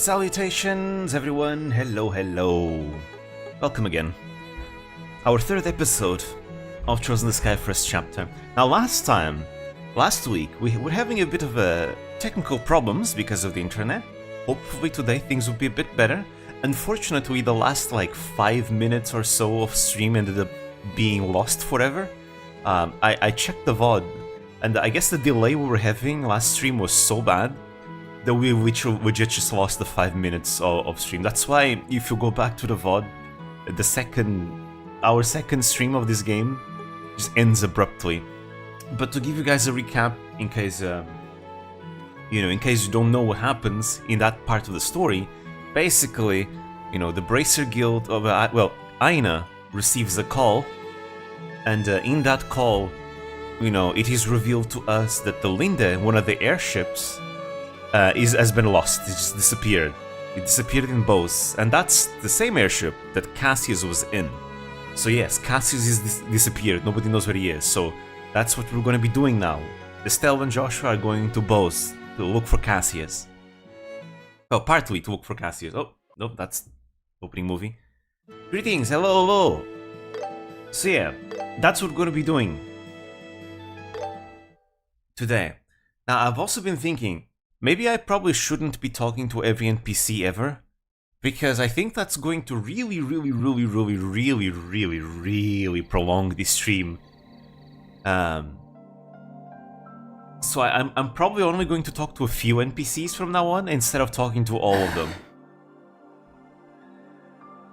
Salutations everyone, hello. Welcome again. Our third episode of Chosen the Sky first chapter. Now last week, we were having a bit of technical problems because of the internet. Hopefully today things will be a bit better. Unfortunately, the last like 5 minutes or so of stream ended up being lost forever. I checked the VOD, and I guess the delay we were having last stream was so bad that we just lost the 5 minutes of stream. That's why if you go back to the VOD, our second stream of this game just ends abruptly. But to give you guys a recap, in case you don't know what happens in that part of the story, basically, the Bracer Guild of Aina receives a call, and in that call, it is revealed to us that the Linde, one of the airships, has been lost. It just disappeared. It disappeared in Bose, and that's the same airship that Cassius was in. So yes, Cassius is disappeared. Nobody knows where he is. So that's what we're going to be doing now. Estelle and Joshua are going to Bose to look for Cassius. Well, partly to look for Cassius. Oh, no, that's opening movie. Greetings, hello. So yeah, that's what we're going to be doing today. Now, I've also been thinking, maybe I probably shouldn't be talking to every NPC ever, because I think that's going to really prolong this stream. So I'm probably only going to talk to a few NPCs from now on, instead of talking to all of them.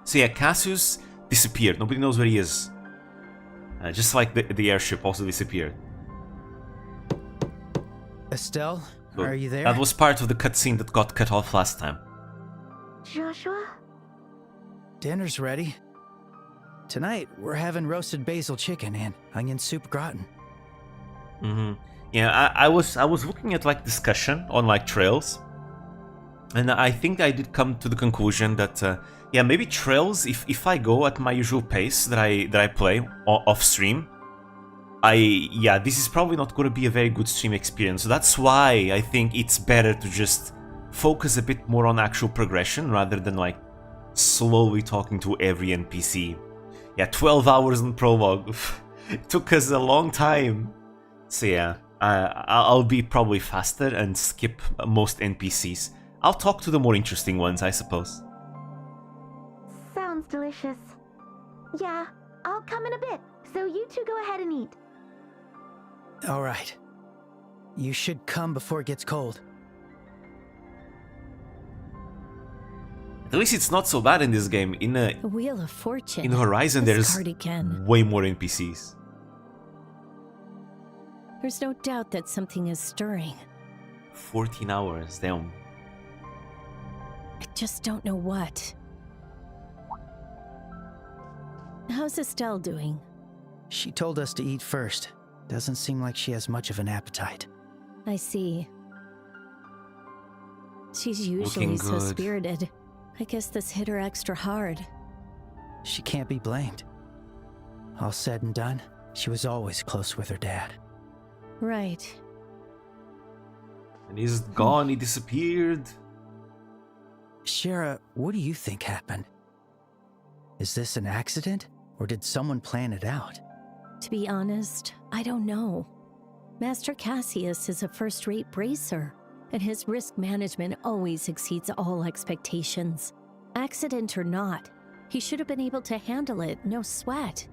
So yeah, Cassius disappeared. Nobody knows where he is. Just like the airship also disappeared. Estelle? So are you there? That was part of the cutscene that got cut off last time. Joshua? Dinner's ready. Tonight, we're having roasted basil chicken and onion soup gratin. Yeah, I was looking at like discussion on like trails, and I think I did come to the conclusion that yeah, maybe trails, if I go at my usual pace that I play off stream, this is probably not going to be a very good stream experience. So that's why I think it's better to just focus a bit more on actual progression rather than like slowly talking to every NPC. Yeah, 12 hours in prologue. It took us a long time. So yeah, I'll be probably faster and skip most NPCs. I'll talk to the more interesting ones, I suppose. Sounds delicious. Yeah, I'll come in a bit, so you two go ahead and eat. All right. You should come before it gets cold. At least it's not so bad in this game. In The Wheel of Fortune. in Horizon, there's cardigan. way more NPCs. There's no doubt that something is stirring. 14 hours, damn. I just don't know what. How's Estelle doing? She told us to eat first. Doesn't seem like she has much of an appetite. I see. She's usually Looking so good. spirited. I guess this hit her extra hard. She can't be blamed. All said and done, she was always close with her dad. Right. And he's gone, he disappeared. Shara, what do you think happened? Is this an accident, or did someone plan it out? To be honest, I don't know. Master Cassius is a first-rate bracer, and his risk management always exceeds all expectations. Accident or not, he should have been able to handle it, no sweat.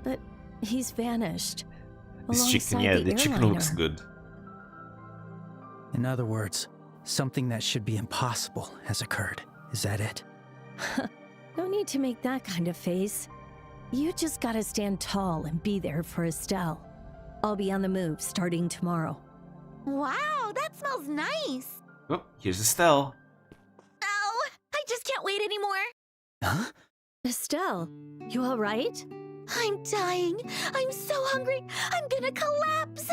But he's vanished. This chicken, yeah, the chicken looks good. In other words, something that should be impossible has occurred. Is that it? No need to make that kind of face. You just gotta stand tall and be there for Estelle. I'll be on the move starting tomorrow. Wow, that smells nice. Oh, here's Estelle. Oh, I just can't wait anymore. Huh? Estelle, you alright? I'm dying. I'm so hungry. I'm gonna collapse.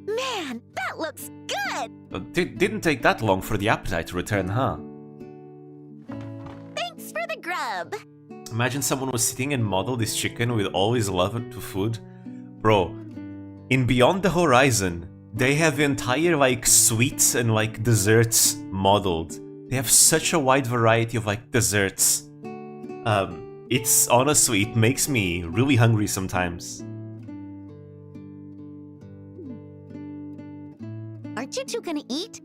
Man, that looks good. But didn't take that long for the appetite to return, huh? Thanks for the grub. Imagine someone was sitting and modeled this chicken with all his love to food. Bro, in Beyond the Horizon, they have entire like sweets and like desserts modeled. They have such a wide variety of like desserts. It's honestly, it makes me really hungry sometimes. Aren't you two gonna eat?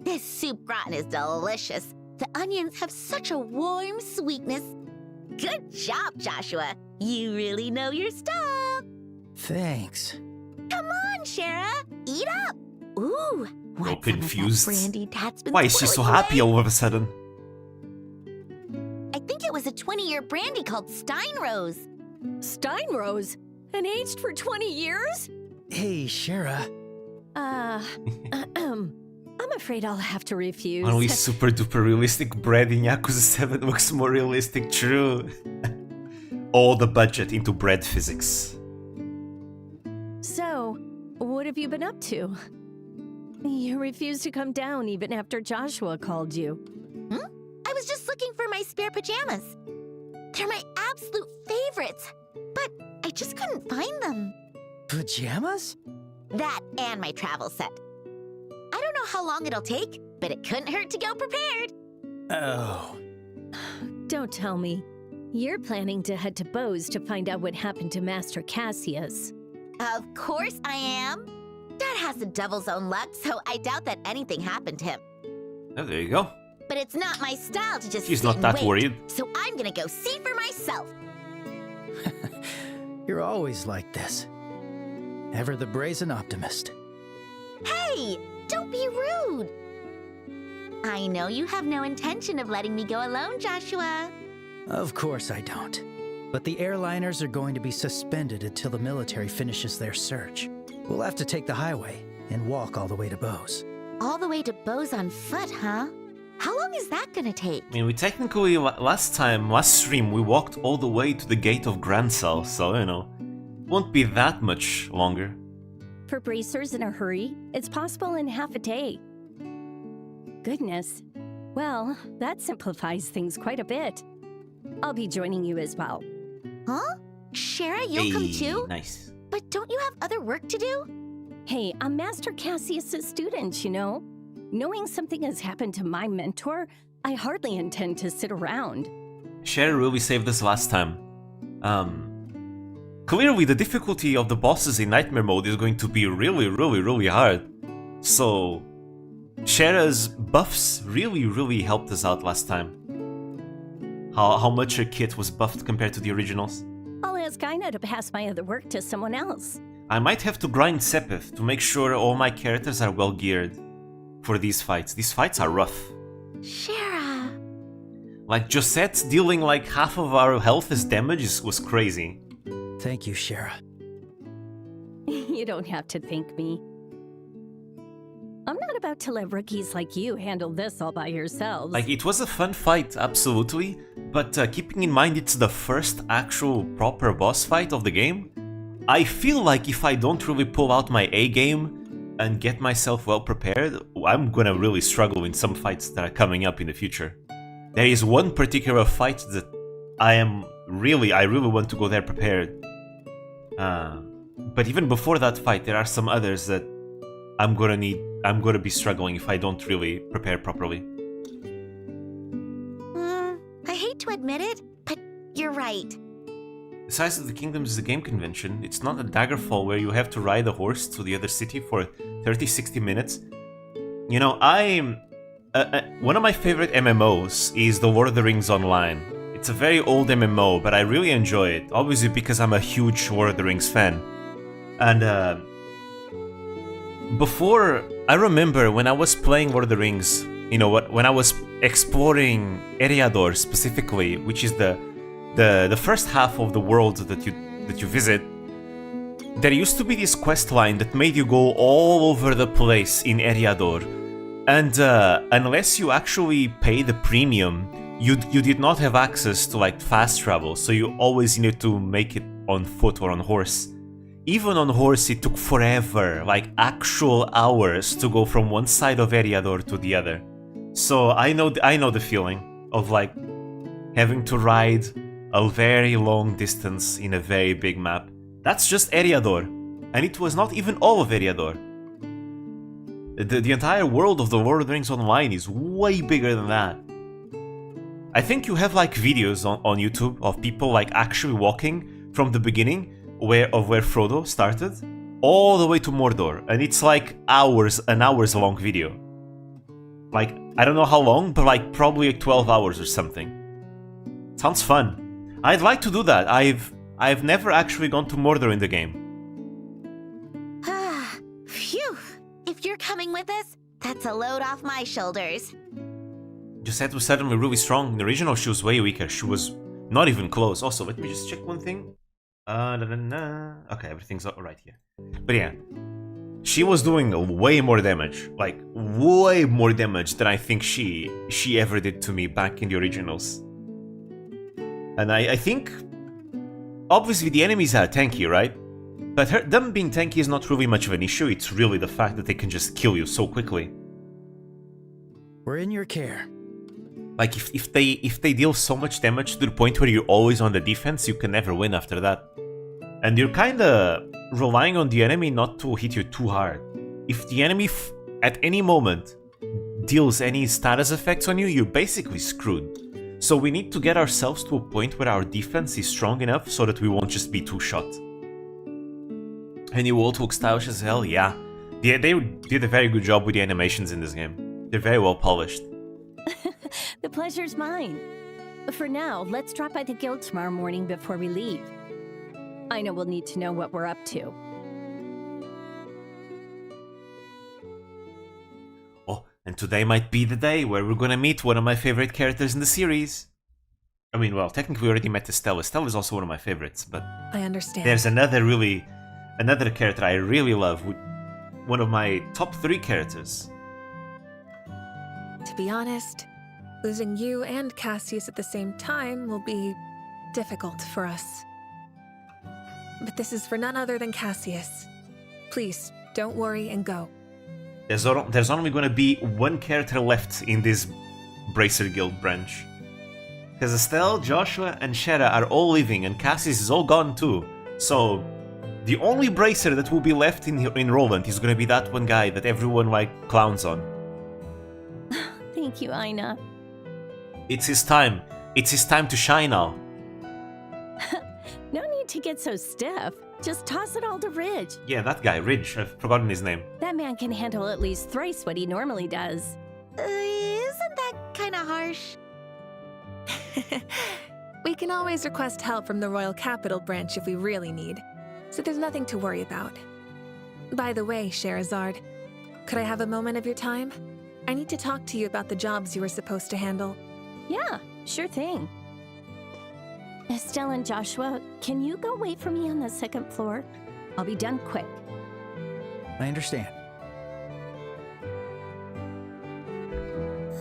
This soup gratin is delicious. The onions have such a warm sweetness. Good job, Joshua. You really know your stuff. Thanks. Come on, Shara. Eat up. Ooh, what's confused. brandy Dad's been Why is she so swirling happy away? all of a sudden? I think it was a 20-year brandy called Steinrose. Steinrose? And aged for 20 years? Hey, Shara. I'm afraid I'll have to refuse. Only super duper realistic bread in Yakuza 7 looks more realistic, true. All the budget into bread physics. So, what have you been up to? You refused to come down even after Joshua called you. I was just looking for my spare pajamas. They're my absolute favorites, but I just couldn't find them. Pajamas? That and my travel set. I don't know how long it'll take, but it couldn't hurt to go prepared. Oh. Don't tell me. You're planning to head to Bose to find out what happened to Master Cassius. Of course I am. Dad has the devil's own luck, so I doubt that anything happened to him. Oh, there you go. But it's not my style to just She's sit not and that wait, worried. so I'm gonna go see for myself. You're always like this. Ever the brazen optimist. Hey, don't be rude. I know you have no intention of letting me go alone, Joshua. Of course I don't. But the airliners are going to be suspended until the military finishes their search. We'll have to take the highway and walk all the way to Bose. All the way to Bose on foot, huh? How long is that gonna take? I mean, we technically, last stream, we walked all the way to the gate of Grancel, so, you know, won't be that much longer. For bracers in a hurry, it's possible in half a day. Goodness. Well, that simplifies things quite a bit. I'll be joining you as well. Huh? Shara, you'll come too? Nice. But don't you have other work to do? Hey, I'm Master Cassius' student, you know? Knowing something has happened to my mentor, I hardly intend to sit around. Cher really saved us last time. Clearly the difficulty of the bosses in Nightmare Mode is going to be really hard. So, Shera's buffs really helped us out last time. How much her kit was buffed compared to the originals. I'll ask Aina to pass my other work to someone else. I might have to grind Sepith to make sure all my characters are well geared for these fights. These fights are rough. Shara. Like Josette dealing like half of our health as damage was crazy. Thank you, Shara. You don't have to thank me. I'm not about to let rookies like you handle this all by yourselves. Like, it was a fun fight, absolutely, but keeping in mind it's the first actual proper boss fight of the game, I feel like if I don't really pull out my A game and get myself well prepared, I'm gonna really struggle in some fights that are coming up in the future. There is one particular fight that I really want to go there prepared. But even before that fight, there are some others that I'm gonna be struggling if I don't really prepare properly. I hate to admit it, but you're right. The Size of the Kingdoms is a game convention. It's not a Daggerfall where you have to ride a horse to the other city for 30-60 minutes. You know, one of my favorite MMOs is the Lord of the Rings Online. It's a very old MMO, but I really enjoy it, obviously because I'm a huge Lord of the Rings fan. And before, I remember when I was playing Lord of the Rings, you know, when I was exploring Eriador specifically, which is the first half of the world that you visit, there used to be this quest line that made you go all over the place in Eriador, and unless you actually pay the premium, you did not have access to like fast travel, so you always needed to make it on foot or on horse. Even on horse, it took forever, like actual hours, to go from one side of Eriador to the other. So I know the feeling of like having to ride a very long distance in a very big map. That's just Eriador, and it was not even all of Eriador. The entire world of the Lord of the Rings Online is way bigger than that. I think you have like videos on YouTube of people like actually walking from the beginning where Frodo started all the way to Mordor, and it's like an hours long video. Like, I don't know how long, but like probably like 12 hours or something. Sounds fun. I'd like to do that. I've never actually gone to Mordor in the game. Phew! If you're coming with us, that's a load off my shoulders. Josette was suddenly really strong. In the original, she was way weaker. She was not even close. Also, let me just check one thing. Okay, everything's alright here. But yeah, she was doing way more damage. Like, way more damage than I think she ever did to me back in the originals. And I think, obviously the enemies are tanky, right? But them being tanky is not really much of an issue. It's really the fact that they can just kill you so quickly. We're in your care. Like, if they deal so much damage to the point where you're always on the defense, you can never win after that. And you're kinda relying on the enemy not to hit you too hard. If the enemy at any moment deals any status effects on you, you're basically screwed. So we need to get ourselves to a point where our defense is strong enough so that we won't just be two-shot. And your world looks stylish as hell, yeah. They did a very good job with the animations in this game. They're very well polished. The pleasure's mine. For now, let's drop by the guild tomorrow morning before we leave. I know we'll need to know what we're up to. Oh, and today might be the day where we're gonna meet one of my favorite characters in the series. I mean, well, technically we already met Estelle. Estelle is also one of my favorites, but... I understand. There's another character I really love, one of my top 3 characters. To be honest, losing you and Cassius at the same time will be difficult for us. But this is for none other than Cassius. Please, don't worry and go. There's only gonna be one character left in this Bracer Guild branch. Because Estelle, Joshua, and Shera are all leaving, and Cassius is all gone too. So, the only Bracer that will be left in Roland is gonna be that one guy that everyone, like, clowns on. Thank you, Aina. It's his time. It's his time to shine now. No need to get so stiff. Just toss it all to Ridge. Yeah, that guy, Ridge. I've forgotten his name. That man can handle at least thrice what he normally does. Isn't that kind of harsh? We can always request help from the Royal Capital branch if we really need, so there's nothing to worry about. By the way, Sherazard, could I have a moment of your time? I need to talk to you about the jobs you were supposed to handle. Yeah, sure thing. Estelle and Joshua, can you go wait for me on the 2nd floor? I'll be done quick. I understand.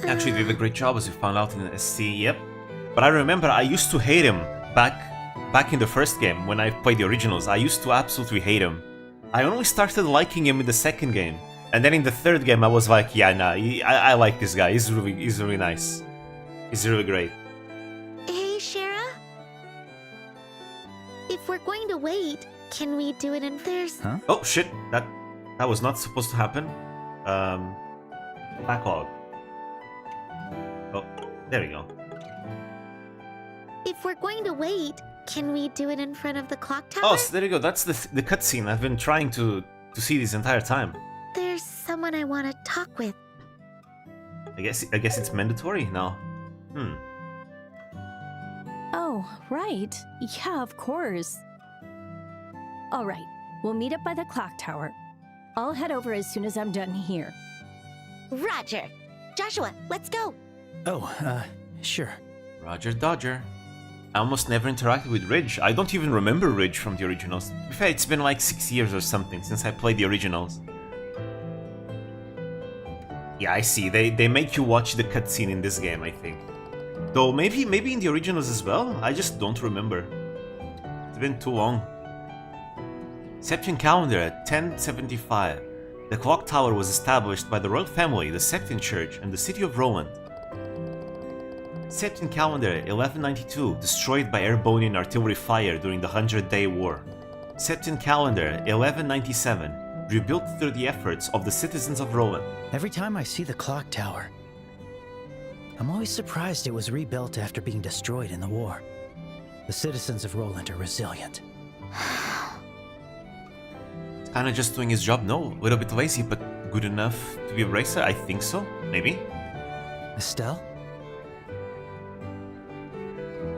Actually did a great job, as we found out in SC, yep. But I remember I used to hate him back in the first game, when I played the originals. I used to absolutely hate him. I only started liking him in the 2nd game. And then in the 3rd game I was like, yeah, nah, I like this guy, he's really nice. He's really great. Hey, Shera? If we're going to wait, can we do it in there's... Huh? Oh shit, that was not supposed to happen. Backlog. Oh, there we go. If we're going to wait, can we do it in front of the clock tower? Oh, so there you go, that's the cutscene I've been trying to see this entire time. There's someone I want to talk with. I guess it's mandatory now. Oh, right. Yeah, of course. All right, we'll meet up by the clock tower. I'll head over as soon as I'm done here. Roger. Joshua, let's go. Oh, sure. Roger Dodger. I almost never interacted with Ridge. I don't even remember Ridge from the originals. To be fair, it's been like 6 years or something since I played the originals. Yeah, I see. They make you watch the cutscene in this game, I think. Though maybe in the originals as well? I just don't remember. It's been too long. Septian calendar at 1075. The clock tower was established by the royal family, the Septian Church, and the city of Roland. Septian calendar 1192, destroyed by Airbonian artillery fire during the 100-Day War. Septian calendar 1197. rebuilt through the efforts of the citizens of Roland. Every time I see the clock tower, I'm always surprised it was rebuilt after being destroyed in the war. The citizens of Roland are resilient. Kinda just doing his job, no? A little bit lazy, but good enough to be a racer? I think so, maybe? Estelle?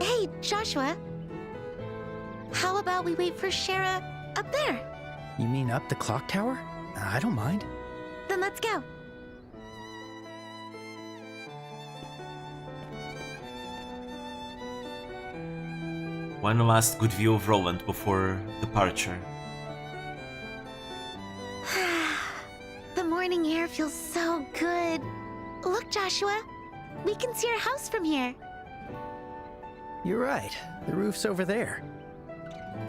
Hey, Joshua. How about we wait for Shara up there? You mean up the clock tower? I don't mind. Then let's go. One last good view of Roland before departure. The morning air feels so good. Look, Joshua. We can see our house from here. You're right. The roof's over there.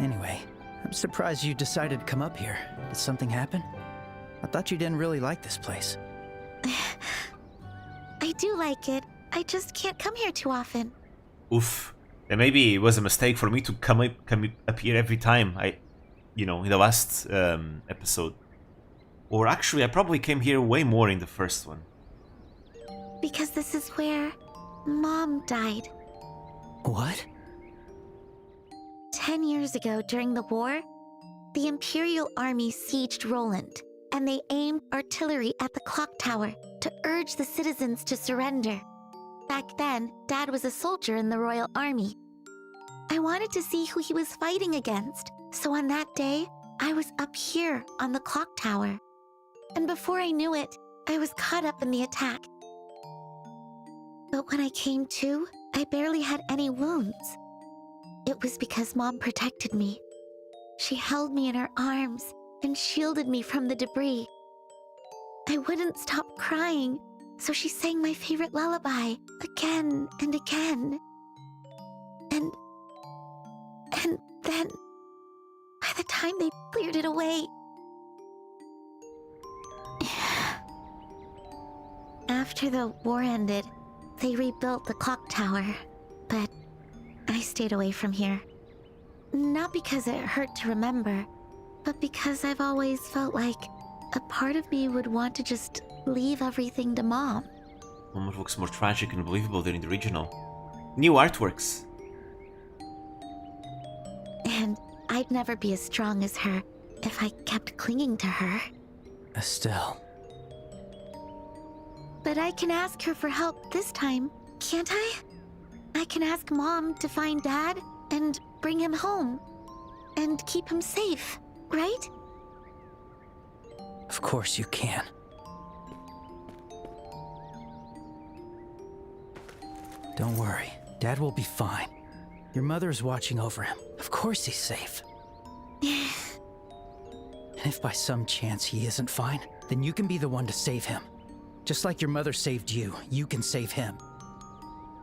Anyway, I'm surprised you decided to come up here. Did something happen? I thought you didn't really like this place. I do like it. I just can't come here too often. Oof. Then maybe it was a mistake for me to come up here every time in the last episode. Or actually, I probably came here way more in the first one. Because this is where Mom died. What? 10 years ago, during the war, the Imperial Army sieged Roland, and they aimed artillery at the clock tower to urge the citizens to surrender. Back then, Dad was a soldier in the Royal Army. I wanted to see who he was fighting against, so on that day, I was up here on the clock tower. And before I knew it, I was caught up in the attack. But when I came to, I barely had any wounds. It was because Mom protected me. She held me in her arms and shielded me from the debris. I wouldn't stop crying, so she sang my favorite lullaby again and again. And then, by the time they cleared it away, after the war ended, they rebuilt the clock tower, but I stayed away from here. Not because it hurt to remember, but because I've always felt like a part of me would want to just leave everything to Mom. Mom looks more tragic and believable than in the original. New artworks. And I'd never be as strong as her if I kept clinging to her. Estelle. But I can ask her for help this time, can't I? I can ask Mom to find Dad and bring him home. And keep him safe, right? Of course you can. Don't worry. Dad will be fine. Your mother's watching over him. Of course he's safe. And if by some chance he isn't fine, then you can be the one to save him. Just like your mother saved you, you can save him.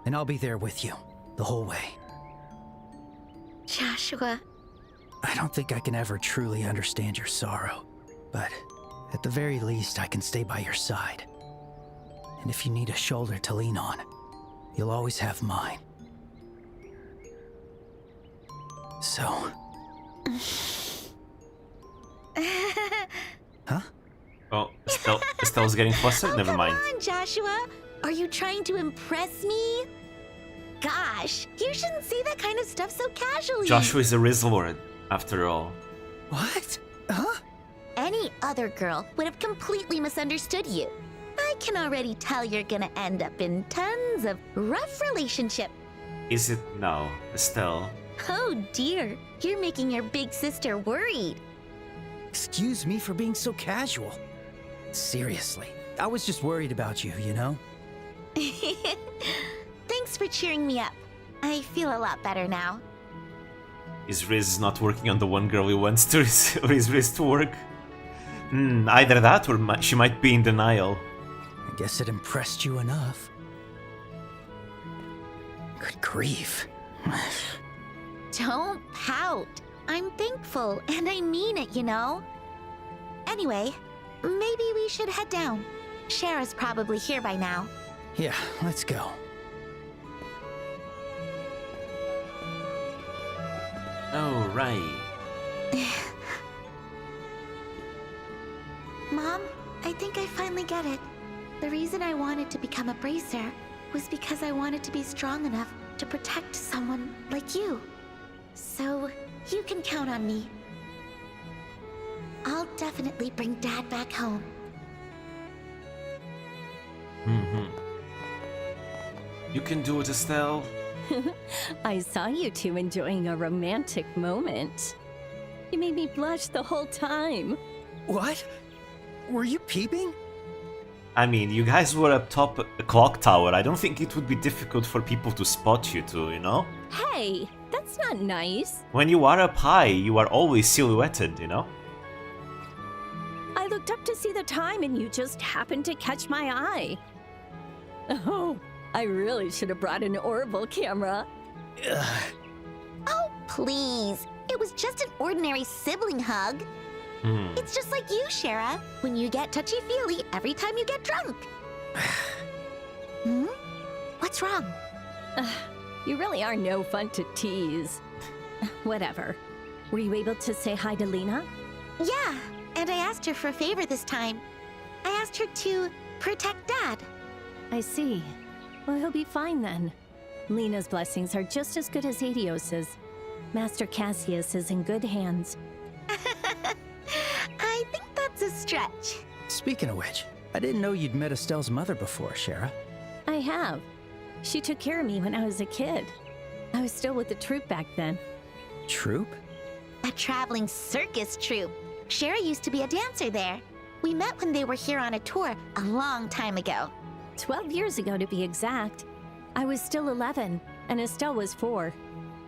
And I'll be there with you, the whole way. Joshua. I don't think I can ever truly understand your sorrow, but at the very least I can stay by your side. And if you need a shoulder to lean on, you'll always have mine. So... Huh? Oh, Estelle's getting flustered? Never mind. Come on, Joshua. Are you trying to impress me? Gosh, you shouldn't say that kind of stuff so casually. Joshua is a Riz Lord, after all. What? Huh? Any other girl would have completely misunderstood you. I can already tell you're gonna end up in tons of rough relationship. Is it now, Estelle? Oh dear, you're making your big sister worried. Excuse me for being so casual. Seriously, I was just worried about you, you know? Thanks for cheering me up. I feel a lot better now. Is Riz not working on the one girl he wants to, or is Riz to work? Either that or she might be in denial. I guess it impressed you enough. Good grief. Don't pout. I'm thankful, and I mean it, you know? Anyway, maybe we should head down. Shara's probably here by now. Yeah, let's go. Oh, right. Mom, I think I finally get it. The reason I wanted to become a bracer was because I wanted to be strong enough to protect someone like you. So, you can count on me. I'll definitely bring Dad back home. You can do it, Estelle. I saw you two enjoying a romantic moment. You made me blush the whole time. What? Were you peeping? I mean, you guys were up top a clock tower. I don't think it would be difficult for people to spot you two, you know? Hey, that's not nice. When you are up high, you are always silhouetted, you know? I looked up to see the time and you just happened to catch my eye. Oh, I really should have brought an Orville camera. Oh, please. It was just an ordinary sibling hug. It's just like you, Shara, when you get touchy-feely every time you get drunk. What's wrong? You really are no fun to tease. Whatever. Were you able to say hi to Lena? Yeah, and I asked her for a favor this time. I asked her to protect Dad. I see. Well, he'll be fine then. Lena's blessings are just as good as Adios's. Master Cassius is in good hands. I think that's a stretch. Speaking of which, I didn't know you'd met Estelle's mother before, Shara. I have. She took care of me when I was a kid. I was still with the troupe back then. Troop? A traveling circus troupe. Shara used to be a dancer there. We met when they were here on a tour a long time ago. 12 years ago to be exact. I was still 11, and Estelle was 4.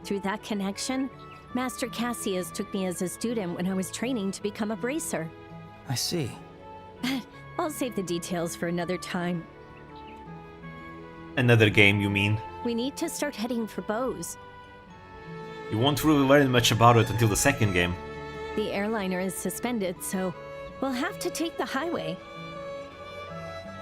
Through that connection, Master Cassius took me as a student when I was training to become a bracer. I see. I'll save the details for another time. Another game, you mean? We need to start heading for bows. You won't really learn much about it until the second game. The airliner is suspended, so we'll have to take the highway.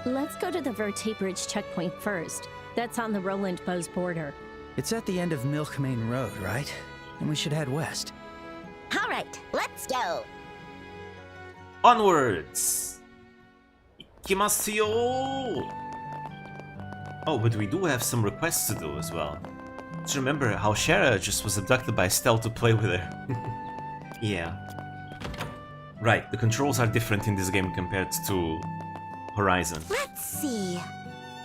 Let's go to the Verte Bridge checkpoint first. That's on the Roland Bows border. It's at the end of Milkmain Road, right? And we should head west. All right, let's go. Onwards! Ikimasu! Oh, but we do have some requests to do as well. Just remember how Shara just was abducted by Estelle to play with her. Yeah. Right, the controls are different in this game compared to Horizon. Let's see.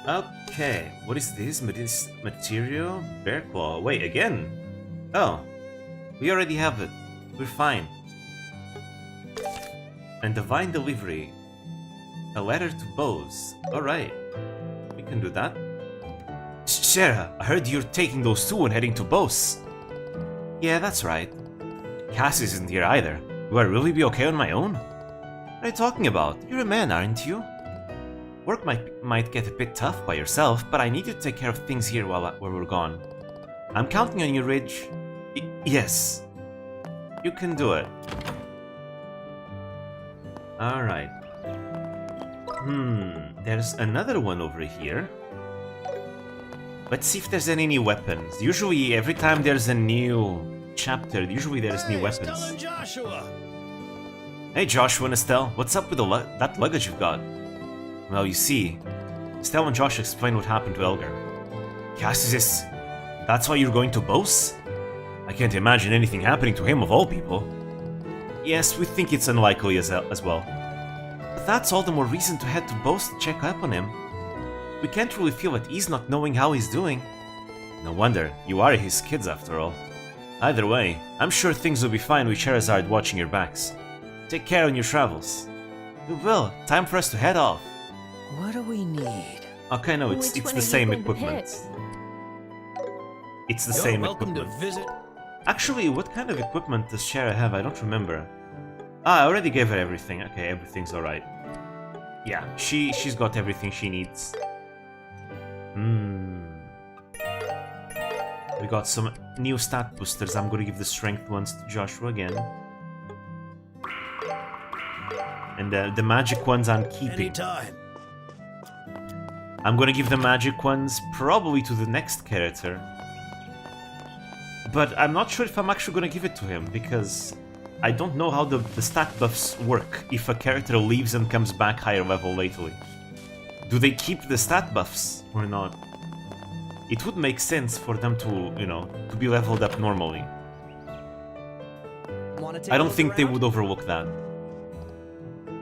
Okay, what is this? Material? Bear claw. Wait, again? Oh, we already have it. We're fine. And divine delivery. A letter to Bose. Alright, we can do that. Shara, I heard you're taking those two and heading to Bose. Yeah, that's right. Cassius isn't here either. Will I really be okay on my own? What are you talking about? You're a man, aren't you? Work might get a bit tough by yourself, but I need you to take care of things here while we're gone. I'm counting on you, Ridge. Yes. You can do it. Alright. There's another one over here. Let's see if there's any new weapons. Usually, every time there's a new chapter, usually there's new weapons. Estelle and Joshua. Hey Joshua and Estelle, what's up with that luggage you've got? Well, you see, Estelle and Josh explained what happened to Elgar. Cassius, that's why you're going to Bose? I can't imagine anything happening to him of all people. Yes, we think it's unlikely as well. But that's all the more reason to head to Bose to check up on him. We can't really feel at ease not knowing how he's doing. No wonder, you are his kids after all. Either way, I'm sure things will be fine with Charizard watching your backs. Take care on your travels. We will. Time for us to head off. What do we need? Okay, no, it's Which one the are same you going to equipment. It's the You're same welcome equipment. to visit. Actually, what kind of equipment does Shara have? I don't remember. Ah, I already gave her everything. Okay, everything's alright. Yeah, she's got everything she needs. We got some new stat boosters. I'm gonna give the strength ones to Joshua again. And the magic ones I'm keeping. Anytime. I'm gonna give the magic ones probably to the next character. But I'm not sure if I'm actually gonna give it to him, because I don't know how the stat buffs work if a character leaves and comes back higher level lately. Do they keep the stat buffs or not? It would make sense for them to, you know, to be leveled up normally. I don't think they would overlook that.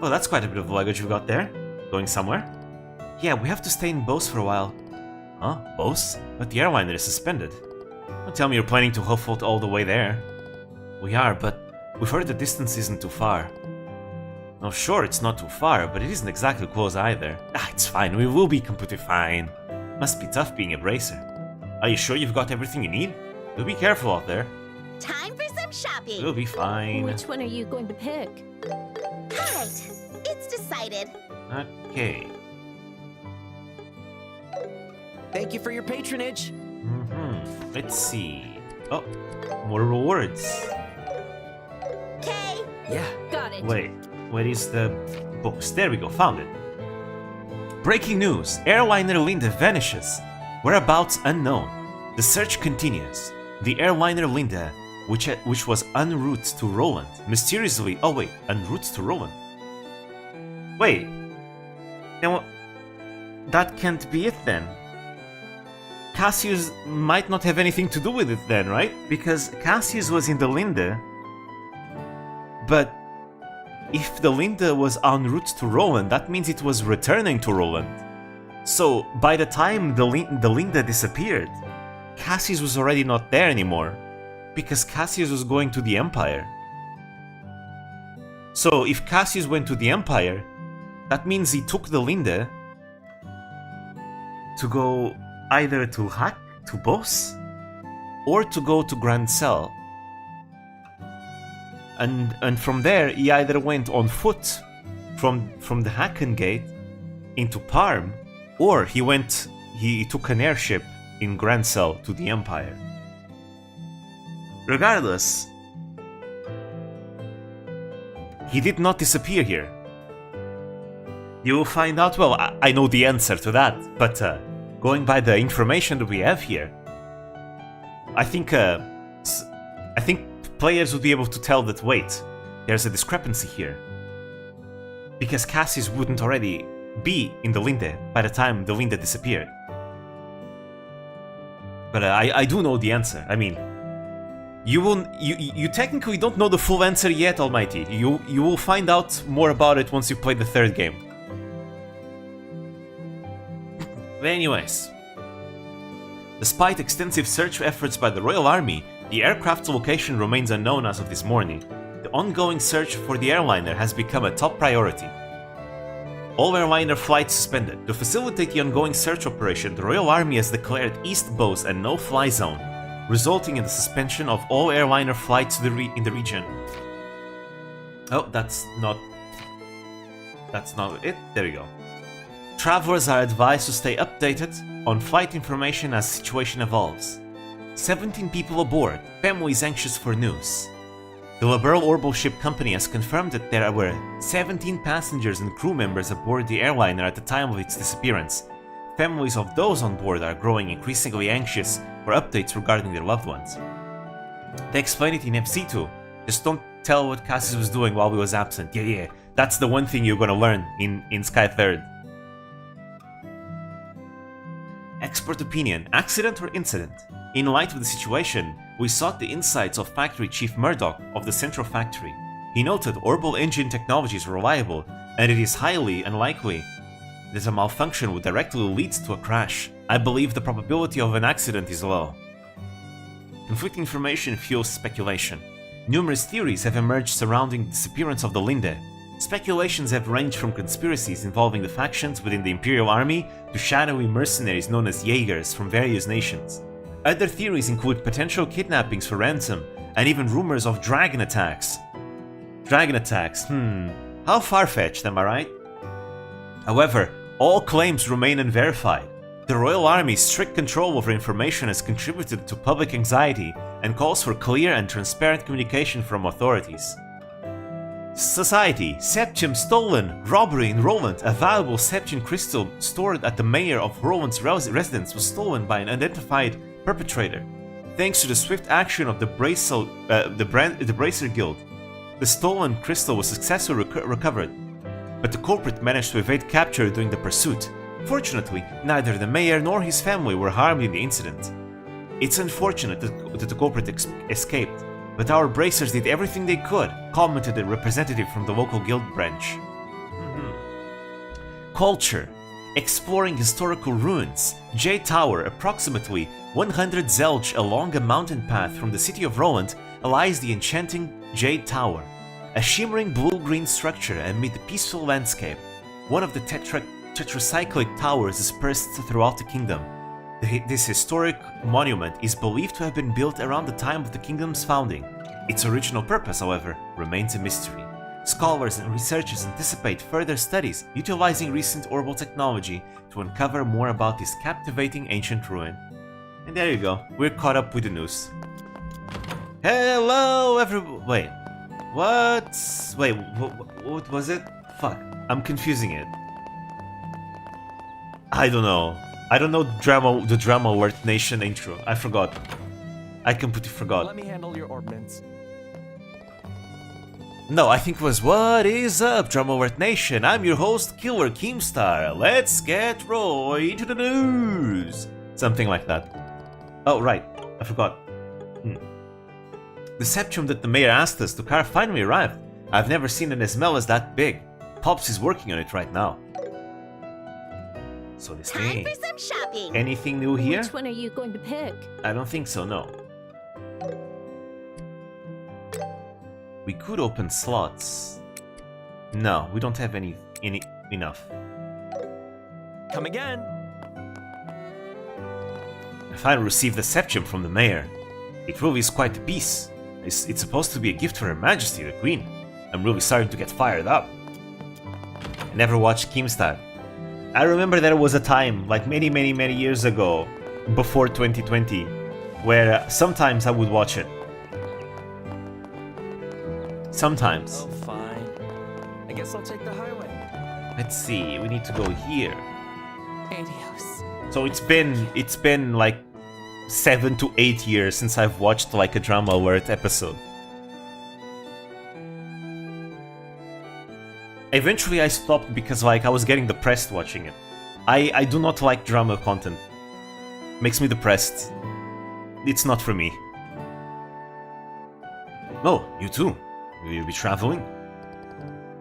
Oh, that's quite a bit of luggage we got there. Going somewhere? Yeah, we have to stay in Bose for a while. Huh? Bose? But the airliner is suspended. Don't tell me you're planning to hoof it all the way there. We are, but we've heard the distance isn't too far. Now sure, it's not too far, but it isn't exactly close either. Ah, it's fine, we will be completely fine. Must be tough being a bracer. Are you sure you've got everything you need? You'll be careful out there. Time for some shopping. We'll be fine. Which one are you going to pick? Alright, it's decided. Okay. Thank you for your patronage. Let's see. Oh, more rewards. Okay. Yeah. Got it. Wait, where is the books? There we go, found it. Breaking news, airliner Linda vanishes. Whereabouts unknown. The search continues. The airliner Linda, which was en route to Roland, mysteriously... Oh wait, en route to Roland. Wait. Now, that can't be it then. Cassius might not have anything to do with it then, right? Because Cassius was in the Linda. But if the Linda was en route to Roland, that means it was returning to Roland. So by the time the Linda disappeared, Cassius was already not there anymore. Because Cassius was going to the Empire. So if Cassius went to the Empire, that means he took the Linda to go either to Hack, to Boss, or to go to Grand Cell. And from there, he either went on foot from the Hacken Gate into Parm, or he took an airship in Grand Cell to the Empire. Regardless, he did not disappear here. You will find out, well, I know the answer to that, but going by the information that we have here, I think players would be able to tell that, wait, there's a discrepancy here. Because Cassius wouldn't already be in the Linde by the time the Linde disappeared. But I do know the answer. I mean, you technically don't know the full answer yet, Almighty. You will find out more about it once you play the third game. But anyways, despite extensive search efforts by the Royal Army, the aircraft's location remains unknown as of this morning. The ongoing search for the airliner has become a top priority. All airliner flights suspended. To facilitate the ongoing search operation, the Royal Army has declared East Bose a no-fly zone, resulting in the suspension of all airliner flights in the region. Oh, that's not it. There we go. Travelers are advised to stay updated on flight information as the situation evolves. 17 people aboard, families anxious for news. The Liberal Orbital Ship Company has confirmed that there were 17 passengers and crew members aboard the airliner at the time of its disappearance. Families of those on board are growing increasingly anxious for updates regarding their loved ones. They explain it in FC2. Just don't tell what Cassius was doing while he was absent. Yeah, that's the one thing you're gonna learn in Sky 3rd. Expert opinion, accident or incident? In light of the situation, we sought the insights of Factory Chief Murdoch of the Central Factory. He noted orbital engine technology is reliable, and it is highly unlikely that a malfunction would directly lead to a crash. I believe the probability of an accident is low. Conflicting information fuels speculation. Numerous theories have emerged surrounding the disappearance of the Linde. Speculations have ranged from conspiracies involving the factions within the Imperial Army to shadowy mercenaries known as Jaegers from various nations. Other theories include potential kidnappings for ransom, and even rumors of dragon attacks. Dragon attacks, how far-fetched, am I right? However, all claims remain unverified. The Royal Army's strict control over information has contributed to public anxiety and calls for clear and transparent communication from authorities. Society, Septium stolen, robbery in Roland. A valuable Septium crystal stored at the mayor of Roland's residence was stolen by an unidentified perpetrator. Thanks to the swift action of the Bracer Guild, The stolen crystal was successfully recovered, but the culprit managed to evade capture during the pursuit. Fortunately, neither the mayor nor his family were harmed in the incident. It's unfortunate that the culprit escaped, but our bracers did everything they could, commented a representative from the local guild branch. Culture. Exploring historical ruins. Jade Tower, approximately 100 zelch along a mountain path from the city of Roland, lies the enchanting Jade Tower, a shimmering blue-green structure amid the peaceful landscape. One of the tetracyclic towers dispersed throughout the kingdom. This historic monument is believed to have been built around the time of the kingdom's founding. Its original purpose, however, remains a mystery. Scholars and researchers anticipate further studies utilizing recent orbital technology to uncover more about this captivating ancient ruin. And there you go, we're caught up with the news. Hello, everyone. Wait, what? Wait, what was it? Fuck, I'm confusing it. I don't know. I don't know the Drama Alert Nation intro. I forgot. I completely forgot. Let me handle your ordnance. No, I think it was what is up, Drama Alert Nation? I'm your host, Killer Keemstar. Let's get right into the news. Something like that. Oh, right. I forgot. The septum that the mayor asked us to carve finally arrived. I've never seen an smell as that big. Pops is working on it right now. So this Time thing. for some shopping. Anything new here? Which one are you going to pick? I don't think so, no. We could open slots. No, we don't have any enough. Come again. I finally received the septum from the mayor. It really is quite a piece. It's supposed to be a gift for Her Majesty, the Queen. I'm really starting to get fired up. I never watched Keemstar. I remember there was a time, like many years ago, before 2020, where sometimes I would watch it. Sometimes. Oh, fine. I guess I'll take the highway. Let's see, we need to go here. Adios. So it's been like 7 to 8 years since I've watched like a Drama Alert episode. Eventually I stopped because like I was getting depressed watching it. I do not like drama content. Makes me depressed. It's not for me. Oh, you too. Will you be traveling?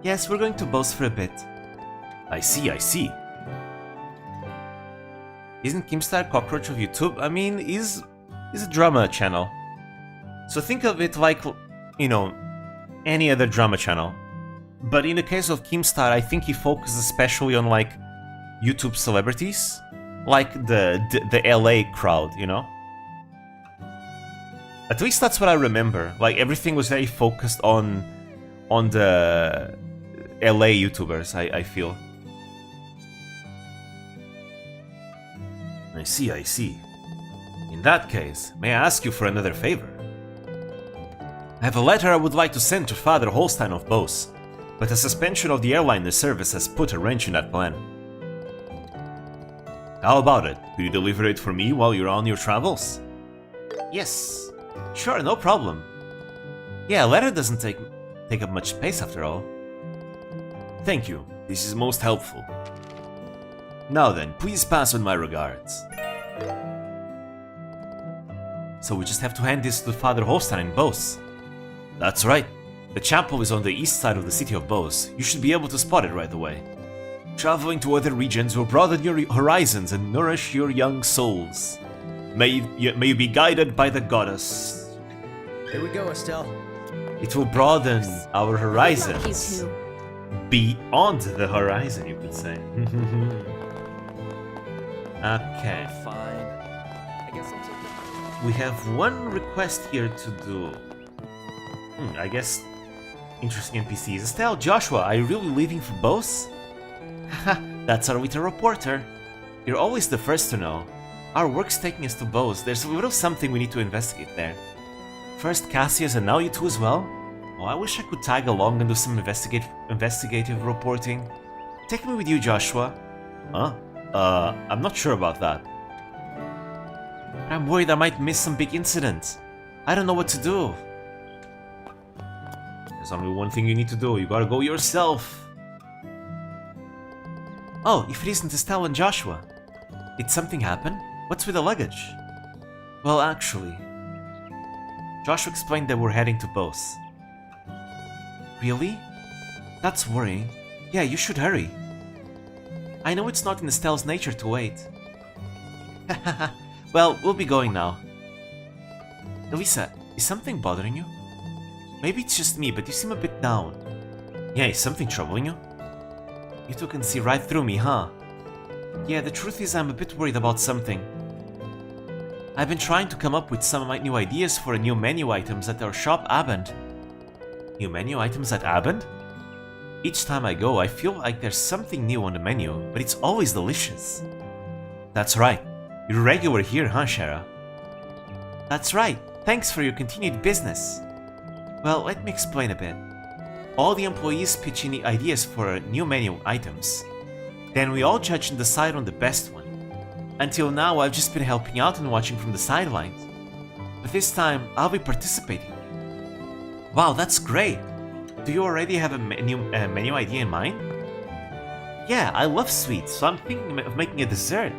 Yes, we're going to Bose for a bit. I see. Isn't Keemstar Cockroach of YouTube? I mean, is a drama channel. So think of it like, you know, any other drama channel. But in the case of Keemstar, I think he focuses especially on like YouTube celebrities, like the LA crowd, you know. At least that's what I remember. Like everything was very focused on the LA YouTubers. I feel. I see. In that case, may I ask you for another favor? I have a letter I would like to send to Father Holstein of Bose, but a suspension of the airliner service has put a wrench in that plan. How about it? Could you deliver it for me while you're on your travels? Yes. Sure, no problem. Yeah, a letter doesn't take up much space after all. Thank you. This is most helpful. Now then, please pass on my regards. So we just have to hand this to Father Holstein in Bose. That's right. The chapel is on the east side of the city of Bose. You should be able to spot it right away. Traveling to other regions will broaden your horizons and nourish your young souls. May you be guided by the goddess. Here we go, Estelle. It will broaden our Luck, you horizons. two. Beyond the horizon, you could say. Okay. Fine. I guess I'll take the We have one request here to do. I guess interesting NPCs. Estelle, Joshua, are you really leaving for Bose? Haha, that's our little reporter. You're always the first to know. Our work's taking us to Bose. There's a little something we need to investigate there. First Cassius and now you two as well? Oh, I wish I could tag along and do some investigative reporting. Take me with you, Joshua. Huh? I'm not sure about that. I'm worried I might miss some big incident. I don't know what to do. There's There's only one thing you need to do. You gotta go yourself. Oh, if it isn't Estelle and Joshua. Did something happen? What's with the luggage? Well, actually, Joshua explained that we're heading to Bose. Really? That's worrying. Yeah, you should hurry. I know it's not in Estelle's nature to wait. Well, we'll be going now. Elisa, is something bothering you? Maybe it's just me, but you seem a bit down. Yeah, is something troubling you? You two can see right through me, huh? Yeah, the truth is I'm a bit worried about something. I've been trying to come up with some new ideas for new menu items at our shop Abend. New menu items at Abend? Each time I go, I feel like there's something new on the menu, but it's always delicious. That's right. You're regular here, huh, Shara? That's right. Thanks for your continued business. Well, let me explain a bit. All the employees pitch in ideas for new menu items. Then we all judge and decide on the best one. Until now, I've just been helping out and watching from the sidelines. But this time, I'll be participating. Wow, that's great! Do you already have a menu idea in mind? Yeah, I love sweets, so I'm thinking of making a dessert.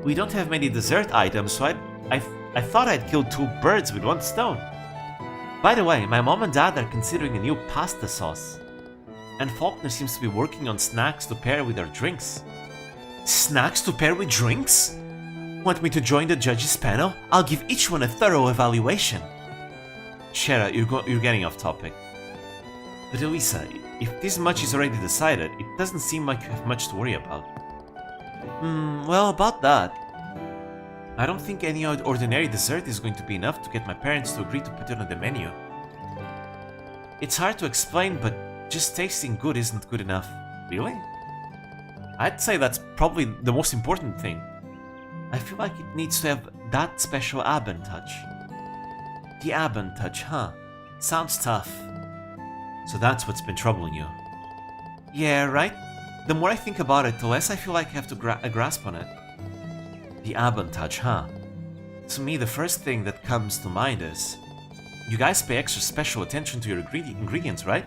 We don't have many dessert items, so I thought I'd kill 2 birds with 1 stone. By the way, my mom and dad are considering a new pasta sauce. And Faulkner seems to be working on snacks to pair with our drinks. Snacks to pair with drinks? Want me to join the judges panel? I'll give each one a thorough evaluation. Shara, you're getting off topic. But Elisa, if this much is already decided, it doesn't seem like you have much to worry about. Well, about that. I don't think any ordinary dessert is going to be enough to get my parents to agree to put it on the menu. It's hard to explain, but just tasting good isn't good enough. Really? I'd say that's probably the most important thing. I feel like it needs to have that special Abend touch. The Abend touch, huh? Sounds tough. So that's what's been troubling you. Yeah, right? The more I think about it, the less I feel like I have to grasp on it. The Abend touch, huh? To me, the first thing that comes to mind is... You guys pay extra special attention to your ingredients, right?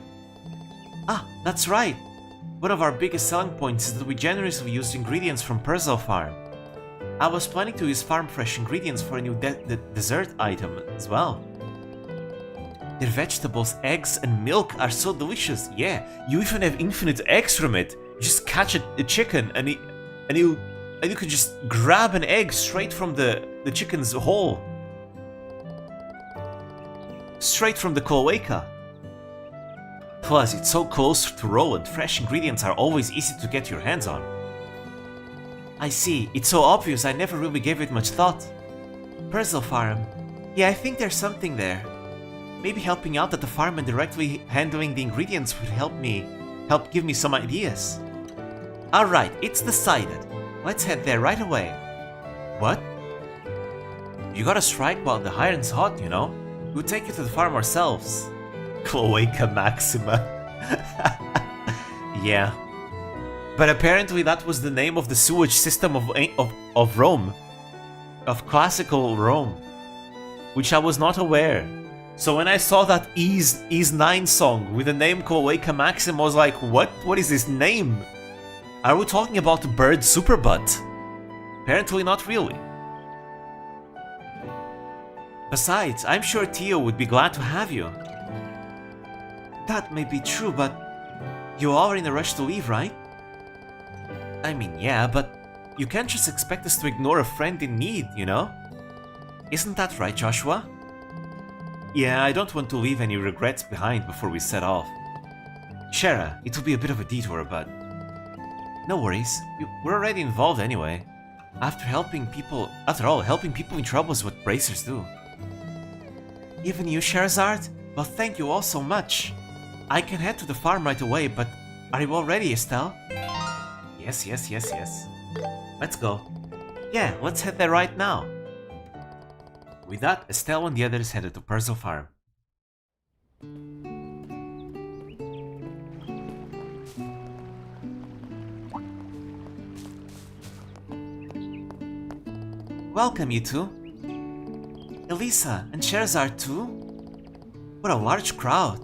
Ah, that's right! One of our biggest selling points is that we generously use ingredients from Purcell Farm. I was planning to use farm fresh ingredients for a new dessert item as well. Their vegetables, eggs, and milk are so delicious. Yeah, you even have infinite eggs from it. You just catch a chicken and you can just grab an egg straight from the chicken's hole. Straight from the cloaca. Plus, it's so close to raw and fresh ingredients are always easy to get your hands on. I see, it's so obvious I never really gave it much thought. Purcell Farm. Yeah, I think there's something there. Maybe helping out at the farm and directly handling the ingredients would help give me some ideas. Alright, it's decided. Let's head there right away. What? You gotta strike while the iron's hot, you know? We'll take you to the farm ourselves. Cloaca Maxima. Yeah. But apparently that was the name of the sewage system of Rome. Of classical Rome. Which I was not aware. So when I saw that Ease 9 song with the name Cloaca Maxima, I was like, what? What is this name? Are we talking about Bird Superbutt? Apparently not really. Besides, I'm sure Theo would be glad to have you. That may be true, but you are in a rush to leave, right? I mean, yeah, but you can't just expect us to ignore a friend in need, you know? Isn't that right, Joshua? Yeah, I don't want to leave any regrets behind before we set off. Shara, it will be a bit of a detour, but... No worries, we're already involved anyway. After all, helping people in trouble is what bracers do. Even you, Sherazard? Well, thank you all so much. I can head to the farm right away, but are you all ready, Estelle? Yes. Let's go. Yeah, let's head there right now. With that, Estelle and the others headed to Purcell Farm. Welcome, you two. Elisa and Sherazard too? What a large crowd.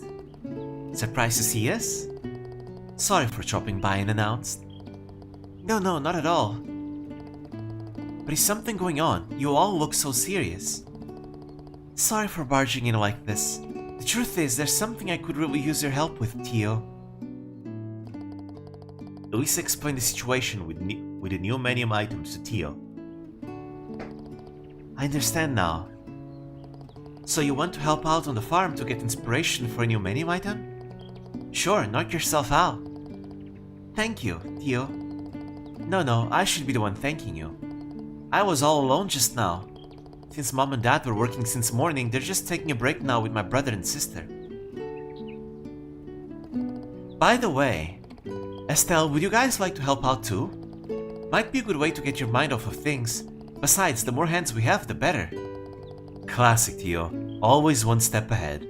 Surprised to see us? Sorry for dropping by unannounced. No, not at all. But is something going on? You all look so serious. Sorry for barging in like this. The truth is, there's something I could really use your help with, Tio. Elisa explained the situation with the new menu items to Tio. I understand now. So you want to help out on the farm to get inspiration for a new menu item? Sure, knock yourself out. Thank you, Tio. No, I should be the one thanking you. I was all alone just now. Since Mom and Dad were working since morning, they're just taking a break now with my brother and sister. By the way, Estelle, would you guys like to help out too? Might be a good way to get your mind off of things. Besides, the more hands we have, the better. Classic, Tio. Always one step ahead.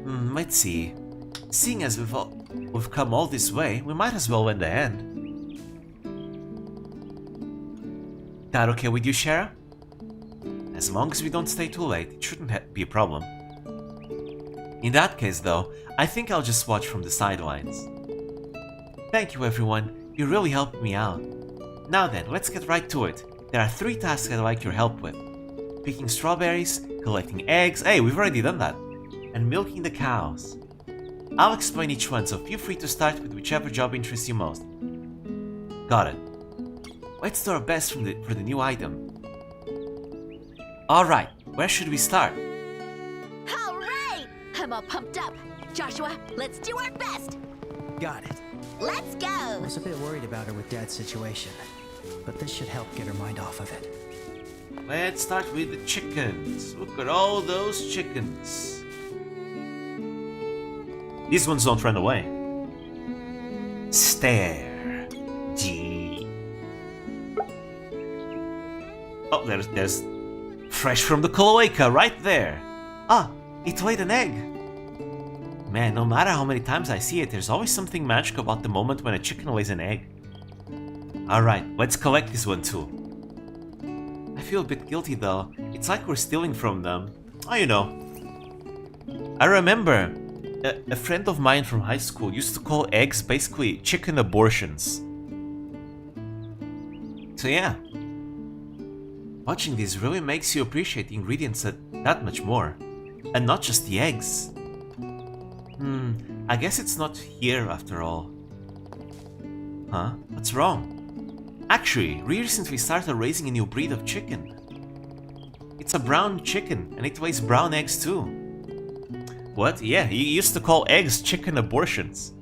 Let's see. Seeing as we've come all this way, we might as well lend a hand. That okay with you, Shara? As long as we don't stay too late, it shouldn't be a problem. In that case, though, I think I'll just watch from the sidelines. Thank you, everyone. You really helped me out. Now then, let's get right to it. There are 3 tasks I'd like your help with. Picking strawberries, collecting eggs, hey, we've already done that, and milking the cows. I'll explain each one, so feel free to start with whichever job interests you most. Got it. Let's do our best for the new item. Alright, where should we start? All right! I'm all pumped up. Joshua, let's do our best. Got it. Let's go. I was a bit worried about her with Dad's situation, but this should help get her mind off of it. Let's start with the chickens. Look at all those chickens. These ones don't run away. Stare. G. Oh, there's fresh from the cloaca right there. Ah, it laid an egg. Man, no matter how many times I see it, there's always something magical about the moment when a chicken lays an egg. Alright, let's collect this one too. I feel a bit guilty though. It's like we're stealing from them. Oh, you know. I remember a friend of mine from high school used to call eggs basically chicken abortions. So yeah. Watching this really makes you appreciate the ingredients that much more. And not just the eggs. I guess it's not here after all. Huh? What's wrong? Actually, we recently started raising a new breed of chicken. It's a brown chicken, and it lays brown eggs too. What? Yeah, he used to call eggs chicken abortions.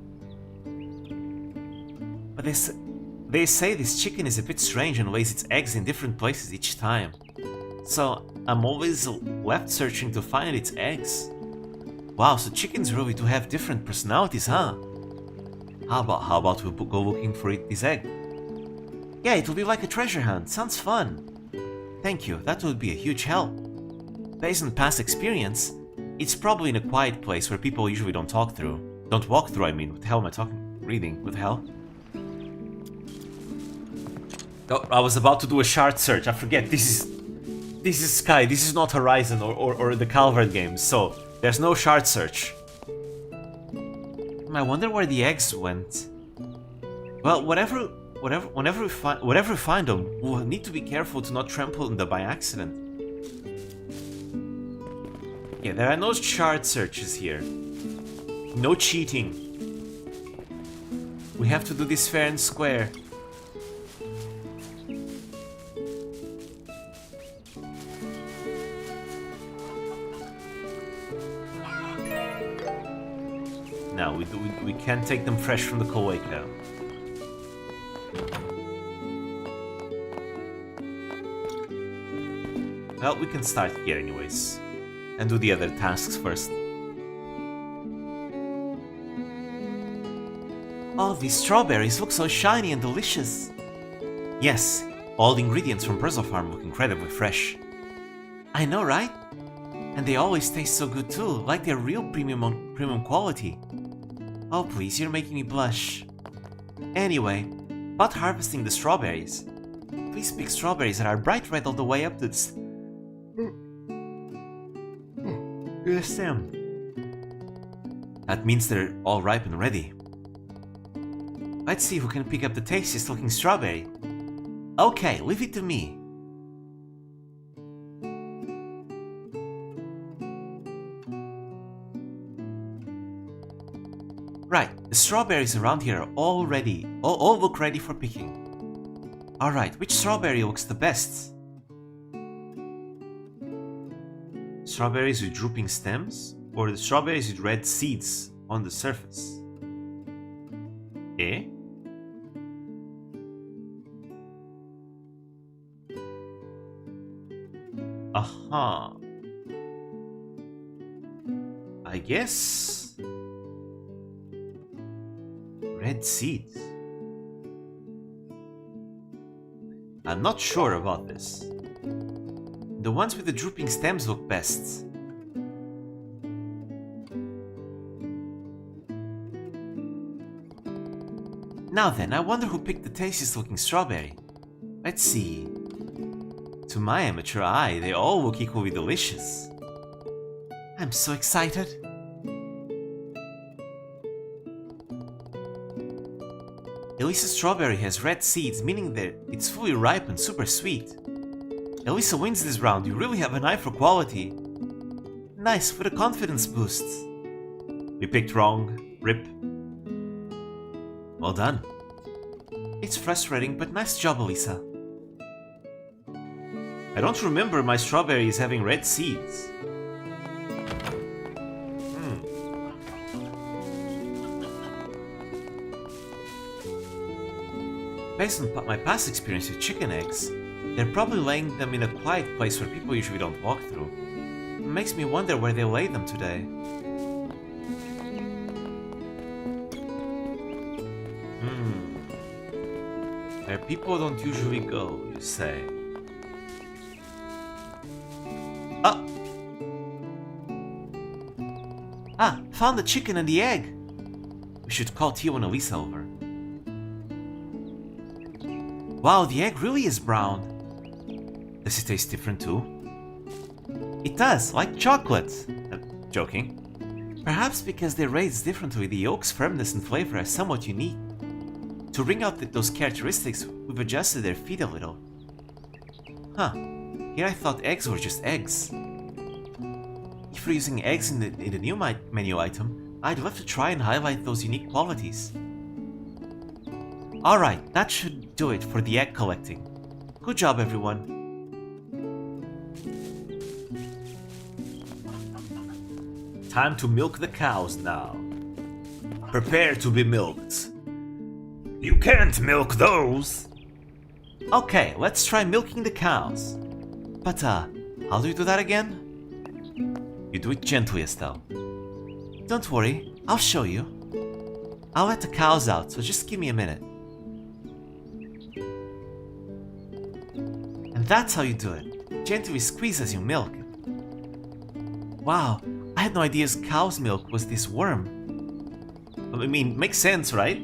But they say this chicken is a bit strange and lays its eggs in different places each time. So I'm always left searching to find its eggs. Wow, so chickens really do have different personalities, huh? How about we go looking for this egg? Yeah, it will be like a treasure hunt. Sounds fun. Thank you, that would be a huge help. Based on past experience, it's probably in a quiet place where people usually don't walk through. I mean. What the hell am I talking? Reading, what the hell? Oh, I was about to do a shard search, I forget. This is Sky, this is not Horizon or the Calvert games, so there's no shard search. I wonder where the eggs went. Well, whenever we find them, we'll need to be careful to not trample on them by accident. Yeah, there are no shard searches here. No cheating. We have to do this fair and square. No, we can't take them fresh from the cloaca. Well, we can start here anyways. And do the other tasks first. Oh, these strawberries look so shiny and delicious. Yes, all the ingredients from Brazil Farm look incredibly fresh. I know, right? And they always taste so good too, like they're real premium quality. Oh please, you're making me blush. Anyway, about harvesting the strawberries. Please pick strawberries that are bright red all the way up to the stem. That means they're all ripe and ready. Let's see who can pick up the tastiest looking strawberry. Okay, leave it to me. Right, the strawberries around here are all ready. All look ready for picking. Alright, which strawberry looks the best? Strawberries with drooping stems? Or the strawberries with red seeds on the surface? Eh? Aha. I guess... red seeds. I'm not sure about this. The ones with the drooping stems look best. Now then, I wonder who picked the tastiest looking strawberry. Let's see. To my amateur eye, they all look equally delicious. I'm so excited. Elisa's strawberry has red seeds, meaning that it's fully ripe and super sweet. Elisa wins this round, you really have an eye for quality. Nice, with a confidence boost. We picked wrong. Rip. Well done. It's frustrating, but nice job, Elisa. I don't remember my strawberries having red seeds. Based on my past experience with chicken eggs, they're probably laying them in a quiet place where people usually don't walk through. It makes me wonder where they laid them today. Where people don't usually go, you say. Oh! Ah, found the chicken and the egg! We should call Tio and Elisa over. Wow, the egg really is brown. Does it taste different too? It does, like chocolate. Joking. Perhaps because they're raised differently, the yolk's firmness and flavor are somewhat unique. To bring out those characteristics, we've adjusted their feed a little. Huh. Here I thought eggs were just eggs. If we're using eggs in the new menu item, I'd love to try and highlight those unique qualities. Alright, that should do it for the egg collecting. Good job, everyone. Time to milk the cows now. Prepare to be milked. You can't milk those! Okay, let's try milking the cows. But, how do you do that again? You do it gently, Estelle. Don't worry, I'll show you. I'll let the cows out, so just give me a minute. And that's how you do it. Gently squeeze as you milk. Wow, I had no idea cow's milk was this warm. I mean, makes sense, right?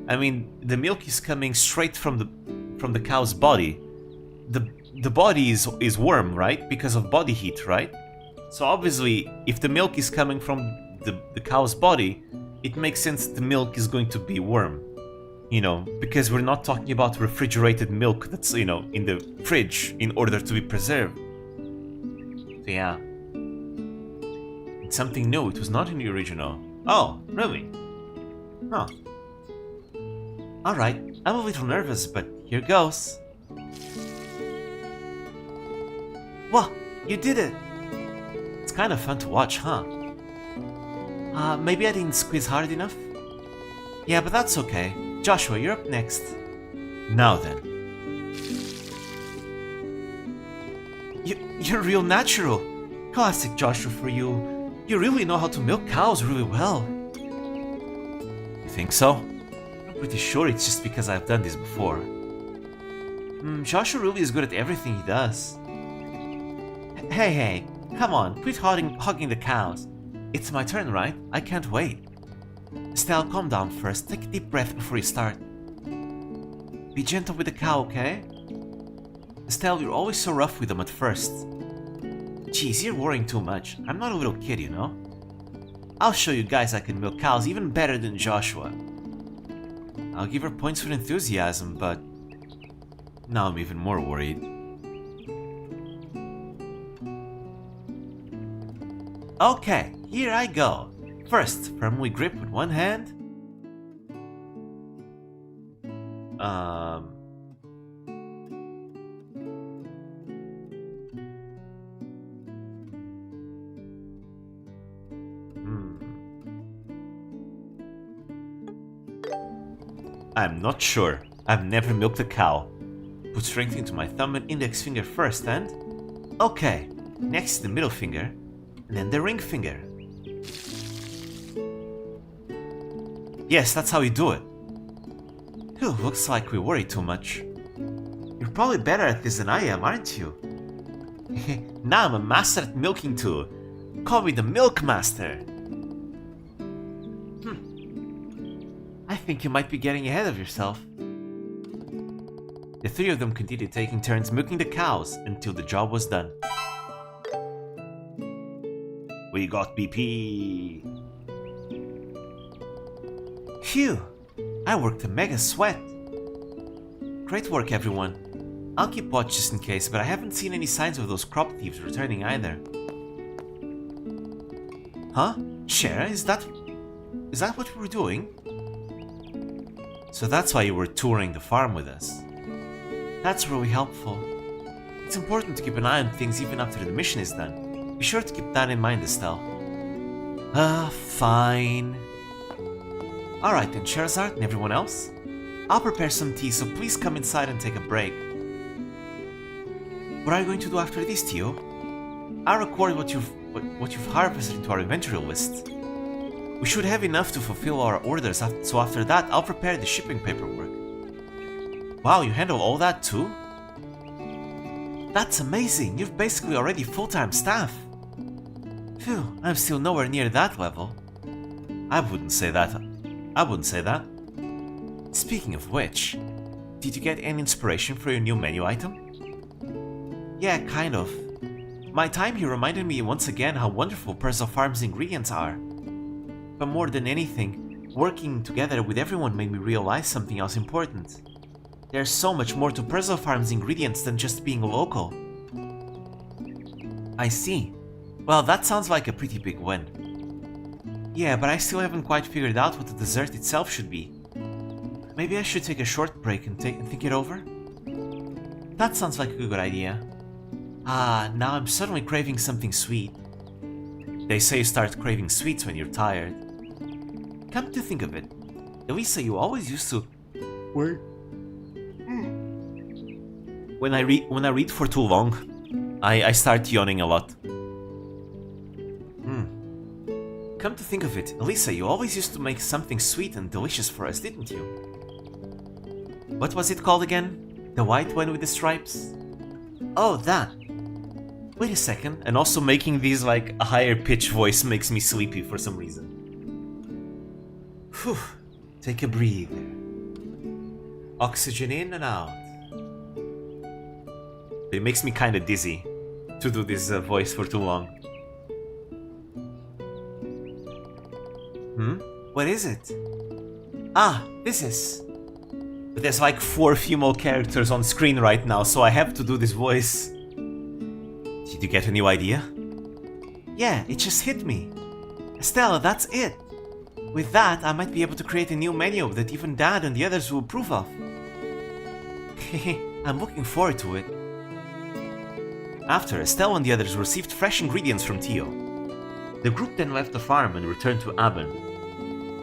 I mean, the milk is coming straight from the cow's body. The body is warm, right? Because of body heat, right? So obviously, if the milk is coming from the cow's body, it makes sense the milk is going to be warm. You know, because we're not talking about refrigerated milk that's, you know, in the fridge in order to be preserved. So yeah. It's something new, it was not in the original. Oh, really? Huh. Alright, I'm a little nervous, but here goes. Whoa, you did it! It's kind of fun to watch, huh? Maybe I didn't squeeze hard enough? Yeah, but that's okay. Joshua, you're up next. Now then. You're real natural. Classic Joshua for you. You really know how to milk cows really well. You think so? I'm pretty sure it's just because I've done this before. Joshua really is good at everything he does. Hey, come on, quit hogging the cows. It's my turn, right? I can't wait. Estelle, calm down first. Take a deep breath before you start. Be gentle with the cow, okay? Estelle, you're always so rough with them at first. Jeez, you're worrying too much. I'm not a little kid, you know? I'll show you guys I can milk cows even better than Joshua. I'll give her points for enthusiasm, but now I'm even more worried. Okay, here I go. First, firmly grip with one hand. I'm not sure. I've never milked a cow. Put strength into my thumb and index finger first and... Okay, next the middle finger, and then the ring finger. Yes, that's how you do it. Phew, looks like we worry too much. You're probably better at this than I am, aren't you? Now I'm a master at milking too. Call me the Milk Master. I think you might be getting ahead of yourself. The three of them continued taking turns milking the cows until the job was done. We got BP. Phew! I worked a mega sweat. Great work, everyone. I'll keep watch just in case, but I haven't seen any signs of those crop thieves returning either. Huh? Shara, is that what we were doing? So that's why you were touring the farm with us. That's really helpful. It's important to keep an eye on things even after the mission is done. Be sure to keep that in mind, Estelle. Fine. Alright then, Sherazard and everyone else. I'll prepare some tea, so please come inside and take a break. What are you going to do after this, Tio? I'll record what you've harvested into our inventory list. We should have enough to fulfill our orders, so after that I'll prepare the shipping paperwork. Wow, you handle all that too? That's amazing, you've basically already full-time staff. Phew, I'm still nowhere near that level. I wouldn't say that. Speaking of which, did you get any inspiration for your new menu item? Yeah, kind of. My time here reminded me once again how wonderful Perzo Farm's ingredients are. But more than anything, working together with everyone made me realize something else important. There's so much more to Perzo Farm's ingredients than just being local. I see. Well, that sounds like a pretty big win. Yeah, but I still haven't quite figured out what the dessert itself should be. Maybe I should take a short break and think it over? That sounds like a good idea. Now I'm suddenly craving something sweet. They say you start craving sweets when you're tired. Come to think of it, Elisa, you always used to... Where? When I read for too long, I start yawning a lot. Come to think of it, Elisa, you always used to make something sweet and delicious for us, didn't you? What was it called again? The white one with the stripes? Oh, that! Wait a second, and also making these like a higher pitch voice makes me sleepy for some reason. Whew, take a breather. Oxygen in and out. It makes me kinda dizzy to do this voice for too long. What is it? This is... But there's like 4 female characters on screen right now, so I have to do this voice. Did you get a new idea? Yeah, it just hit me. Estella, that's it. With that, I might be able to create a new menu that even Dad and the others will approve of. I'm looking forward to it. After, Estelle and the others received fresh ingredients from Tio. The group then left the farm and returned to Aben.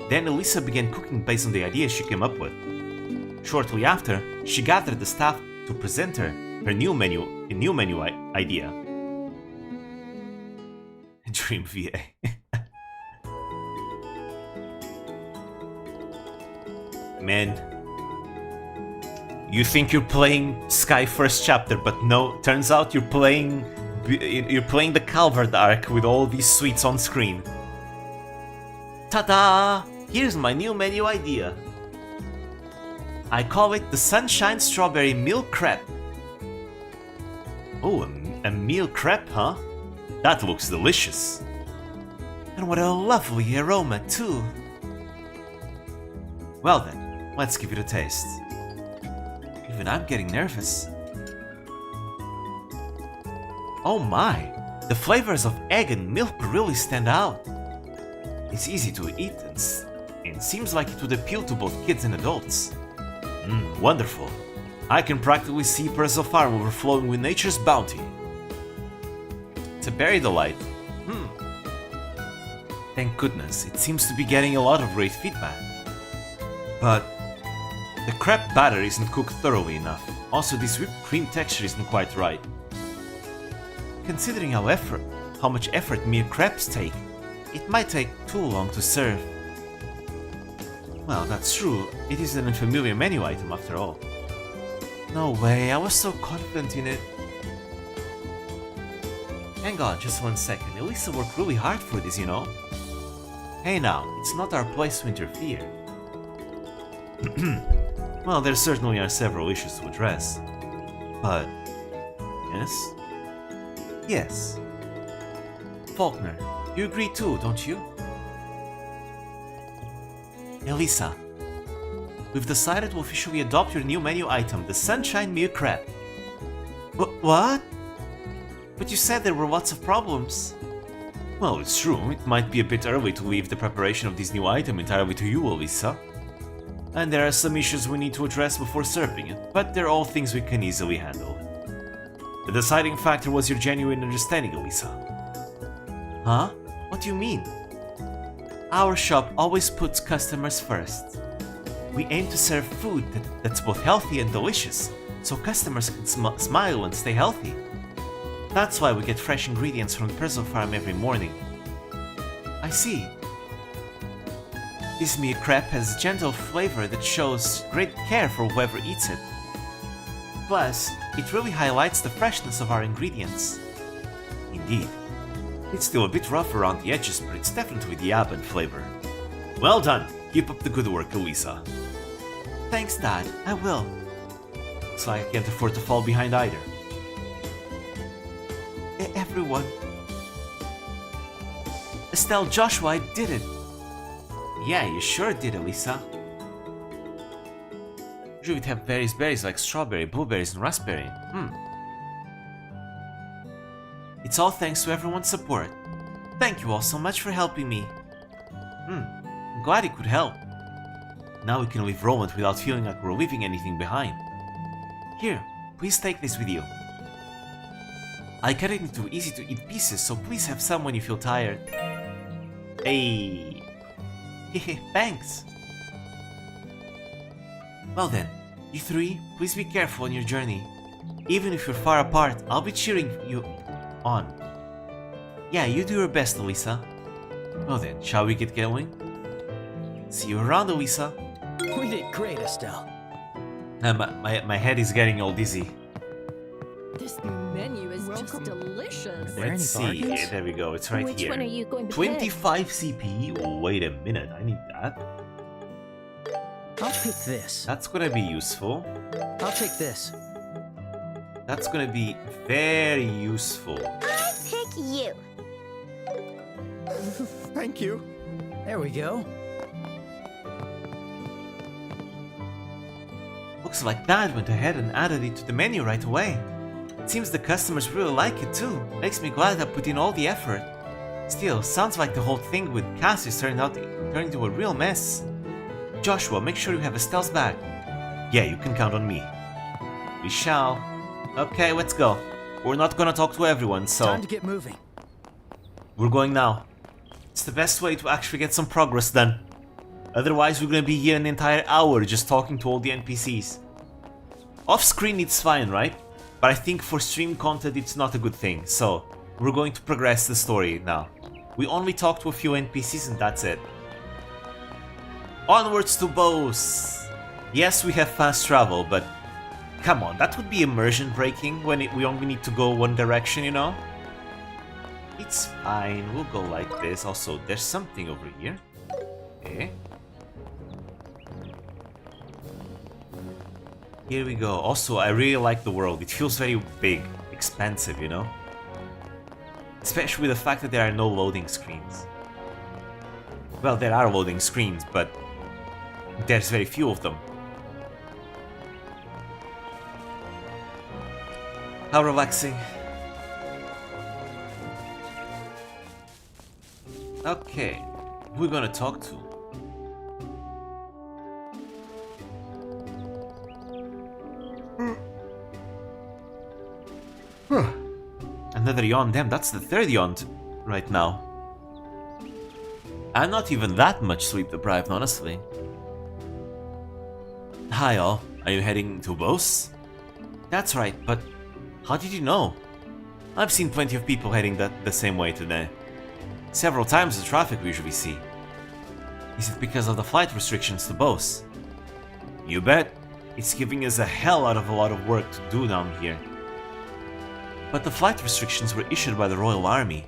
Then Elisa began cooking based on the ideas she came up with. Shortly after, she gathered the staff to present her new menu idea. Dream VA. Man, you think you're playing Sky First Chapter, but no, turns out you're playing the Calvard arc with all these sweets on screen. Ta-da! Here's my new menu idea. I call it the Sunshine Strawberry Milk Crepe. Oh, a meal crepe, huh? That looks delicious. And what a lovely aroma, too. Well then, let's give it a taste. Even I'm getting nervous. Oh my! The flavors of egg and milk really stand out. It's easy to eat and seems like it would appeal to both kids and adults. Wonderful. I can practically see Persil Farm overflowing with nature's bounty. It's a berry delight. Thank goodness, it seems to be getting a lot of great feedback. But the crepe batter isn't cooked thoroughly enough. Also, this whipped cream texture isn't quite right. Considering how much effort mere crepes take, it might take too long to serve. Well, that's true. It is an unfamiliar menu item after all. No way, I was so confident in it. Hang on, just 1 second. Elisa worked really hard for this, you know? Hey now, it's not our place to interfere. Well, there certainly are several issues to address. But... yes? Yes. Faulkner, you agree too, don't you? Elisa, we've decided to officially adopt your new menu item, the Sunshine Mere Crepe. What? But you said there were lots of problems. Well, it's true, it might be a bit early to leave the preparation of this new item entirely to you, Elisa. And there are some issues we need to address before serving it, but they're all things we can easily handle. The deciding factor was your genuine understanding, Elisa. Huh? What do you mean? Our shop always puts customers first. We aim to serve food that's both healthy and delicious, so customers can smile and stay healthy. That's why we get fresh ingredients from the Persil Farm every morning. I see. This mere crepe has a gentle flavor that shows great care for whoever eats it. Plus, it really highlights the freshness of our ingredients. Indeed. It's still a bit rough around the edges, but it's definitely the almond flavor. Well done! Keep up the good work, Elisa. Thanks, Dad. I will. Looks like I can't afford to fall behind either. Everyone. Estelle, Joshua, I did it! Yeah, you sure did, Elisa. Usually we'd have various berries like strawberry, blueberries, and raspberry. It's all thanks to everyone's support. Thank you all so much for helping me. I'm glad it could help. Now we can leave Roland without feeling like we're leaving anything behind. Here, please take this with you. I cut it into easy-to-eat pieces, so please have some when you feel tired. Hey. Thanks. Well then, you three, please be careful on your journey. Even if you're far apart, I'll be cheering you on. Yeah, you do your best, Elisa. Well then, shall we get going? See you around, Elisa. We did great, Estelle. My head is getting all dizzy. This new menu is just delicious. there Let's any see. bargains? There we go. It's right Which here. one are you going to 25 CP. Oh, wait a minute. I need that. I'll pick this. That's gonna be useful. I'll take this. That's gonna be very useful. I pick you. Thank you. There we go. Looks like Dad went ahead and added it to the menu right away. It seems the customers really like it too. Makes me glad I put in all the effort. Still, sounds like the whole thing with Cassius turned into a real mess. Joshua, make sure you have Estelle's bag. Yeah, you can count on me. We shall. Okay, let's go. We're not gonna talk to everyone, so... Time to get moving. We're going now. It's the best way to actually get some progress done. Otherwise, we're gonna be here an entire hour just talking to all the NPCs. Off-screen it's fine, right? But I think for stream content it's not a good thing, so we're going to progress the story now. We only talk to a few NPCs and that's it. Onwards to Bose! Yes, we have fast travel, but come on, that would be immersion breaking when we only need to go one direction, you know? It's fine, we'll go like this. Also, there's something over here. Okay. Here we go. Also, I really like the world. It feels very big, expansive, you know? Especially the fact that there are no loading screens. Well, there are loading screens, but there's very few of them. How relaxing. Okay, who are we gonna talk to? Another yawn, damn, that's the third yawn right now. I'm not even that much sleep deprived, honestly. Hi all, are you heading to Bose? That's right, but how did you know? I've seen plenty of people heading the same way today. Several times the traffic we usually see. Is it because of the flight restrictions to Bose? You bet. It's giving us a hell out of a lot of work to do down here. But the flight restrictions were issued by the Royal Army.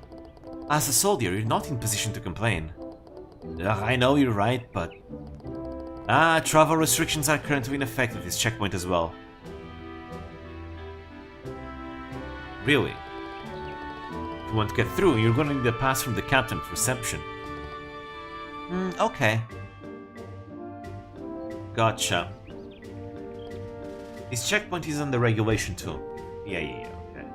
As a soldier, you're not in position to complain. I know you're right, but... travel restrictions are currently in effect at this checkpoint as well. Really? If you want to get through, you're gonna need a pass from the captain for reception. Okay. Gotcha. This checkpoint is under regulation too. Yeah, okay.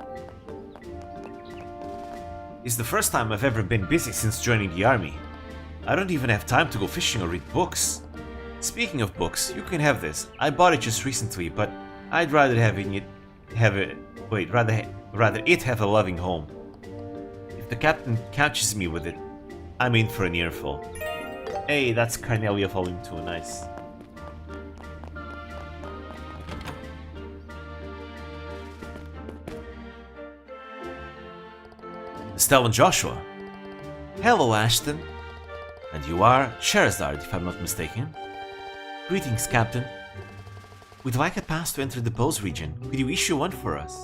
It's the first time I've ever been busy since joining the army. I don't even have time to go fishing or read books. Speaking of books, you can have this. I bought it just recently, but I'd rather rather it have a loving home. If the captain catches me with it, I'm in for an earful. Hey, that's Carnelia Volume 2, nice. Estelle and Joshua. Hello, Ashton. And you are Sherazard, if I'm not mistaken. Greetings, Captain. We'd like a pass to enter the Bose region. Could you issue one for us?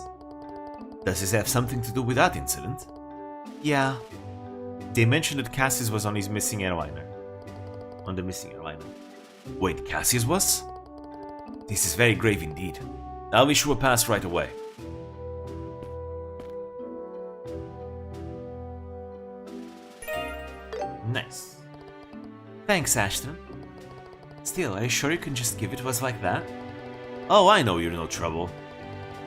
Does this have something to do with that incident? Yeah. They mentioned that Cassius was on his missing airliner. On the missing airliner. Wait, Cassius was? This is very grave indeed. I'll issue a pass right away. Nice. Thanks, Ashton. Still, are you sure you can just give it to us like that? Oh, I know you're no trouble.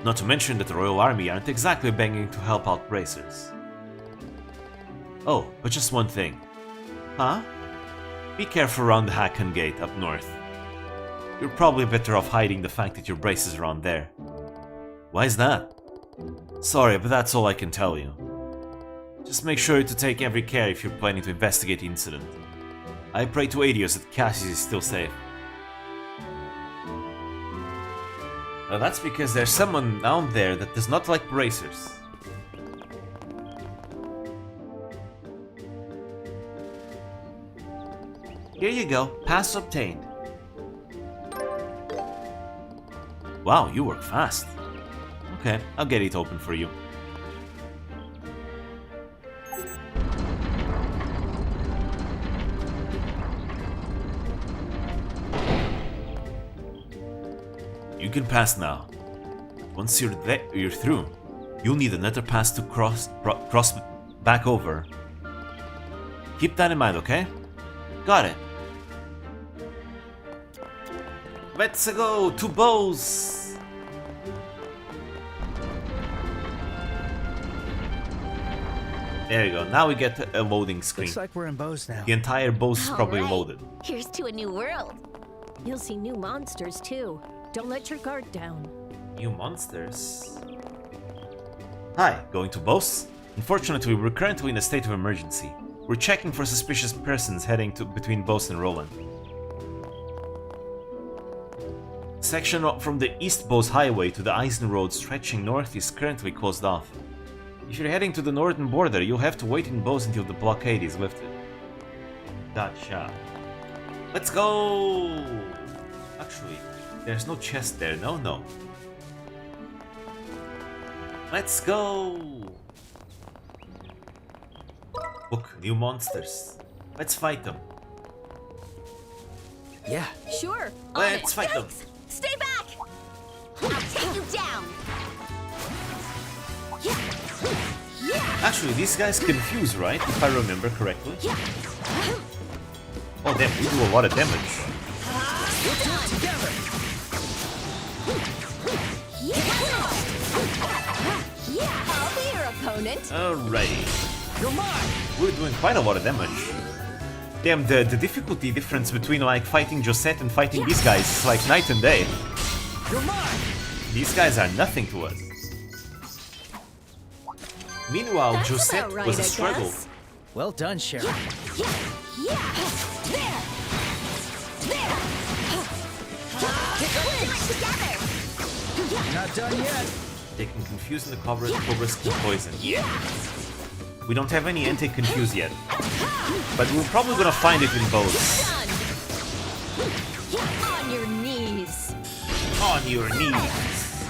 Not to mention that the Royal Army aren't exactly begging to help out bracers. Oh, but just one thing. Huh? Be careful around the Hakan Gate up north. You're probably better off hiding the fact that your braces are on there. Why is that? Sorry, but that's all I can tell you. Just make sure to take every care if you're planning to investigate the incident. I pray to Adios that Cassius is still safe. Well, that's because there's someone down there that does not like bracers. Here you go, pass obtained. Wow, you work fast. Okay, I'll get it open for you. You can pass now. Once you're through, you'll need another pass to cross back over. Keep that in mind, okay? Got it. Let's go to Bose. There you go. Now we get a loading screen. Looks like we're in Bose now. The entire Bose is probably Alright. loaded. Here's to a new world. You'll see new monsters too. Don't let your guard down. New monsters. Hi, going to Bose? Unfortunately, we're currently in a state of emergency. We're checking for suspicious persons heading between Bose and Roland. Section from the East Bose Highway to the Eisen Road stretching north is currently closed off. If you're heading to the northern border, you'll have to wait in Bose until the blockade is lifted. Gotcha. Let's go! Actually, there's no chest there, no. Let's go! Look, new monsters. Let's fight them. Yeah. Sure. Let's fight them. Stay back! I'll take you down! Actually, these guys confuse, right? If I remember correctly. Oh damn, we do a lot of damage. We'll do it together. Yeah, I'll be your opponent. Alrighty. You're mine. We're doing quite a lot of damage. Damn, the difficulty difference between like fighting Josette and fighting these guys is like night and day. You're mine. These guys are nothing to us. Meanwhile, That's Josette about right, was a I struggle. guess. Well done, Sheriff. Not done yet. They can confuse the Cobras can poison. Yeah. We don't have any anti-confuse yet. But we're probably gonna find it in both. Done. On your knees. On your knees.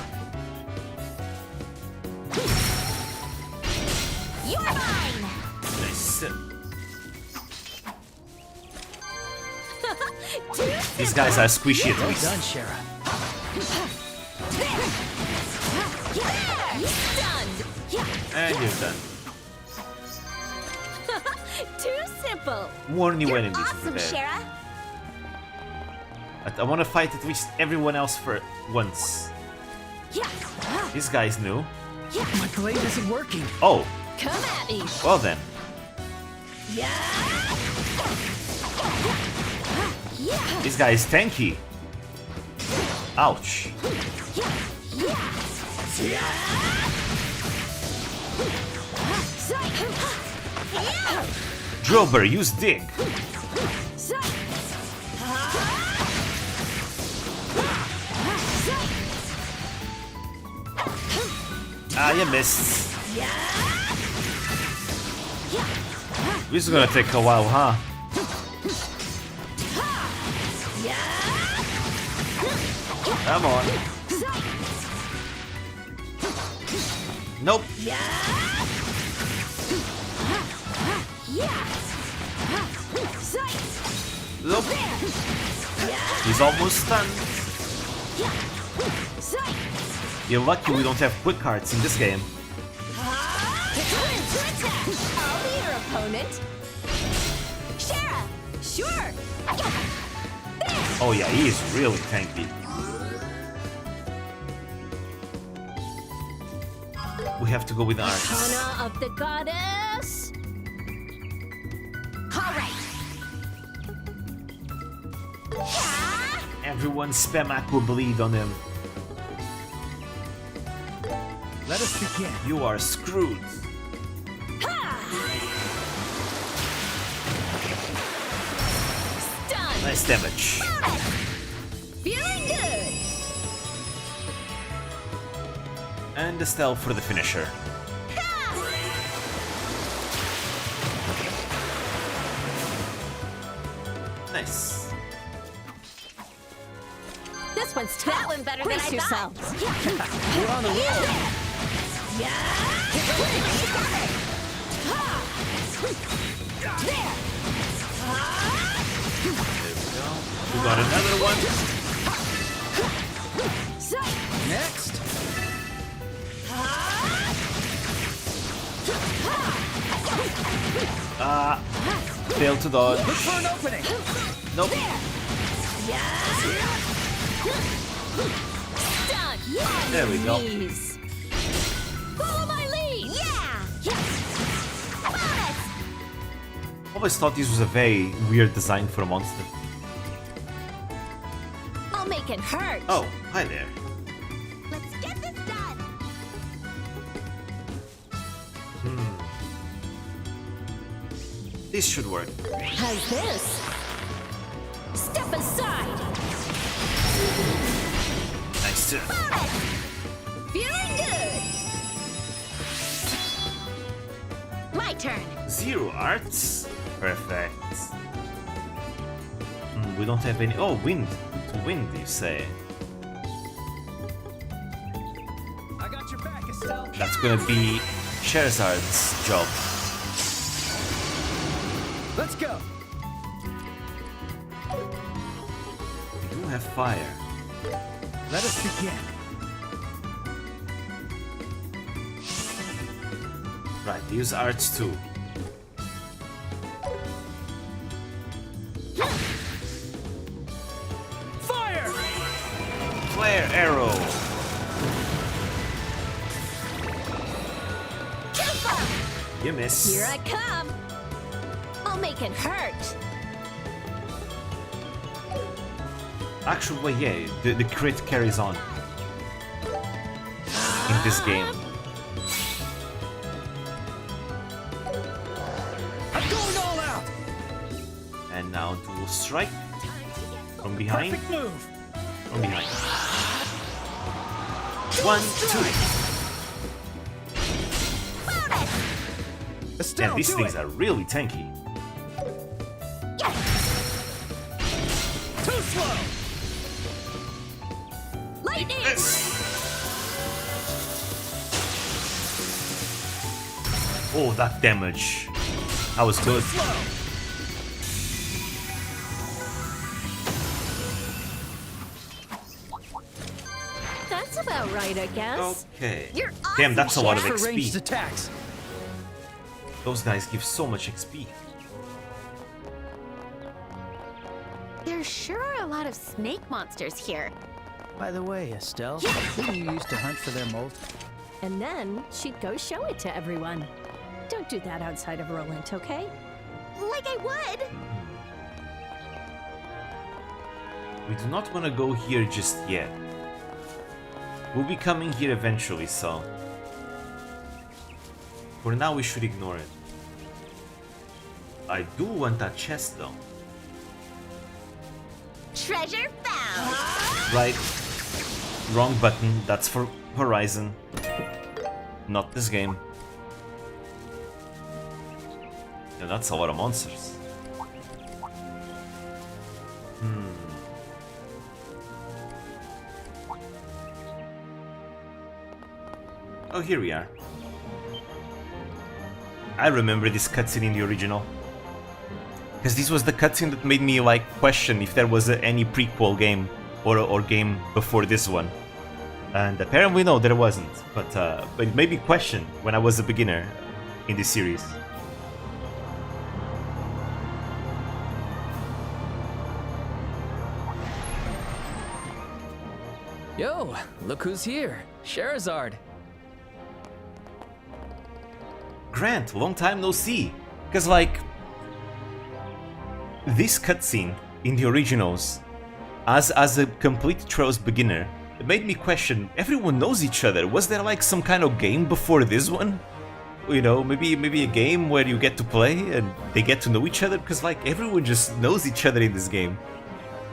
You're mine! Nice. These guys are squishy at Well least. done, Sheriff. Stunned. And you're done. Too simple. More new You're enemies over awesome, there. Shara. I want to fight at least everyone else for once. This guy's new. My blade isn't working. Oh, Come at me. well then. This guy is tanky. Ouch. Drober, use dig. Ah, you missed. This is gonna take a while, huh? Come on. Nope. Nope. He's almost done. You're lucky we don't have quick cards in this game. I'll be your opponent. Shara! Sure. Oh yeah, he is really tanky. We have to go with arts. Arcana of the goddess. Alright. Everyone spam Aqua Bleed on him. Let us begin. You are screwed. Stunned. Nice damage. Feeling good. And the stealth for the finisher. Nice. This one's tough. That went better than Brace I yourselves. We're on the roll. There we go. We got another one. Next. Failed to dodge. Look for an opening. Nope. Stunned. There we go. Knees. Follow my lead. Always thought this was a very weird design for a monster. I'll make it hurt. Oh, hi there. Let's get this done. This should work. How's this? Step aside. Nice too. Feeling good. My turn. 0 arts. Perfect. We don't have any. Oh, wind. To wind, you say? I got your back, Estelle. That's gonna be Charizard's job. Let's go. We do have fire. Let us begin. Right, use arts too. Flare arrow. You miss. Here I come. I'll make it hurt. Actually, yeah, the crit carries on in this game. I'm going all out. And now dual strike from behind. Perfect move. From behind. 1, 2. Estelle, And these do things it. are really tanky. Too slow. Lightning! Oh, that damage. That was good. Slow. That's about right, I guess. Okay. You're Damn, that's a lot of For ranged XP. attacks. Those guys give so much XP. There sure are a lot of snake monsters here. By the way, Estelle, didn't you used to hunt for their molt? And then she'd go show it to everyone. Don't do that outside of Roland, okay? Like I would. We do not want to go here just yet. We'll be coming here eventually, so... For now, we should ignore it. I do want that chest, though. Treasure found. Right. Wrong button. That's for Horizon. Not this game. Yeah, that's a lot of monsters. Oh, here we are. I remember this cutscene in the original. Because this was the cutscene that made me like question if there was any prequel game or game before this one. And apparently no, there wasn't. But it made me question when I was a beginner in this series. Yo, look who's here. Sherazard. Grant, long time no see. Because like... This cutscene in the originals, as a complete Trials beginner, it made me question, everyone knows each other. Was there like some kind of game before this one? You know, maybe a game where you get to play and they get to know each other? Because like everyone just knows each other in this game.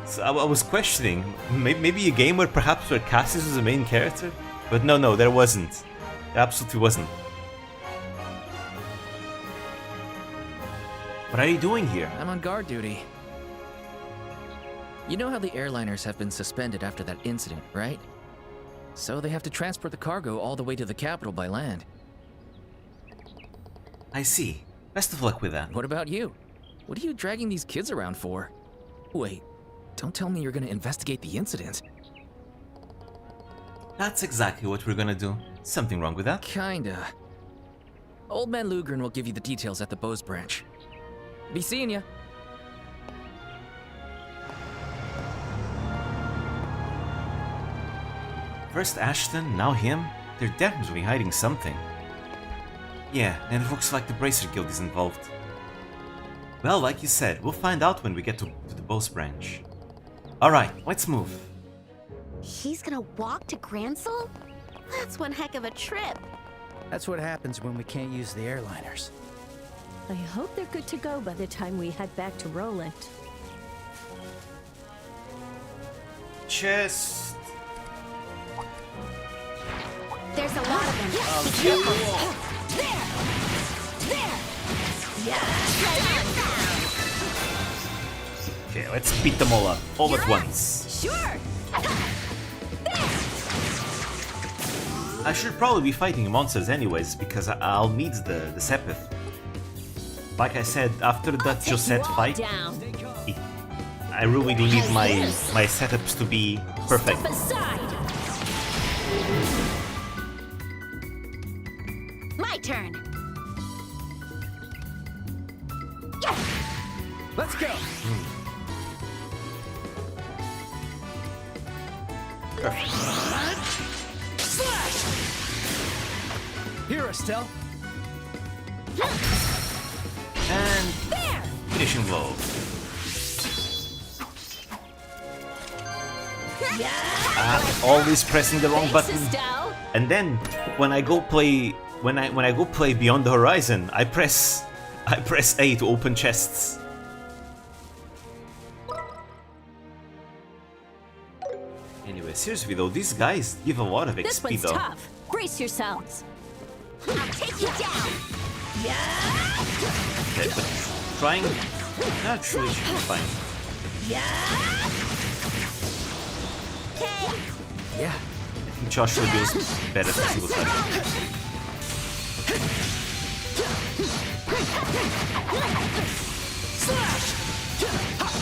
So I was questioning, maybe a game where perhaps where Cassius was the main character? But no, there wasn't. There absolutely wasn't. What are you doing here? I'm on guard duty. You know how the airliners have been suspended after that incident, right? So they have to transport the cargo all the way to the capital by land. I see. Best of luck with that. What about you? What are you dragging these kids around for? Wait, don't tell me you're gonna investigate the incident. That's exactly what we're gonna do. Something wrong with that? Kinda. Old Man Lugren will give you the details at the Bose branch. Be seeing ya. First Ashton, now him? They're definitely hiding something. Yeah, and it looks like the Bracer Guild is involved. Well, like you said, we'll find out when we get to the Bose branch. Alright, let's move. He's gonna walk to Gransel? That's one heck of a trip. That's what happens when we can't use the airliners. I hope they're good to go by the time we head back to Roland. Chest. There's a lot of them. There! Treasure found! Okay, let's beat them all up, all at once. Sure! I should probably be fighting monsters anyways, because I'll need the Sepith. Like I said, after that Josette fight, Down. I really do need my setups to be perfect. Step aside. My turn. Let's go. Perfect. Slash! Here, Estelle. And finishing blow. Always pressing the wrong button. And then when I go play when I go play Beyond the Horizon, I press A to open chests. Anyway, seriously though, these guys give a lot of XP This one's though. tough. Brace yourselves. I'll take you down. Okay, but trying naturally should be fine. Okay. Yeah. I think Joshua deals better than single target. Slash!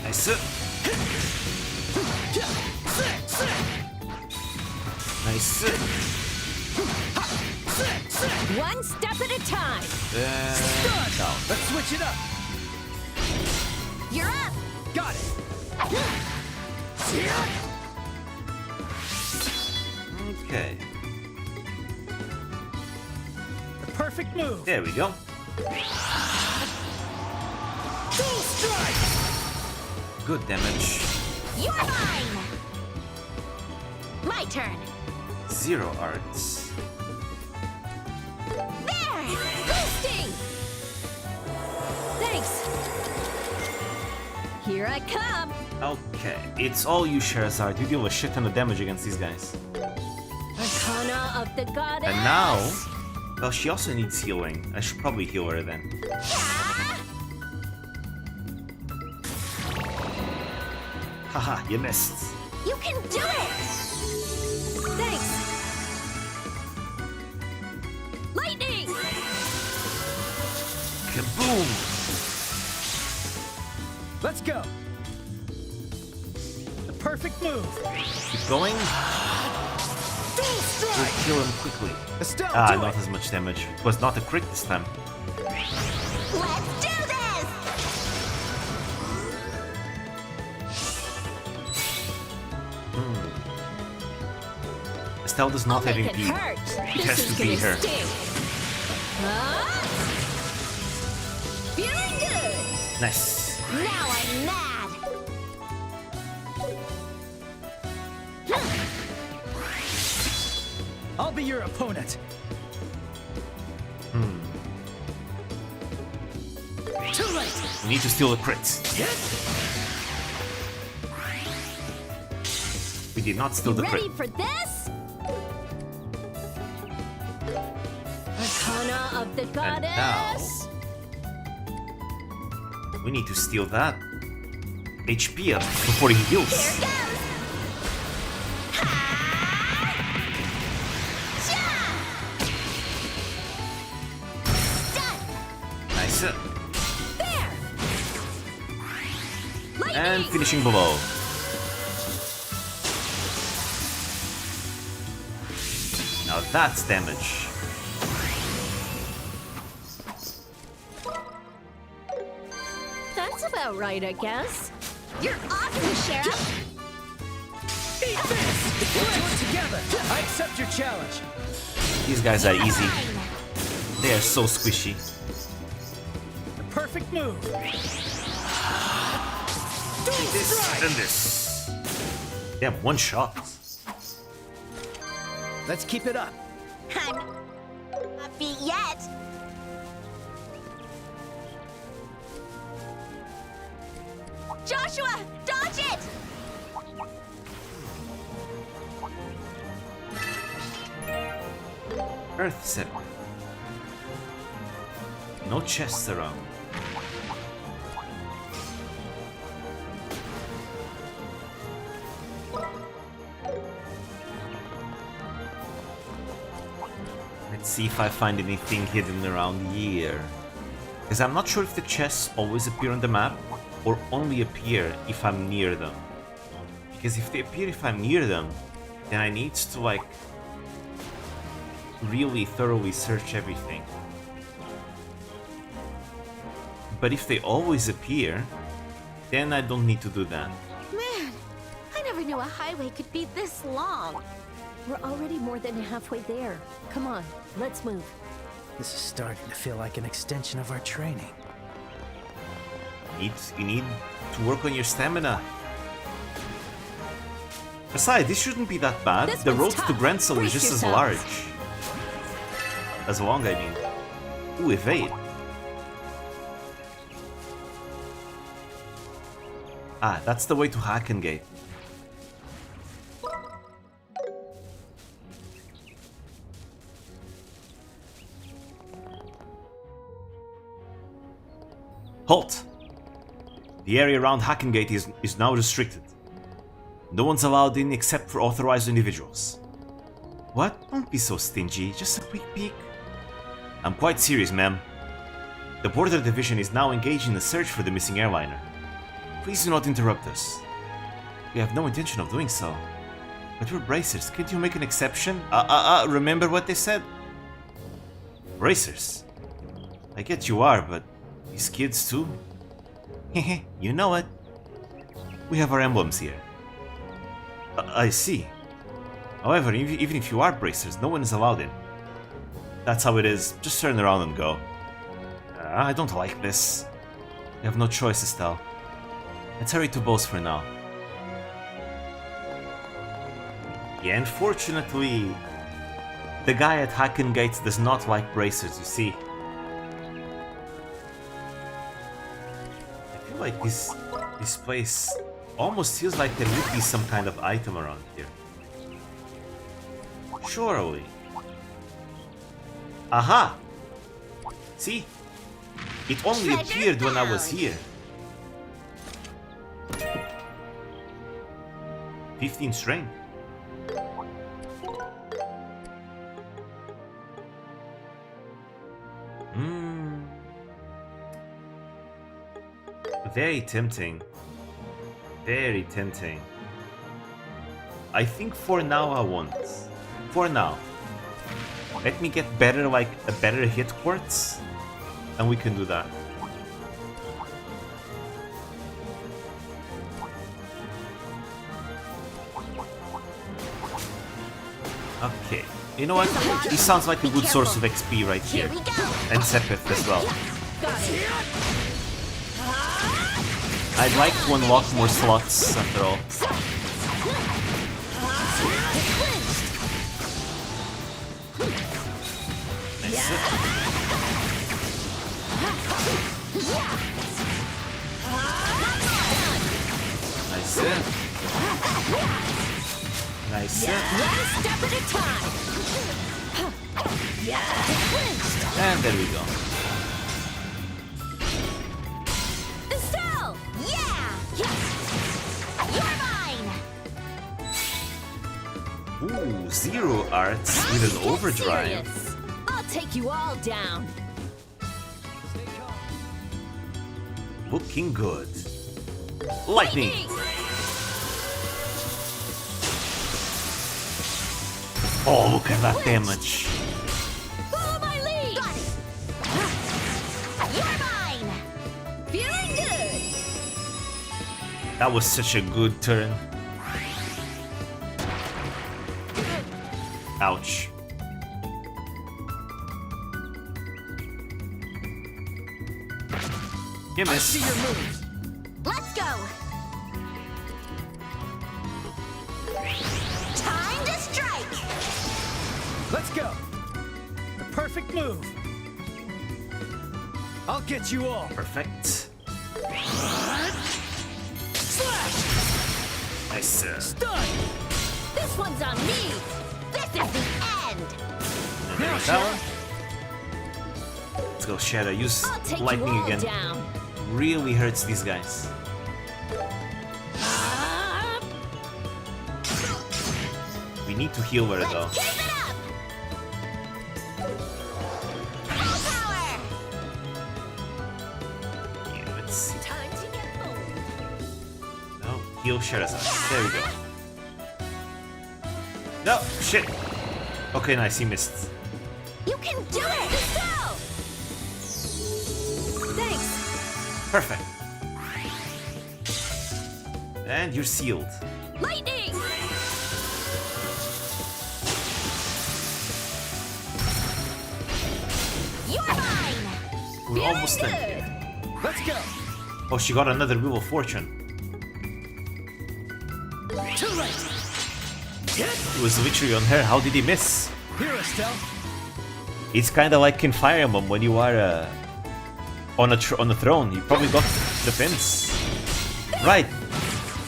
Nice. Nice. One step at a time. Down. Let's switch it up. You're up. Got it. Okay. The perfect move. There we go. Full strike. Good damage. You're mine. My turn. 0 arts. There. Boosting. Thanks. Here I come. Okay, it's all you, Sherazard. You deal a shit ton of damage against these guys. Arcana of the goddess. And now, well, she also needs healing. I should probably heal her then. Haha, you missed. You can do it. Thanks. Lightning. Kaboom! Let's go. The perfect move. Keep going. Full We'll strike. kill him quickly. Estelle, Ah, do not it. as much damage. It was not a crit this time. Let's do this. Estelle does I'll not have make MP. it hurt. It has This is to be gonna her. sting. Feeling good. Nice. Now I'm mad. I'll be your opponent. Too late. We need to steal the crit. We did not steal the Ready crit. for this? Arcana of the And now, goddess. we need to steal that HP up before he heals. Here goes. Nice. There. Lightning. And finishing below. Now that's damage. That's about right, I guess. You're awesome, Sheriff. Eat this. We'll do it together. I accept your challenge. These guys are easy. Fine. They are so squishy. The perfect move. This and this. They have one shot. Let's keep it up. I'm not beat yet. Joshua, dodge it! Earth 7. No chests around. Let's see if I find anything hidden around here. Because I'm not sure if the chests always appear on the map or only appear if I'm near them. Because if they appear if I'm near them, then I need to like really thoroughly search everything. But if they always appear, then I don't need to do that. Man, I never never knew a highway could be this long. We're already more than halfway there. Come on, let's move. This is starting to feel like an extension of our training. You need to work on your stamina. Besides, this shouldn't be that bad. This The one's road to tough. Grancel is Brace just as yourselves. large. As long, I mean. Ooh, evade. Ah, that's the way to Hackengate. Halt! The area around Hackengate is now restricted. No one's allowed in except for authorized individuals. What? Don't be so stingy, just a quick peek. I'm quite serious, ma'am. The Border Division is now engaged in the search for the missing airliner. Please do not interrupt us. We have no intention of doing so. But we're bracers, can't you make an exception? Remember what they said? Bracers? I get you are, but these kids too? Hehe, you know it. We have our emblems here. I see. However, even if you are bracers, no one is allowed in. That's how it is. Just turn around and go. I don't like this. We have no choice, Estelle. Let's hurry to Bose for now. Yeah, unfortunately, the guy at Hackengate does not like bracers, you see. I feel like this place almost feels like there would be some kind of item around here. Surely. Aha! See? It only Treasure appeared when I was found. here. 15 strength. Very tempting. Very tempting. I think for now I won't. For now. Let me get better, like a better hit quartz, and we can do that. Okay. You know what? This sounds like a good source of XP right here. Here we go. And Sepith as well. I'd like to unlock more slots after all. Nice. Nice. Nice. One step at a time. And there we go. Estelle! Yeah! You're mine! Ooh, Zero Arts with an overdrive. Serious. I'll take you all down. Looking good. Lightning! Oh, look at that damage. Follow my lead. Got it! You're mine! Feeling good! That was such a good turn. Ouch. You I missed. see your moves. Let's go! Time to strike! Let's go. The perfect move. I'll get you all. Perfect. Slash! Nice. Stun! This one's on me! This is the end! Now, That one. Let's go, Shadow. Use I'll take lightning you all again. down. Really hurts these guys. We need to heal her though. Let's keep it up! Full power! Yeah, let's see. Time to get bold. No, heal Sherazade. There we go. No, shit. Okay, nice. He missed. You can do it! Go! Thanks. Perfect. And you're sealed. Lightning! You're mine! We're almost Good. there. Let's go. Oh, she got another Wheel of Fortune. Too late. It was literally on her. How did he miss? Here, Estelle. It's kind of like in Fire Emblem when you are on a throne. You probably got the fence. Right.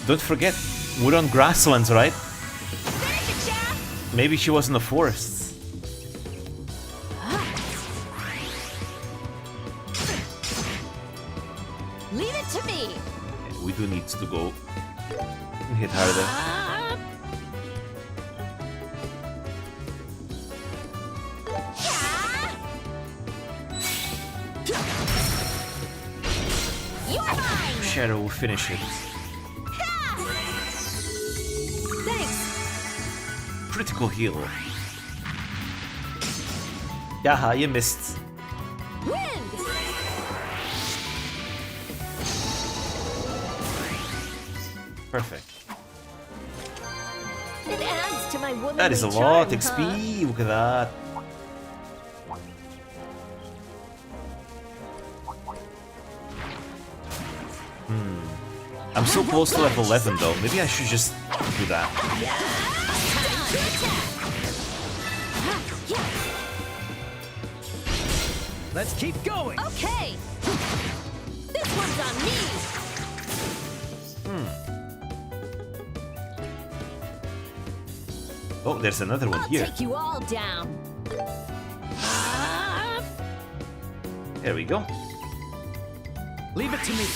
Don't forget, we're on grasslands, right? Finish it, Sheriff! Maybe she was in the forest. Leave it to me! We do need to go hit harder. You're mine! Shadow will finish it. Thanks! Critical heal. Yaha, you missed. Wind! Perfect. It adds to my womanly That is a charm, lot huh? XP. Look at that. I'm so close to level 11 though. Maybe I should just do that. Let's keep going. Okay! This one's on me! Oh, there's another one I'll here. take you all down! There we go. Leave it to me.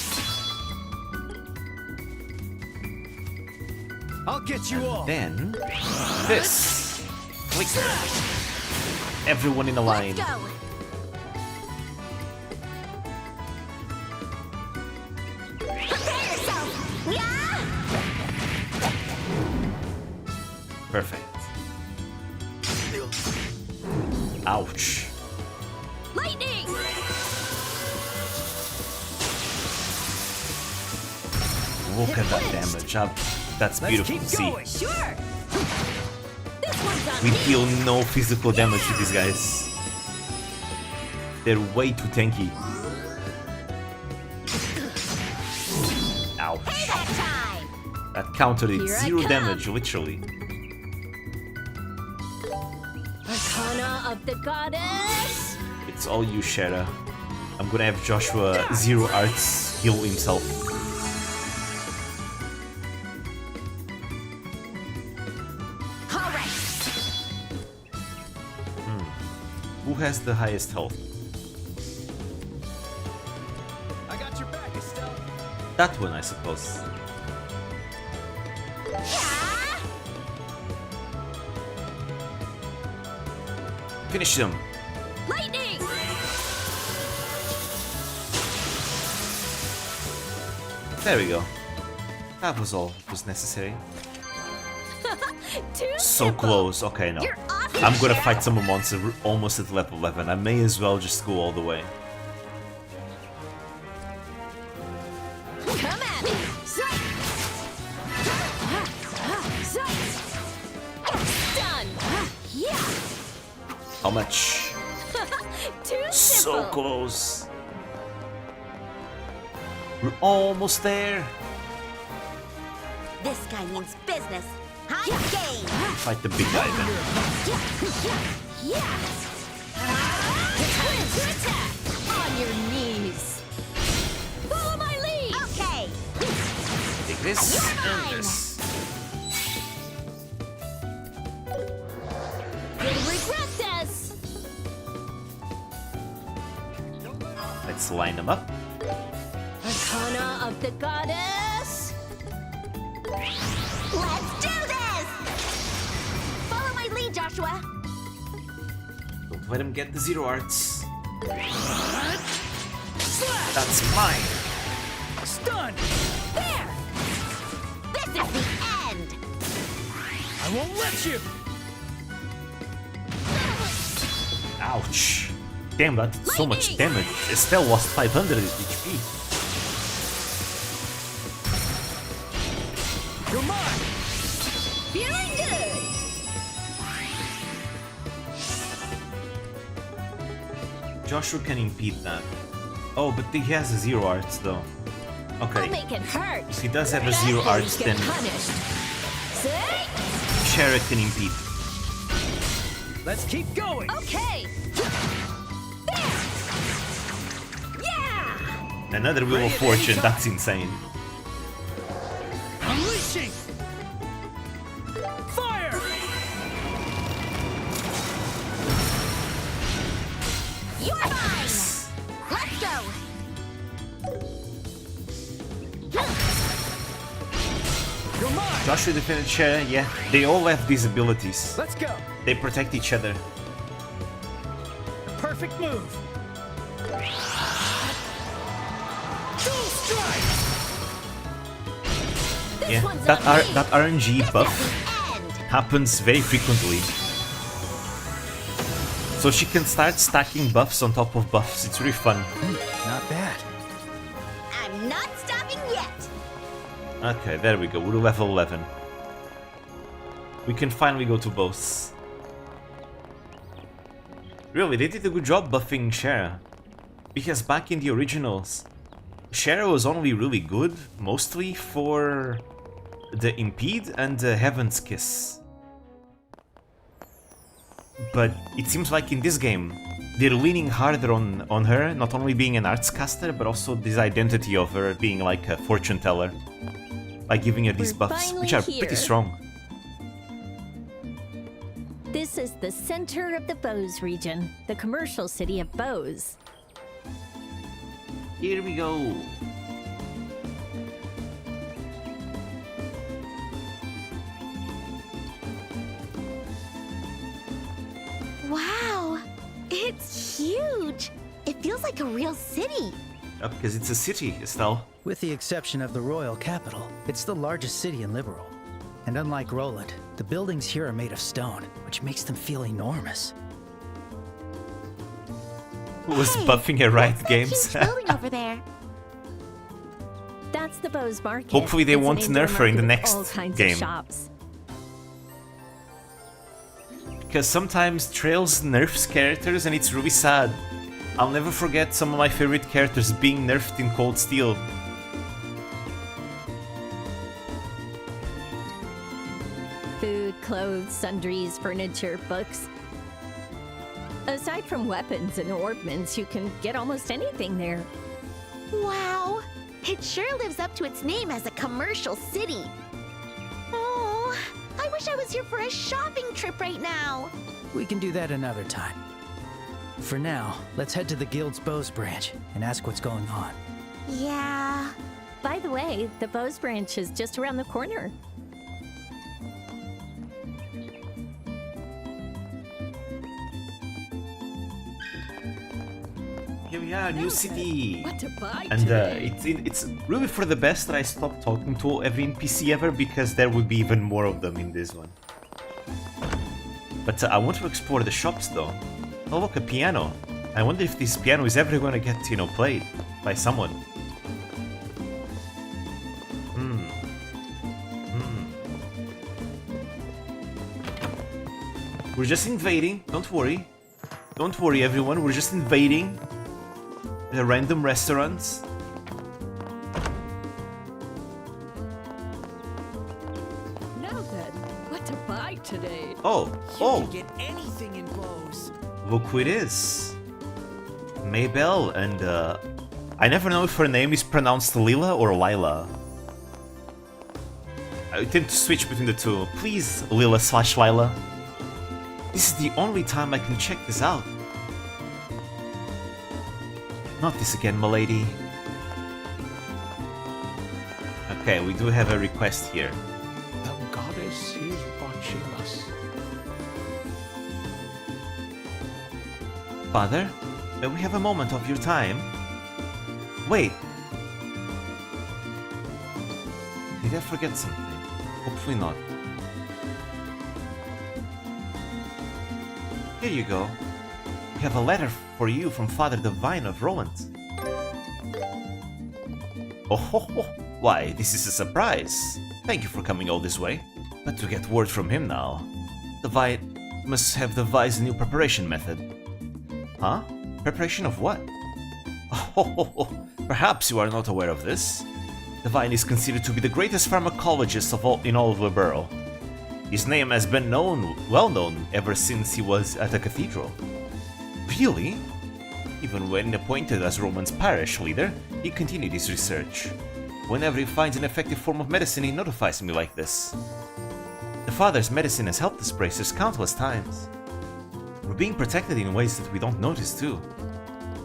I'll get you all. Then this. Click. Everyone in a line. Let's go! Prepare yourself! Yeah! Perfect. Ouch. Lightning! Look at that damage. That's Let's beautiful keep to see. going. Sure! This one's on We me! deal no physical damage to these guys. They're way too tanky. Ouch. Payback time! That countered it. Here I 0 come. damage, literally. Arcana of the Goddess! It's all you, Shara. I'm gonna have Joshua 0 arts heal himself. All right. Who has the highest health? I got your back, Estelle. That one, I suppose. Yeah! Finish them. Lightning! There we go. That was all that was necessary. Too So simple. close. Okay, no. You're awesome, I'm gonna Sheriff. fight some monster almost at level 11. I may as well just go all the way. Come at me! Done! Yeah! How much? Too So simple! close. We're almost there. This guy means business. High game! Fight the big guy then. Time to attack! On your knees! Follow my lead! Okay! Take this You're and mine. this. You'll regret this! Let's line them up. Arcana of the Goddess! Let's do this! Follow my lead, Joshua! Don't let him get the 0 arts. That's mine. Stun. There! This is the end! I won't let you. Ouch. Damn, that did so much Lightning. damage. Estelle lost 500 HP. You're mine. Joshua can impede that. Oh, but he has a 0 arts though. Okay. I'll make it hurt. If he does have a 0 arts, then Shara can impede. Let's keep going. Okay. Yeah. Another Wheel of Fortune, that's insane. Unleashing. Fire. You're mine! Let's go! You're mine. Joshua defended Shara, yeah. They all have these abilities. Let's go. They protect each other. Perfect move. Dual strike. Yeah, one's that on me. that RNG buff End! happens very frequently. So she can start stacking buffs on top of buffs. It's really fun. Not bad. I'm not stopping yet! Okay, there we go. We're level 11. We can finally go to boss. Really, they did a good job buffing Shara. Because back in the originals, Shara was only really good, mostly for the Impede and the Heaven's Kiss. But it seems like in this game, they're leaning harder on her, not only being an arts caster, but also this identity of her being like a fortune teller. By giving her these We're buffs, finally which are here. pretty strong. This is the center of the Bose region, the commercial city of Bose. Here we go. Wow! It's huge! It feels like a real city! Yep, because it's a city, Estelle. With the exception of the royal capital, it's the largest city in Liberal. And unlike Roland, the buildings here are made of stone, which makes them feel enormous. Who was Hey, buffing her right what's that games? huge building over there? That's the Bose Market. Hopefully they It's an won't indoor nerf her in the market next with all kinds game. Of shops. Because sometimes Trails nerfs characters and it's really sad. I'll never forget some of my favorite characters being nerfed in Cold Steel. Food, clothes, sundries, furniture, books. Aside from weapons and ornaments, you can get almost anything there. Wow! It sure lives up to its name as a commercial city. Oh, I wish I was here for a shopping trip right now. We can do that another time. For now, let's head to the Guild's Bose branch and ask what's going on. Yeah. By the way, the Bose branch is just around the corner. Here we are, new city! What to buy And today? it's really for the best that I stopped talking to every NPC ever, because there would be even more of them in this one. But I want to explore the shops though. Oh look, a piano. I wonder if this piano is ever going to get, played by someone. We're just invading, don't worry. Don't worry everyone, we're just invading the random restaurants. Now then, what to buy today? Oh, You oh, can get anything in Bose. look who it is. Maybell, and I never know if her name is pronounced Lila or Lila. I tend to switch between the two. Please, Lila/Lila. This is the only time I can check this out. Not this again, milady. Okay, we do have a request here. The goddess is watching us. Father, may we have a moment of your time? Wait. Did I forget something? Hopefully not. Here you go. We have a letter for you from Father Divine of Roland. Oh ho ho! Why, this is a surprise. Thank you for coming all this way. But to get word from him now, Divine must have devised a new preparation method. Huh? Preparation of what? Oh, perhaps you are not aware of this. The vine is considered to be the greatest pharmacologist in all of the borough. His name has been well known ever since he was at the cathedral. Really? Even when appointed as Roman's parish leader, he continued his research. Whenever he finds an effective form of medicine, he notifies me like this. The father's medicine has helped us bracers countless times. We're being protected in ways that we don't notice too.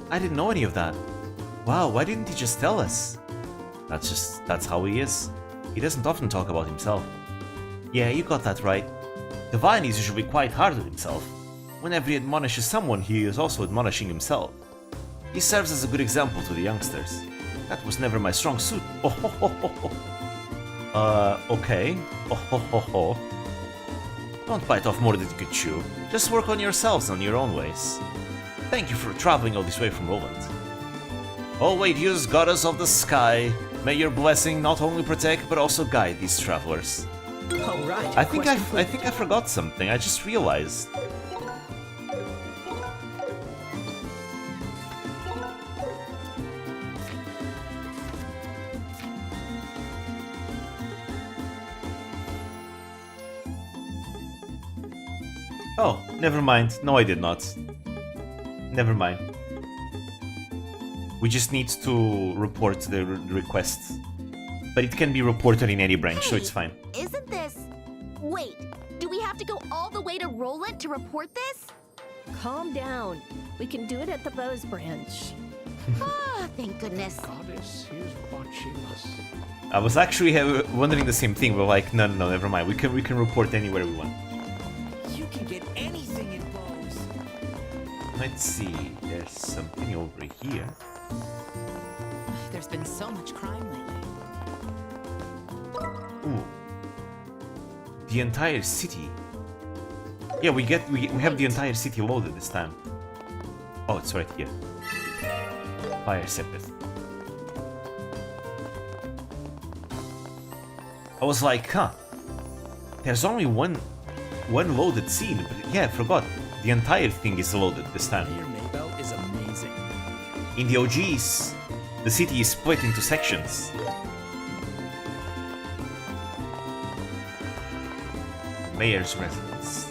I didn't know any of that. Wow, why didn't he just tell us? That's how he is. He doesn't often talk about himself. Yeah, you got that right. The Vine is usually quite hard on himself. Whenever he admonishes someone, he is also admonishing himself. He serves as a good example to the youngsters. That was never my strong suit. Oh ho ho ho ho. Okay. Oh ho ho ho. Don't bite off more than you could chew. Just work on yourselves on your own ways. Thank you for traveling all this way from Roland. Oh wait, use goddess of the sky. May your blessing not only protect but also guide these travelers. All right. I think I forgot something. I just realized. Oh, never mind. No, I did not. Never mind. We just need to report the request. But it can be reported in any branch, so it's fine. Isn't this... Wait, do we have to go all the way to Roland to report this? Calm down. We can do it at the Bose branch. Ah, thank goodness. Goddess is watching us. I was actually wondering the same thing, but like, no, never mind. We can report anywhere we want. You can get anything in Bose. Let's see. There's something over here. There's been so much crime lately. Ooh. The entire city. Yeah, we have the entire city loaded this time. Oh, it's right here. Fire Sepith. I was like, huh. There's only one loaded scene, but yeah, I forgot. The entire thing is loaded this time. Your Maybell is amazing. In the OGs, the city is split into sections. Mayor's residence.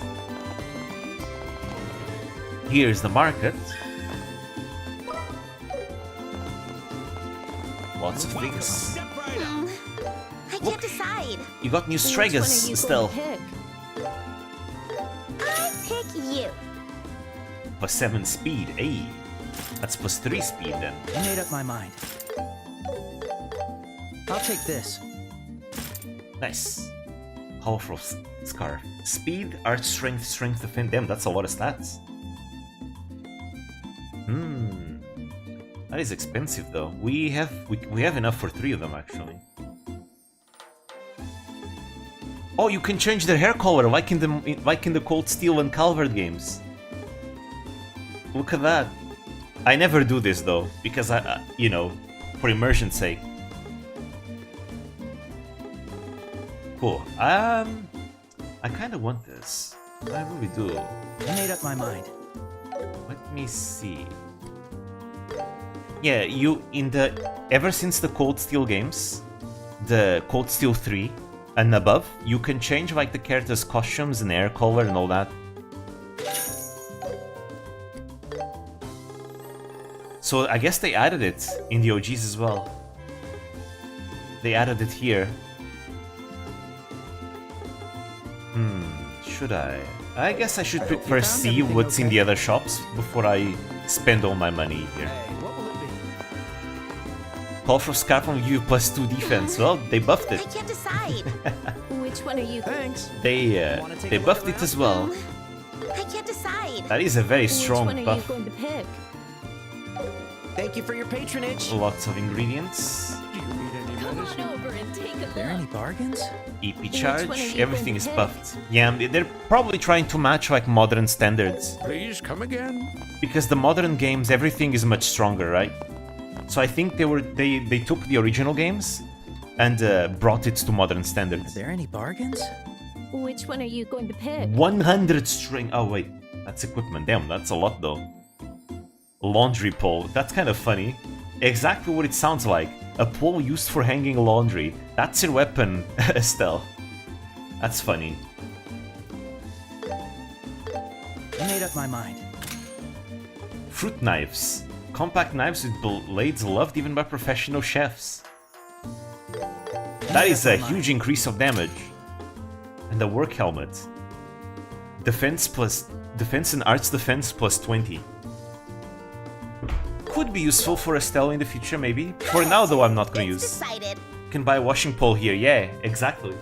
Here's the market. Lots of things. Step right up. I can't decide. You got new Which one are Stragas, you Estelle. going to pick? I pick you. Plus 7 speed, ayy. That's plus 3 speed then. I made up my mind. I'll take this. Nice. Powerful Scarf. Speed, Art Strength, Strength, Defend. Damn, that's a lot of stats. That is expensive though. We have enough for 3 of them actually. Oh, you can change their hair color like in the Cold Steel and Calvert games. Look at that. I never do this though because I you know, for immersion's sake. Cool. I kind of want this. I really do. I made up my mind. Let me see. Yeah, ever since the Cold Steel games, the Cold Steel 3 and above, you can change like the characters' costumes and hair color and all that. So I guess they added it in the OGs as well. They added it here. Should I? I guess I should first see what's in the other shops before I spend all my money here. Hey, what will it be? Call for Scarf will give you plus 2 defense. Well, they buffed I it. can't decide. Which one are you? Thanks. They buffed it as well. I can't decide. That is a very Which strong one are you buff. going to pick? Thank you for your patronage. Lots of ingredients. Do you need any Come on medicine? over and take a Are there any look. bargains? EP one are charge, you everything going is to pick? buffed. Yeah, they're probably trying to match like modern standards. Please come again. Because the modern games, everything is much stronger, right? So I think they took the original games and brought it to modern Are standards. there any bargains? Which one are you going to pick? 100 string. Oh wait, that's equipment. Damn, that's a lot though. Laundry pole. That's kind of funny. Exactly what it sounds like. A pole used for hanging laundry. That's your weapon, Estelle. That's funny. I made up my mind. Fruit knives. Compact knives with blades loved even by professional chefs. That is a huge increase of damage. And the work helmet. Defense and arts defense plus 20. Could be useful for Estelle in the future, maybe. For now, though, I'm not gonna use. Decided. Can buy a washing pole here. Yeah, exactly.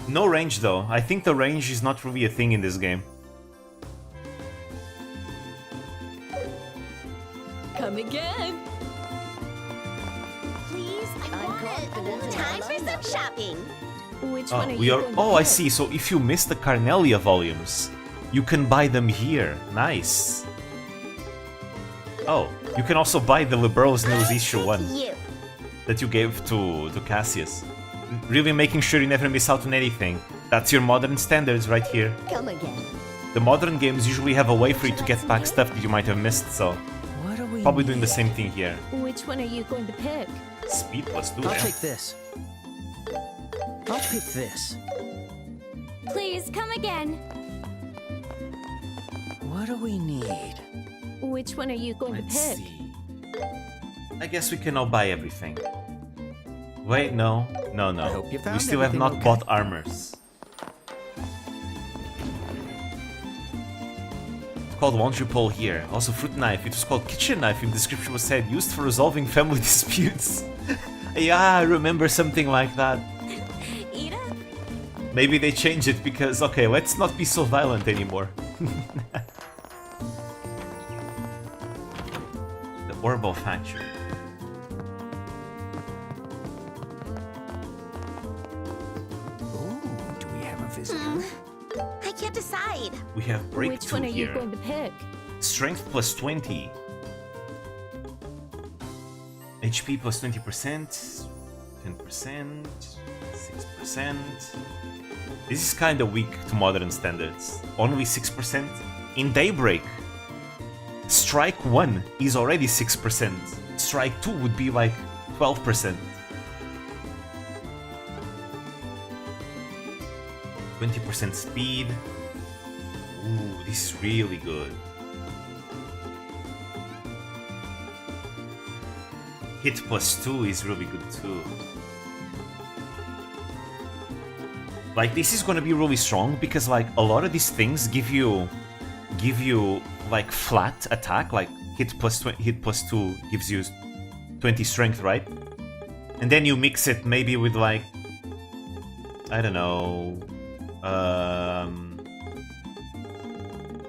No range, though. I think the range is not really a thing in this game. Come again. Please, I want it. Time for some shopping. Which Oh, one are you going to I pick? see. So if you miss the Carnelia volumes, you can buy them here. Nice. Oh, you can also buy the Liberals News issue 1 You. that you gave to Cassius. Really making sure you never miss out on anything. That's your modern standards right here. Come again. The modern games usually have a way for you to get back stuff that you might have missed, so What do we probably doing the need? same thing here. Which one are you going to pick? Speed plus 2 I'll there. take this. I'll pick this. Please come again. What do we need? Which one are you going Let's to pick? see. I guess we can all buy everything. Wait, no. No, no. I hope you We found still have everything not okay. bought armors. It's called laundry pole here. Also fruit knife. It was called kitchen knife in the description was said. Used for resolving family disputes. Yeah, I remember something like that. Ida? Maybe they changed it because, okay, let's not be so violent anymore. The Orbo Factory. Ooh, do we have a visitor? I can't decide. We have Which breakthrough one are you here. going to pick? Strength plus 20. HP plus 20%. 10%. 6%. This is kinda weak to modern standards. Only 6%. In Daybreak, Strike 1 is already 6%. Strike 2 would be like 12%. 20% speed. Ooh, this is really good. Hit plus 2 is really good too. Like, this is gonna be really strong because, like, a lot of these things give you like flat attack, like hit plus 2 gives you 20 strength, right? And then you mix it maybe with, like, I don't know,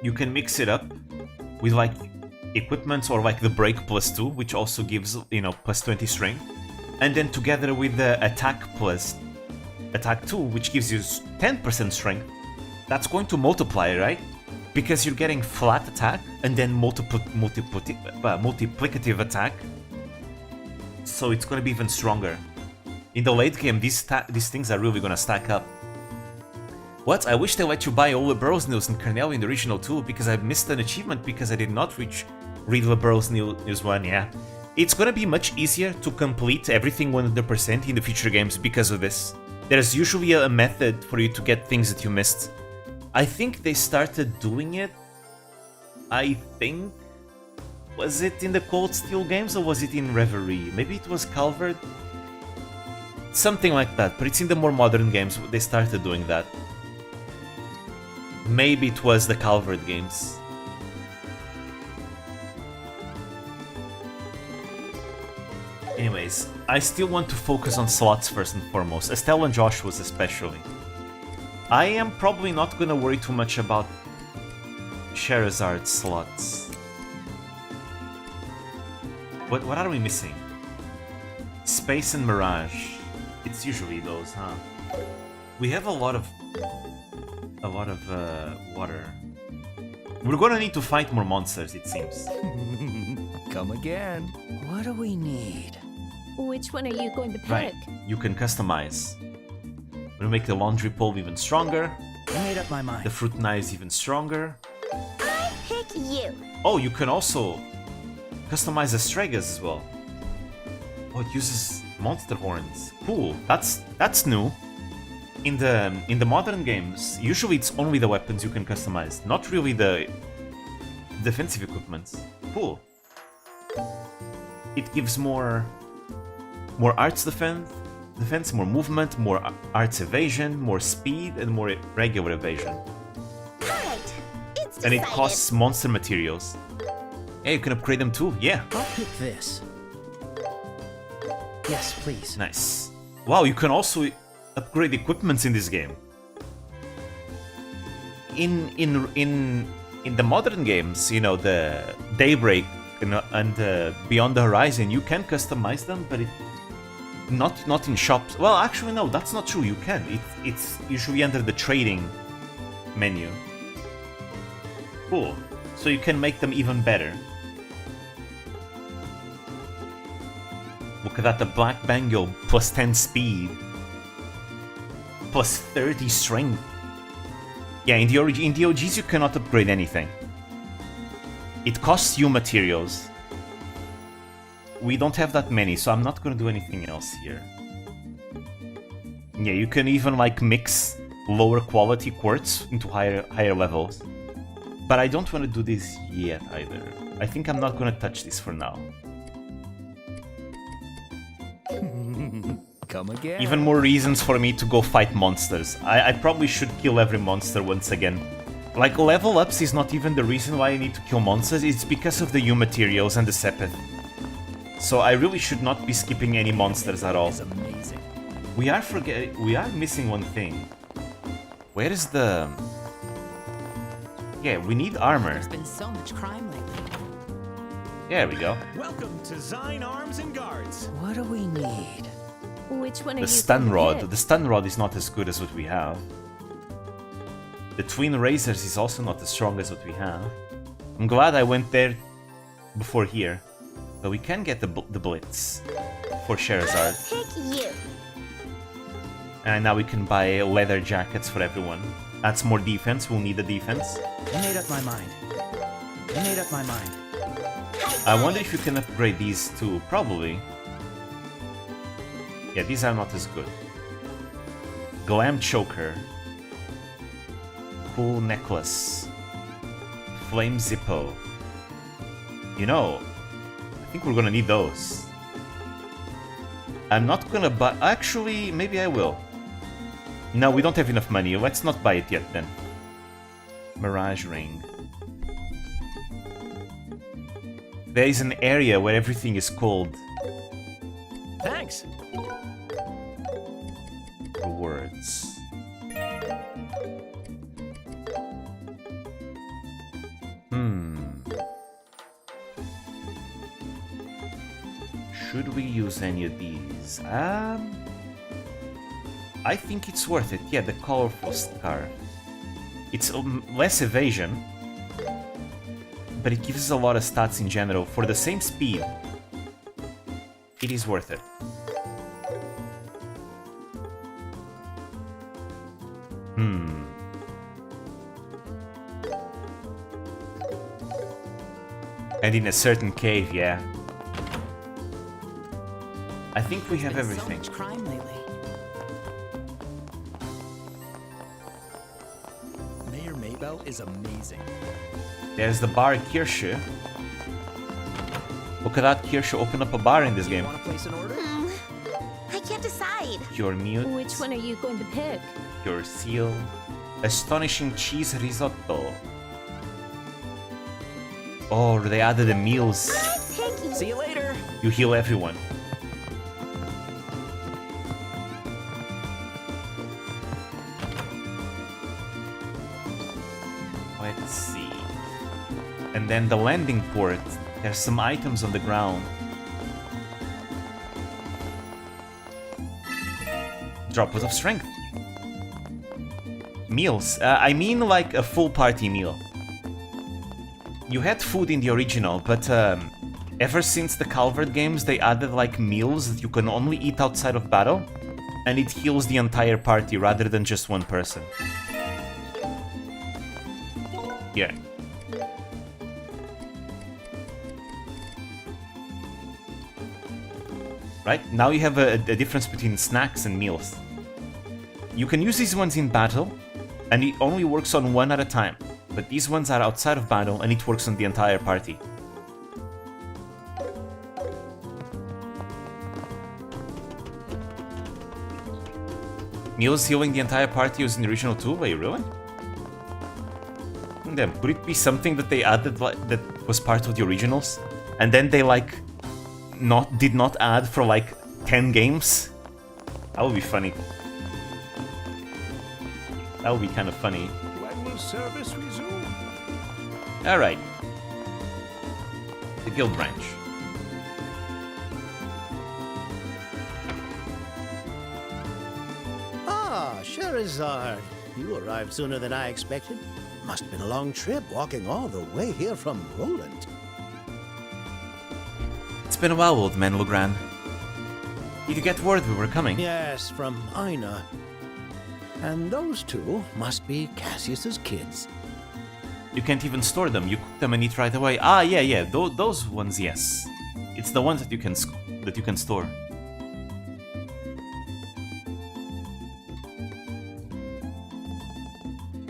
you can mix it up with, like, equipment or like the break plus 2, which also gives, you know, plus 20 strength, and then together with the attack 2, which gives you 10% strength. That's going to multiply, right? Because you're getting flat attack and then multiplicative attack, so it's going to be even stronger. In the late game, these things are really going to stack up. What? I wish they let you buy all the Burrows News and Carnelia in the original too, because I missed an achievement because I did not read the Burrows News 1, yeah. It's gonna be much easier to complete everything 100% in the future games because of this. There's usually a method for you to get things that you missed. I think they started doing it, I think... Was it in the Cold Steel games or was it in Reverie? Maybe it was Calvert? Something like that, but it's in the more modern games they started doing that. Maybe it was the Calvert games. Anyways, I still want to focus on slots first and foremost, Estelle and Joshua's especially. I am probably not gonna worry too much about Sherazard's slots. What are we missing? Space and Mirage. It's usually those, huh? We have a lot of water. We're gonna need to fight more monsters, it seems. Come again. What do we need? Which one are you going to pick? Right, you can customize. We'll make the laundry pole even stronger, I made up my the mind. fruit knives even stronger. I pick you. Oh, you can also customize the Stregas as well. Oh, it uses monster horns. Cool. That's new. In the modern games, usually it's only the weapons you can customize, not really the defensive equipments. Cool. It gives more arts defense, more movement, more arts evasion, more speed, and more regular evasion. Alright, it's And decided. it costs monster materials. Yeah, you can upgrade them too. Yeah. I'll pick this. Yes, please. Nice. Wow, you can also upgrade equipments in this game. In the modern games, you know, the Daybreak and Beyond the Horizon, you can customize them, but not in shops. Well, actually, no, that's not true. You can. It's usually under the trading menu. Cool. So you can make them even better. Look at that, the Black Bangle, plus 10 speed. Plus 30 strength. Yeah, in the OGs you cannot upgrade anything. It costs you materials. We don't have that many, so I'm not gonna do anything else here. Yeah, you can even like mix lower quality quartz into higher levels. But I don't want to do this yet either. I think I'm not gonna touch this for now. Come again. Even more reasons for me to go fight monsters. I probably should kill every monster once again. Like, level ups is not even the reason why I need to kill monsters, it's because of the U materials and the Sepith. So I really should not be skipping any monsters at all. It's amazing. We are missing one thing. Where is the... Yeah, we need armor. There's been so much crime lately. There we go. Welcome to Zine Arms and Guards. What do we need? Which one are The you stun gonna rod. pick? The stun rod is not as good as what we have. The twin razors is also not as strong as what we have. I'm glad I went there before here. But we can get the blitz for Sherazard. Pick you. And now we can buy leather jackets for everyone. That's more defense. We'll need the defense. I made up my mind. I made up my mind. I wonder if you can upgrade these too. Probably. Yeah, these are not as good. Glam choker. Cool necklace. Flame zippo. You know, I think we're gonna need those. I'm not gonna buy... Actually, maybe I will. No, we don't have enough money. Let's not buy it yet then. Mirage ring. There is an area where everything is cold. Thanks. Rewards. Should we use any of these? I think it's worth it. Yeah, the colorful scarf. It's less evasion, but it gives us a lot of stats in general. For the same speed, it is worth it. And in a certain cave, yeah. I think we have Been everything. So much crime lately. Mayor Maybell is amazing. There's the bar Kirsche. Look at that, Kirsche open up a bar in this game. Want to place an order? I can't decide. Your mute, Which one are you going to pick? your seal, astonishing cheese risotto. Oh, they added the meals. Pick you. See you later. You heal everyone. Let's see. And then the landing port. There's some items on the ground. Droplet of strength. Meals. I mean like a full party meal. You had food in the original, but ever since the Calvert games, they added like meals that you can only eat outside of battle, and it heals the entire party rather than just one person. Here. right? Now you have a difference between snacks and meals. You can use these ones in battle, and it only works on one at a time. But these ones are outside of battle, and it works on the entire party. Meals healing the entire party using the original tool? Wait, really? Damn, could it be something that they added that was part of the originals? And then they like did not add for like 10 games? That would be funny. That would be kind of funny. When will service resume? Alright. The guild branch. Ah, Sherazard. You arrived sooner than I expected. Must have been a long trip walking all the way here from Roland. It's been a while, old man Lugran. Did you get word we were coming? Yes, from Aina. And those two must be Cassius's kids. You can't even store them. You cook them and eat right away. Ah, yeah. Those ones, yes. It's the ones that you can store.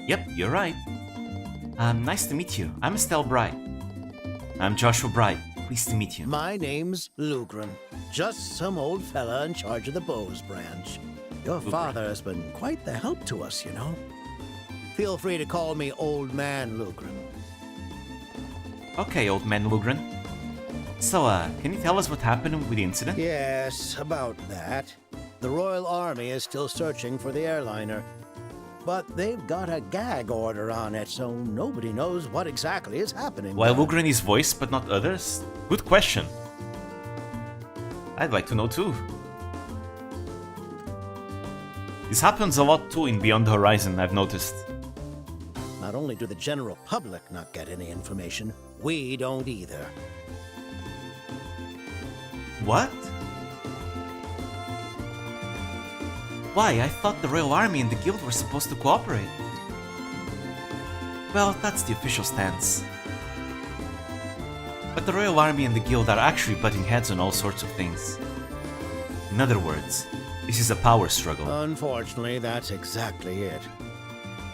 Yep, you're right. Nice to meet you. I'm Estelle Bright. I'm Joshua Bright. Pleased to meet you. My name's Lugran. Just some old fella in charge of the Bows branch. Your father has been quite the help to us, you know. Feel free to call me Old Man Lugran. Okay, old man Lugran. So, can you tell us what happened with the incident? Yes, about that. The Royal Army is still searching for the airliner. But they've got a gag order on it, so nobody knows what exactly is happening. Why Lugran is voiced but not others? Good question. I'd like to know too. This happens a lot too in Beyond the Horizon, I've noticed. Not only do the general public not get any information, we don't either. What? Why? I thought the Royal Army and the Guild were supposed to cooperate. Well, that's the official stance. But the Royal Army and the Guild are actually butting heads on all sorts of things. In other words, this is a power struggle. Unfortunately, that's exactly it.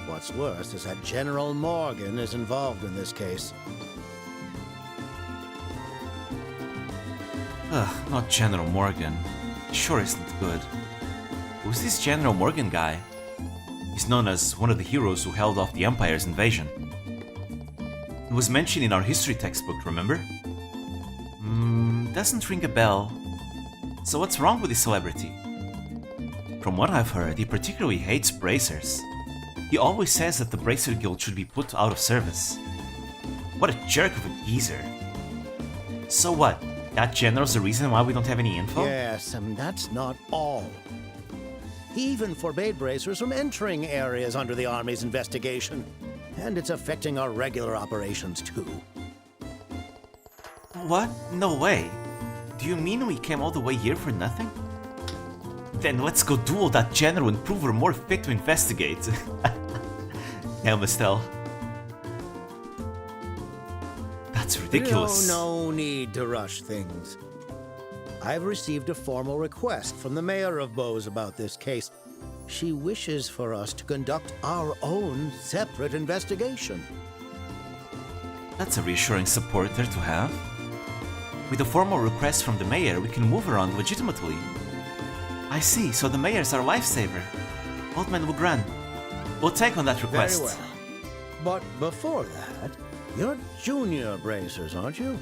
What's worse is that General Morgan is involved in this case. Ugh, not General Morgan. Sure isn't good. Who's this General Morgan guy? He's known as one of the heroes who held off the Empire's invasion. He was mentioned in our history textbook, remember? Doesn't ring a bell. So what's wrong with this celebrity? From what I've heard, he particularly hates bracers. He always says that the Bracer Guild should be put out of service. What a jerk of a geezer. So what? That general's the reason why we don't have any info? Yes, and that's not all. He even forbade bracers from entering areas under the Army's investigation. And it's affecting our regular operations, too. What? No way. Do you mean we came all the way here for nothing? Then let's go duel that general and prove we're more fit to investigate. Damn, Estelle. That's ridiculous. No need to rush things. I've received a formal request from the mayor of Bose about this case. She wishes for us to conduct our own separate investigation. That's a reassuring supporter to have. With a formal request from the mayor, we can move around legitimately. I see, so the mayor's our lifesaver. Old Man Lugran, we'll take on that request. Very well. But before that, you're junior bracers, aren't you?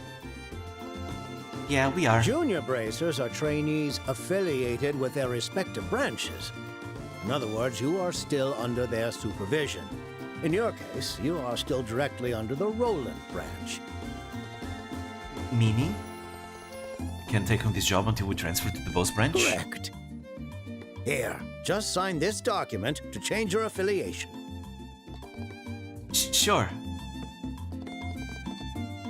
Yeah, we are. Junior bracers are trainees affiliated with their respective branches. In other words, you are still under their supervision. In your case, you are still directly under the Roland branch. Meaning? Can't take on this job until we transfer to the Bose branch? Correct. Here, just sign this document to change your affiliation. Sure.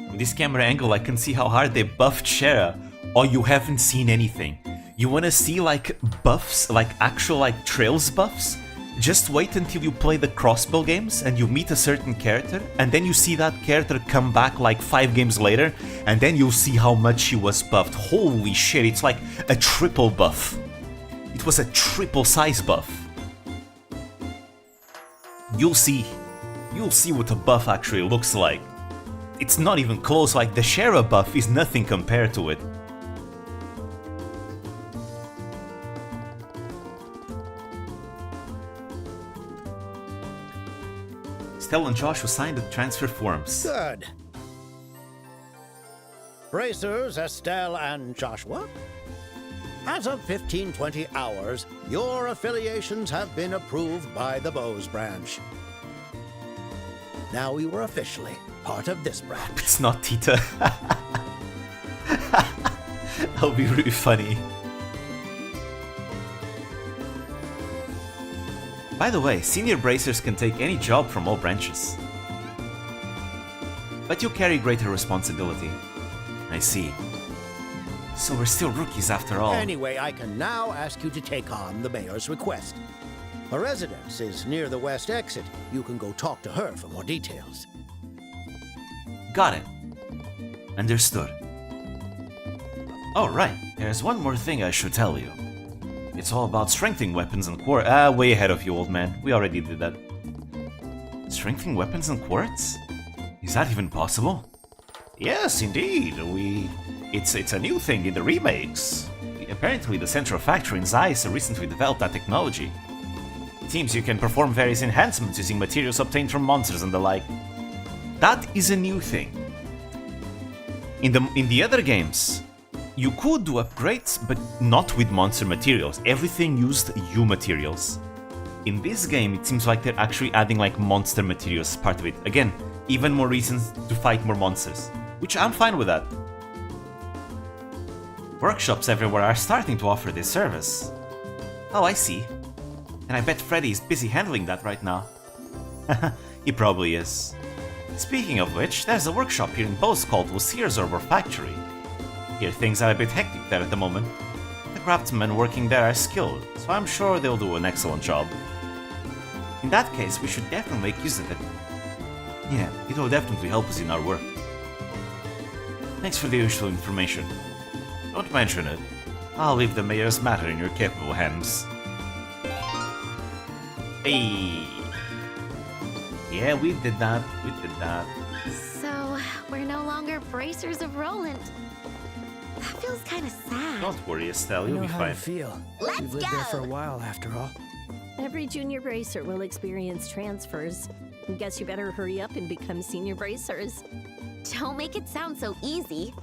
From this camera angle, I can see how hard they buffed Shara. Oh, you haven't seen anything. You wanna see, like, buffs? Like, actual, like, Trails buffs? Just wait until you play the crossbow games and you meet a certain character, and then you see that character come back like 5 games later, and then you'll see how much he was buffed. Holy shit, it's like a triple buff. It was a triple size buff. You'll see what a buff actually looks like. It's not even close, like the Shara buff is nothing compared to it. Estelle and Joshua signed the transfer forms. Good. Bracers, Estelle and Joshua, as of 1520 hours, your affiliations have been approved by the Bows branch. Now you are officially part of this branch. It's not Tita. That'll be really funny. By the way, senior bracers can take any job from all branches. But you carry greater responsibility. I see. So we're still rookies after all. Anyway, I can now ask you to take on the mayor's request. Her residence is near the west exit. You can go talk to her for more details. Got it. Understood. Oh, right. There's one more thing I should tell you. It's all about strengthening weapons and quartz. Way ahead of you, old man. We already did that. Strengthening weapons and quartz? Is that even possible? Yes, indeed. It's a new thing in the remakes. Apparently, the Central Factory in Zeiss recently developed that technology. It seems you can perform various enhancements using materials obtained from monsters and the like. That is a new thing. In the other games, you could do upgrades, but not with monster materials. Everything used U materials. In this game, it seems like they're actually adding like monster materials as part of it. Again, even more reasons to fight more monsters, which I'm fine with that. Workshops everywhere are starting to offer this service. Oh, I see. And I bet Freddy is busy handling that right now. He probably is. Speaking of which, there's a workshop here in Post called Lucier's Arbor Factory. Here things are a bit hectic there at the moment. The craftsmen working there are skilled, so I'm sure they'll do an excellent job. In that case, we should definitely make use of it. Yeah, it will definitely help us in our work. Thanks for the useful information. Don't mention it. I'll leave the mayor's matter in your capable hands. Hey! Yeah, we did that. So, we're no longer bracers of Roland. That feels kind of sad. Don't worry, Estelle, I you'll know be how fine. I feel. Let's We've lived there for a go. while, after all. Every junior bracer will experience transfers. Guess you better hurry up and become senior bracers. Don't make it sound so easy.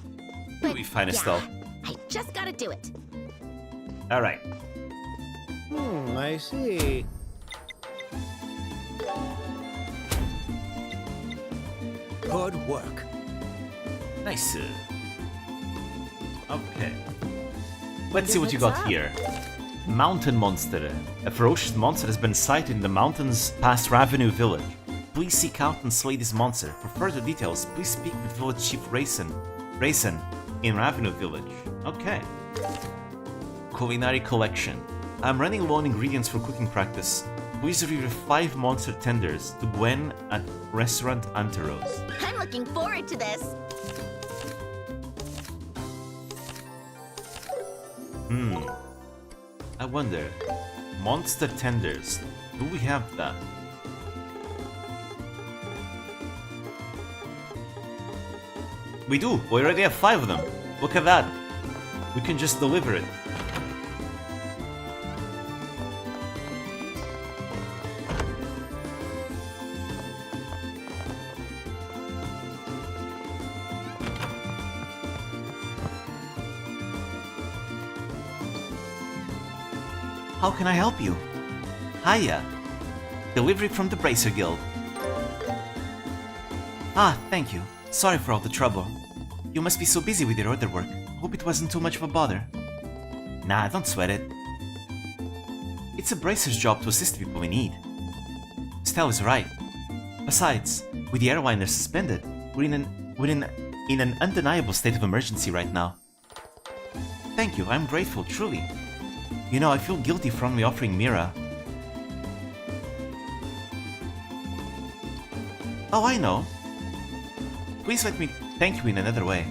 You'll be fine, Estelle. I just gotta do it. Alright. I see. Good work. Nice. Okay. Let's see what you got here. Mountain Monster. A ferocious monster has been sighted in the mountains past Ravenue Village. Please seek out and slay this monster. For further details, please speak with Village Chief Rayson in Ravenue Village. Okay. Culinary Collection. I'm running low on ingredients for cooking practice. Please deliver 5 monster tenders to Gwen at Restaurant Anteros. I'm looking forward to this. I wonder. Monster tenders. Do we have that? We do! We already have 5 of them! Look at that! We can just deliver it. How can I help you? Hiya. Delivery from the Bracer Guild. Ah, thank you. Sorry for all the trouble. You must be so busy with your other work. Hope it wasn't too much of a bother. Nah, don't sweat it. It's a bracer's job to assist people in need. Stella is right. Besides, with the airliner suspended, we're in an undeniable state of emergency right now. Thank you, I'm grateful, truly. You know, I feel guilty for only offering Mira. Oh, I know. Please let me thank you in another way.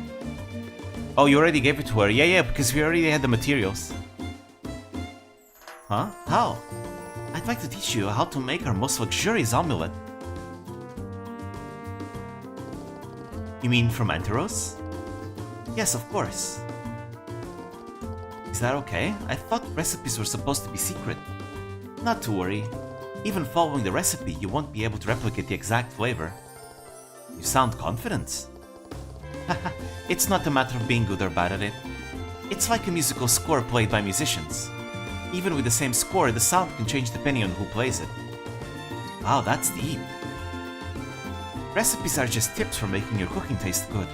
Oh, you already gave it to her. Yeah, because we already had the materials. Huh? How? I'd like to teach you how to make our most luxurious amulet. You mean from Anteros? Yes, of course. Is that okay? I thought recipes were supposed to be secret. Not to worry. Even following the recipe, you won't be able to replicate the exact flavor. You sound confident. Haha, it's not a matter of being good or bad at it. It's like a musical score played by musicians. Even with the same score, the sound can change depending on who plays it. Wow, that's deep. Recipes are just tips for making your cooking taste good.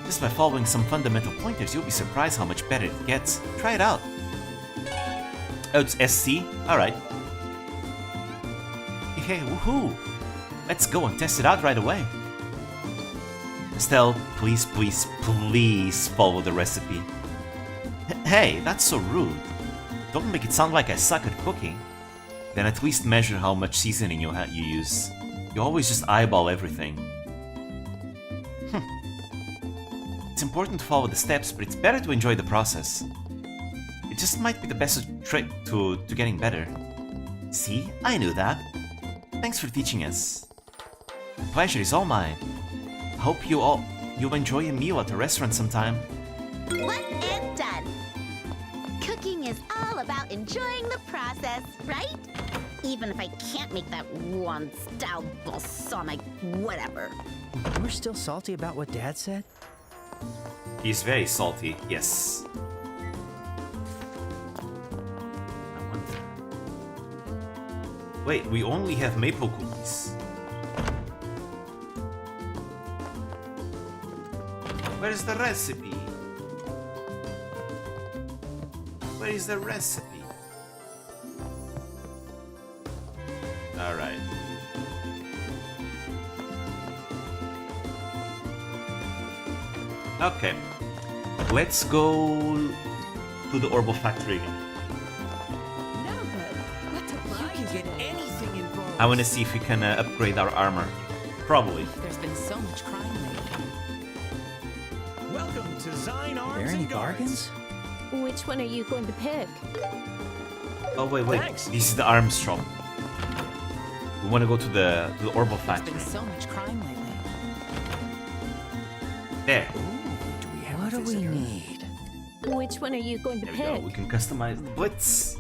Just by following some fundamental pointers, you'll be surprised how much better it gets. Try it out. Oh, it's SC? Alright. Hey, woohoo! Let's go and test it out right away. Estelle, please follow the recipe. Hey, that's so rude. Don't make it sound like I suck at cooking. Then at least measure how much seasoning you use. You always just eyeball everything. It's important to follow the steps, but it's better to enjoy the process. It just might be the best trick to getting better. See? I knew that. Thanks for teaching us. The pleasure is all mine. I hope you'll enjoy a meal at a restaurant sometime. One and done. Cooking is all about enjoying the process, right? Even if I can't make that one style balsamic whatever. We're still salty about what Dad said? He's very salty, yes. I wonder. Wait, we only have maple cookies. Where's the recipe? Where is the recipe? Alright. Okay. Let's go to the Orbital Factory again. No, but what to You can get anything involved. I want to see if we can upgrade our armor. Probably. There's been so much crime lately. Welcome to Zine Are Arms there any and Guards. bargains? Which one are you going to pick? Oh wait. Thanks. This is the arms shop. We want to go to the Orbital There's Factory. been so much crime lately. There. Do we have What a do we visitor? need? Which one are you going to There we pick? go. We can customize the Blitz.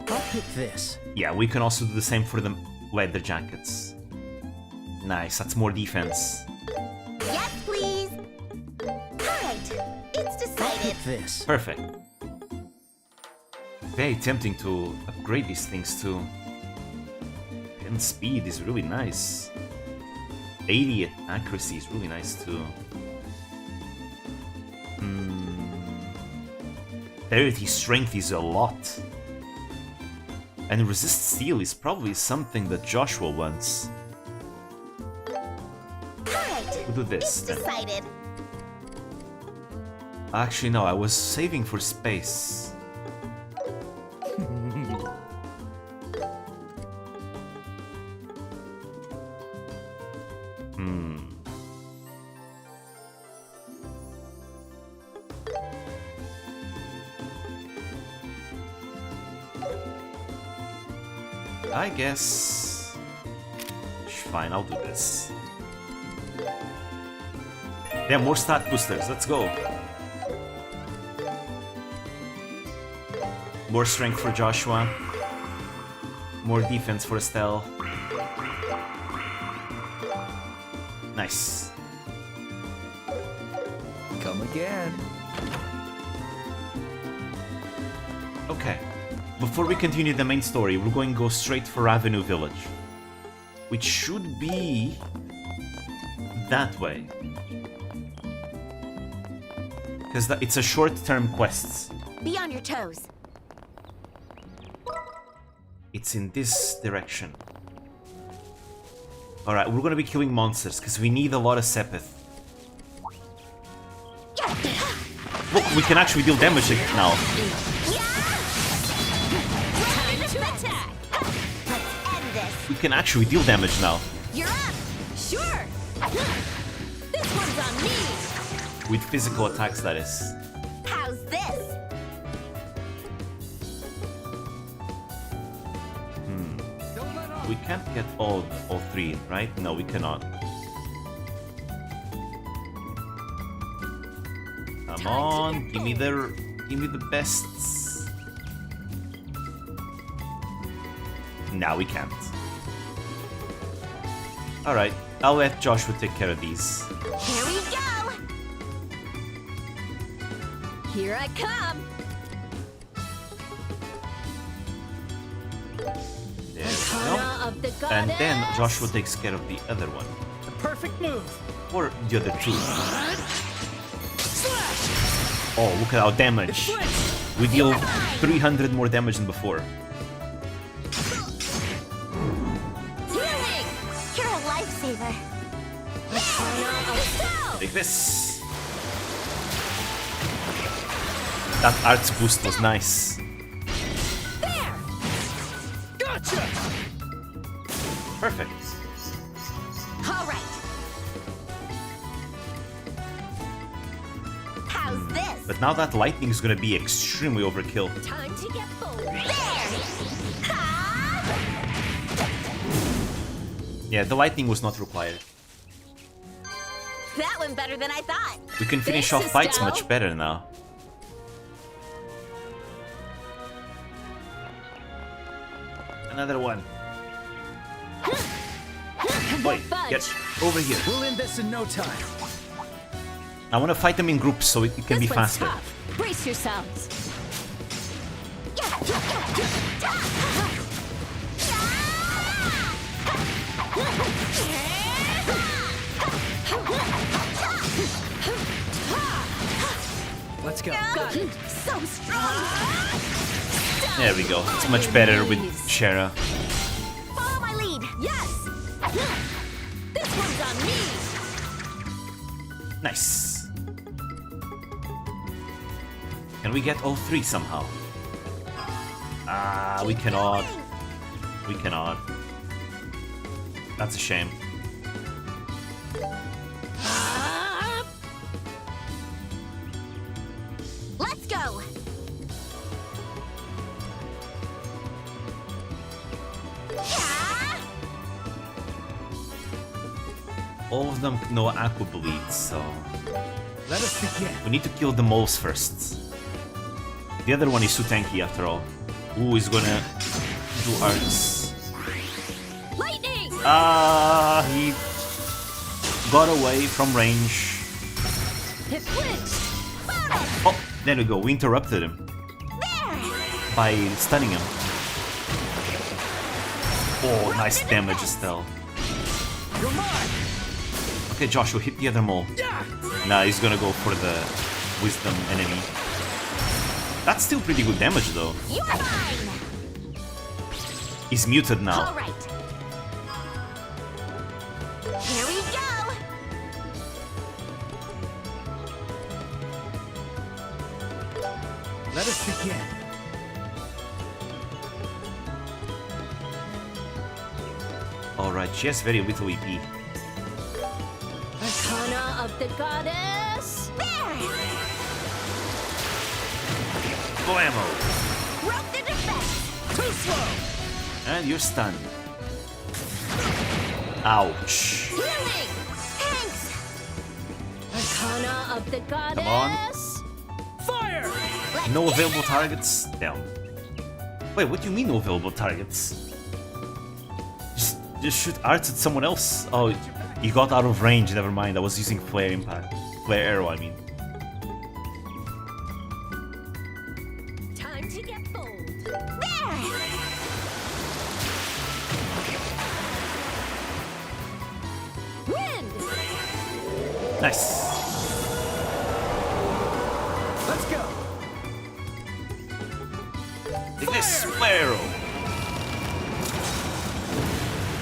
I'll pick this. Yeah, we can also do the same for the leather jackets. Nice, that's more defense. Yes, please. Alright, it's decided. Pick this. Perfect. Very tempting to upgrade these things too. And speed is really nice. 80 accuracy is really nice too. 30 strength is a lot. And resist steel is probably something that Joshua wants. Alright, We'll do this it's then. decided. Actually, no, I was saving for space. I guess... Fine, I'll do this. Yeah, more stat boosters, let's go. More strength for Joshua. More defense for Estelle. Nice. Come again. Okay. Before we continue the main story, we're going to go straight for Avenue Village. Which should be... that way. Because it's a short-term quest. Be on your toes. It's in this direction. Alright, we're gonna be killing monsters, because we need a lot of Sepith. Look, we can actually deal damage now. Let's end this. We can actually deal damage now. You're up. Sure. This one's on me. With physical attacks, that is. How's this? We can't get all three, right? No, we cannot. Come on, give me the bests. Now we can't. Alright, I'll let Joshua take care of these. Here we go! Here I come. There we go. Of the And then goddess. Joshua takes care of the other one. The perfect move. Or the other two. Oh, look at our damage. We deal 300 more damage than before. Healing! You're a lifesaver. Take this. That arts boost was nice. There. Gotcha. Perfect. All right. How's this? But now that lightning is gonna be extremely overkill. Time to get bold. There! Ha! Yeah, the lightning was not required. That went better than I thought. We can finish Thanks, off fights Estelle. much better now. Another one. Wait, get over here. We'll end this in no time. I want to fight them in groups so it can be This one's faster. tough. Brace yourselves. Let's go. Got it. So strong! There we go. It's much better with Shara. Follow my lead! Yes. This one's on me. Nice. Can we get all three somehow? Ah, we cannot. We cannot. That's a shame. Let's go! All of them know Aqua Bleed, so Let us begin. we need to kill the moles first. The other one is too tanky after all. Ooh, he's gonna do arts. Lightning. Ah, he got away from range. Hit flinched. Oh, there we go. We interrupted him by stunning him. Oh, nice damage, Estelle. You're mine. Okay, Joshua, hit the other mole. Yeah. Nah, he's gonna go for the wisdom enemy. That's still pretty good damage, though. You're mine! He's muted now. All right. Here we go! Let us begin. Alright, she has very little EP. Arcana of the goddess. Blammo! Broke the defense! Too slow. And you're stunned. Ouch. Healing! Thanks! Arcana of the goddess. Come on. Fire. No available targets? Down. Wait, what do you mean no available targets? Just shoot arts at someone else. Oh, you got out of range, never mind. I was using flare impact. Flare arrow, I mean. Time to get bold. There! Wind. Nice. Let's go. Take this, flare arrow.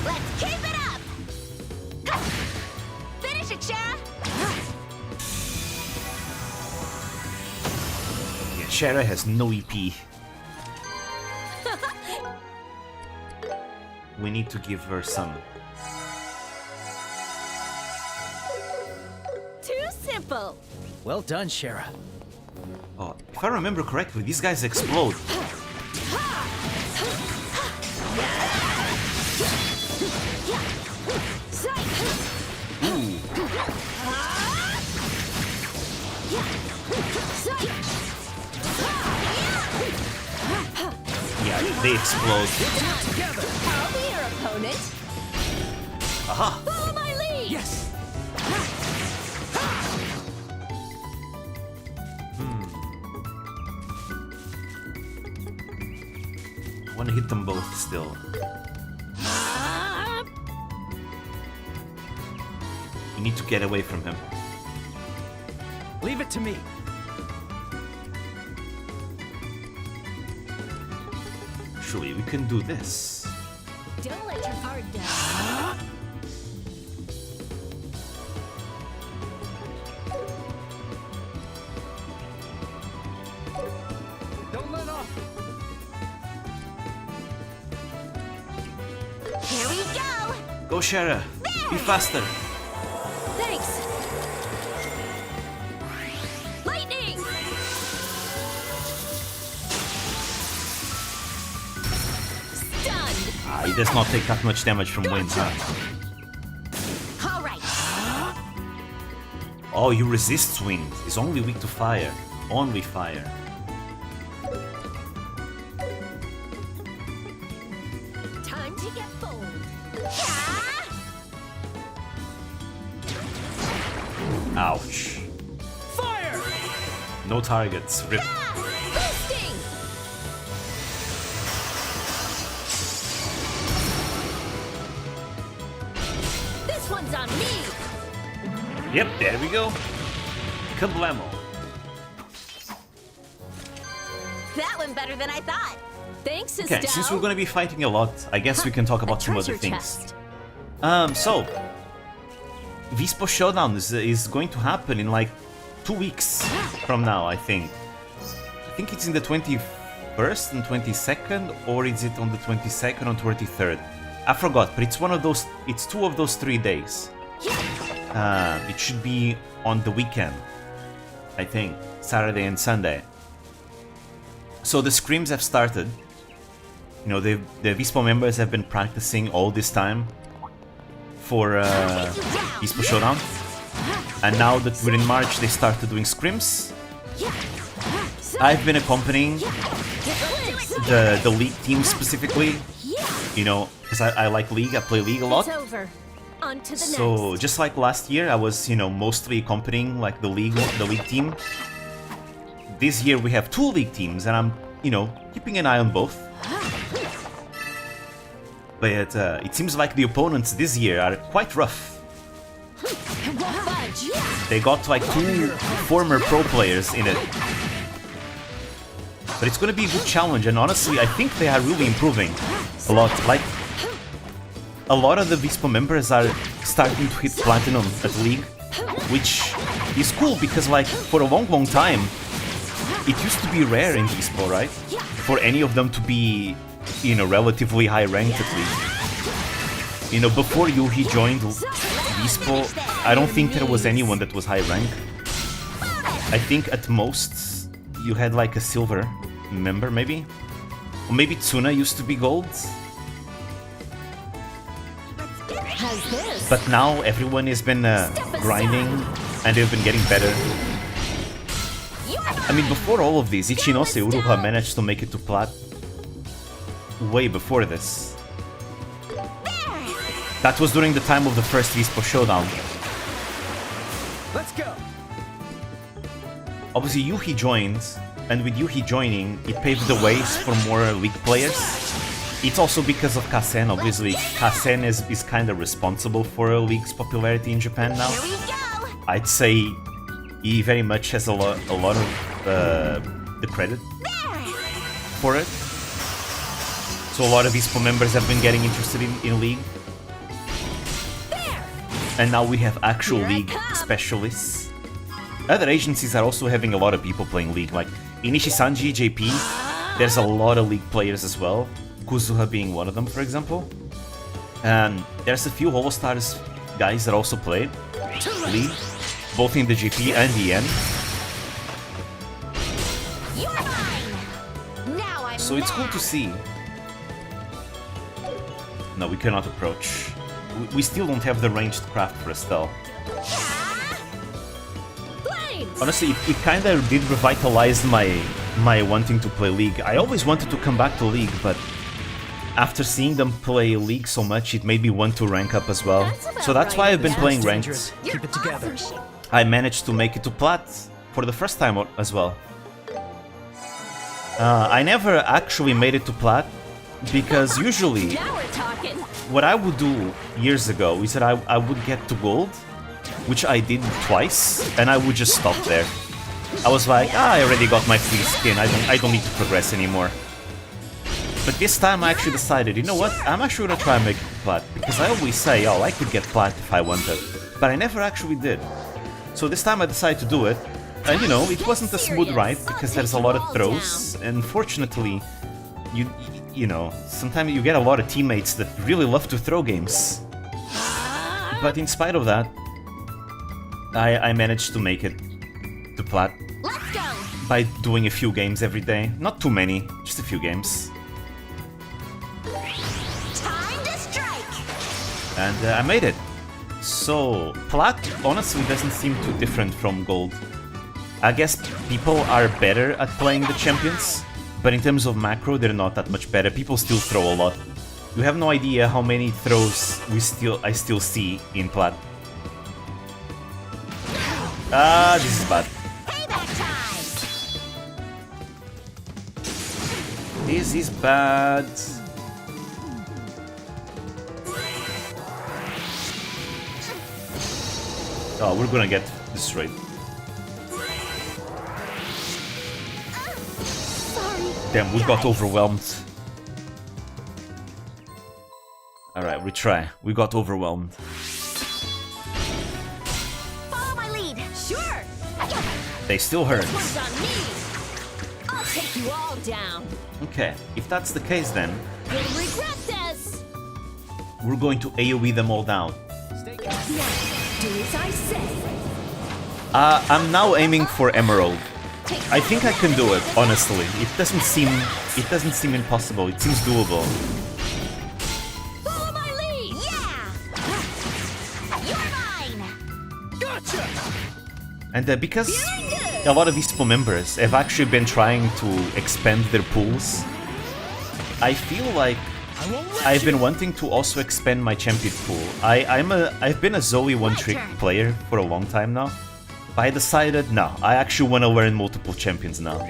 Let's keep it up! Finish it, Shara! Yeah, Shara has no EP. We need to give her some. Wonderful! Well done, Shara. Oh, if I remember correctly, these guys explode. Ooh. Yeah, they explode. I'll be your opponent. Aha! Follow my lead! Yes! I want to hit them both still. You need to get away from him. Leave it to me. Surely we can do this. Don't let your guard down. Don't let off. Here we go! Go, Shara. Be faster. Thanks! Lightning! Stunned! Ah, he does not take that much damage from wind, huh? All right. Oh, he resists wind. He's only weak to fire. Only fire. Time to get bold. Ouch. Fire! No targets. Rip. Boosting! This one's on me! Yep, there we go. Kablamo. That went better than I thought. Thanks, Okay, Estelle. since we're gonna be fighting a lot, I guess we can talk about some other treasure things. chest. So Vispo Showdown is going to happen in like 2 weeks from now, I think. I think it's in the 21st and 22nd, or is it on the 22nd or 23rd? I forgot, but it's one of those. It's 2 of those 3 days. It should be on the weekend, I think, Saturday and Sunday. So the scrims have started. You know, the Vispo members have been practicing all this time for Vispo Showdown, and now that we're in March, they started doing scrims. I've been accompanying the league team specifically, you know, because I like League, I play League a lot. It's over. On to the So next. just like last year, I was, you know, mostly accompanying like the league team. This year we have 2 league teams, and I'm, you know, keeping an eye on both. But it seems like the opponents this year are quite rough. They got like 2 former pro players in it. But it's gonna be a good challenge, and honestly, I think they are really improving a lot. Like, a lot of the Vispo members are starting to hit Platinum at League, which is cool because, like, for a long time, it used to be rare in Vispo, right? For any of them to be, you know, relatively high ranked at League. You know, before Yuhi joined Vispo, I don't think there was anyone that was high ranked. I think at most you had like a silver member, maybe? Or maybe Tsuna used to be gold? But now everyone has been grinding, and they've been getting better. I mean, before all of this, Ichinose Uruha managed to make it to Plat way before this. That was during the time of the first Vispo Showdown. Let's go. Obviously, Yuhi joined, and with Yuhi joining, it paved the ways for more League players. It's also because of Kasen, obviously. Kasen is kind of responsible for League's popularity in Japan now. Here we go! I'd say he very much has a lot of the credit for it. So a lot of Vispo members have been getting interested in League. And now we have actual League specialists. Other agencies are also having a lot of people playing League, like Inishi-Sanji, JP. There's a lot of League players as well. Kuzuha being one of them, for example. And there's a few Holostars guys that also play League. both in the GP and the N. You're mine. Now I'm So it's cool to mad. see. No, we cannot approach. We still don't have the ranged craft for Estelle. Flames! Honestly, it kind of did revitalize my wanting to play League. I always wanted to come back to League, but after seeing them play League so much, it made me want to rank up as well. So that's why I've been playing ranked. Keep it together. I managed to make it to Plat for the first time as well. I never actually made it to Plat because usually Now we're talking. what I would do years ago is that I would get to Gold, which I did twice, and I would just stop there. I was like, I already got my free skin, I don't need to progress anymore. But this time I actually decided, you know what, I'm actually gonna try and make it to Plat, because I always say, oh, I could get Plat if I wanted, but I never actually did. So this time I decided to do it, and you know, it wasn't a smooth ride, because there's a lot of throws, and fortunately, you know, sometimes you get a lot of teammates that really love to throw games. But in spite of that, I managed to make it to Plat Let's go. by doing a few games every day. Not too many, just a few games. Time to strike. And I made it. So, Plat honestly doesn't seem too different from Gold. I guess people are better at playing the champions, but in terms of macro, they're not that much better. People still throw a lot. You have no idea how many throws I still see in Plat. Ah, this is bad. Payback time. This is bad. Oh, we're gonna get destroyed. Damn, we got overwhelmed. Alright, retry. We got overwhelmed. Follow my lead. Sure. They still hurt. One's on me. I'll take you all down. Okay, if that's the case then, You'll regret this. we're going to AoE them all down. Now, do as I say. I'm now aiming for Emerald. I think I can do it, honestly. It doesn't seem impossible. It seems doable. Follow my lead. Yeah. You're mine. Gotcha! And because a lot of Eastpo members have actually been trying to expand their pools, I feel like I've been wanting to also expand my champion pool. I've been a Zoe one-trick player for a long time now. But I decided, no, I actually want to learn multiple champions now.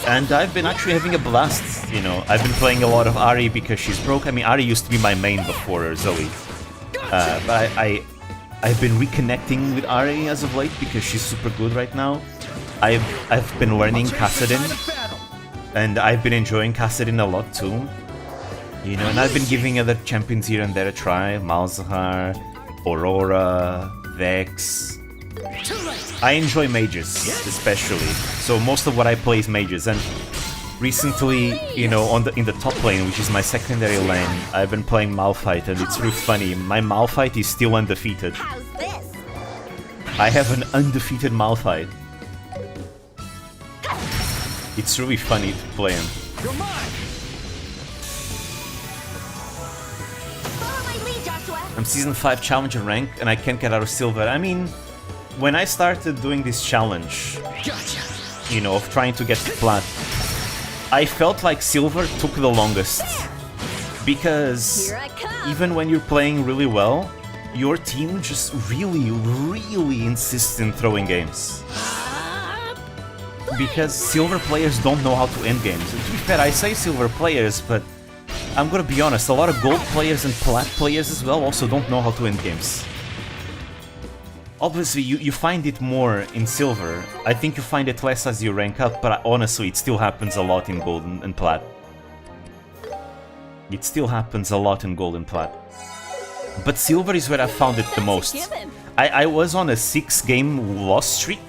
And I've been actually having a blast, you know. I've been playing a lot of Ahri because she's broke. I mean, Ahri used to be my main before Zoe. But I've been reconnecting with Ahri as of late because she's super good right now. I've been learning Kassadin, and I've been enjoying Kassadin a lot too. You know, and I've been giving other champions here and there a try. Malzahar, Aurora, Vex. I enjoy mages, especially. So most of what I play is mages, and recently, you know, in the top lane, which is my secondary lane, I've been playing Malphite, and it's really funny. My Malphite is still undefeated. How's this? I have an undefeated Malphite. It's really funny to play him. You're mine! Follow my lead, Joshua. I'm Season 5 Challenger rank, and I can't get out of Silver. I mean, when I started doing this challenge, you know, of trying to get to Plat, I felt like Silver took the longest. Because Here I come. even when you're playing really well, your team just really insists in throwing games. Because Silver players don't know how to end games. And to be fair, I say Silver players, but I'm gonna be honest, a lot of Gold players and Plat players as well also don't know how to end games. Obviously, you find it more in Silver. I think you find it less as you rank up, but honestly, it still happens a lot in Gold and Plat. It still happens a lot in Gold and Plat. But Silver is where I found it the most. I was on a 6-game loss streak,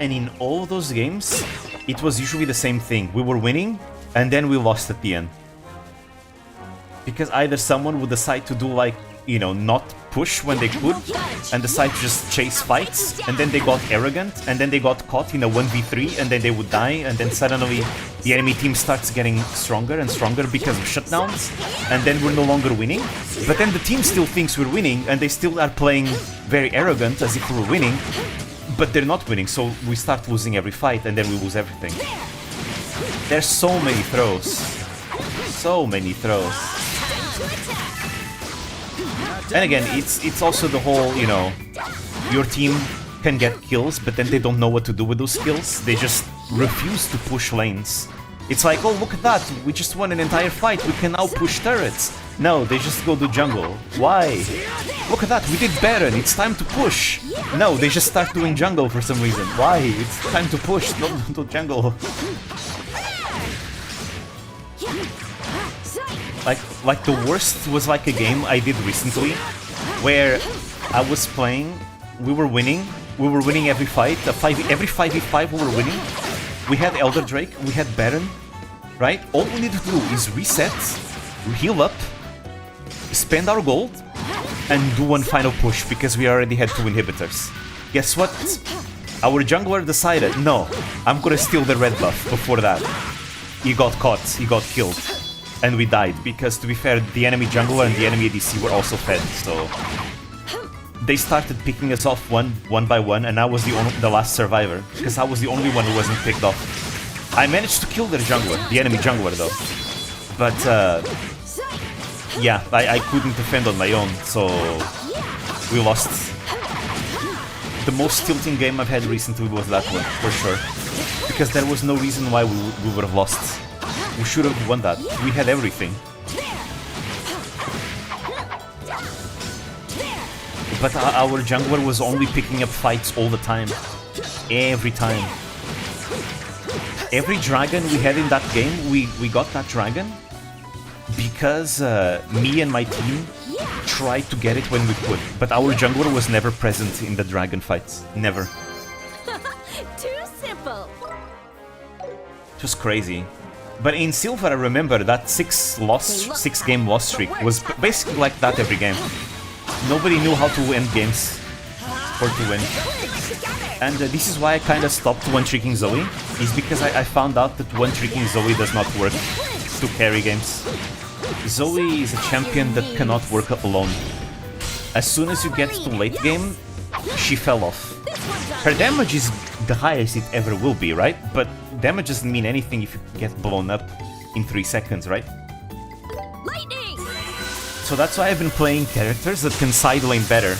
and in all those games, it was usually the same thing. We were winning, and then we lost at the end. Because either someone would decide to do, like, you know, not push when they could and decide to just chase fights, and then they got arrogant, and then they got caught in a 1v3, and then they would die, and then suddenly the enemy team starts getting stronger and stronger because of shutdowns, and then we're no longer winning. But then the team still thinks we're winning, and they still are playing very arrogant as if we're winning, but they're not winning, so we start losing every fight, and then we lose everything. There's so many throws. So many throws. And again, it's also the whole, you know, your team can get kills, but then they don't know what to do with those kills. They just refuse to push lanes. It's like, oh, look at that, we just won an entire fight, we can now push turrets. No, they just go to jungle. Why? Look at that, we did Baron, it's time to push. No, they just start doing jungle for some reason. Why? It's time to push, not to jungle. Like the worst was like a game I did recently, where I was playing, we were winning every fight, every 5v5 we were winning. We had Elder Drake, we had Baron, right? All we needed to do is reset, heal up, spend our gold, and do one final push, because we already had 2 inhibitors. Guess what? Our jungler decided, no, I'm gonna steal the red buff before that. He got caught, he got killed. And we died, because to be fair, the enemy jungler and the enemy ADC were also fed, so... They started picking us off one by one, and I was the last survivor, because I was the only one who wasn't picked off. I managed to kill their jungler, the enemy jungler though. But, yeah, I couldn't defend on my own, so... We lost. The most tilting game I've had recently was that one, for sure. Because there was no reason why we would have lost. We should have won that. We had everything. But our jungler was only picking up fights all the time. Every time. Every dragon we had in that game, we got that dragon because me and my team tried to get it when we could. But our jungler was never present in the dragon fights. Never. Too simple. Just crazy. But in Silver, I remember that 6-game loss streak was basically like that every game. Nobody knew how to end games or to win. And this is why I kind of stopped one-tricking Zoe, is because I found out that one-tricking Zoe does not work to carry games. Zoe is a champion that cannot work alone. As soon as you get to late game, she fell off. Her damage is the highest it ever will be, right? But damage doesn't mean anything if you get blown up in 3 seconds, right? Lightning! So that's why I've been playing characters that can side lane better.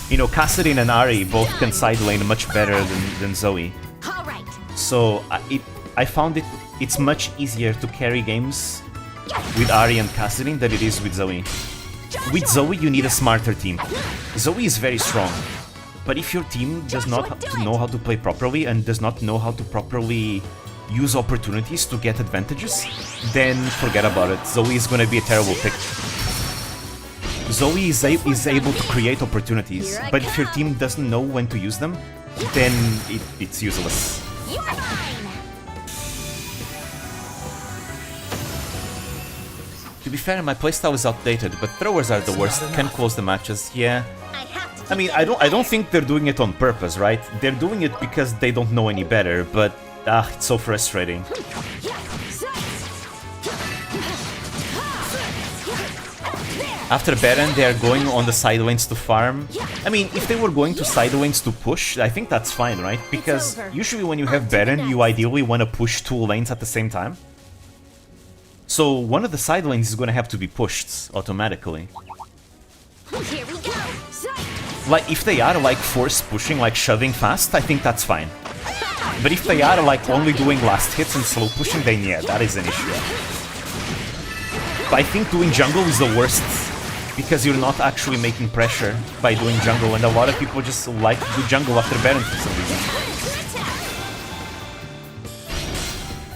You know, Kassadin and Ahri both can side lane much better than Zoe. So I found it's much easier to carry games with Ahri and Kassadin than it is with Zoe. With Zoe you need a smarter team. Zoe is very strong. But if your team does not know how to play properly and does not know how to properly use opportunities to get advantages, then forget about it. Zoe is gonna be a terrible pick. Zoe is able to create opportunities, but if your team doesn't know when to use them, then it's useless. To be fair, my playstyle is outdated, but throwers are the worst. Can close the matches, yeah. I mean, I don't think they're doing it on purpose, right? They're doing it because they don't know any better, but it's so frustrating. After Baron, they are going on the side lanes to farm. I mean, if they were going to side lanes to push, I think that's fine, right? Because usually when you have Baron, you ideally want to push 2 lanes at the same time. So one of the side lanes is going to have to be pushed automatically. Here we go. Like, if they are, like, force pushing, like, shoving fast, I think that's fine. But if they are, like, only doing last hits and slow pushing, then yeah, that is an issue. But I think doing jungle is the worst, because you're not actually making pressure by doing jungle, and a lot of people just like to do jungle after Baron for some reason.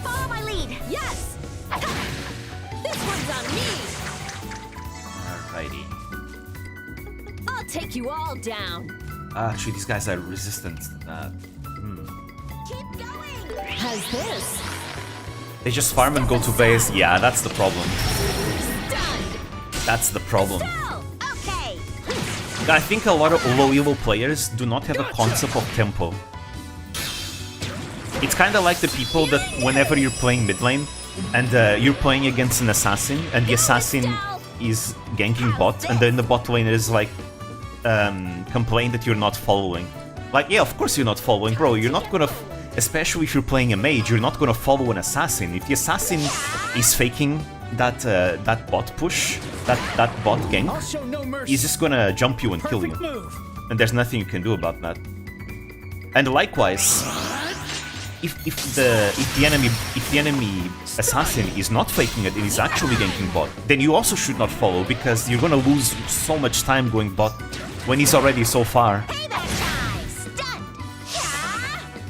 Follow my lead. Yes. This one's on me. Alrighty. I'll take you all down. Actually, these guys are resistant. Keep going. How's this? They just farm and go to base. Yeah, that's the problem. Stunned. That's the problem. Okay. I think a lot of low elo players do not have a concept of tempo. It's kind of like the people that whenever you're playing mid lane and you're playing against an assassin and the assassin is ganking bot and then the bot lane is like complain that you're not following. Like, yeah, of course you're not following, bro. You're not gonna, especially if you're playing a mage, you're not gonna follow an assassin. If the assassin is faking that that bot push, that bot gank, he's just gonna jump you and kill you. And there's nothing you can do about that. And likewise, if the enemy assassin is not faking it and is actually ganking bot, then you also should not follow because you're gonna lose so much time going bot when he's already so far.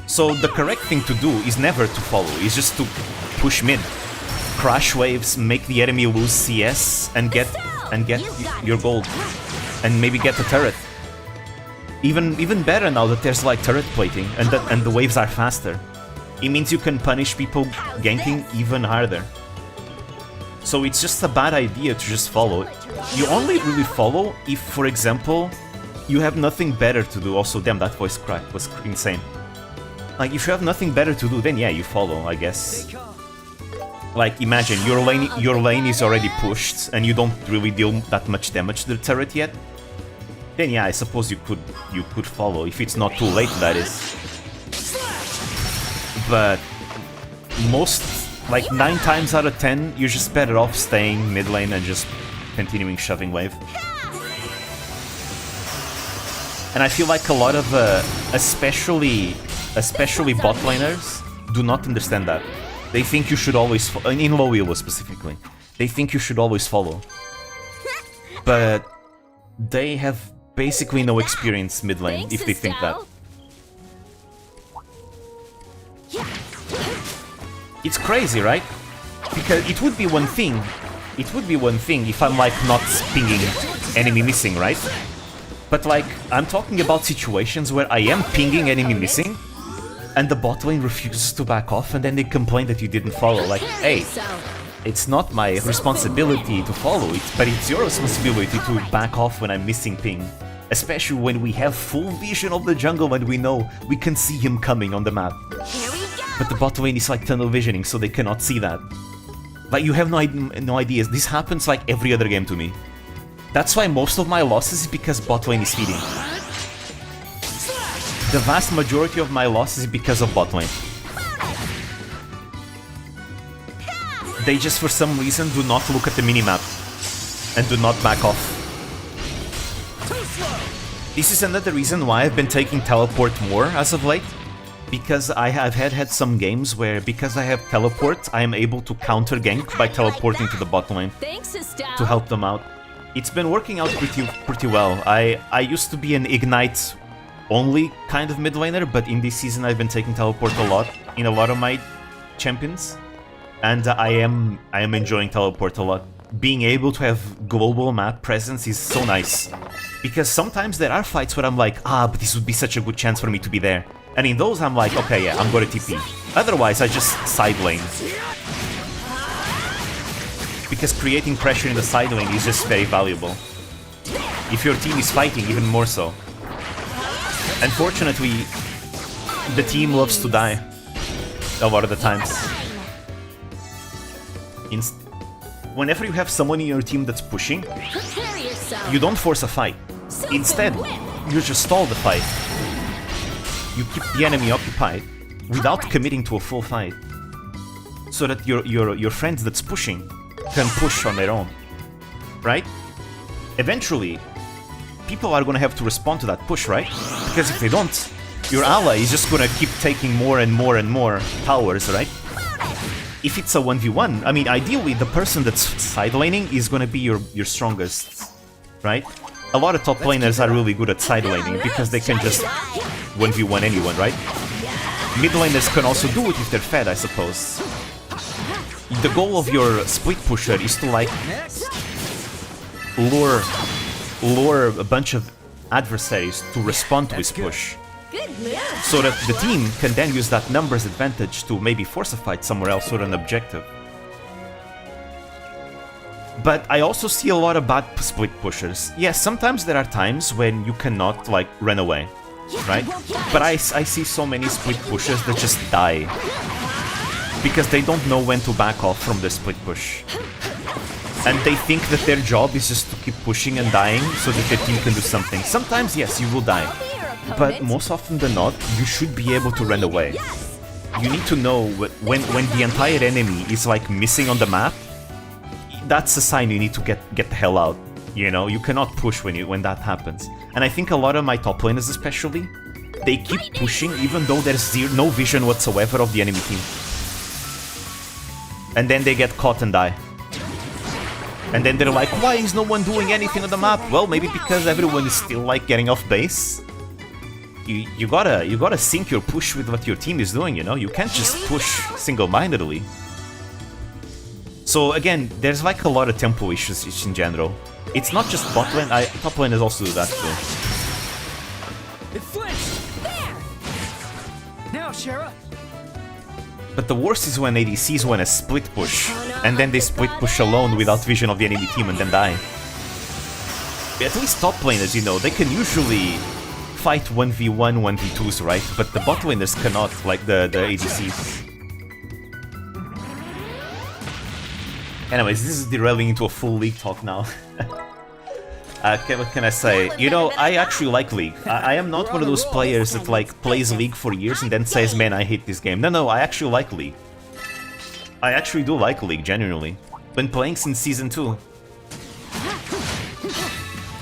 So the correct thing to do is never to follow, is just to push mid, crash waves, make the enemy lose CS and get your gold, and maybe get the turret. Even better now that there's like turret plating and the waves are faster. It means you can punish people ganking even harder. So it's just a bad idea to just follow. You only really follow if, for example, you have nothing better to do. Also, damn, that voice crack was insane. Like, if you have nothing better to do, then yeah, you follow, I guess. Like, imagine, your lane is already pushed, and you don't really deal that much damage to the turret yet. Then yeah, I suppose you could follow, if it's not too late, that is. But most, like 9 times out of 10, you're just better off staying mid lane and just continuing shoving wave. And I feel like a lot of, especially bot laners, do not understand that. They think you should always, in low elo specifically, they think you should always follow. But they have basically no experience mid lane if they think that. It's crazy, right? Because it would be one thing. It would be one thing if I'm like not pinging enemy missing, right? But like, I'm talking about situations where I am pinging enemy missing and the bot lane refuses to back off and then they complain that you didn't follow. Like, hey, it's not my responsibility to follow it, but it's your responsibility to back off when I'm missing ping. Especially when we have full vision of the jungle and we know we can see him coming on the map. But the bot lane is like tunnel visioning, so they cannot see that. Like, you have no ideas. This happens like every other game to me. That's why most of my losses is because bot lane is feeding. The vast majority of my losses is because of bot lane. They just for some reason do not look at the minimap and do not back off. This is another reason why I've been taking teleport more as of late. Because I have had some games where, because I have teleport, I am able to counter gank by teleporting to the bot lane to help them out. It's been working out pretty well. I used to be an ignite only kind of mid laner, but in this season I've been taking teleport a lot in a lot of my champions, and I am enjoying teleport a lot. Being able to have global map presence is so nice, because sometimes there are fights where I'm like, but this would be such a good chance for me to be there. And in those, I'm like, okay, yeah, I'm gonna TP. Otherwise, I just side lane. Because creating pressure in the side lane is just very valuable. If your team is fighting, even more so. Unfortunately, the team loves to die a lot of the times. Whenever you have someone in your team that's pushing, you don't force a fight. Instead, you just stall the fight. You keep the enemy occupied without committing to a full fight, so that your friends that's pushing can push on their own, right? Eventually, people are gonna have to respond to that push, right? Because if they don't, your ally is just gonna keep taking more and more and more towers, right? If it's a 1v1, I mean, ideally, the person that's side laning is gonna be your strongest, right? A lot of top laners are really good at side laning because they can just 1v1 anyone, right? Mid laners can also do it if they're fed, I suppose. The goal of your split pusher is to like lure a bunch of adversaries to respond to his push, so that the team can then use that numbers advantage to maybe force a fight somewhere else or an objective. But I also see a lot of bad split pushers. Yes, sometimes there are times when you cannot, like, run away, right? But I see so many split pushers that just die. Because they don't know when to back off from the split push. And they think that their job is just to keep pushing and dying so that their team can do something. Sometimes, yes, you will die. But most often than not, you should be able to run away. You need to know when the entire enemy is, like, missing on the map, that's a sign you need to get the hell out. You know, you cannot push when that happens. And I think a lot of my top laners especially, they keep pushing even though there's no vision whatsoever of the enemy team. And then they get caught and die. And then they're like, why is no one doing anything on the map? Well, maybe because everyone is still, like, getting off base. You gotta sync your push with what your team is doing, you know? You can't just push single-mindedly. So again, there's like a lot of tempo issues in general. It's not just bot lane, top lane is also do that too. It flinched! There! Now, Shara! But the worst is when ADCs win a split push, and then they split push alone without vision of the enemy team and then die. At least top laners, you know, they can usually fight 1v1, 1v2s, right? But the bot laners cannot, like the ADCs. Anyways, this is derailing into a full League talk now. What can I say? You know, I actually like League. I am not one of those players that, like, plays League for years and then says, man, I hate this game. No, I actually like League. I actually do like League, genuinely. Been playing since Season 2.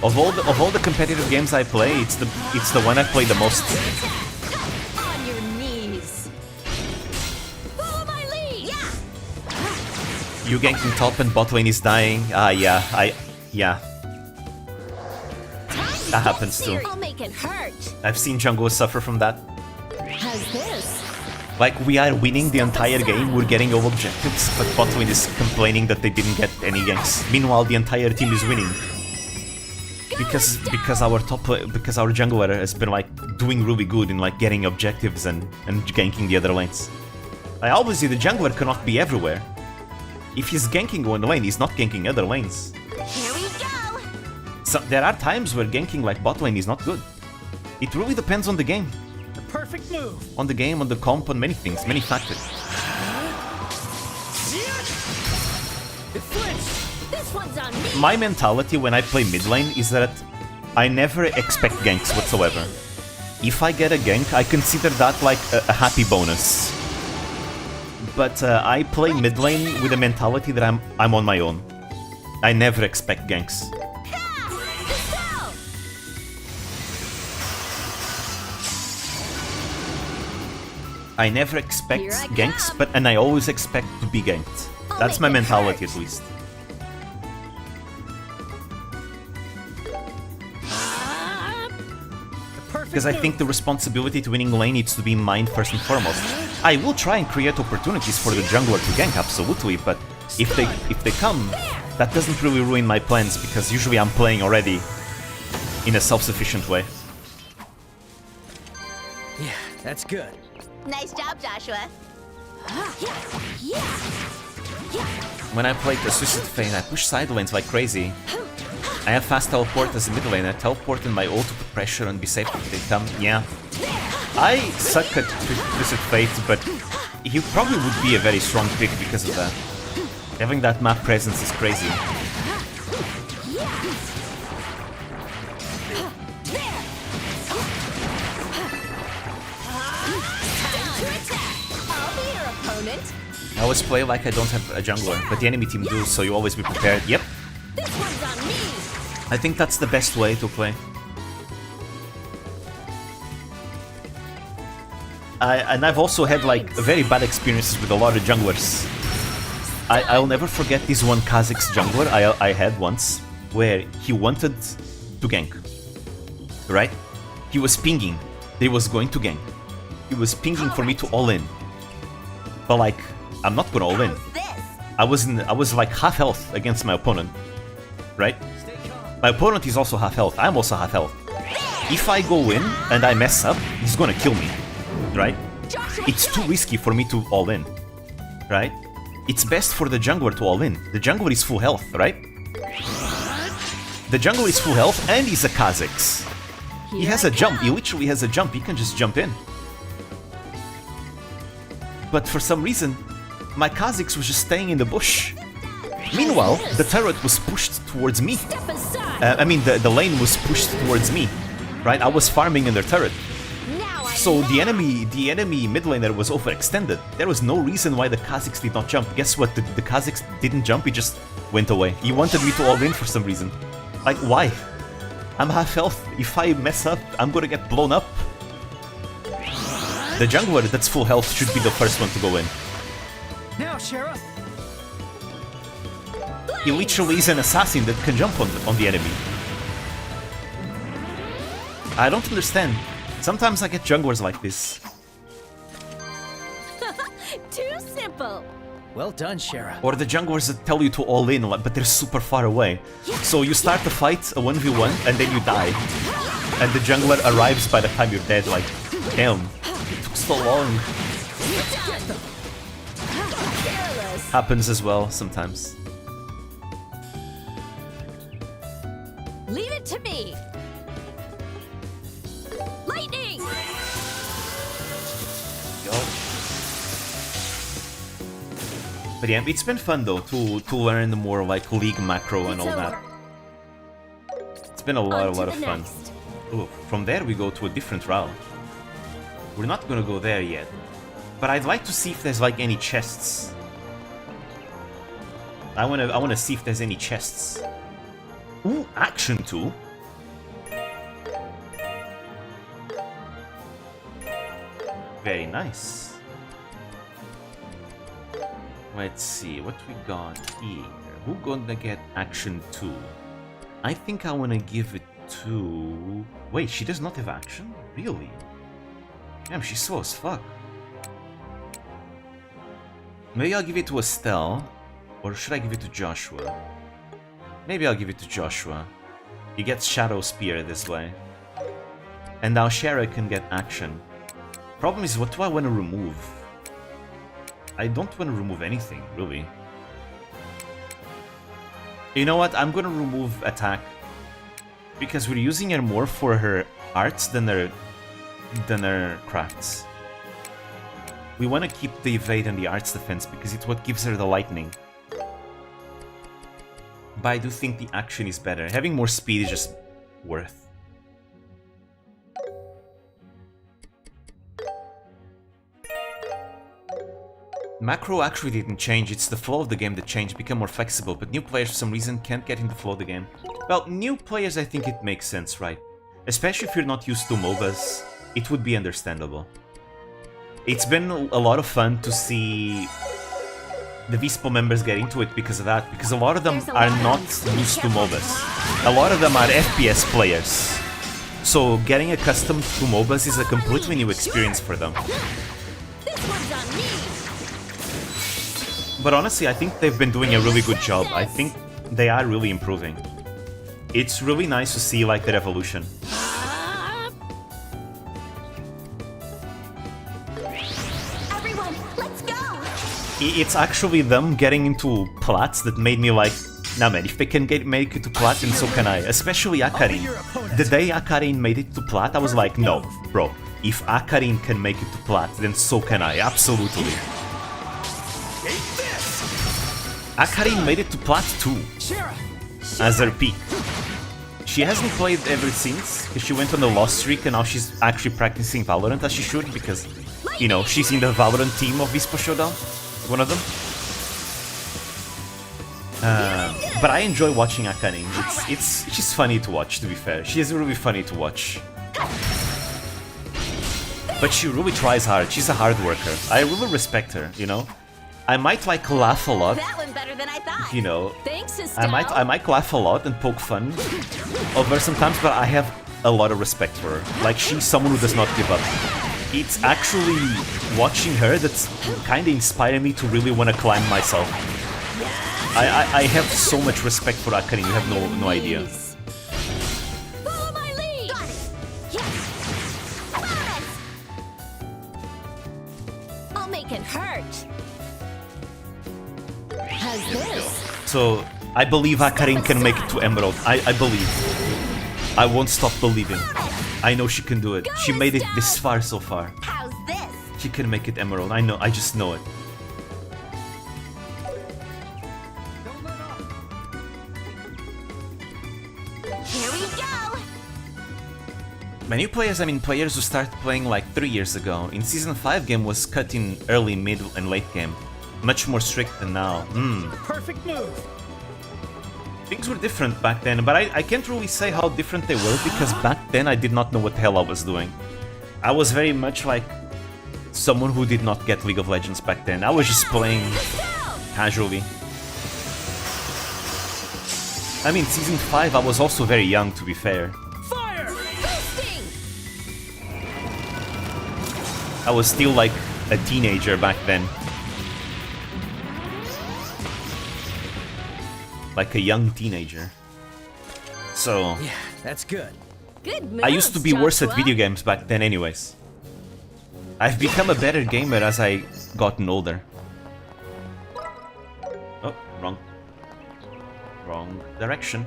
Of all the competitive games I play, it's the one I play the most. On your knees. Follow my lead. You ganking top and bot lane is dying. Yeah. That happens too. I'll make it hurt. I've seen junglers suffer from that. How's this? Like, we are winning the entire game, we're getting all objectives, but bot lane is complaining that they didn't get any ganks. Meanwhile, the entire team is winning. Because our jungler has been, like, doing really good in, like, getting objectives and ganking the other lanes. Obviously, the jungler cannot be everywhere. If he's ganking one lane, he's not ganking other lanes. Here we go! So there are times where ganking like bot lane is not good. It really depends on the game. The perfect move! On the game, on the comp, on many things, many factors. It flinched! This one's on me. My mentality when I play mid lane is that I never expect ganks whatsoever. If I get a gank, I consider that like a happy bonus. But I play mid lane with a mentality that I'm on my own. I never expect ganks. I never expect ganks, and I always expect to be ganked. That's my mentality, at least. Because I think the responsibility to winning lane needs to be mine first and foremost. I will try and create opportunities for the jungler to gank, absolutely, but if they come, that doesn't really ruin my plans, because usually I'm playing already in a self-sufficient way. Yeah, that's good. Nice job, Joshua. When I played the Suicide Fane, I push side lanes like crazy. I have fast teleport as a mid lane. I teleport in my ult to put pressure and be safe if they come. Yeah. I suck at Twisted Fate, but he probably would be a very strong pick because of that. Having that map presence is crazy. I always play like I don't have a jungler, but the enemy team do, so you always be prepared. Yep. I think that's the best way to play. And I've also had like very bad experiences with a lot of junglers. I'll never forget this one Kha'Zix jungler I had once, where he wanted to gank. Right? He was pinging. He was going to gank. He was pinging for me to all in. But like, I'm not gonna all in. I was like half health against my opponent. Right? My opponent is also half health. I'm also half health. If I go in and I mess up, he's gonna kill me. Right? It's too risky for me to all in. Right? it's best for the jungler to all in. The jungler is full health, right? The jungler is full health and he's a Kha'Zix. He has a jump, he literally has a jump, he can just jump in. But for some reason, my Kha'Zix was just staying in the bush. Meanwhile, the turret was pushed towards me. I mean, the lane was pushed towards me, right? I was farming in their turret. So the enemy mid laner was overextended. There was no reason why the Kha'Zix did not jump. Guess what? The Kha'Zix didn't jump, he just went away. He wanted me to all in for some reason. Like, why? I'm half health. If I mess up, I'm gonna get blown up. The jungler that's full health should be the first one to go in. Now, Sheriff. He literally is an assassin that can jump on the enemy. I don't understand. Sometimes I get junglers like this. Too simple. Well done, Sheriff. Or the junglers that tell you to all in, but they're super far away. So you start the fight, a 1v1, and then you die. And the jungler arrives by the time you're dead, like, damn, it took so long. Happens as well, sometimes. Leave it to me. Lightning. But yeah, it's been fun though to learn more like League macro and all that. It's been a lot of fun. Ooh, from there we go to a different route. We're not gonna go there yet, but I'd like to see if there's like any chests. I wanna see if there's any chests. Ooh, action 2. Very nice. Let's see, what we got here? Who gonna get action 2? I think I wanna give it to... Wait, she does not have action? Really? Damn, she's slow as fuck. Maybe I'll give it to Estelle. Or should I give it to Joshua? Maybe I'll give it to Joshua. He gets Shadow Spear this way. And now Shara can get action. Problem is, what do I want to remove? I don't want to remove anything, really. You know what? I'm gonna remove attack. Because we're using her more for her arts than her crafts. We want to keep the evade and the arts defense because it's what gives her the lightning. But I do think the action is better. Having more speed is just worth. Macro actually didn't change, it's the flow of the game that changed, become more flexible, but new players for some reason can't get in the flow of the game. Well, new players I think it makes sense, right? Especially if you're not used to MOBAs, it would be understandable. It's been a lot of fun to see the Vispo members get into it because of that, because a lot of them are not used to MOBAs. A lot of them are FPS players. So getting accustomed to MOBAs is a completely new experience for them. But honestly, I think they've been doing a really good job. I think they are really improving. It's really nice to see like their evolution. Everyone, let's go! It's actually them getting into plats that made me like, nah man, if they can make it to plat, then so can I. Especially Akarin. The day Akarin made it to plat, I was like, no, bro. If Akarin can make it to plat, then so can I, absolutely. Akarin made it to plat 2 as her peak. She hasn't played ever since, because she went on a loss streak and now she's actually practicing Valorant as she should, because, you know, she's in the Valorant team of Vispo Showdown, one of them. But I enjoy watching Akarin. She's funny to watch, to be fair. She is really funny to watch. But she really tries hard. She's a hard worker. I really respect her, you know? I might like laugh a lot, That went better than I thought. you know. Thanks, I might laugh a lot and poke fun of her sometimes, but I have a lot of respect for her. Like, she's someone who does not give up. It's actually watching her that's kind of inspiring me to really want to climb myself. I have so much respect for Akarin, you have no idea. Follow my lead. Got it. Yes. Bonus. I'll make it hurt. So I believe Akarin can make it to Emerald. I believe. I won't stop believing. I know she can do it. She made it this far so far. How's this? She can make it Emerald. I know. I just know it. Here we go. By new players, I mean players who started playing like 3 years ago. In Season 5, game was cut in early, mid, and late game. Much more strict than now. Perfect move. Things were different back then, but I can't really say how different they were because back then I did not know what the hell I was doing. I was very much like someone who did not get League of Legends back then. I was just playing casually. I mean, Season 5 I was also very young, to be fair. Fire! I was still like a teenager back then. Like a young teenager. So... Yeah, that's good. Good moves, I used to be worse at Joshua. video games back then anyways. I've become a better gamer as I gotten older. Oh, wrong direction.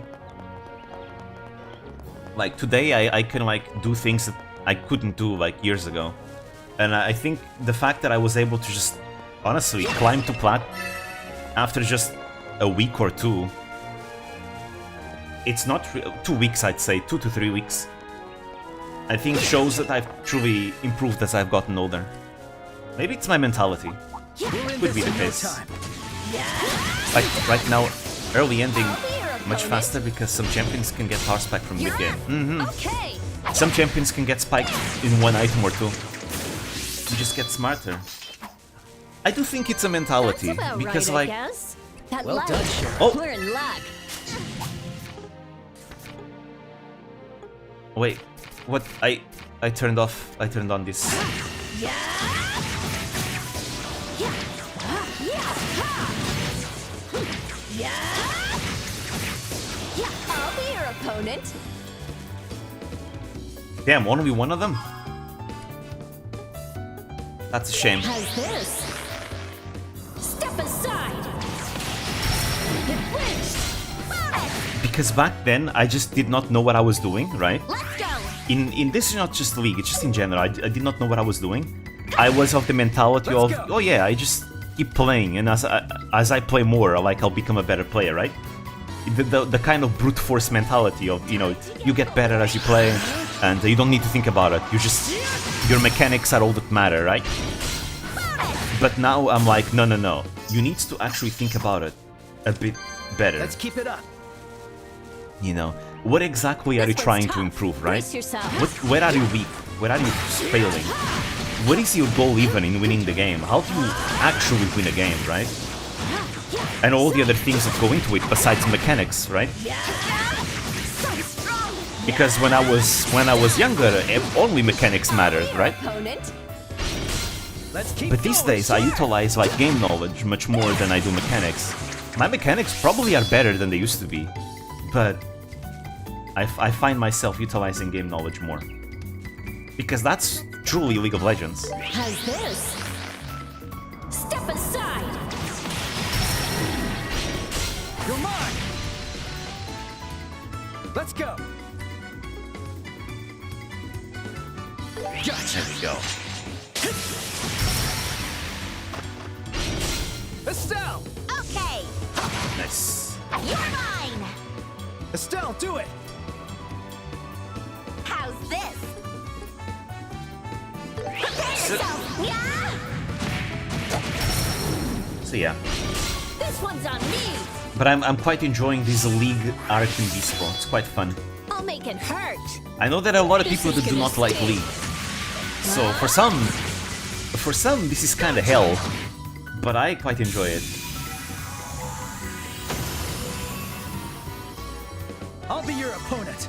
Like today I can like do things that I couldn't do like years ago. And I think the fact that I was able to just honestly climb to plat after just a week or two. It's not 2 weeks, I'd say, 2 to 3 weeks. I think shows that I've truly improved as I've gotten older. Maybe it's my mentality. Could be the case. Like right now, early ending much faster because some champions can get power spike from mid game. Okay. Some champions can get spiked in one item or two. You just get smarter. I do think it's a mentality That's about because right, like I guess. That Well lag. done, Sharon. Oh. We're in luck. wait, what I turned on this. I'll be your opponent. Damn, won't we one of them? That's a shame. How's this? Step aside. Get flinched. Because back then I just did not know what I was doing, right? Let's go. In this is not just League, it's just in general. I did not know what I was doing. I was of the mentality Let's of, go. oh yeah, I just keep playing, and as I play more, I'll become a better player, right? The kind of brute force mentality of, you know, you get better as you play, and you don't need to think about it. Your mechanics are all that matter, right? But now I'm like, no. You need to actually think about it a bit better. Let's keep it up. You know, what exactly are you This one's trying to tough. improve, right? Brace yourself. Where are you weak? Where are you failing? What is your goal even in winning the game? How do you actually win a game, right? And all the other things that go into it besides mechanics, right? Because when I was younger, only mechanics mattered, right? Opponent. Let's keep But these going, days I Sora. utilize like game knowledge much more than I do mechanics. My mechanics probably are better than they used to be, but I find myself utilizing game knowledge more. Because that's truly League of Legends. How's this? Step aside. You're mine. Let's go. Gotcha. There we go. Estelle. Okay. Nice. You're mine. Estelle, do it. How's this? Prepare yourself. Yeah. So yeah. This one's on me. But I'm quite enjoying this League arc in Bistro. It's quite fun. I'll make it hurt. I know there are a lot of This people is that do gonna not like sting. League. So for some this is kinda hell. But I quite enjoy it. I'll be your opponent.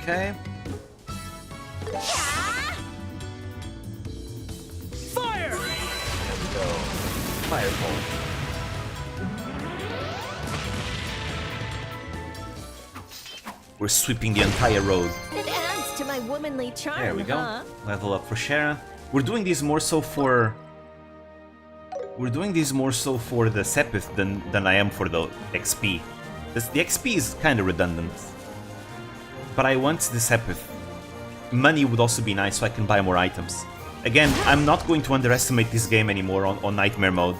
Okay. Fire. Fireball. We're sweeping the entire road. It adds to my womanly charm, There we go. huh? Level up for Shara. We're doing these more so for... We're doing these more so for the Sepith than I am for the XP. The XP is kind of redundant. But I want the Sepith. Money would also be nice so I can buy more items. Again, I'm not going to underestimate this game anymore on Nightmare mode.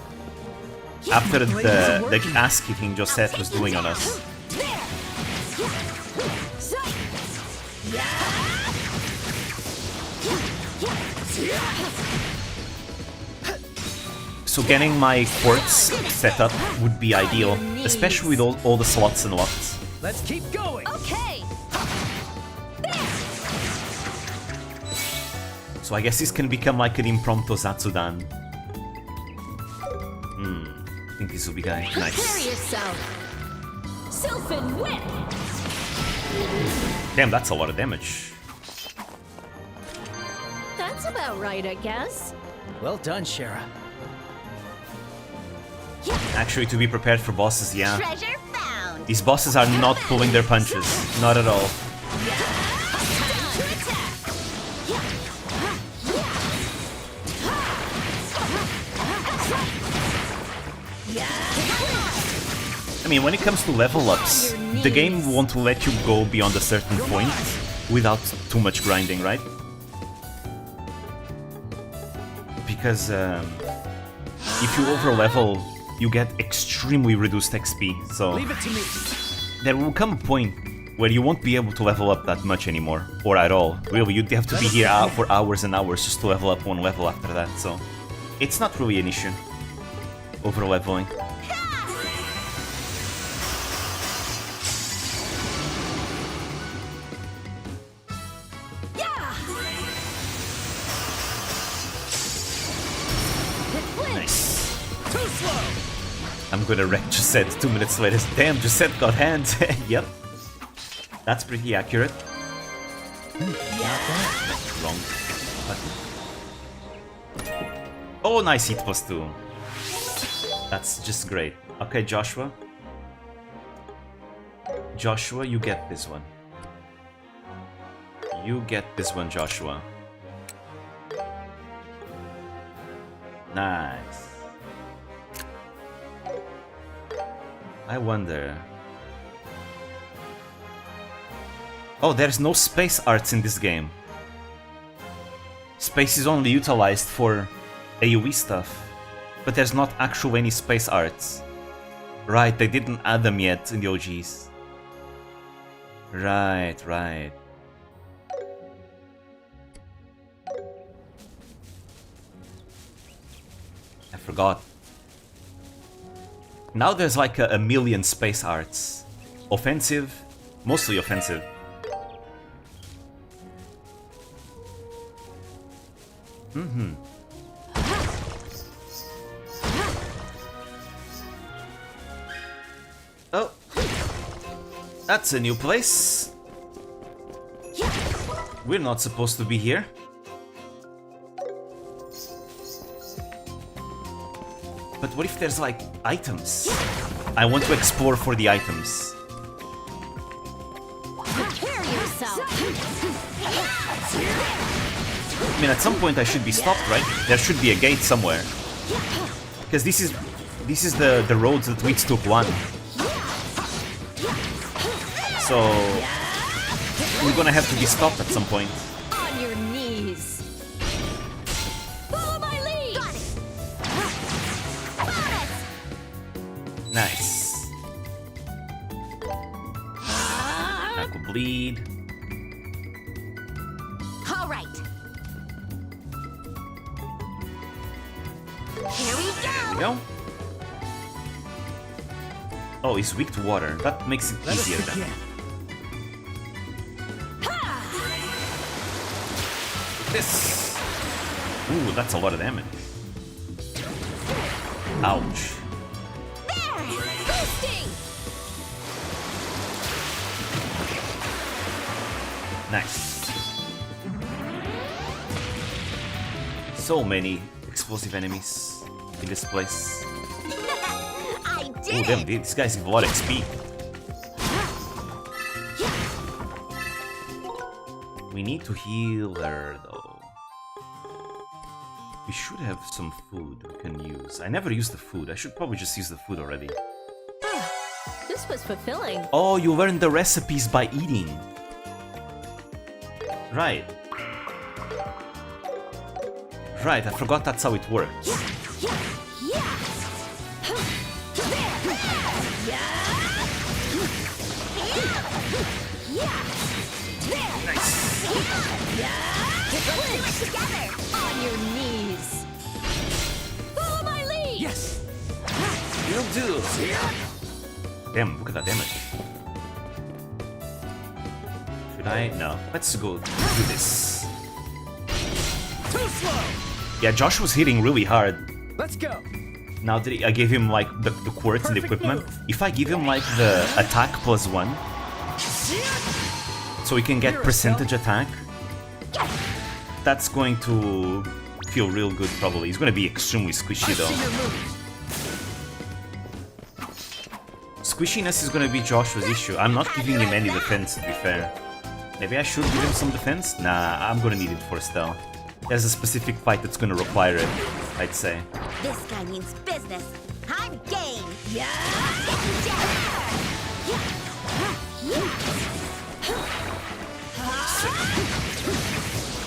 After the ass-kicking Josette was doing on us. So getting my quartz set up would be ideal, especially with all the slots unlocked. Let's keep going. Okay. So I guess this can become like an impromptu Zatsudan. I think this will be nice. Prepare yourself. Sylphin whip. Damn, that's a lot of damage. That's about right, I guess. Well done, Shara. Actually, to be prepared for bosses, yeah. Treasure found. These bosses are not pulling their punches. Not at all. I mean, when it comes to level ups, the game won't let you go beyond a certain point without too much grinding, right? Because if you overlevel, you get extremely reduced XP, so Leave it to me. there will come a point where you won't be able to level up that much anymore, or at all. Really, you'd have to be here for hours and hours just to level up one level after that, so it's not really an issue, overleveling. Too slow. I'm gonna wreck Josette 2 minutes later. Damn, Josette got hands. Yep. That's pretty accurate. Wrong button. Oh, nice hit +2. That's just great. Okay, Joshua. Joshua, you get this one. You get this one, Joshua. Nice. I wonder... Oh, there's no space arts in this game. Space is only utilized for AoE stuff, but there's not actually any space arts. Right, they didn't add them yet in the OGs. Right, right. I forgot. Now there's like a million space arts. Offensive, mostly offensive. Oh. That's a new place. We're not supposed to be here. But what if there's like items? I want to explore for the items. Prepare yourself. I mean, at some point I should be stopped, right? There should be a gate somewhere. Because this is the road that leads to Guan. So we're gonna have to be stopped at some point. On your knees. Follow my lead. Nice. That could bleed. All right. Here we go. There we go. Oh, he's weak to water. That makes it easier then. This. Ooh, that's a lot of damage. Ouch. Nice. So many explosive enemies in this place. I Oh, did damn, it. these guys give a lot of XP. We need to heal her, though. We should have some food we can use. I never use the food. I should probably just use the food already. This was fulfilling. Oh, you learn the recipes by eating. Right. Right, I forgot that's how it works. Nice. Let's do it together! On your knees. Follow my lead. Yes. Will do. Damn, look at that damage. Should I? No. Let's go do this. Too slow. Yeah, Josh was hitting really hard. Let's go. Now that I gave him like the quartz and the Perfect equipment, move. if I give him like the attack +1, so he can get percentage attack, that's going to feel real good probably. He's going to be extremely squishy though. Squishiness is going to be Joshua's issue. I'm not giving him any defense, to be fair. Maybe I should give him some defense? Nah, I'm going to need it for Estelle. There's a specific fight that's going to require it, I'd say. This guy means business. I'm game. Yeah.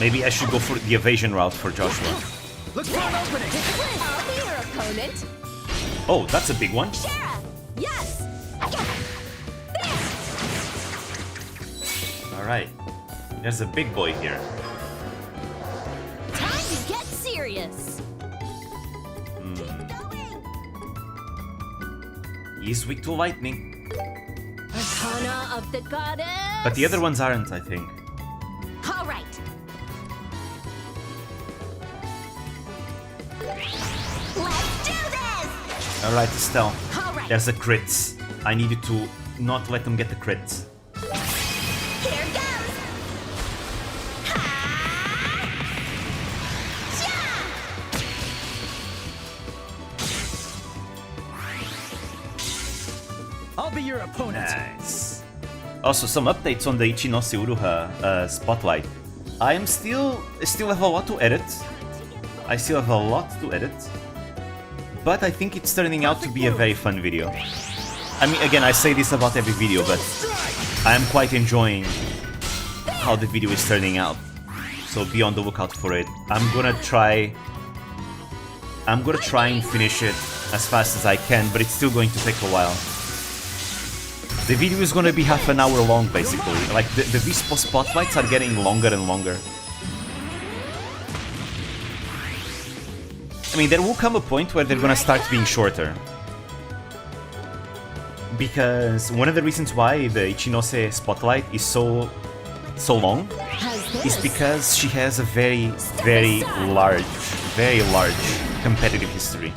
Maybe I should go for the evasion route for Joshua. Look for an opening. I'll be your opponent. Oh, that's a big one. Shara. Yes. Alright. There's a big boy here. Time to get serious. He's weak to lightning. Arcana of the goddess. But the other ones aren't, I think. All right. Let's do this. Alright, Estelle. All right. There's a crits. I need you to not let them get the crits. Here goes. I'll be your opponent. Nice. Also, some updates on the Ichinose Uruha spotlight. I still have a lot to edit. I still have a lot to edit. But I think it's turning out to be a very fun video. I mean, again, I say this about every video, but I am quite enjoying how the video is turning out. So be on the lookout for it. I'm gonna try and finish it as fast as I can, but it's still going to take a while. The video is gonna be half an hour long, basically. Like, the Vispo spotlights are getting longer and longer. I mean, there will come a point where they're gonna start being shorter. Because one of the reasons why the Ichinose spotlight is so long is because she has a very large competitive history.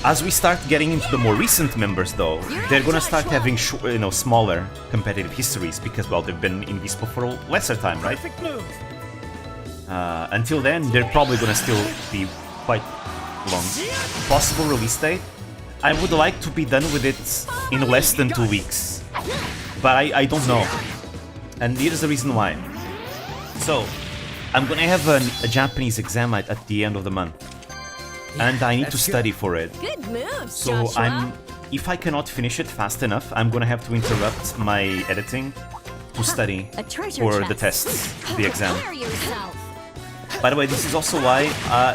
As we start getting into the more recent members, though, they're gonna start having smaller competitive histories because, well, they've been in Vispo for a lesser time, right? Until then, they're probably gonna still be quite long. Possible release date? I would like to be done with it in less than 2 weeks, but I don't know. And here's the reason why. So, I'm gonna have a Japanese exam at the end of the month, and I need to study for it. Good moves, So Joshua. if I cannot finish it fast enough, I'm gonna have to interrupt my editing to study A treasure for the chest. tests, the exam. Prepare yourself. By the way, this is also why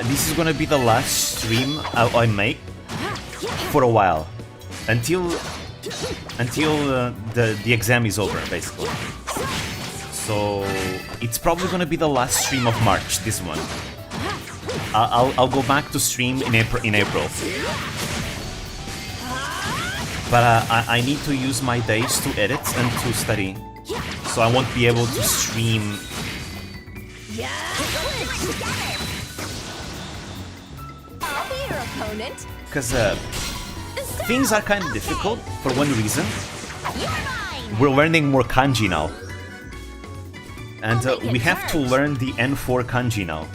this is gonna be the last stream I make for a while, until the exam is over, basically. So it's probably gonna be the last stream of March. This one. I'll go back to stream in April. But I need to use my days to edit and to study, so I won't be able to stream. I'll be your opponent. Because things are kind of difficult for one reason. We're learning more kanji now. And we have to learn the N4 kanji now.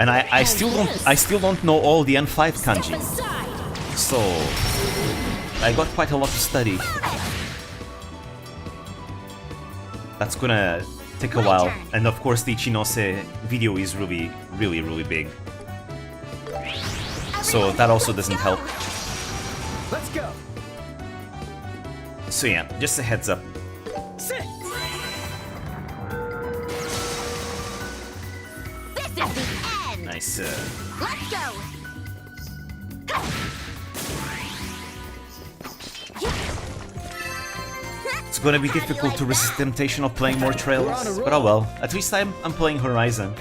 And I still don't know all the N5 kanji. So I got quite a lot to study. That's gonna take a while. And of course the Ichinose video is really big. So that also doesn't help. Let's go. So yeah, just a heads up. Sit. This is the end. Nice. Let's go. It's gonna be difficult to resist the temptation of playing more Trails, but oh well. At least I'm playing Horizon.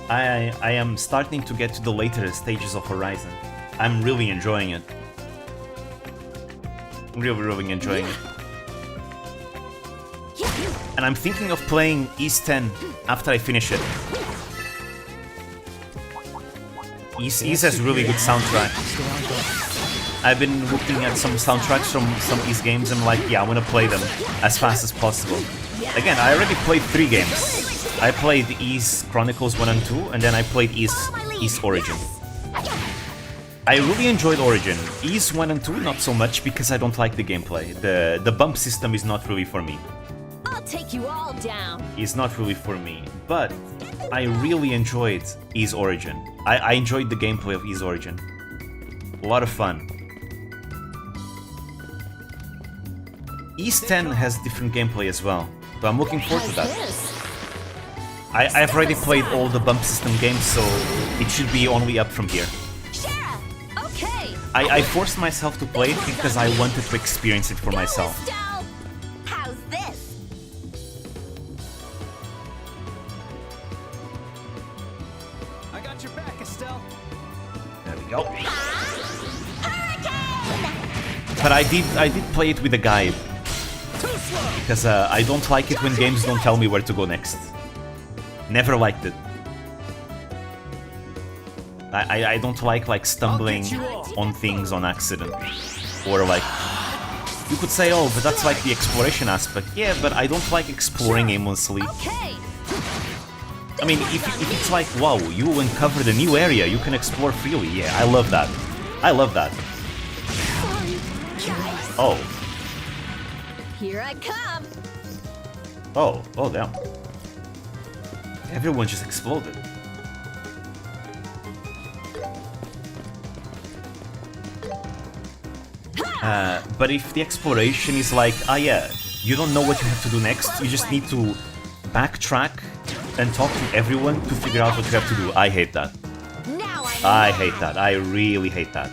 I am starting to get to the later stages of Horizon. I'm really enjoying it. Really enjoying it. And I'm thinking of playing East 10 after I finish it. East has really good soundtrack. I've been looking at some soundtracks from some East games and I'm like, yeah, I want to play them as fast as possible. Again, I already played 3 games. I played East Chronicles 1 and 2, and then I played East Origin. I really enjoyed Origin. East 1 and 2, not so much, because I don't like the gameplay. The bump system is not really for me. I'll take you all down. It's not really for me, but I really enjoyed East Origin. I enjoyed the gameplay of East Origin. A lot of fun. East 10 has different gameplay as well, so I'm looking forward to that. I've already played all the bump system games, so it should be only up from here. Okay. I forced myself to play it because I wanted to experience it for myself. How's this? I got your back, Estelle. There we go. Hurricane! But I did play it with a guide. Because I don't like it when games don't tell me where to go next. Never liked it. I don't like stumbling on things on accident. Or like... You could say, oh, but that's like the exploration aspect. Yeah, but I don't like exploring aimlessly. I mean, if it's like, wow, you uncovered a new area, you can explore freely. Yeah, I love that. I love that. Oh. Here I come. Oh, damn. Everyone just exploded. But if the exploration is like, ah yeah, you don't know what you have to do next, you just need to backtrack and talk to everyone to figure out what you have to do. I hate that. I hate that. I really hate that.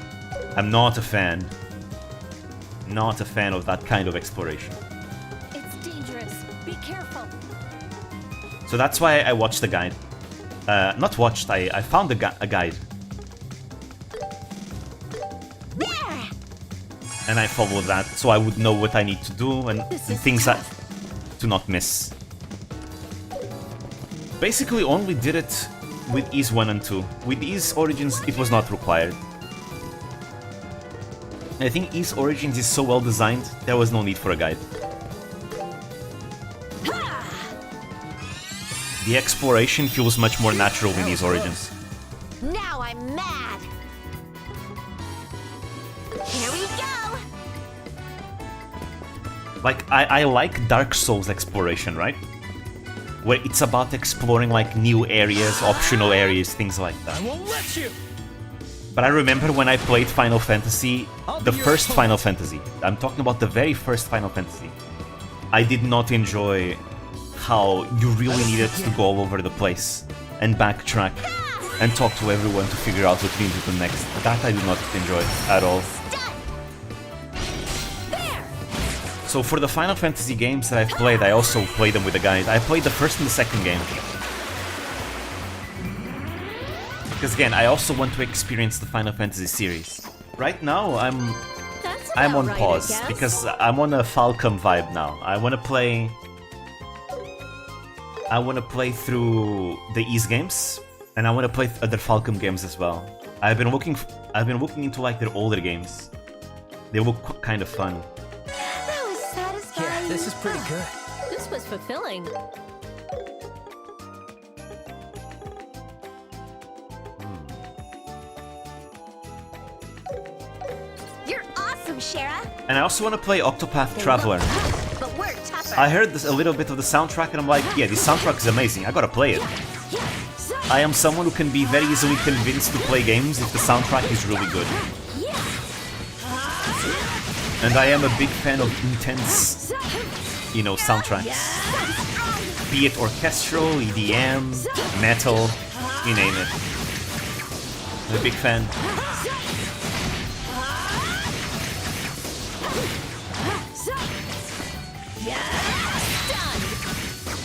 I'm not a fan. Not a fan of that kind of exploration. It's dangerous. Be careful. So that's why I watched the guide. Not watched, I found a guide. And I followed that, so I would know what I need to do and things that to not miss. Basically only did it with East 1 and 2. With East Origins, it was not required. I think East Origins is so well designed, there was no need for a guide. The exploration feels much more natural in East Origins. Now I'm mad. Here we go. Like, I like Dark Souls exploration, right? Where it's about exploring like new areas, optional areas, things like that. I won't let you. But I remember when I played Final Fantasy, the first Final Fantasy, I'm talking about the very first Final Fantasy, I did not enjoy how you really needed to go all over the place and backtrack and talk to everyone to figure out what you need to do next. That I did not enjoy at all. So for the Final Fantasy games that I've played, I also played them with a guide. I played the first and the second game. Because again, I also want to experience the Final Fantasy series. Right now, I'm on pause because I'm on a Falcom vibe now. I want to play through the East games, and I want to play other Falcom games as well. I've been looking into like their older games. They look kind of fun. That was satisfying. Yeah, this is pretty good. This was fulfilling. You're awesome, Shara. And I also want to play Octopath Traveler. But we're tough I heard a little bit of the soundtrack and I'm like, yeah, this soundtrack is amazing, I gotta play it. I am someone who can be very easily convinced to play games if the soundtrack is really good. And I am a big fan of intense, you know, soundtracks. Be it orchestral, EDM, metal, you name it. I'm a big fan.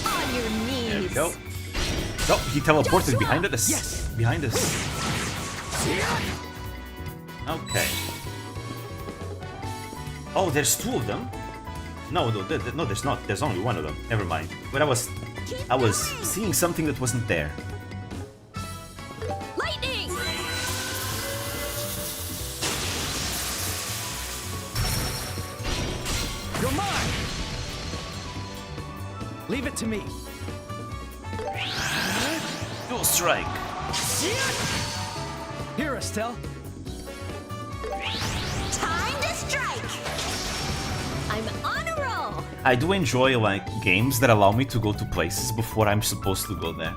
On your knees. There we go. Oh, he teleported behind us. Yes. Behind us. Okay. Oh, there's two of them? No, no, there's not. There's only one of them. Never mind. But I was seeing something that wasn't there. Lightning! You're mine! Leave it to me. Dual strike. Here, Estelle. Time to strike! I'm on a roll! I do enjoy like games that allow me to go to places before I'm supposed to go there.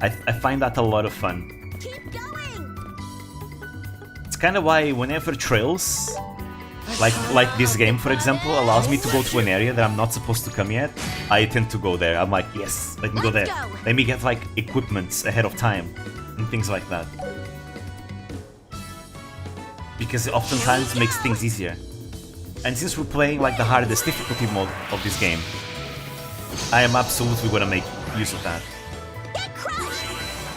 I find that a lot of fun. Keep going! It's kind of why whenever Trails, like this game for example, allows me to go to an area that I'm not supposed to come yet, I tend to go there. I'm like, yes, let me go there. Let me get like equipments ahead of time and things like that. Because it oftentimes makes things easier. And since we're playing like the hardest difficulty mode of this game, I am absolutely gonna make use of that.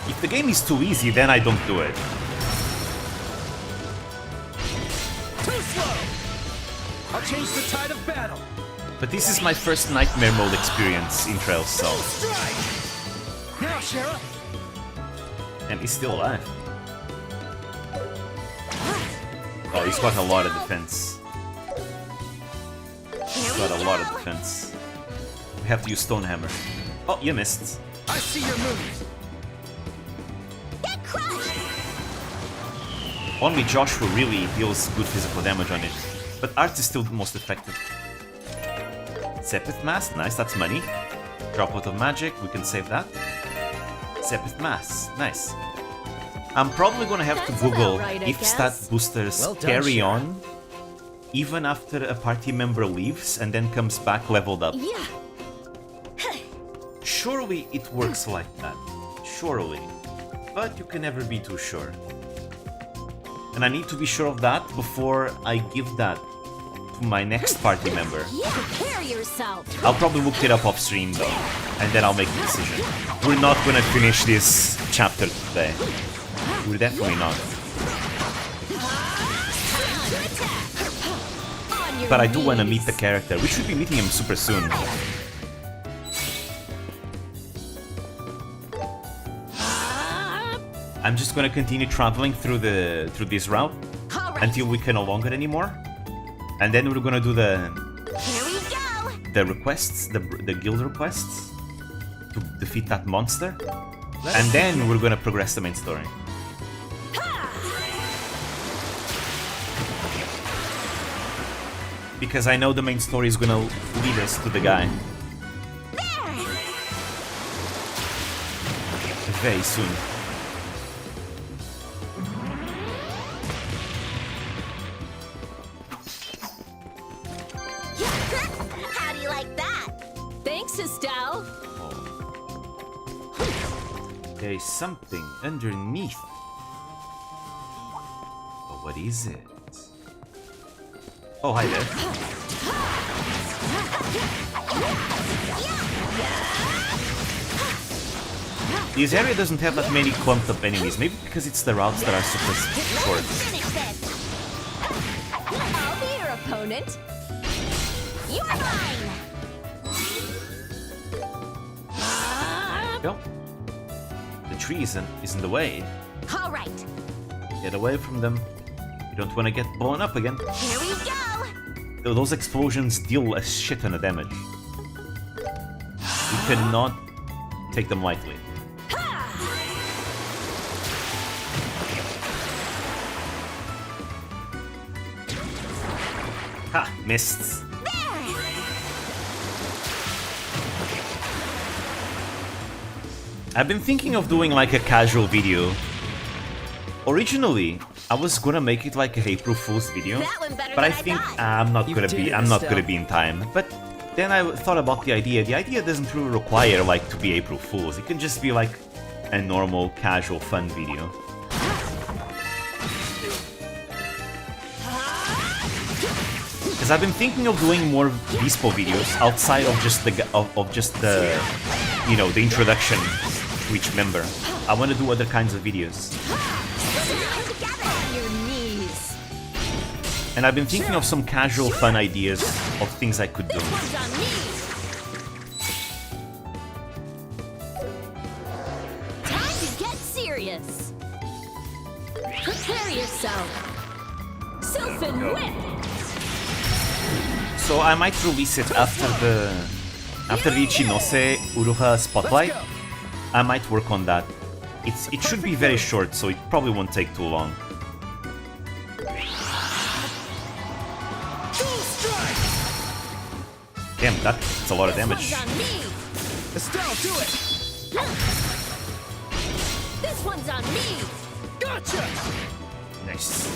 If the game is too easy, then I don't do it. Too slow! I'll change the tide of battle. But this is my first nightmare mode experience in Trails, so... Strike! Now, Shara! And he's still alive. Oh, he's got a lot of defense. He's got a lot of defense. We have to use Stone Hammer. Oh, you missed. I see your moves. Get crushed! Only Joshua really deals good physical damage on it. But Art is still the most effective. Sepith Mass, nice, that's money. Droplet of Magic, we can save that. Sepith Mass, nice. I'm probably gonna have to Google right, if stat boosters Well done, carry Shara. on even after a party member leaves and then comes back leveled up. Yeah. Surely it works like that. Surely. But you can never be too sure. And I need to be sure of that before I give that to my next party member. Prepare yourself. I'll probably look it up off stream though, and then I'll make the decision. We're not gonna finish this chapter today. We're definitely not. But I do want to meet the character. We should be meeting him super soon. I'm just gonna continue traveling through this route until we can no longer anymore, and then we're gonna do the requests, the guild requests to defeat that monster, and then we're gonna progress the main story. Because I know the main story is gonna lead us to the guy. Very soon. How do you like that? Thanks, Estelle. There is something underneath. But what is it? Oh, hi there. This area doesn't have that many clumped up enemies, maybe because it's the routes that are super short. Finish this! I'll be your opponent. You're mine! Go. The tree is in the way. All right, Get away from them. You don't want to get blown up again. here we go! Though those explosions deal a shit ton of damage. We cannot take them lightly. Ha! Missed. I've been thinking of doing like a casual video. Originally, I was gonna make it like a April Fool's video, but I think I'm not gonna be in time. But then I thought about the idea. The idea doesn't really require like to be April Fool's. It can just be like a normal, casual, fun video. Because I've been thinking of doing more Beastball videos outside of just the you know, the introduction to each member. I want to do other kinds of videos. And I've been thinking of some casual, fun ideas of things I could do. Time to get serious. Prepare yourself. Sylphin Whip. So I might release it after the Ichinose Uruha Spotlight. I might work on that. It should be very short, so it probably won't take too long. Damn, that's a lot of damage. Estelle, do it! This one's on me. Gotcha! Nice.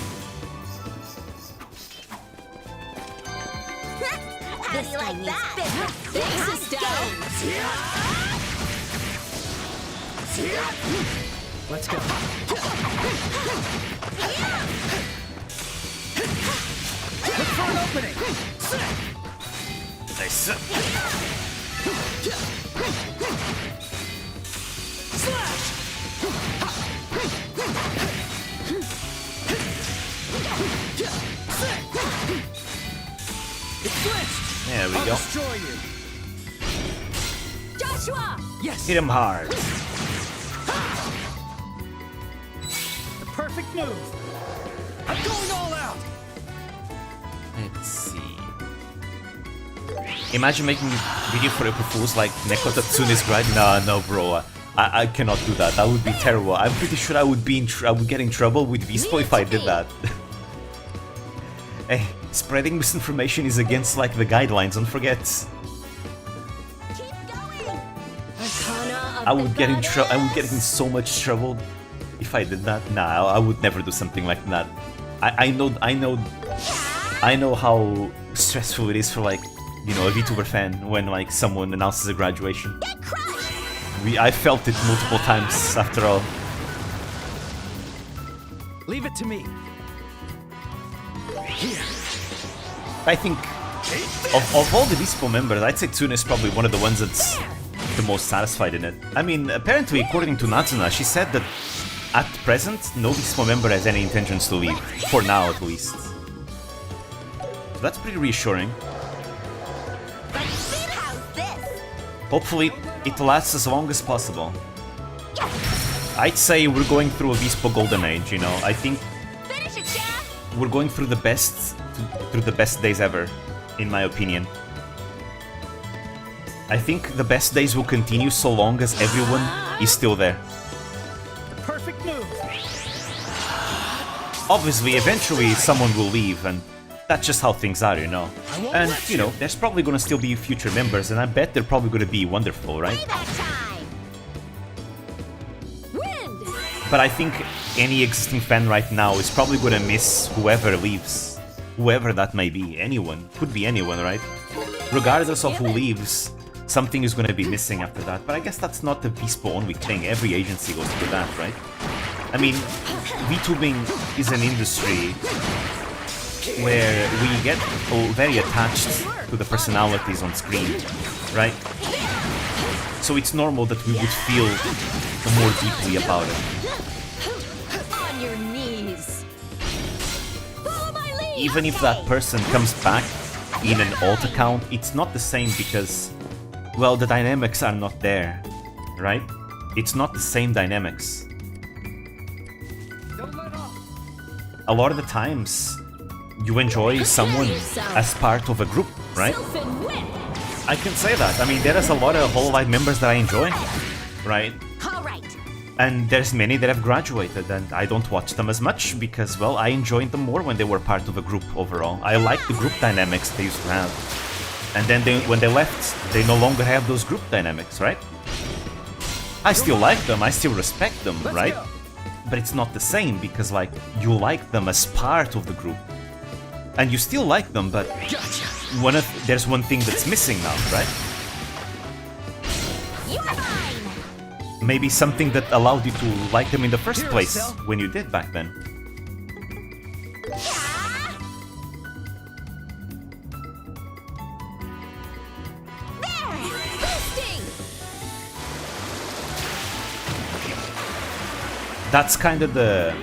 How do you like that? Thanks, Estelle. Let's go. Look for an opening. Nice. Slash! It flinched! There we I'll go. destroy you. Joshua. Yes! Hit him hard. The perfect move! I'm going all out! Let's see. Imagine making a video for April Fools like Neko Tatsune's grad. No, bro. I cannot do that. That would be terrible. I'm pretty sure I would get in trouble with Vispo if I did that. Hey, spreading misinformation is against like the guidelines. Don't forget. I would get in so much trouble if I did that. Nah, I would never do something like that. I know how stressful it is for like, you know, a VTuber fan when like someone announces a graduation. I felt it multiple times after all. Leave it to me. Here. I think of all the Vispo members, I'd say Tsune is probably one of the ones that's the most satisfied in it. I mean, apparently, according to Natsuna, she said that at present, no Vispo member has any intentions to leave. For now, at least. So that's pretty reassuring. Hopefully, it lasts as long as possible. I'd say we're going through a Vispo golden age, you know. I think we're going through the best days ever, in my opinion. I think the best days will continue so long as everyone is still there. The perfect move. Obviously, eventually someone will leave, and that's just how things are, you know. And, you know, there's probably gonna still be future members, and I bet they're probably gonna be wonderful, right? But I think any existing fan right now is probably gonna miss whoever leaves. Whoever that may be. Anyone. Could be anyone, right? Regardless of who leaves, something is gonna be missing after that. But I guess that's not the Vispo only thing. Every agency goes through that, right? I mean, VTubing is an industry where we get very attached to the personalities on screen, right? So it's normal that we would feel more deeply about it. On your knees. Follow my lead. Even if that person comes back in an alt account, it's not the same because, well, the dynamics are not there, right? It's not the same dynamics. A lot of the times, you enjoy someone as part of a group, right? I can say that. I mean, there is a lot of Hololive members that I enjoy, right? And there's many that have graduated, and I don't watch them as much because, well, I enjoyed them more when they were part of a group overall. I like the group dynamics they used to have. And then when they left, they no longer have those group dynamics, right? I still like them, I still respect them, right? But it's not the same because, like, you like them as part of the group. And you still like them, but there's one thing that's missing now, right? You're mine. Maybe something that allowed you to like them in the first place when you did back then. That's kind of the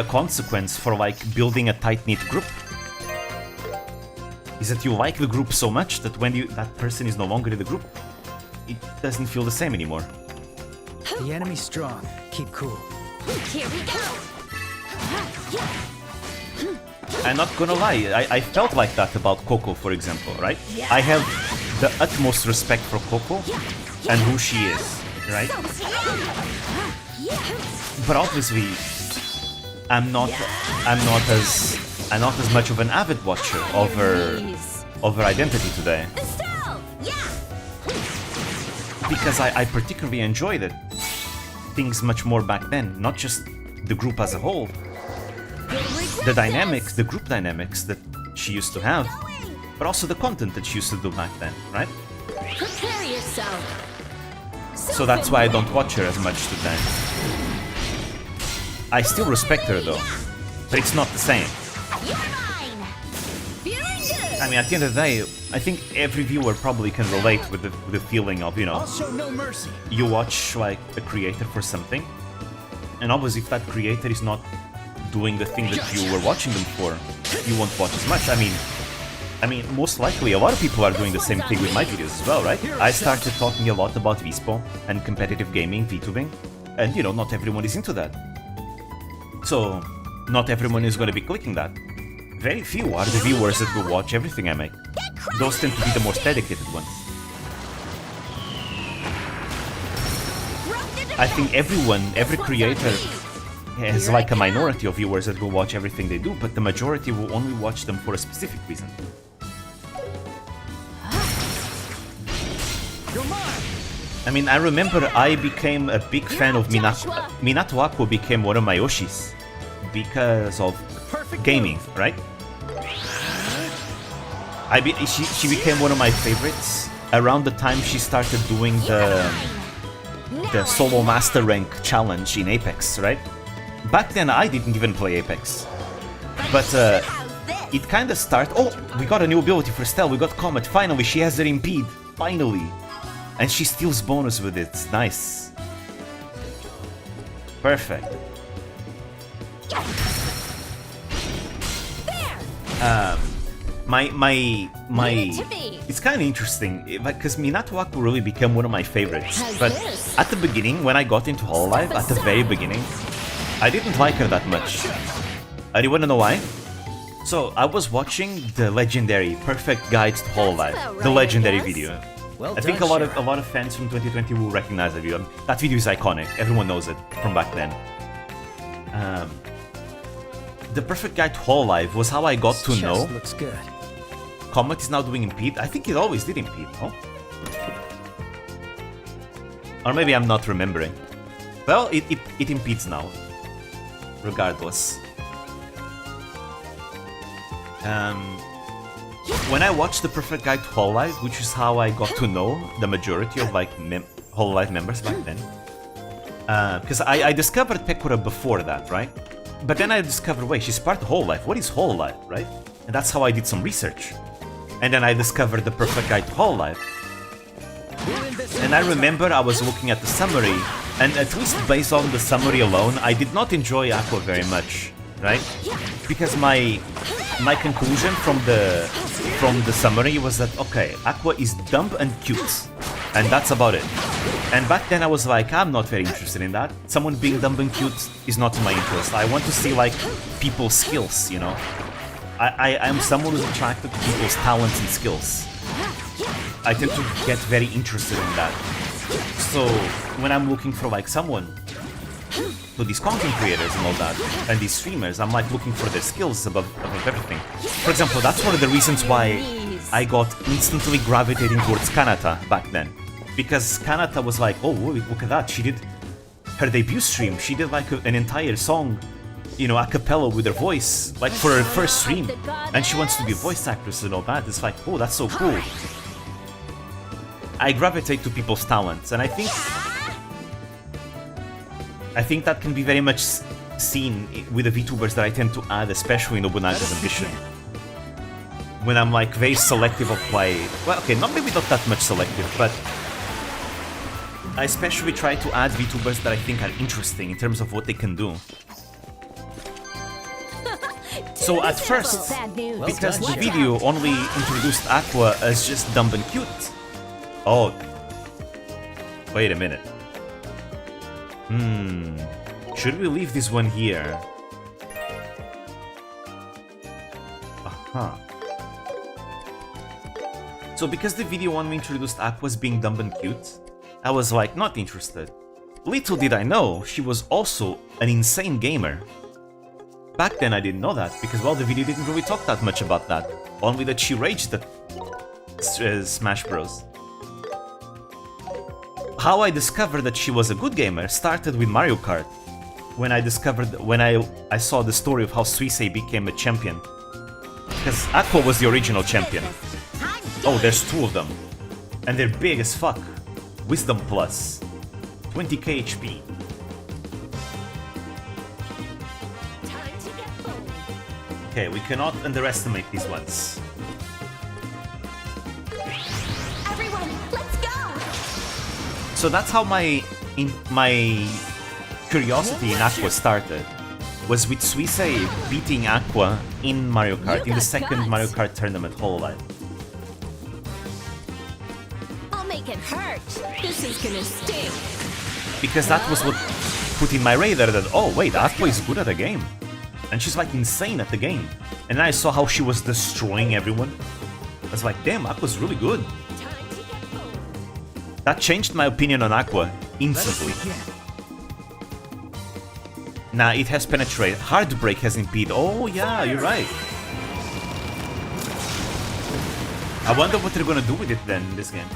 consequence for like building a tight-knit group. Is that you like the group so much that when that person is no longer in the group, it doesn't feel the same anymore. The enemy's strong. Keep cool. Here we go. I'm not gonna lie, I felt like that about Coco, for example, right? I have the utmost respect for Coco and who she is, right? But obviously, I'm not as much of an avid watcher of her identity today. Because I particularly enjoyed it. Things much more back then, not just the group as a whole. The dynamics, the group dynamics that she used to have, but also the content that she used to do back then, right? Prepare yourself. So that's why I don't watch her as much today. I still respect her though, but it's not the same. I mean, at the end of the day, I think every viewer probably can relate with the feeling of, you know, you watch like a creator for something, and obviously if that creator is not doing the thing that you were watching them for, you won't watch as much. I mean, most likely a lot of people are doing the same thing with my videos as well, right? I started talking a lot about VSPO and competitive gaming, VTubing, and you know, not everyone is into that. So, not everyone is going to be clicking that. Very few are the viewers that will watch everything I make. Those tend to be the most dedicated ones. I think every creator has like a minority of viewers that will watch everything they do, but the majority will only watch them for a specific reason. I mean, I remember I became a big fan of Minato. Minato Aqua became one of my Oshis because of gaming, right? She became one of my favorites around the time she started doing the solo master rank challenge in Apex, right? Back then I didn't even play Apex, but it kind of started. Oh, we got a new ability for Stell. We got Comet. Finally, she has her Impede. Finally, and she steals bonus with it. Nice, perfect. It's kind of interesting because Minato Aqua really became one of my favorites. But at the beginning, when I got into Hololive, at the very beginning, I didn't like her that much. Do you want to know why? So I was watching the legendary Perfect Guide to Hololive, the legendary video. I think a lot of fans from 2020 will recognize the video. That video is iconic. Everyone knows it from back then. The Perfect Guide to Hololive was how I got to know. Looks good. Comet is now doing Impede. I think it always did Impede, no? Or maybe I'm not remembering. Well, it impedes now. Regardless. When I watched the Perfect Guide to Hololive, which is how I got to know the majority of like Hololive members back then. Because I discovered Pekura before that, right? But then I discovered, wait, she's part of Hololive. What is Hololive, right? And that's how I did some research. And then I discovered the Perfect Guide to Hololive. And I remember I was looking at the summary, and at least based on the summary alone, I did not enjoy Aqua very much, right? Because my conclusion from the summary was that, okay, Aqua is dumb and cute, and that's about it. And back then I was like, I'm not very interested in that. Someone being dumb and cute is not in my interest. I want to see like people's skills, you know? I am someone who's attracted to people's talents and skills. I tend to get very interested in that. So when I'm looking for like someone, to these content creators and all that, and these streamers, I'm like looking for their skills above everything. For example, that's one of the reasons why I got instantly gravitating towards Kanata back then. because Kanata was like, oh, look at that, she did her debut stream, she did like an entire song, you know, a cappella with her voice, like for her first stream, and she wants to be a voice actress and all that. It's like, oh, that's so cool. I gravitate to people's talents, and I think that can be very much seen with the VTubers that I tend to add, especially in Nobunaga's Ambition. When I'm like very selective of play. Well, okay, maybe not that much selective, but I especially try to add VTubers that I think are interesting in terms of what they can do. So at first, because the video only introduced Aqua as just dumb and cute. Oh, wait a minute. Should we leave this one here? So because the video only introduced Aqua as being dumb and cute, I was like, not interested. Little did I know, she was also an insane gamer. Back then I didn't know that, because well, the video didn't really talk that much about that. Only that she raged at Smash Bros. How I discovered that she was a good gamer started with Mario Kart. When I saw the story of how Suisei became a champion. Because Aqua was the original champion. Oh, there's two of them. And they're big as fuck. Wisdom plus. 20k HP. Okay, we cannot underestimate these ones. Everyone, let's go! So that's how my curiosity in Aqua started. Was with Suisei beating Aqua in Mario Kart, in the second Mario Kart tournament, Hololive. I'll make it hurt. This is gonna sting. Because that was what put in my radar that, oh wait, Aqua is good at the game. And she's like insane at the game. And then I saw how she was destroying everyone. I was like, damn, Aqua's really good. That changed my opinion on Aqua instantly. Nah, it has penetrated. Heartbreak has impeded. Oh yeah, you're right. I wonder what they're gonna do with it then in this game.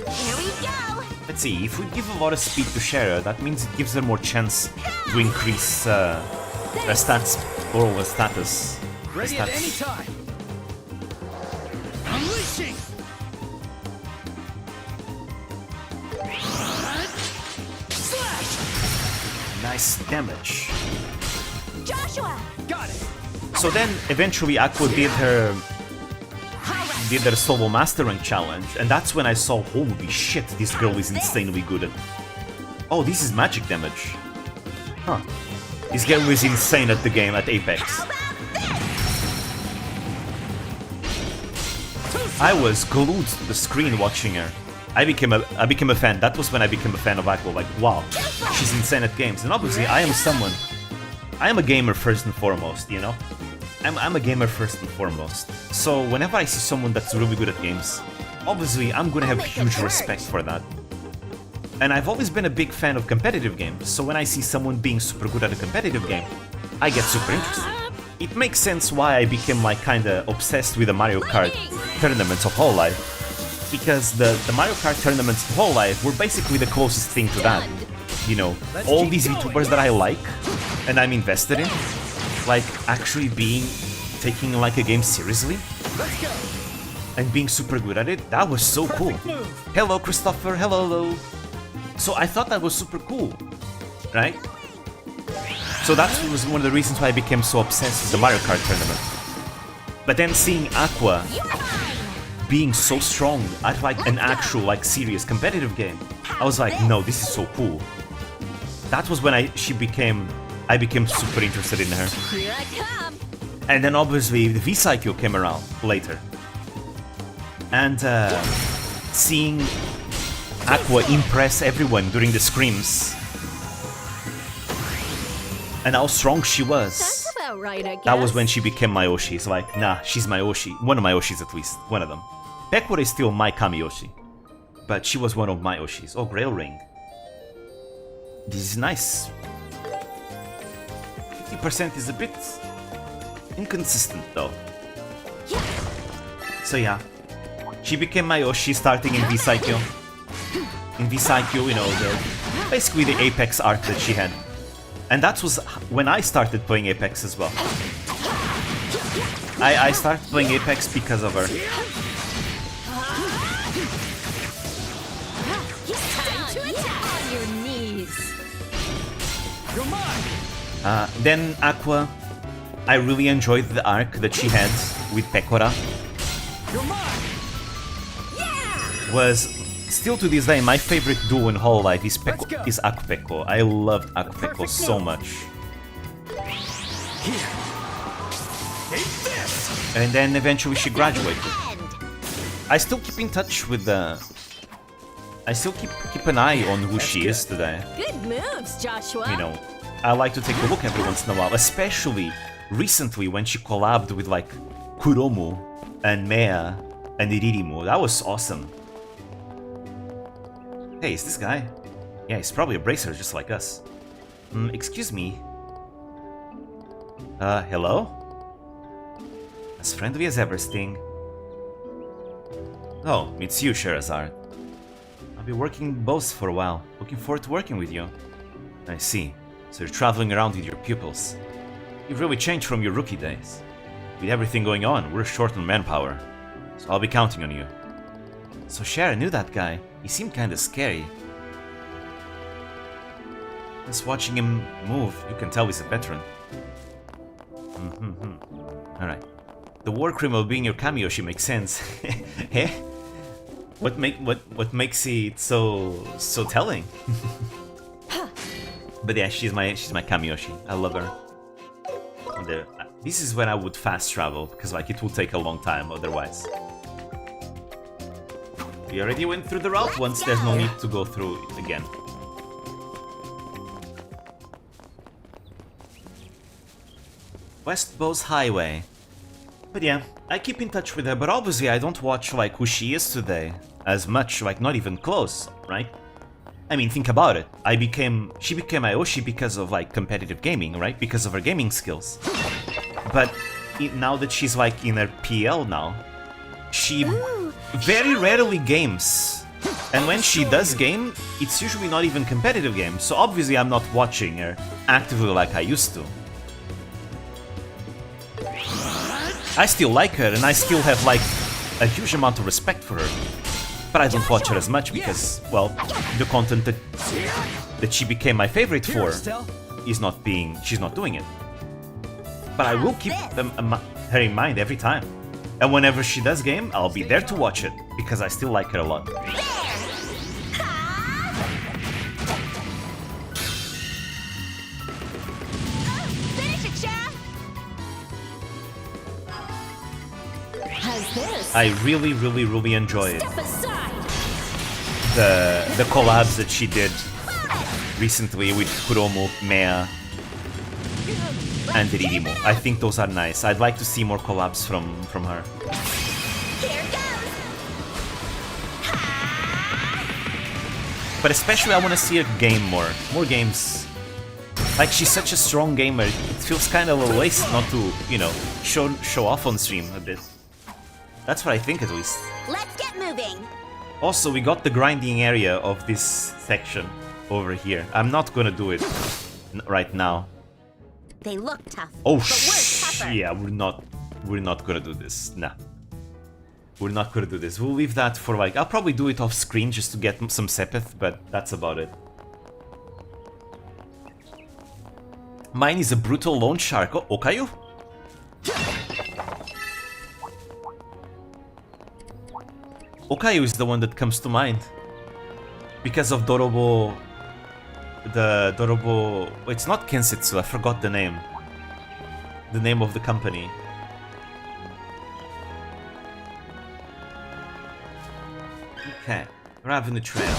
Here we go! Let's see, if we give a lot of speed to Shara, that means it gives her more chance to increase her stats, overall status. Ready at any time. Unleashing. Slash. Nice damage. Joshua! Got it. So then, eventually, Aqua did her solo master rank challenge, and that's when I saw, holy shit, this girl is insanely good at. Oh, this is magic damage. Huh. This girl is insane at the game at Apex. I was glued to the screen watching her. I became a fan. That was when I became a fan of Aqua. Like, wow, she's insane at games. And obviously, I am a gamer first and foremost, you know? I'm a gamer first and foremost. So whenever I see someone that's really good at games, obviously I'm gonna have huge respect for that. And I've always been a big fan of competitive games, so when I see someone being super good at a competitive game, I get super interested. It makes sense why I became like kinda obsessed with the Mario Kart tournaments of Hololive. Because the Mario Kart tournaments of Hololive were basically the closest thing to that. You know, all these VTubers that I like, and I'm invested in, like actually taking like a game seriously and being super good at it, that was so cool. Hello Christopher, hello. So I thought that was super cool, right? So that was one of the reasons why I became so obsessed with the Mario Kart tournament. But then seeing Aqua being so strong at like an actual like serious competitive game, I was like, no, this is so cool. That was when I became super interested in her. Here I come. And then obviously the V-Cycle came around later. And seeing Aqua impress everyone during the scrims. And how strong she was. That's about right, I guess. That was when she became my Oshi. It's like, nah, she's my Oshi. One of my Oshis at least. One of them. Pekora is still my Kami-Oshi. But she was one of my Oshis. Oh, Grail Ring. This is nice. 50% is a bit inconsistent though. So yeah, she became my Yoshi starting in V-Psycho. In V-Psycho, you know, basically the Apex arc that she had. And that was when I started playing Apex as well. I started playing Apex because of her. Then Aqua, I really enjoyed the arc that she had with Pecora. Was still to this day my favorite duo in Hololive is Akupeko. I loved Akupeko so much. And then eventually she graduated. I still keep in touch with the. I still keep an eye on who she is today. Good moves, Joshua. You know, I like to take a look every once in a while, especially recently when she collabed with like Kuromu and Mea and Iririmu. That was awesome. Hey, is this guy? Yeah, he's probably a bracer just like us. Excuse me. Hello? As friendly as ever, Sting. Oh, it's you, Sherazard. I'll be working both for a while. Looking forward to working with you. I see. So you're traveling around with your pupils. You've really changed from your rookie days. With everything going on, we're short on manpower. So I'll be counting on you. So Cher knew that guy. He seemed kinda scary. Just watching him move, you can tell he's a veteran. Alright. The war criminal being your cameo, she makes sense. Eh? What makes it so telling? But yeah, she's my Kamiyoshi. I love her. And, this is when I would fast travel, because like it will take a long time otherwise. We already went through the route once, there's no need to go through it again. West Bowes Highway. But yeah, I keep in touch with her, but obviously I don't watch like who she is today as much, like not even close, right? I mean, think about it. She became Aoshi because of like competitive gaming, right? Because of her gaming skills. But now that she's like in her PL now, she very rarely games. And when she does game, it's usually not even competitive games. So obviously I'm not watching her actively like I used to. I still like her and I still have like a huge amount of respect for her. But I don't watch her as much because, well, the content that she became my favorite for is not being, she's not doing it. But I will keep her in mind every time. And whenever she does game, I'll be there to watch it because I still like her a lot. I really enjoy it. The collabs that she did recently with Kuromu, Mea, and Ririmo. I think those are nice. I'd like to see more collabs from her. But especially I want to see her game more games. Like, she's such a strong gamer, it feels kind of a waste not to, you know, show off on stream a bit. That's what I think, at least. Let's get moving. Also, we got the grinding area of this section over here. I'm not gonna do it right now. They look tough. Oh, but we're tougher. Yeah, we're not gonna do this. Nah. We're not gonna do this. We'll leave that for like, I'll probably do it off screen just to get some Sepith, but that's about it. Mine is a brutal loan shark. Oh, Okayu? Okayu is the one that comes to mind. Because of Dorobo... The Dorobo... It's not Kensetsu, I forgot the name. The name of the company. Okay, Ravenous Trail.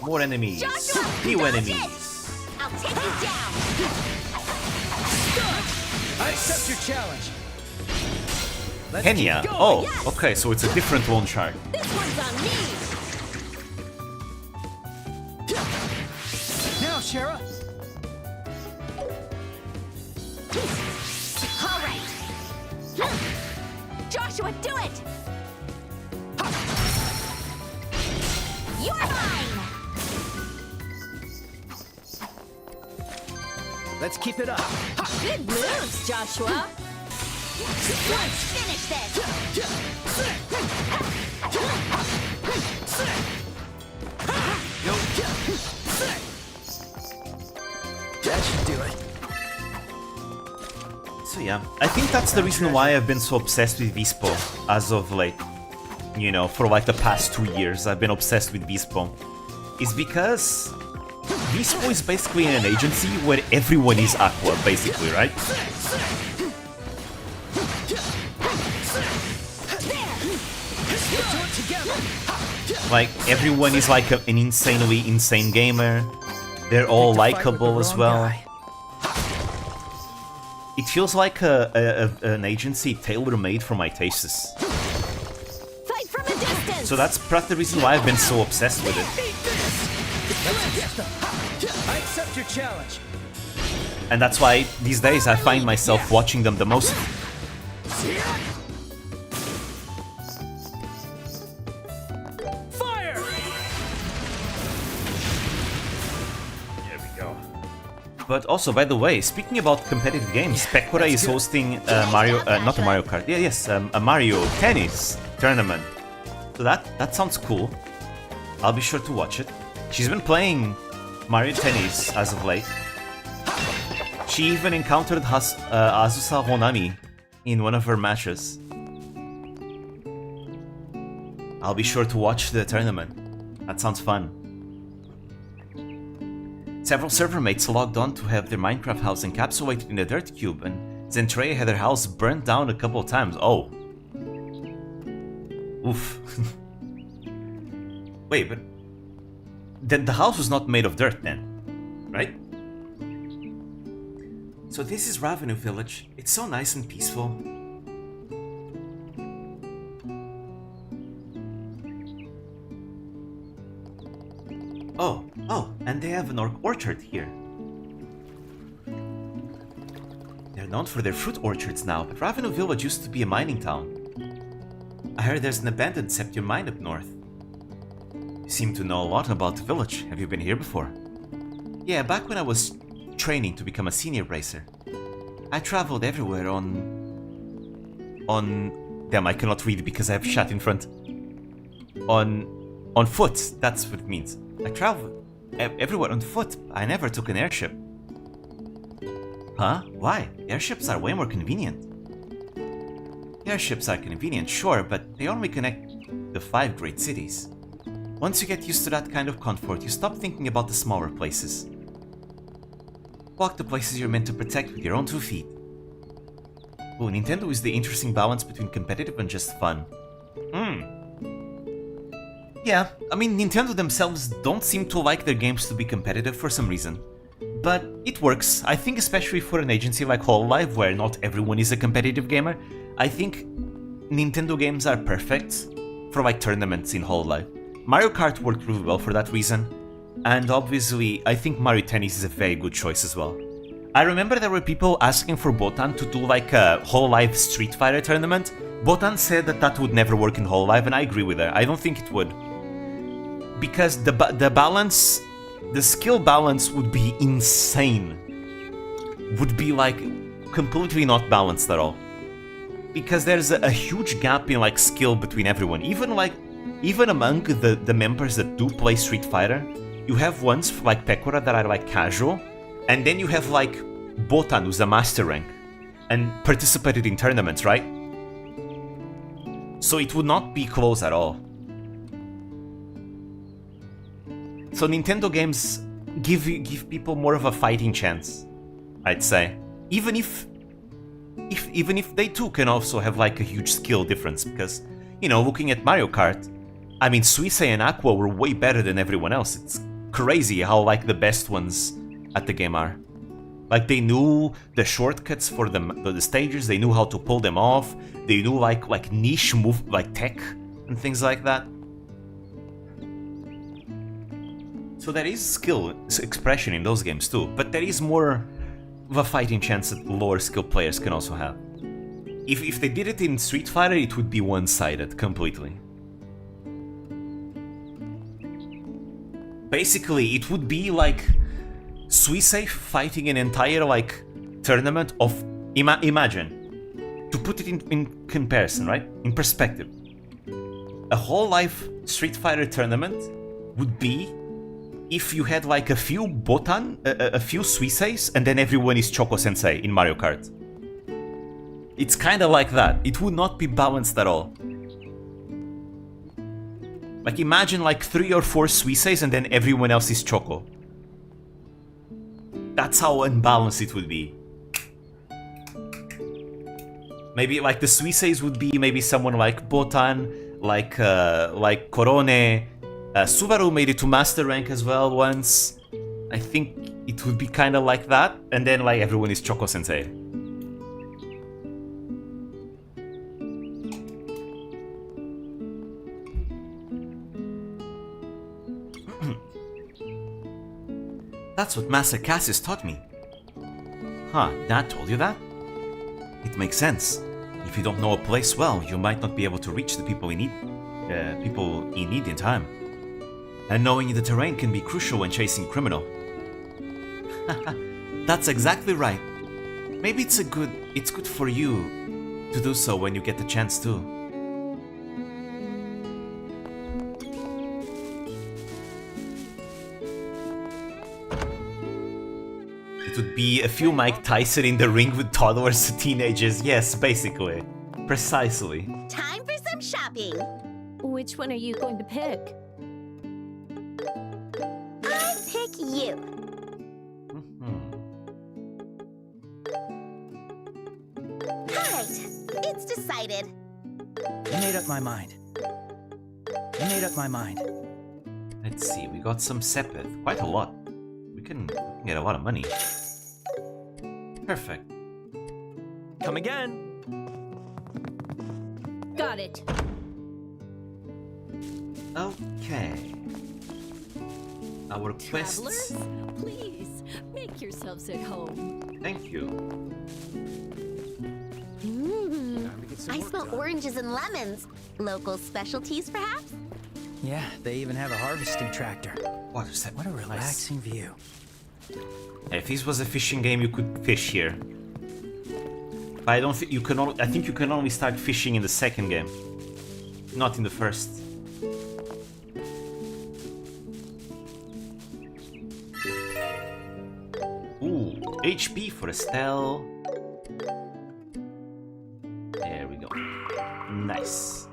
More enemies. New enemies. I'll take you down. I accept your challenge. Kenya. Oh, okay, so it's a different loan shark. This one's on me. Shara. All right. Joshua, do it! You're mine! Let's keep it up. Good moves, Joshua. Let's finish this! That should do it. So yeah, I think that's the reason why I've been so obsessed with Vispo as of late. You know, for like the past 2 years, I've been obsessed with Vispo. Is because Vispo is basically an agency where everyone is Aqua, basically, right? Like, everyone is like an insanely insane gamer. They're all likable as well. It feels like an agency tailor-made for my tastes. Fight from a distance. So that's part of the reason why I've been so obsessed with it. I accept your challenge. And that's why these days I find myself watching them the most. Fire! There we go. But also, by the way, speaking about competitive games, Pekora is hosting a Mario, not a Mario Kart, a Mario Tennis tournament. So that sounds cool. I'll be sure to watch it. She's been playing Mario Tennis as of late. She even encountered Azusa Honami in one of her matches. I'll be sure to watch the tournament. That sounds fun. Several server mates logged on to have their Minecraft house encapsulated in a dirt cube, and Zentreya had her house burnt down a couple of times. Oh. Oof. Wait, but then the house was not made of dirt then, right? So this is Ravenu Village. It's so nice and peaceful. Oh, and they have an orchard here. They're known for their fruit orchards now, but Ravenu Village used to be a mining town. I heard there's an abandoned septium mine up north. You seem to know a lot about the village. Have you been here before? Yeah, back when I was training to become a senior racer. I traveled everywhere on... Damn, I cannot read because I have chat in front. On foot, that's what it means. I traveled everywhere on foot. I never took an airship. Huh? Why? Airships are way more convenient. Airships are convenient, sure, but they only connect the 5 great cities. Once you get used to that kind of comfort, you stop thinking about the smaller places. Walk the places you're meant to protect with your own 2 feet. Oh, Nintendo is the interesting balance between competitive and just fun. Yeah, I mean, Nintendo themselves don't seem to like their games to be competitive for some reason. But it works. I think especially for an agency like Hololive, where not everyone is a competitive gamer, I think Nintendo games are perfect for like tournaments in Hololive. Mario Kart worked really well for that reason, and obviously I think Mario Tennis is a very good choice as well. I remember there were people asking for Botan to do like a Hololive Street Fighter tournament. Botan said that would never work in Hololive, and I agree with her. I don't think it would. Because the balance, the skill balance would be insane. Would be like completely not balanced at all. Because there's a huge gap in like skill between everyone. Even among the members that do play Street Fighter, you have ones like Pekora that are like casual, and then you have like Botan, who's a master rank, and participated in tournaments, right? So it would not be close at all. So Nintendo games give people more of a fighting chance, I'd say. Even if they too can also have like a huge skill difference, because, you know, looking at Mario Kart, I mean, Suisse and Aqua were way better than everyone else. It's crazy how like the best ones at the game are. Like they knew the shortcuts for the stages, they knew how to pull them off, they knew like niche move, like tech and things like that. So there is skill expression in those games too, but there is more of a fighting chance that lower skill players can also have. If they did it in Street Fighter, it would be one-sided completely. Basically, it would be like Suisei fighting an entire like tournament of imagine, to put it in comparison, right? In perspective, a whole life Street Fighter tournament would be if you had like a few Botan, a few Suiseis, and then everyone is Choco Sensei in Mario Kart. It's kind of like that. It would not be balanced at all. Like imagine like 3 or 4 Suiseis and then everyone else is Choco. That's how unbalanced it would be. Maybe like the Suiseis would be maybe someone like Botan, like Korone. Subaru made it to master rank as well once. I think it would be kind of like that, and then like everyone is Choco Sensei. That's what Master Cassius taught me. Huh, Dad told you that? It makes sense. If you don't know a place well, you might not be able to reach the people in need in time. And knowing the terrain can be crucial when chasing criminal. That's exactly right. Maybe it's good for you to do so when you get the chance to. It would be a few Mike Tyson in the ring with toddlers and teenagers. Yes, basically. Precisely. Time for some shopping. Which one are you going to pick? I pick you. Alright, it's decided. I made up my mind. Let's see, we got some Sepith. Quite a lot. We can get a lot of money. Perfect. Come again. Got it. Okay. Our quests. Travelers, please make yourselves at home. Thank you. I smell oranges and lemons. Local specialties, perhaps? Yeah, they even have a harvesting tractor. What is that? What a relaxing view. If this was a fishing game, you could fish here. But I don't think you can. I think you can only start fishing in the second game, not in the first. Ooh, HP for Estelle. There we go. Nice.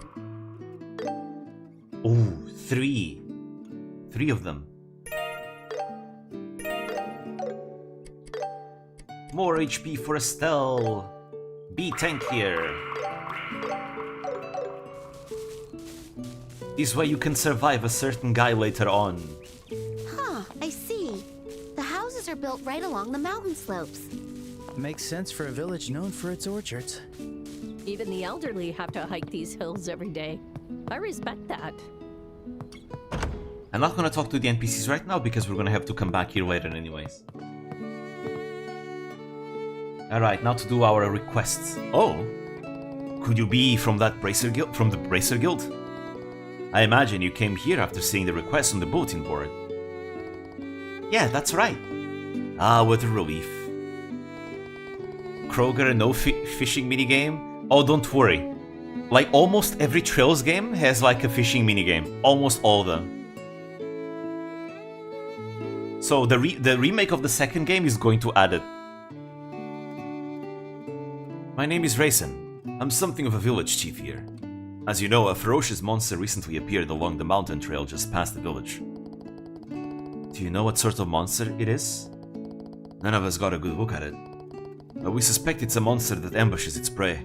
Ooh, 3. 3 of them. More HP for Estelle. Be tankier. This way you can survive a certain guy later on. Huh, I see. The houses are built right along the mountain slopes. Makes sense for a village known for its orchards. Even the elderly have to hike these hills every day. I respect that. I'm not gonna talk to the NPCs right now because we're gonna have to come back here later anyways. Alright, now to do our requests. Oh! Could you be from that Bracer Guild? From the Bracer Guild? I imagine you came here after seeing the request on the bulletin board. Yeah, that's right. Ah, what a relief. Kroger, no fishing minigame? Oh, don't worry. Like, almost every Trails game has like a fishing minigame. Almost all of them. So the remake of the second game is going to add it. My name is Raisin. I'm something of a village chief here. As you know, a ferocious monster recently appeared along the mountain trail just past the village. Do you know what sort of monster it is? None of us got a good look at it, but we suspect it's a monster that ambushes its prey.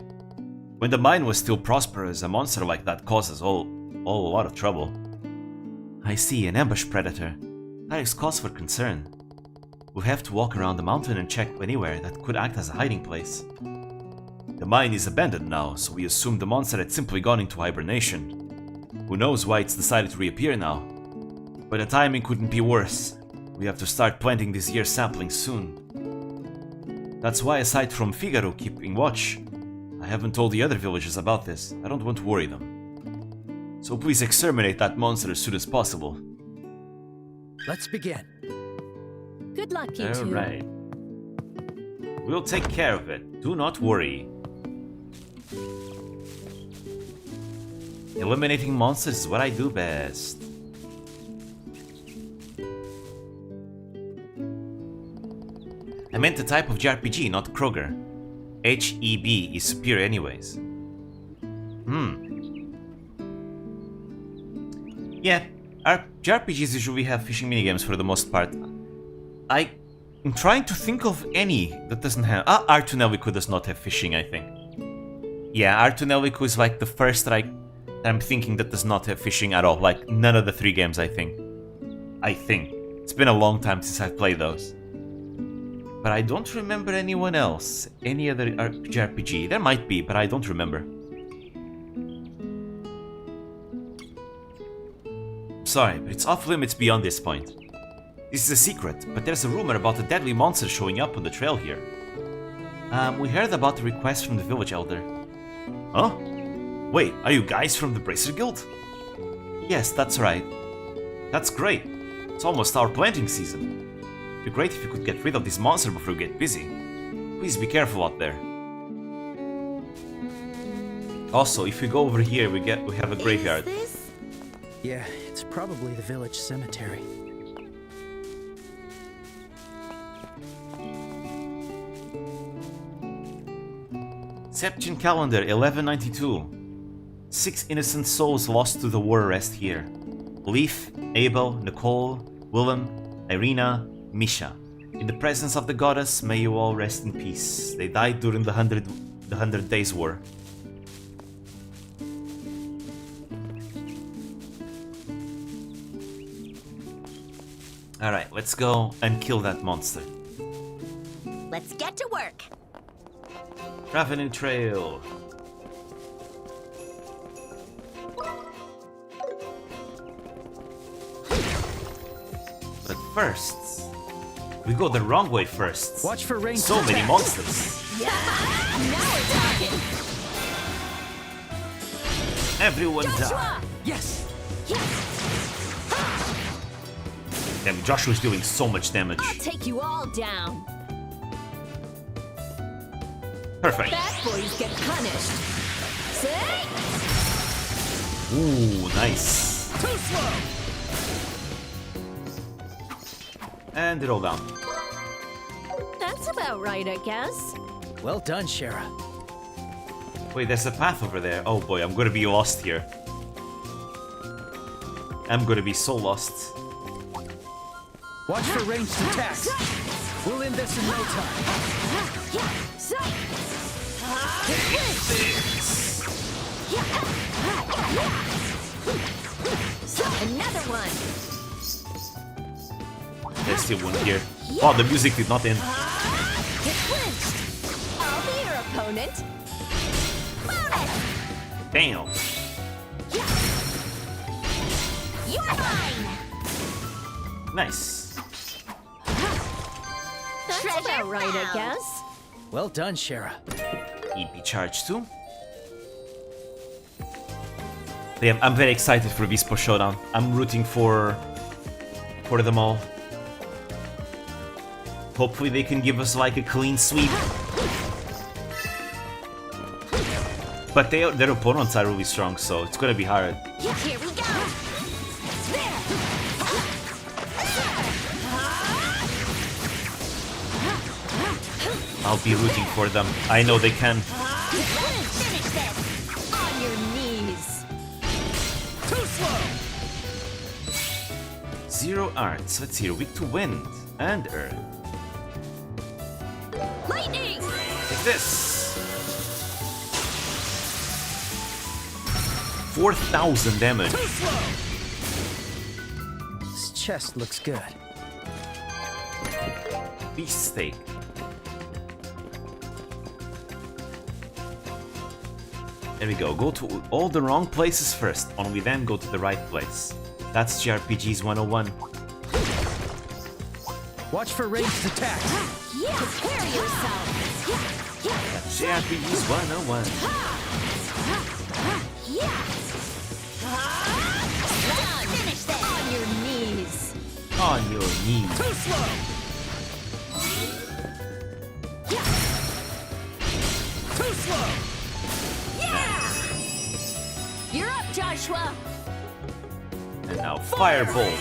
When the mine was still prosperous, a monster like that causes all a lot of trouble. I see, an ambush predator. That is cause for concern. We'll have to walk around the mountain and check anywhere that could act as a hiding place. The mine is abandoned now, so we assume the monster had simply gone into hibernation. Who knows why it's decided to reappear now? But the timing couldn't be worse. We have to start planting this year's saplings soon. That's why, aside from Figaro keeping watch, I haven't told the other villagers about this. I don't want to worry them. So please exterminate that monster as soon as possible. Let's begin. Good luck, you two. Alright. We'll take care of it. Do not worry. Eliminating monsters is what I do best. I meant the type of JRPG, not Kroger. HEB is superior anyways. Yeah, our JRPGs usually have fishing minigames for the most part. I'm trying to think of any that doesn't have... Artunelico does not have fishing, I think. Yeah, Artunelico is like the first that I'm thinking that does not have fishing at all. Like, none of the 3 games, I think. It's been a long time since I've played those. But I don't remember anyone else. Any other JRPG. There might be, but I don't remember. Sorry, but it's off limits beyond this point. This is a secret, but there's a rumor about a deadly monster showing up on the trail here. We heard about the request from the village elder. Huh? Wait, are you guys from the Bracer Guild? Yes, that's right. That's great. It's almost our planting season. It'd be great if you could get rid of this monster before we get busy. Please be careful out there. Also, if we go over here, we have a graveyard. Yeah, it's probably the village cemetery. Septian calendar 1192. 6 innocent souls lost to the war rest here. Leaf, Abel, Nicole, Willem, Irina, Misha. In the presence of the goddess, may you all rest in peace. They died during the 100 Days War. Alright, let's go and kill that monster. Let's get to work. Ravening Trail. But first, we go the wrong way first. Watch for rain. So many monsters. Yeah, now we're talking. Everyone die. Yes. Damn, Joshua's doing so much damage. I'll take you all down. Perfect. Bad boys get punished. See? Ooh, nice. Too slow. And it all down. That's about right, I guess. Well done, Shara. Wait, there's a path over there. Oh boy, I'm gonna be lost here. I'm gonna be so lost. Watch for ranged attacks. We'll end this in no time. Another one. There's still one here. Wow, the music did not end. Get clinched. I'll be your opponent. Damn. You're mine. Nice. That's about right, I guess. Well done, Shara. EP charge too. Yeah, I'm very excited for Vispo Showdown. I'm rooting for them all. Hopefully they can give us like a clean sweep. But their opponents are really strong, so it's gonna be hard. Here we go. I'll be rooting for them. I know they can. Finish this. On your knees. Too slow. 0 arts. Let's see. Weak to wind and earth. Lightning. Like this. 4,000 damage. Too slow. This chest looks good. Beefsteak. There we go. Go to all the wrong places first, only then go to the right place. That's JRPGs 101. Watch for ranged attacks. Prepare yourself. That's JRPGs 101. Finish this! On your knees. On your knees. Too slow. Too slow. You're up, Joshua. And now Firebolt.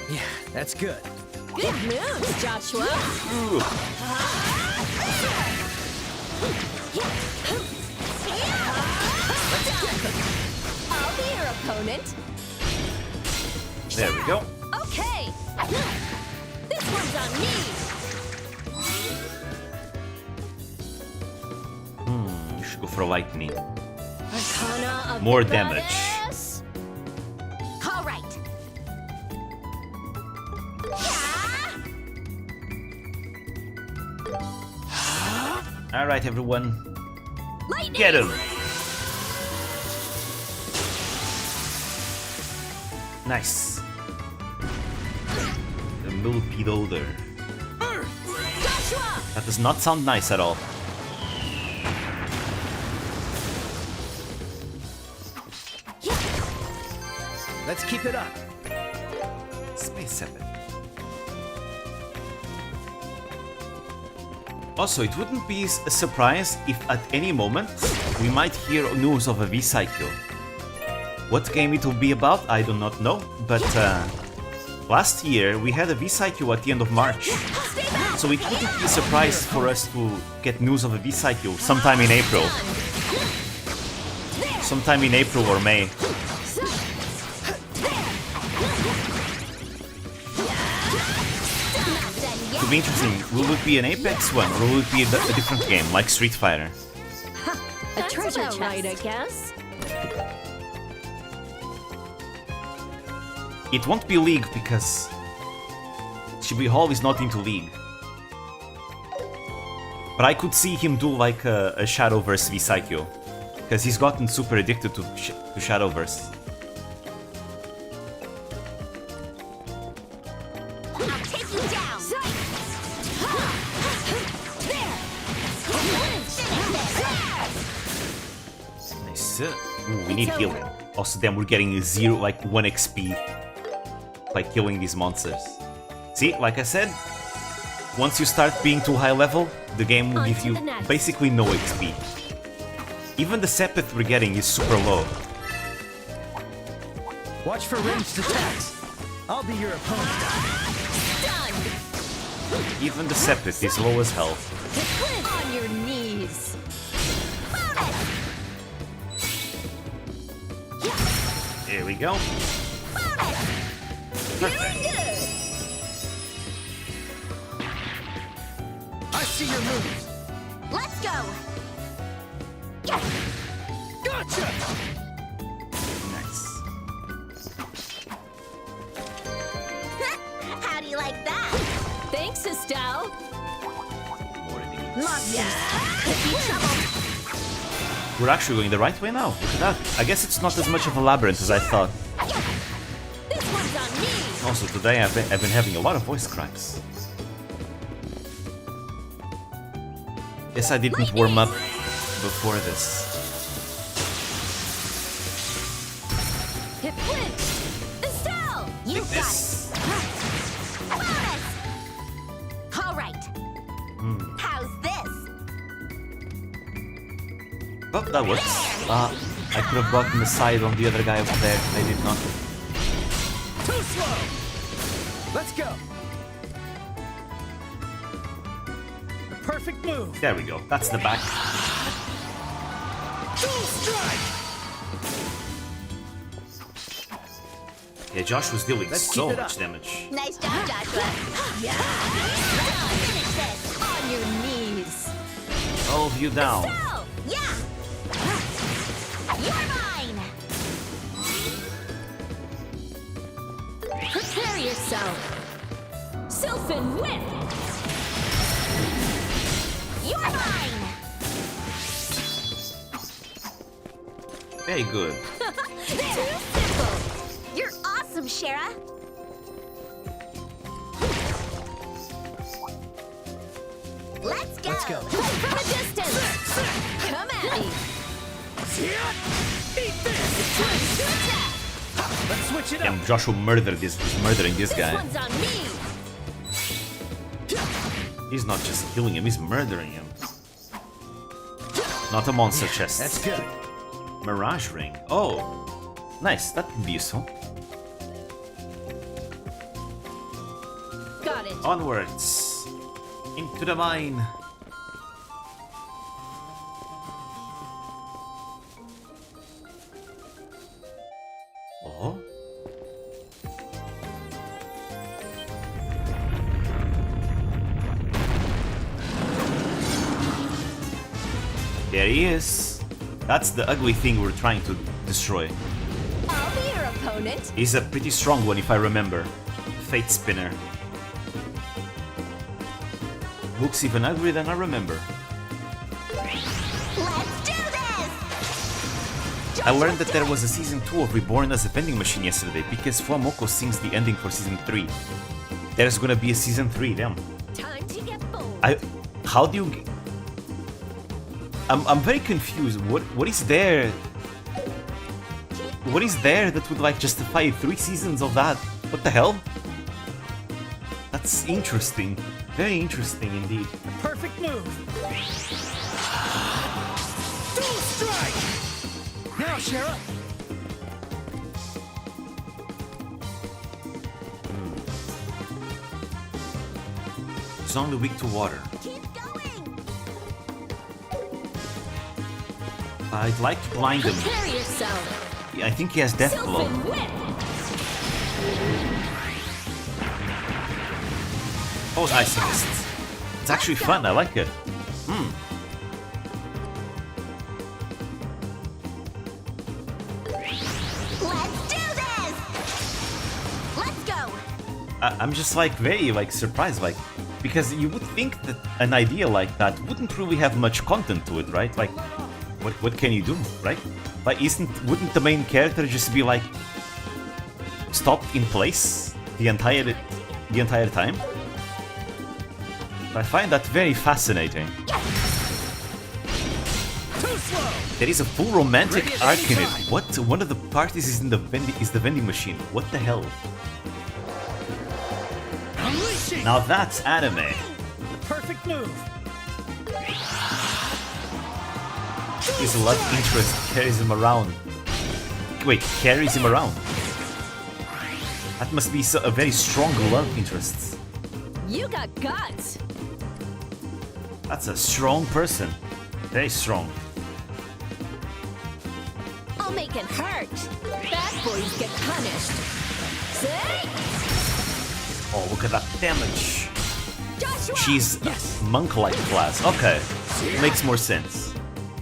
Yeah, that's good. Good moves, Joshua. Ooh. I'll be your opponent. There we go. Okay. This one's on me. You should go for lightning. Arcana of More the damage. goddess. All right. Alright, everyone. Lightning. Get him! Nice. The millipede odor. Joshua. That does not sound nice at all. Let's keep it up. Space Epic. Also, it wouldn't be a surprise if at any moment we might hear news of a V-Cycle. What game it will be about, I do not know, but last year we had a V-Cycle at the end of March. So it wouldn't be a surprise for us to get news of a V-Cycle sometime in April. Sometime in April or May. It will be interesting. Will it be an Apex one or will it be a different game like Street Fighter? A treasure chest. Right, I guess. It won't be League because Shibuya Hall is not into League. But I could see him do like a Shadowverse V-Cycle because he's gotten super addicted to Shadowverse. I'll take you down! Nice. Ooh, we need healing. Also, then we're getting 1 XP by killing these monsters. See, like I said, once you start being too high level, the game will give you basically no XP. Even the Sepith we're getting is super low. Watch for ranged attacks. I'll be your opponent. Even the Sepith is low as hell. On your knees. Here we go. Perfect. I see your moves. Let's go! Gotcha! Nice. How do you like that? Thanks, Estelle. More of these. Monsters! Could be trouble! We're actually going the right way now. Look at that. I guess it's not as much of a labyrinth as I thought. This one's on me. Also, today I've been having a lot of voice cracks. Guess I didn't warm up before this. Hit flinch. Estelle! You Like got this. it! Bonus! All right. How's this? Oh, that works. I could have gotten the side on the other guy over there. I did not. Too slow. Let's go. The perfect move. There we go. That's the back. Dual strike. Yeah, Josh was dealing Let's so keep it much up. damage. Nice job, Joshua. Finish this! On your knees. All of you down. Estelle! Yeah! You're mine! Prepare yourself. Sylphin whip. You're mine! Very good. Too simple! You're awesome, Shara! Let's go! Let's go. From a distance! Come at me! Eat this! Time to attack! Let's switch it up. Damn, Joshua murdered this. He's murdering this This guy. one's on me! He's not just killing him, he's murdering him. Not a monster chest. That's good. Mirage ring. Oh, nice. That could be useful. Got it. Onwards into the mine. Oh. There he is. That's the ugly thing we're trying to destroy. I'll be your opponent. He's a pretty strong one if I remember. Fate Spinner. Looks even uglier than I remember. Let's do this! I learned that there was a season 2 of Reborn as a vending machine yesterday because Fuamoko sings the ending for season 3. There's gonna be a season 3, damn. Time to get bold. How do you... I'm very confused. What is there? What is there that would like justify 3 seasons of that? What the hell? That's interesting. Very interesting indeed. Perfect move. Dual strike. Now, Shara. He's only weak to water. Keep going! I'd like to blind him. Prepare yourself. I think he has death blow. Sylvan whip. Oh, nice missed. It's actually fun. I like it. Let's do this! Let's go! I'm just like very like surprised, like because you would think that an idea like that wouldn't really have much content to it, right? Like, what can you do, right? Like, wouldn't the main character just be like stopped in place the entire time? I find that very fascinating. Too slow. There is a full romantic arc in it. What? One of the parties is in the vending machine. What the hell? Unleashing. Now that's anime. The perfect move. His love interest carries him around. Wait, carries him around. That must be a very strong love interest. You got guts. That's a strong person. Very strong. I'll make it hurt. Bad boys get punished. See? Oh, look at that damage. Joshua! She's monk-like class. Okay, makes more sense.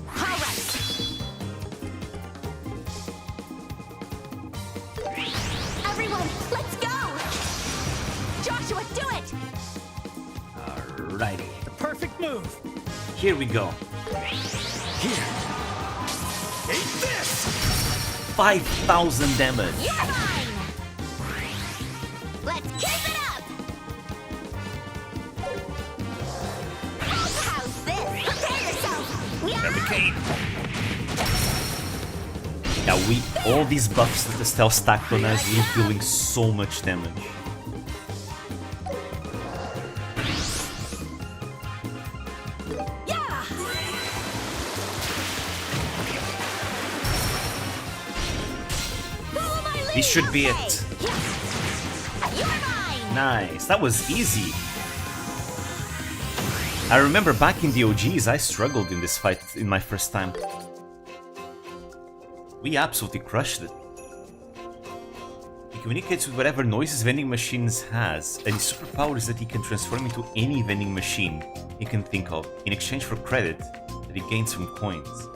All right! Everyone, let's go! Joshua, do it! Alrighty. The perfect move. Here we go. Here. Eat this. 5,000 damage. You're mine! Let's keep it up! How's this? Prepare yourself! Barricade. Now all these buffs that Estelle stacked on us, we're dealing so much damage. Yeah! Follow my lead, This should be okay? it. You're mine! Nice, that was easy. I remember back in the OGs, I struggled in this fight in my first time. We absolutely crushed it. He communicates with whatever noises vending machines has, and his superpower is that he can transform into any vending machine he can think of in exchange for credit that he gains from coins.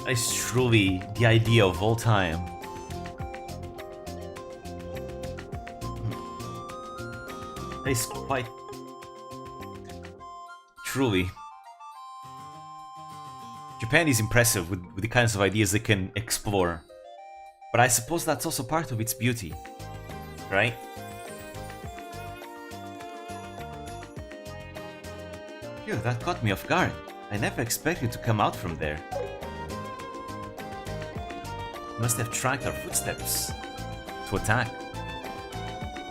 That is truly the idea of all time. That is quite... truly. Japan is impressive with the kinds of ideas they can explore. But I suppose that's also part of its beauty, right? Phew, that caught me off guard. I never expected to come out from there. Must have tracked our footsteps to attack.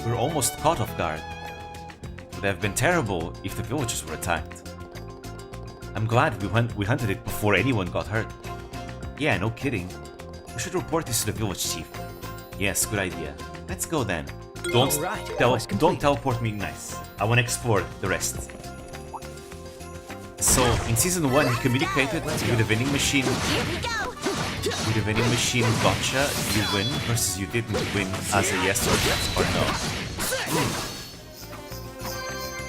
We're almost caught off guard. It would have been terrible if the villagers were attacked. I'm glad we hunted it before anyone got hurt. Yeah, no kidding. We should report this to the village chief. Yes, good idea. Let's go then. Don't teleport me. Nice. I want to explore the rest. So in season 1, he communicated with the vending machine. With the vending machine gotcha, you win versus you didn't win as a yes or no.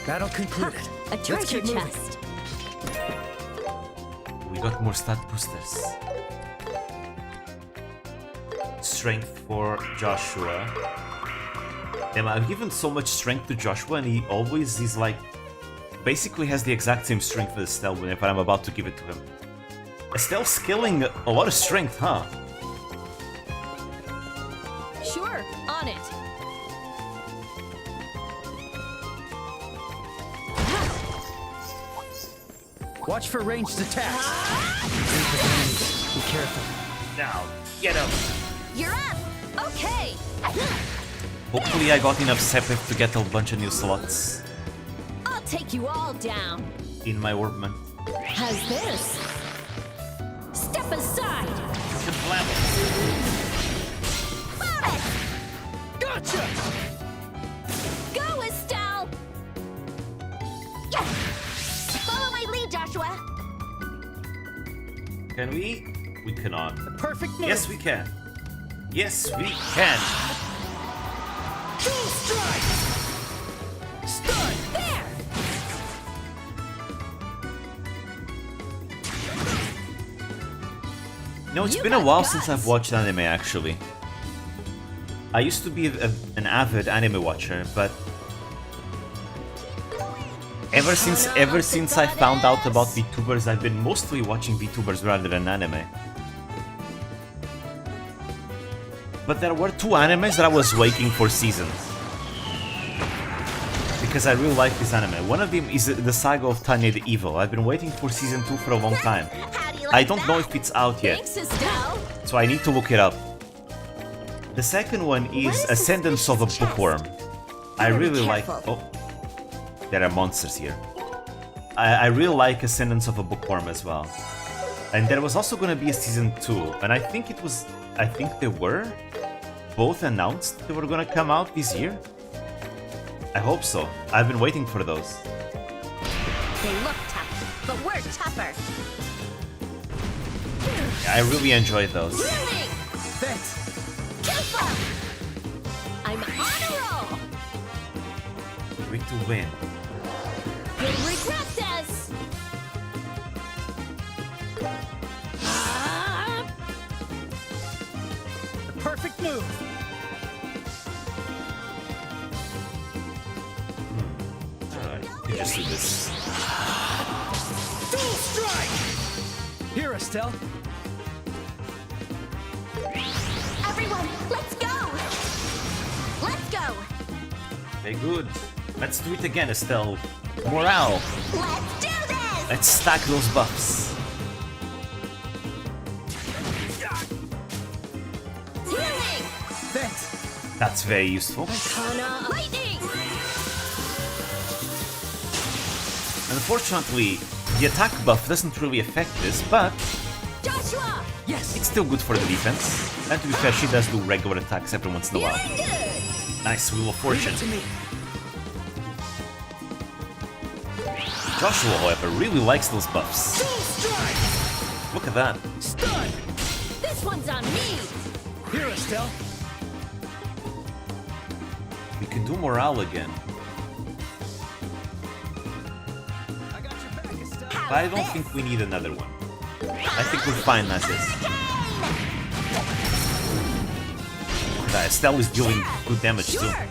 That'll conclude it. A treasure chest. We got more stat boosters. Strength for Joshua. Damn, I've given so much strength to Joshua and he always is like... basically has the exact same strength as Estelle whenever I'm about to give it to him. Estelle's scaling a lot of strength, huh? Sure, on it. Watch for ranged attacks. Be careful. Now, get up. You're up. Okay. Hopefully I got enough Sepith to get a bunch of new slots I'll take you all down. in my orbment. How's this? Step aside. Gotcha! Go, Estelle. Follow my lead, Joshua. Can we? We cannot. Perfect move. Yes, we can. Yes, we can. Full strike! Stun! There. No, it's You been a got while guts. since I've watched anime, actually. I used to be an avid anime watcher, but ever since I found out about VTubers, I've been mostly watching VTubers rather than anime. But there were 2 animes that I was waiting for seasons. Because I really like this anime. One of them is the Saga of Tanya the Evil. I've been waiting for season 2 for a long time. How do you like I don't that? know if it's out yet, Thanks, Estelle. so I need to look it up. The second one is Ascendance of a Bookworm. I really like... Oh, there are monsters here. I really like Ascendance of a Bookworm as well. And there was also going to be a season 2, and I think they were both announced they were going to come out this year. I hope so. I've been waiting for those. They look tough, but we're tougher. I really enjoyed those. Healing. Thanks. Killful! I'm on a roll. Weak to win. You'll regret this. Ah, The perfect move. Alright, you can just do this. Dual strike! Here, Estelle. Everyone, let's go! Let's go! Very good. Let's do it again, Estelle. Morale. Let's do this! Let's stack those buffs. Healing! Thanks. That's very useful. Kana lightning. Unfortunately, the attack buff doesn't really affect this, but Joshua. Yes. it's still good for the defense. And to be fair, she does do regular attacks every once in a while. Nice Wheel of Fortune. To me. Joshua, however, really likes those buffs. Dual strike! Look at that. Stun! This one's on me. Here, Estelle. We can do morale again. I got your back, Estelle. But I don't think we need another one. I think we're fine as is. Estelle is dealing good damage too. Sure.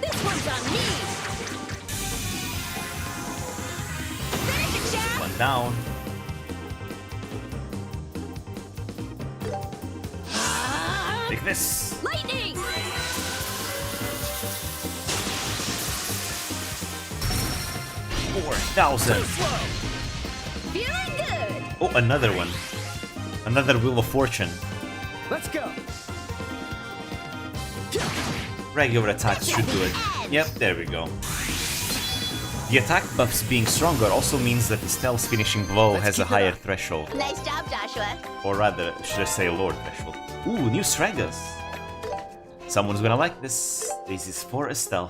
This one's on me. Finish it, Shaft! One down. Take this! Lightning! 4,000! Feeling good. Oh, another one. Another Wheel of Fortune. Let's go. Regular attacks should do it. Yep, there we go. The attack buffs being stronger also means that Estelle's finishing blow has a higher threshold. Nice job, Joshua. Or rather, should I say lower threshold. Ooh, new Stragas. Someone's gonna like this. This is for Estelle.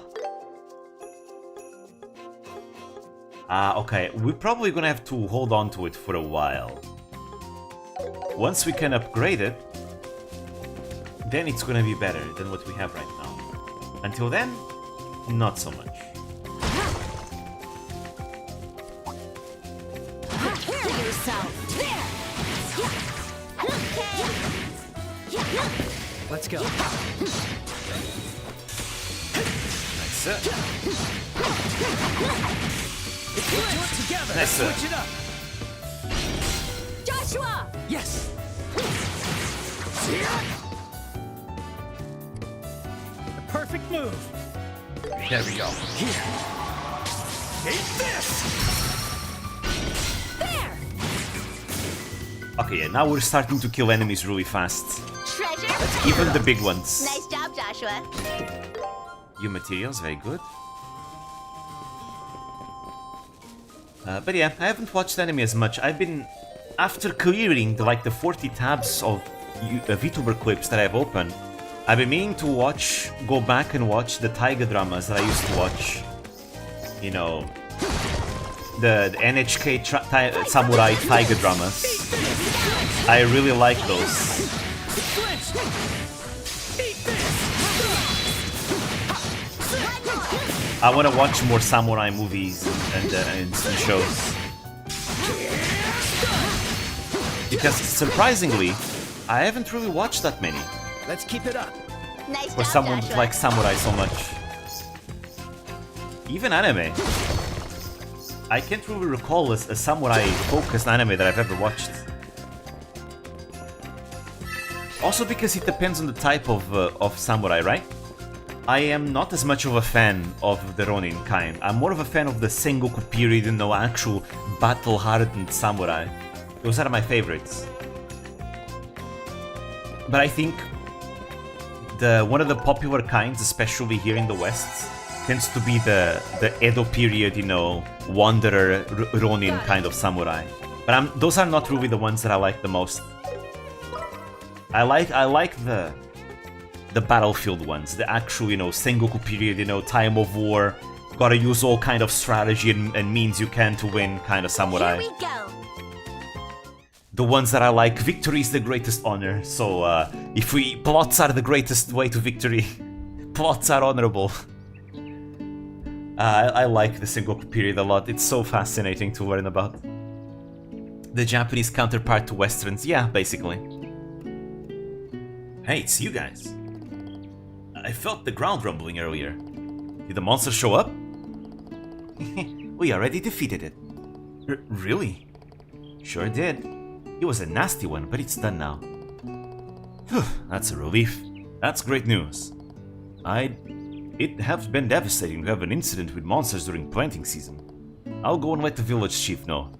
Okay, we're probably gonna have to hold on to it for a while. Once we can upgrade it, then it's gonna be better than what we have right now. Until then, not so much. Figure yourself. There. Okay. Let's go. Nice. If we do it together, Nice. switch it up. Joshua! Yes. The perfect move. There we go. Here. Take this. There! Okay, yeah, now we're starting to kill enemies really fast. Treasure. Even the big ones. Nice job, Joshua. New materials, very good. But yeah, I haven't watched anime as much. I've been, after clearing the 40 tabs of VTuber clips that I've opened, I've been meaning to go back and watch the Taiga dramas that I used to watch. You know, the NHK Samurai Taiga dramas. I really like those. I want to watch more samurai movies and shows. Because surprisingly, I haven't really watched that many. Let's keep it up. Nice For job, someone Joshua. who likes samurai so much. Even anime. I can't really recall a samurai-focused anime that I've ever watched. Also because it depends on the type of samurai, right? I am not as much of a fan of the Ronin kind. I'm more of a fan of the Sengoku period, actual battle-hardened samurai. Those are my favorites. But I think one of the popular kinds, especially here in the West, tends to be the Edo period, wanderer Ronin kind of samurai. But those are not really the ones that I like the most. I like the battlefield ones, the actual, Sengoku period, time of war, gotta use all kind of strategy and means you can to win kind of samurai. Here we go. The ones that I like, victory is the greatest honor, so plots are the greatest way to victory. Plots are honorable. I like the Sengoku period a lot, it's so fascinating to learn about. The Japanese counterpart to Westerns, yeah, basically. Hey, it's you guys. I felt the ground rumbling earlier. Did the monster show up? We already defeated it. Really? Sure did. It was a nasty one, but it's done now. Phew, that's a relief. That's great news. It has been devastating to have an incident with monsters during planting season. I'll go and let the village chief know.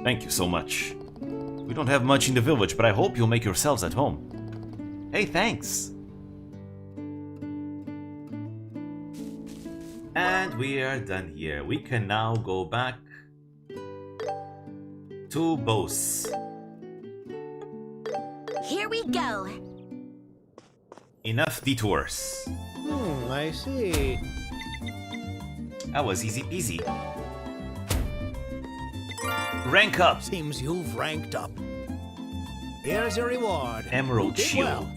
Thank you so much. We don't have much in the village, but I hope you'll make yourselves at home. Hey, thanks! And we are done here. We can now go back to Bose. Here we go. Enough detours. I see. That was easy peasy. Rank up! Seems you've ranked up. Here's your reward. Emerald You did Shield. well.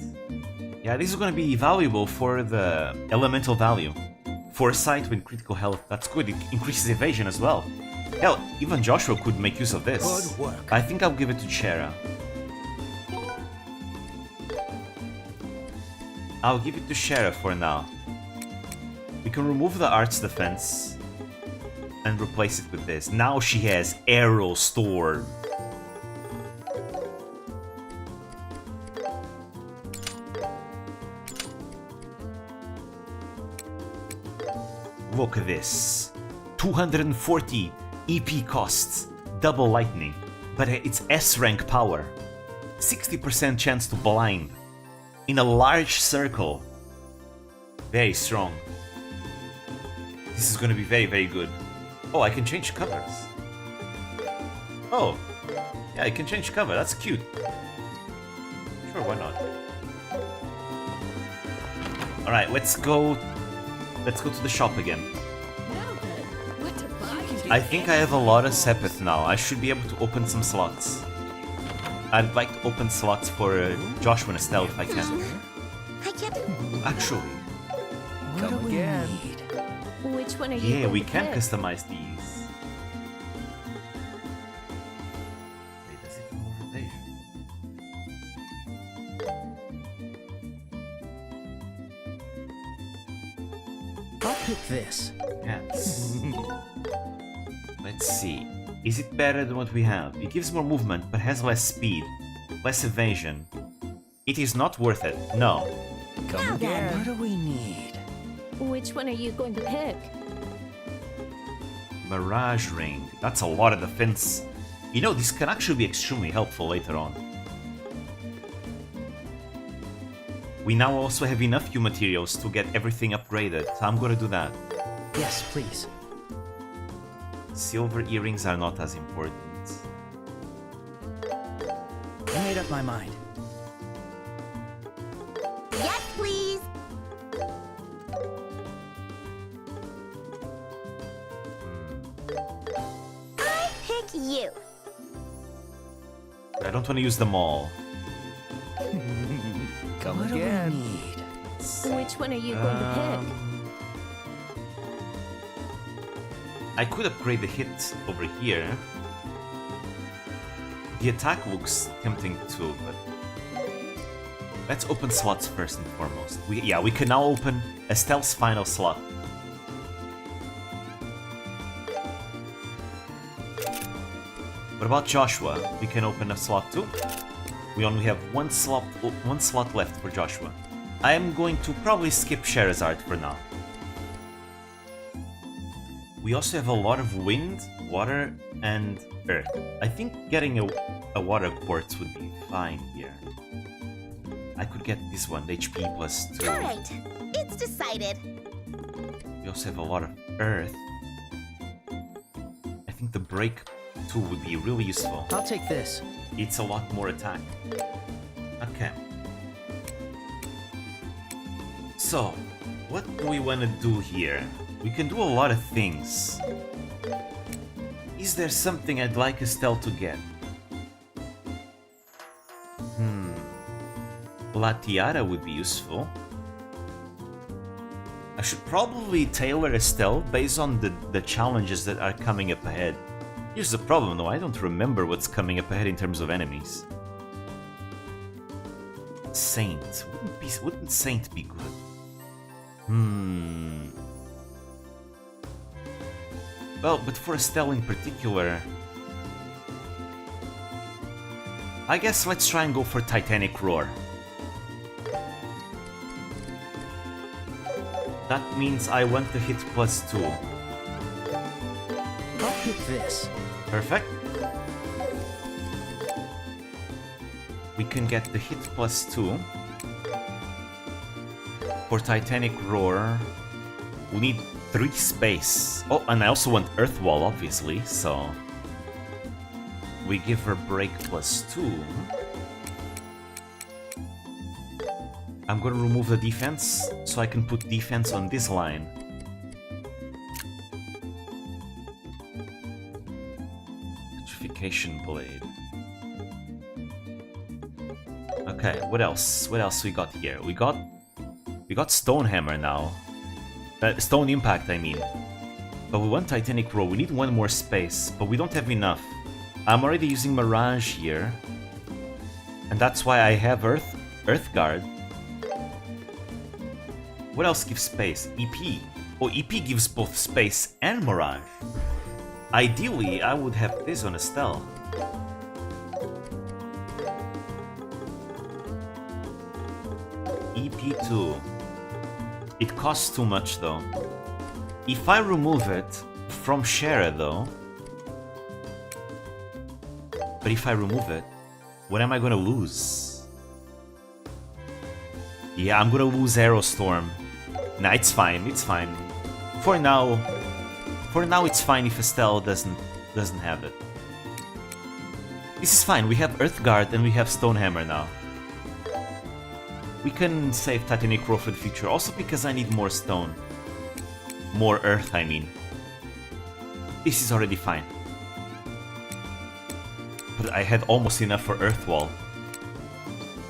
Yeah, this is gonna be valuable for the elemental value. Foresight with critical health, that's good. It increases evasion as well. Hell, even Joshua could make use of this. Good work. I think I'll give it to Chera. I'll give it to Chera for now. We can remove the Arts Defense and replace it with this. Now she has Arrow Storm. evoke this. 240 EP costs, double lightning, but it's S rank power. 60% chance to blind in a large circle. Very strong. This is gonna be very, very good. Oh, I can change covers. Oh, yeah, I can change cover. That's cute. Sure, why not? All right, let's go to the shop again. I think I have a lot of Sepith now. I should be able to open some slots. I'd like to open slots for Joshua and Estelle if I can. I can't. Actually, What do we need? Which one are you yeah, going we to can pick? customize these. Wait, does it move rotation? I'll pick this. Yes. Let's see. Is it better than what we have? It gives more movement, but has less speed, less evasion. It is not worth it. No. Now then. What do we need? Which one are you going to pick? Mirage Ring. That's a lot of defense. You know, this can actually be extremely helpful later on. We now also have enough Q materials to get everything upgraded, so I'm gonna do that. Yes, please. Silver earrings are not as important. I made up my mind. Yes, please. I pick you. I don't want to use them all. What do we need? Which one are you going to pick? I could upgrade the hit over here. The attack looks tempting too, but let's open slots first and foremost. We can now open Estelle's final slot. What about Joshua? We can open a slot too. We only have one slot left for Joshua. I am going to probably skip Sherazard for now. We also have a lot of wind, water, and earth. I think getting a water quartz would be fine here. I could get this one, HP +2. Alright, it's decided. We also have a lot of earth. I think the break tool would be really useful. I'll take this. It's a lot more attack. Okay. So, what do we want to do here? We can do a lot of things. Is there something I'd like Estelle to get? La Tiara would be useful. I should probably tailor Estelle based on the challenges that are coming up ahead. Here's the problem though, I don't remember what's coming up ahead in terms of enemies. Saint. Wouldn't Saint be good? Well, but for Estelle in particular... I guess let's try and go for Titanic Roar. That means I want to hit +2. I'll pick this. Perfect. We can get the hit +2. For Titanic Roar, we need 3 space. Oh, and I also want Earth Wall, obviously, so... We give her break +2. I'm gonna remove the defense, so I can put defense on this line. Petrification Blade. Okay, what else? What else we got here? We got Stone Hammer now. Stone Impact, I mean. But we want Titanic Roar. We need one more space, but we don't have enough. I'm already using Mirage here. And that's why I have Earth Guard. What else gives space? EP. Oh, EP gives both space and Mirage. Ideally, I would have this on Estelle. EP2. It costs too much though. If I remove it from Shara though... But if I remove it, what am I gonna lose? Yeah, I'm gonna lose Aerostorm. Nah, it's fine, it's fine. For now it's fine if Estelle doesn't have it. This is fine, we have Earthguard and we have Stonehammer now. We can save Titanic Row for the future, also because I need more stone. More earth, I mean. This is already fine. But I had almost enough for Earth Wall.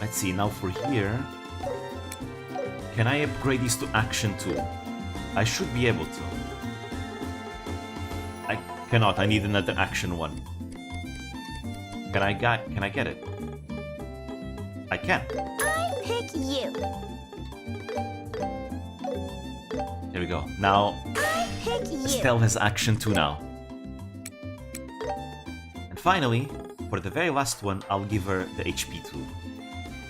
Let's see, now for here... Can I upgrade this to Action 2? I should be able to. I cannot, I need another Action 1. Can I get it? I can. I pick you. There we go. Now, I pick you. Estelle has Action 2 now. And finally, for the very last one, I'll give her the HP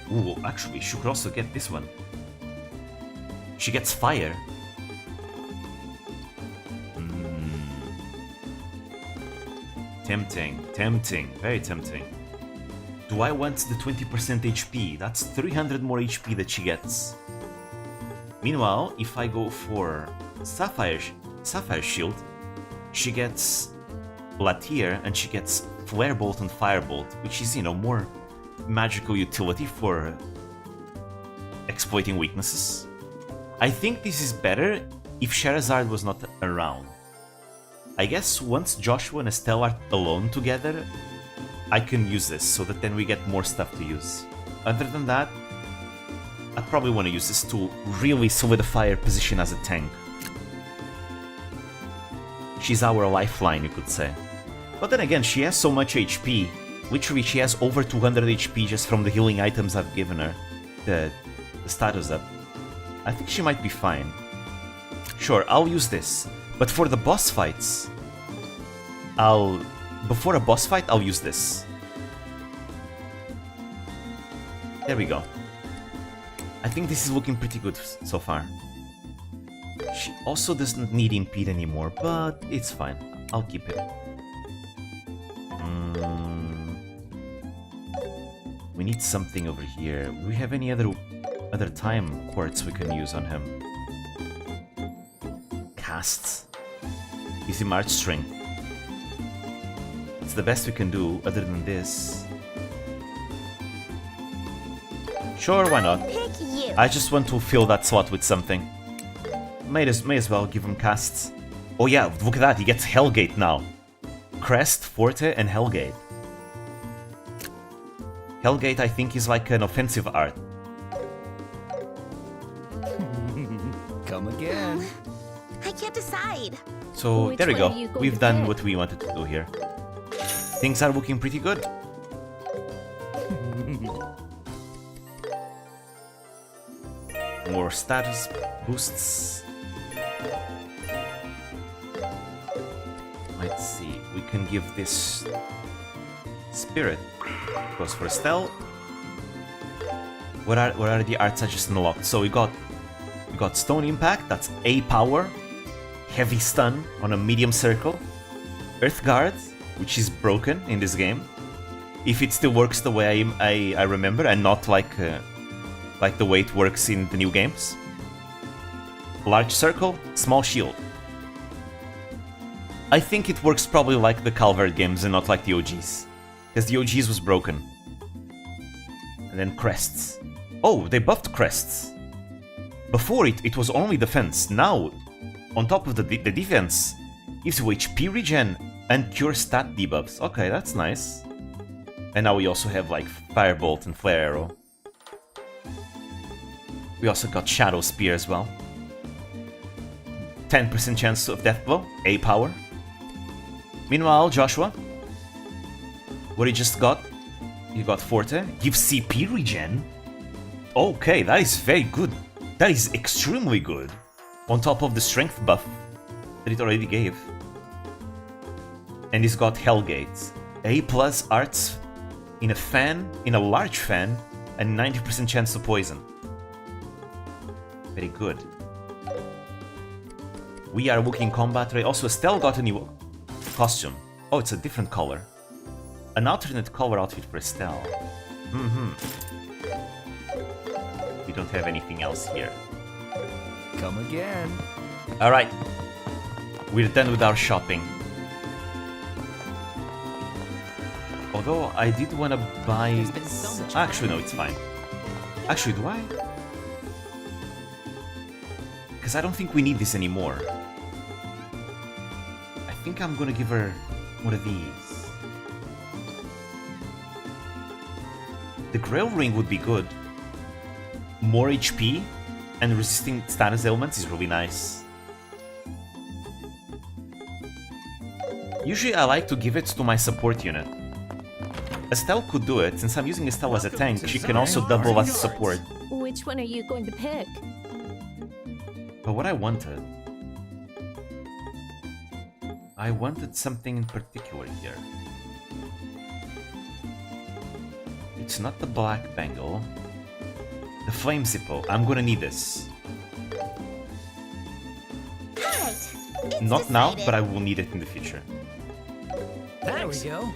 2. Ooh, actually, she could also get this one. She gets Fire. Tempting, tempting, very tempting. Do I want the 20% HP? That's 300 more HP that she gets. Meanwhile, if I go for Sapphire Shield, she gets Latier and she gets Flare Bolt and Firebolt, which is, you know, more magical utility for exploiting weaknesses. I think this is better if Sherazard was not around. I guess once Joshua and Estelle are alone together, I can use this so that then we get more stuff to use. Other than that, I probably want to use this to really solidify her position as a tank. She's our lifeline, you could say. But then again, she has so much HP. Literally, she has over 200 HP just from the healing items I've given her. The status up. I think she might be fine. Sure, I'll use this. But for the boss fights, before a boss fight, I'll use this. There we go. I think this is looking pretty good so far. She also doesn't need Impede anymore, but it's fine. I'll keep it. We need something over here. Do we have any other time quartz we can use on him? Casts. Gives him Arch Strength. It's the best we can do other than this. Sure, why not? Pick you. I just want to fill that slot with something. May as well give him casts. Oh yeah, look at that, he gets Hellgate now. Crest, Forte, and Hellgate. Hellgate, I think, is like an offensive art. Come again. I can't decide. So Which there we one go. are you going We've to done pick? what we wanted to do here. Things are looking pretty good. More status boosts. Let's see. We can give this Spirit. Goes for Estelle. What are the arts I just unlocked? So we got Stone Impact, that's A power, Heavy Stun on a medium circle, Earth Guard, which is broken in this game, if it still works the way I remember and not like the way it works in the new games. Large Circle, Small Shield. I think it works probably like the Calvert games and not like the OGs, because the OGs was broken. And then Crests. Oh, they buffed Crests. Before it was only defense. Now, on top of the defense, gives you HP regen and cure stat debuffs. Okay, that's nice. And now we also have like Firebolt and Flare Arrow. We also got Shadow Spear as well. 10% chance of Death Blow, A power. Meanwhile, Joshua, what he just got, he got Forte, gives CP regen. Okay, that is very good. That is extremely good. On top of the strength buff that it already gave. And he's got Hellgate. A plus arts in a large fan, and 90% chance to poison. Very good. We are looking combat rate. Also, Estelle got a new costume. Oh, it's a different color. An alternate color outfit for Estelle. We don't have anything else here. Come again. Alright. We're done with our shopping. Although I did want to buy... There's been so much Actually, no, it's fine. Actually, do I? Because I don't think we need this anymore. I think I'm gonna give her one of these. The Grail Ring would be good. More HP and resisting status ailments is really nice. Usually I like to give it to my support unit. Estelle could do it. Since I'm using Estelle as a tank, she can also double as support. Which one are you going to pick? But what I wanted something in particular here. It's not the black bangle. The flame zippo. I'm gonna need this. Alright, it's Not now, decided. but I will need it in the future. There we go.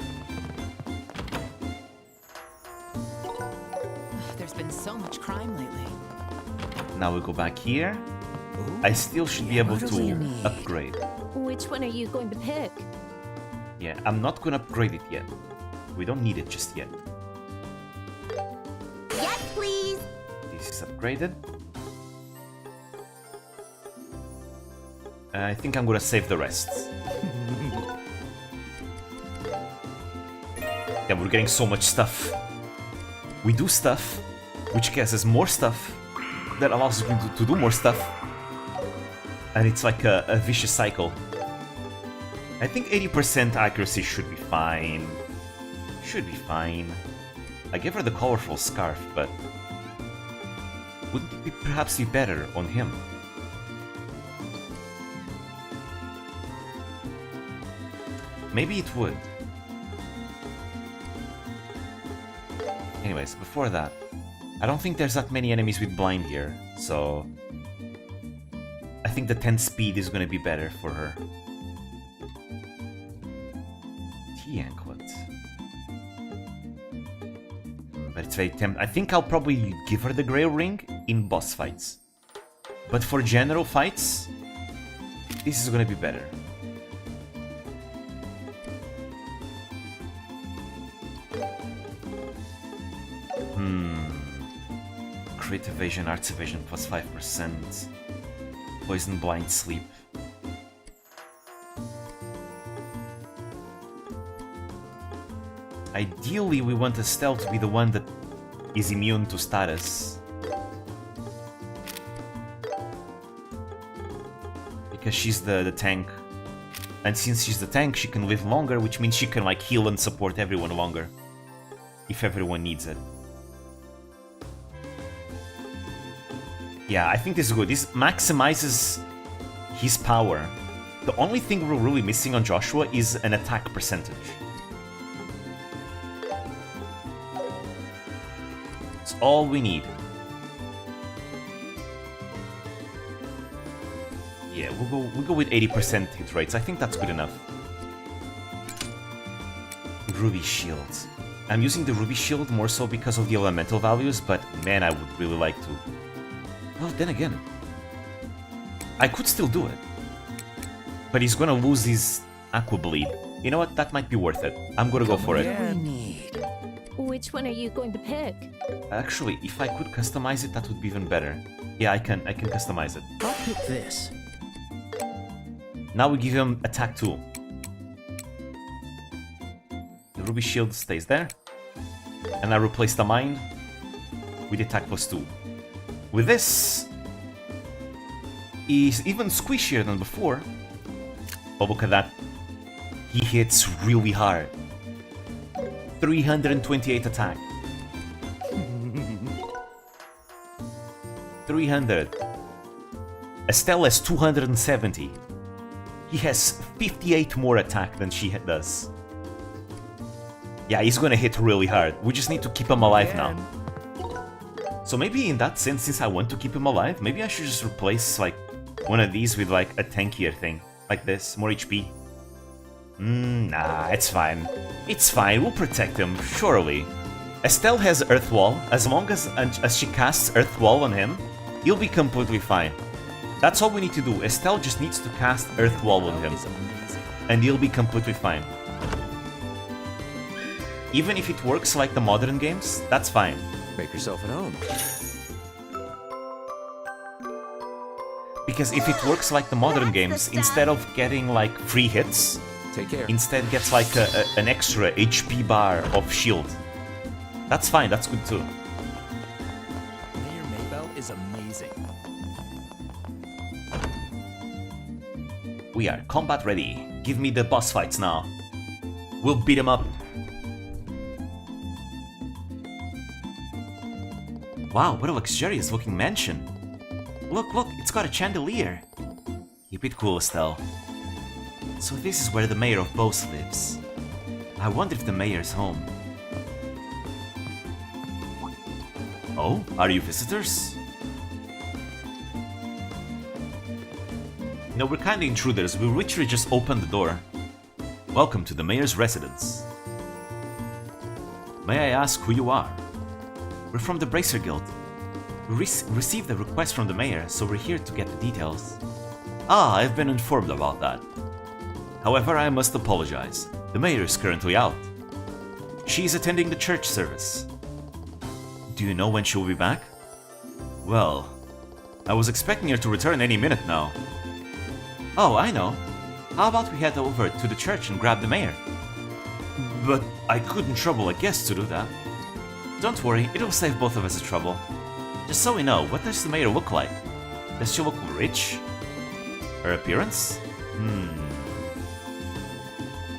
There's been so much crime lately. Now we go back here. I still should be able what do we to need? upgrade. Which one are you going to pick? Yeah, I'm not gonna upgrade it yet. We don't need it just yet. Yes, please. This is upgraded. I think I'm gonna save the rest. Yeah, we're getting so much stuff. We do stuff, which gives us more stuff, that allows us to do more stuff. And it's like a vicious cycle. I think 80% accuracy should be fine. Should be fine. I gave her the colorful scarf, but wouldn't it be perhaps be better on him? Maybe it would. Anyways, before that, I don't think there's that many enemies with blind here, so I think the 10 speed is gonna be better for her. T-anklet. But it's very tempting. I think I'll probably give her the Grail Ring in boss fights. But for general fights, this is gonna be better. Crit evasion, arts evasion plus 5%. Poison, blind, sleep. Ideally, we want Estelle to be the one that is immune to status. Because she's the tank. And since she's the tank, she can live longer, which means she can like heal and support everyone longer. If everyone needs it. Yeah, I think this is good. This maximizes his power. The only thing we're really missing on Joshua is an attack percentage. It's all we need. Yeah, we'll go with 80% hit rates. I think that's good enough. Ruby Shield. I'm using the Ruby Shield more so because of the elemental values, but man, I would really like to. Well, then again, I could still do it. But he's gonna lose his Aqua Bleed. You know what? That might be worth it. I'm gonna go for it. What do we need? Which one are you going to pick? Actually, if I could customize it, that would be even better. Yeah, I can customize it. I'll pick this. Now we give him attack 2. The Ruby Shield stays there. And I replace the Mind with attack plus 2. With this, he's even squishier than before. Oh, look at that. He hits really hard. 328 attack. 300. Estelle has 270. He has 58 more attack than she does. Yeah, he's gonna hit really hard. We just need to keep him alive now. So maybe in that sense, since I want to keep him alive, maybe I should just replace, like, One of these with like a tankier thing. Like this, more HP. Nah, it's fine. It's fine, we'll protect him, surely. Estelle has Earth Wall. As long as she casts Earth Wall on him, he'll be completely fine. That's all we need to do. Estelle just needs to cast Earth Wall on him. And he'll be completely fine. Even if it works like the modern games, that's fine. Make yourself at home. Because if it works like the modern games, instead of getting like free hits, Take care. instead gets like an extra HP bar of shield. That's fine, that's good too. Mayor Maybell is amazing. We are combat ready. Give me the boss fights now. We'll beat him up. Wow, what a luxurious looking mansion. Look, it's got a chandelier. Keep it cool, Estelle. So this is where the mayor of Bose lives. I wonder if the mayor's home. Oh, are you visitors? No, we're kinda intruders. We literally just opened the door. Welcome to the mayor's residence. May I ask who you are? We're from the Bracer Guild. We received a request from the mayor, so we're here to get the details. Ah, I've been informed about that. However, I must apologize. The mayor is currently out. She is attending the church service. Do you know when she will be back? Well, I was expecting her to return any minute now. Oh, I know. How about we head over to the church and grab the mayor? But I couldn't trouble a guest to do that. Don't worry, it'll save both of us the trouble. Just so we know, what does the mayor look like? Does she look rich? Her appearance?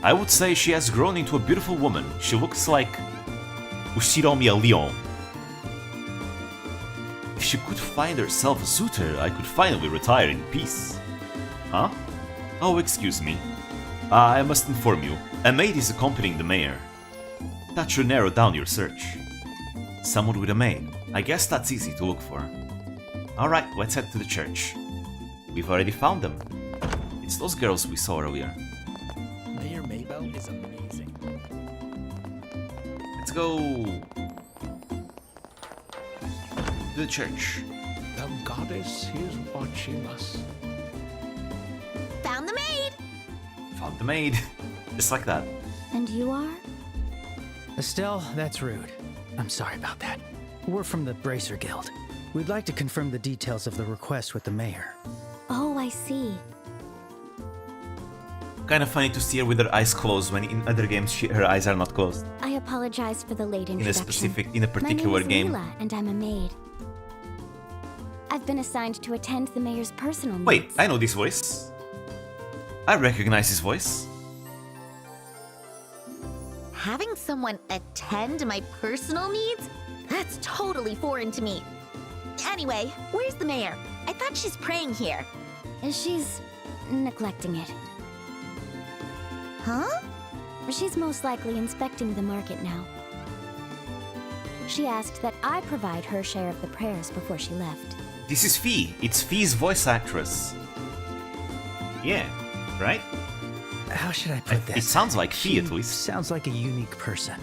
I would say she has grown into a beautiful woman. She looks like Ushiromi a Leon. If she could find herself a suitor, I could finally retire in peace. Huh? Oh, excuse me. I must inform you, a maid is accompanying the mayor. That should narrow down your search. Someone with a maid. I guess that's easy to look for. Alright, let's head to the church. We've already found them. It's those girls we saw earlier. Mayor Maybell is amazing. Let's go to the church. The goddess is watching us. Found the maid! Found the maid. Just like that. And you are? Estelle, that's rude. I'm sorry about that. We're from the Bracer Guild. We'd like to confirm the details of the request with the mayor. Oh, I see. Kinda funny to see her with her eyes closed when in other games her eyes are not closed. I apologize for the late introduction. In a particular My name is game. Mila, and I'm a maid. I've been assigned to attend the mayor's personal needs. Wait, I know this voice. I recognize his voice. Having someone attend my personal needs? That's totally foreign to me. Anyway, where's the mayor? I thought she's praying here. She's neglecting it. Huh? She's most likely inspecting the market now. She asked that I provide her share of the prayers before she left. This is Fee. It's Fee's voice actress. Yeah, right? How should I put this? It sounds like Fee at least. Sounds like a unique person.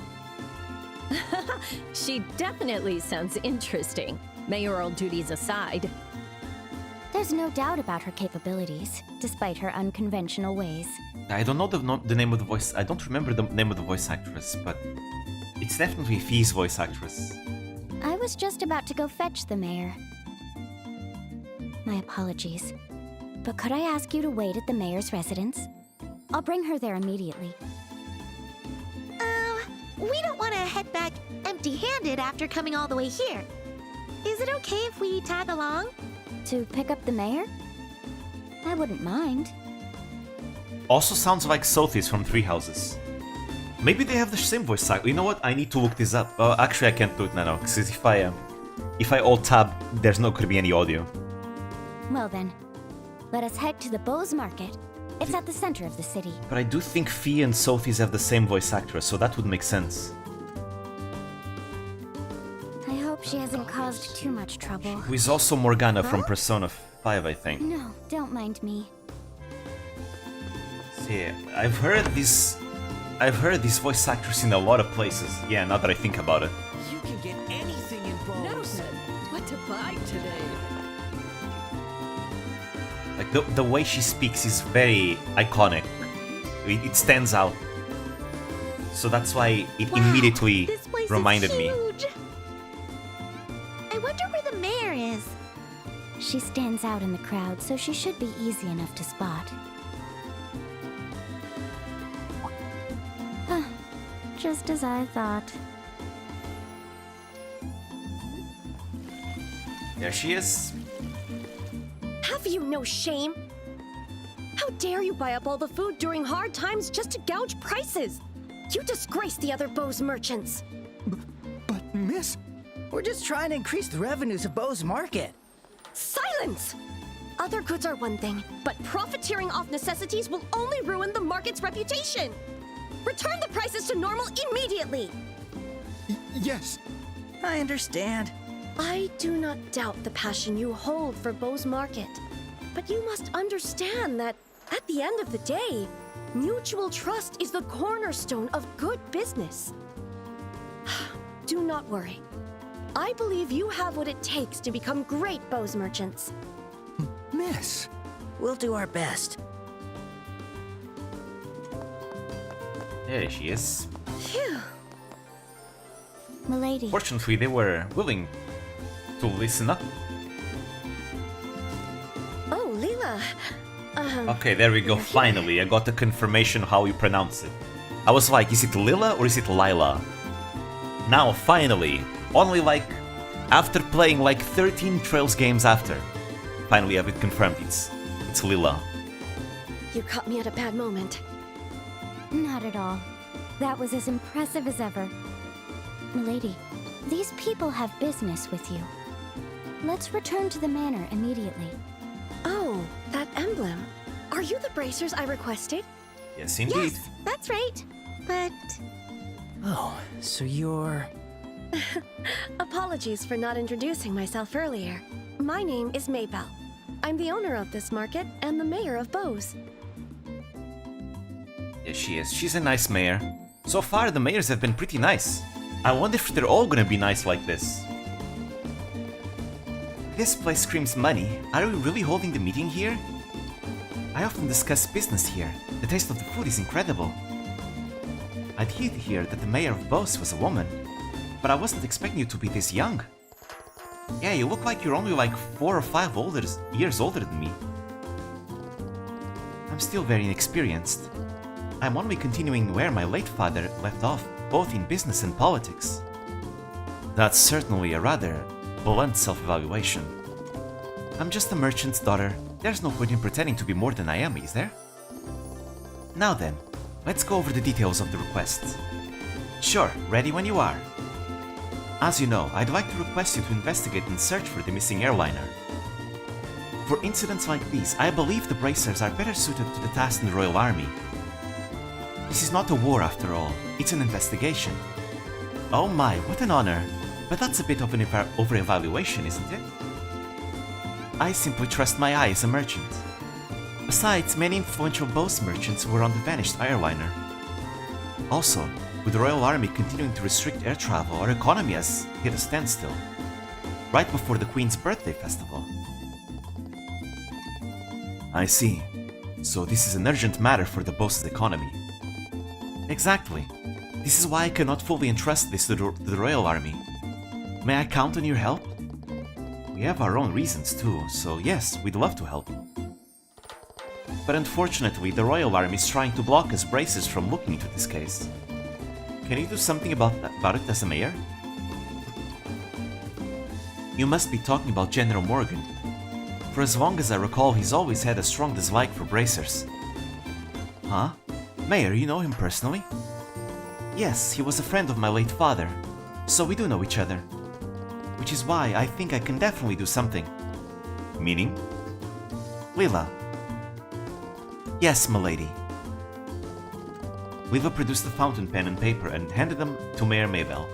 She definitely sounds interesting, mayoral duties aside. There's no doubt about her capabilities, despite her unconventional ways. I don't know the name of the voice. I don't remember the name of the voice actress, but it's definitely Fee's voice actress. I was just about to go fetch the mayor. My apologies. But could I ask you to wait at the mayor's residence? I'll bring her there immediately. We don't want to head back empty-handed after coming all the way here. Is it okay if we tag along? To pick up the mayor? I wouldn't mind. Also sounds like Sophie's from Three Houses. Maybe they have the same voice actor. You know what? I need to look this up. Actually, I can't do it now, because if I alt-tab, there's not going to be any audio. Well then, let us head to the Bose Market. It's at the center of the city. But I do think Fee and Sophie's have the same voice actress, so that would make sense. I hope she hasn't caused too much trouble. Who is also Morgana from Persona 5, I think. No, don't mind me. See, I've heard this voice actress in a lot of places. Yeah, now that I think about it. You can get anything in Bose. Noted. What to buy today? Like the way she speaks is very iconic. It stands out. So that's why it immediately This place reminded is me. huge. I wonder where the mayor is. She stands out in the crowd, so she should be easy enough to spot. Huh. Just as I thought. There she is. Have you no shame? How dare you buy up all the food during hard times just to gouge prices? You disgrace the other Bose merchants. But, miss, we're just trying to increase the revenues of Bo's Market. Silence! Other goods are one thing, but profiteering off necessities will only ruin the market's reputation. Return the prices to normal immediately. Yes. I understand. I do not doubt the passion you hold for Bo's Market, but you must understand that at the end of the day, mutual trust is the cornerstone of good business. Do not worry. I believe you have what it takes to become great Bose merchants. Miss, we'll do our best. There she is. Phew. Milady. Fortunately, they were willing to listen up. Oh, Leela. Okay, there we go. Finally, I got the confirmation how you pronounce it. I was like, is it Lila or is it Lila? Now, finally, only like after playing like 13 Trails games after, finally I have it confirmed. It's Lila. You caught me at a bad moment. Not at all. That was as impressive as ever. Milady, these people have business with you. Let's return to the manor immediately. Oh, that emblem. Are you the bracers I requested? Yes, indeed. Yes, that's right. But Oh, so you're... Apologies for not introducing myself earlier. My name is Maybell. I'm the owner of this market and the mayor of Bose. Yes, she is. She's a nice mayor. So far, the mayors have been pretty nice. I wonder if they're all gonna be nice like this. This place screams money. Are we really holding the meeting here? I often discuss business here. The taste of the food is incredible. I did hear that the mayor of Bose was a woman, but I wasn't expecting you to be this young. Yeah, you look like you're only like 4 or 5 years older than me. I'm still very inexperienced. I'm only continuing where my late father left off, both in business and politics. That's certainly a rather blunt self-evaluation. I'm just a merchant's daughter. There's no point in pretending to be more than I am, is there? Now then, let's go over the details of the request. Sure, ready when you are. As you know, I'd like to request you to investigate and search for the missing airliner. For incidents like these, I believe the bracers are better suited to the task in the Royal Army. This is not a war after all, it's an investigation. Oh my, what an honor. But that's a bit of an over-evaluation, isn't it? I simply trust my eye as a merchant. Besides, many influential Bose merchants were on the vanished airliner. Also, with the Royal Army continuing to restrict air travel, our economy has hit a standstill. Right before the Queen's birthday festival. I see. So this is an urgent matter for the Bose's economy. Exactly. This is why I cannot fully entrust this to the Royal Army. May I count on your help? We have our own reasons too, so yes, we'd love to help. But unfortunately, the Royal Army is trying to block us bracers from looking into this case. Can you do something about it as a mayor? You must be talking about General Morgan. For as long as I recall, he's always had a strong dislike for bracers. Huh? Mayor, you know him personally? Yes, he was a friend of my late father, so we do know each other. Which is why I think I can definitely do something. Meaning? Lila. Yes, milady. Lila produced the fountain pen and paper and handed them to Mayor Maybell.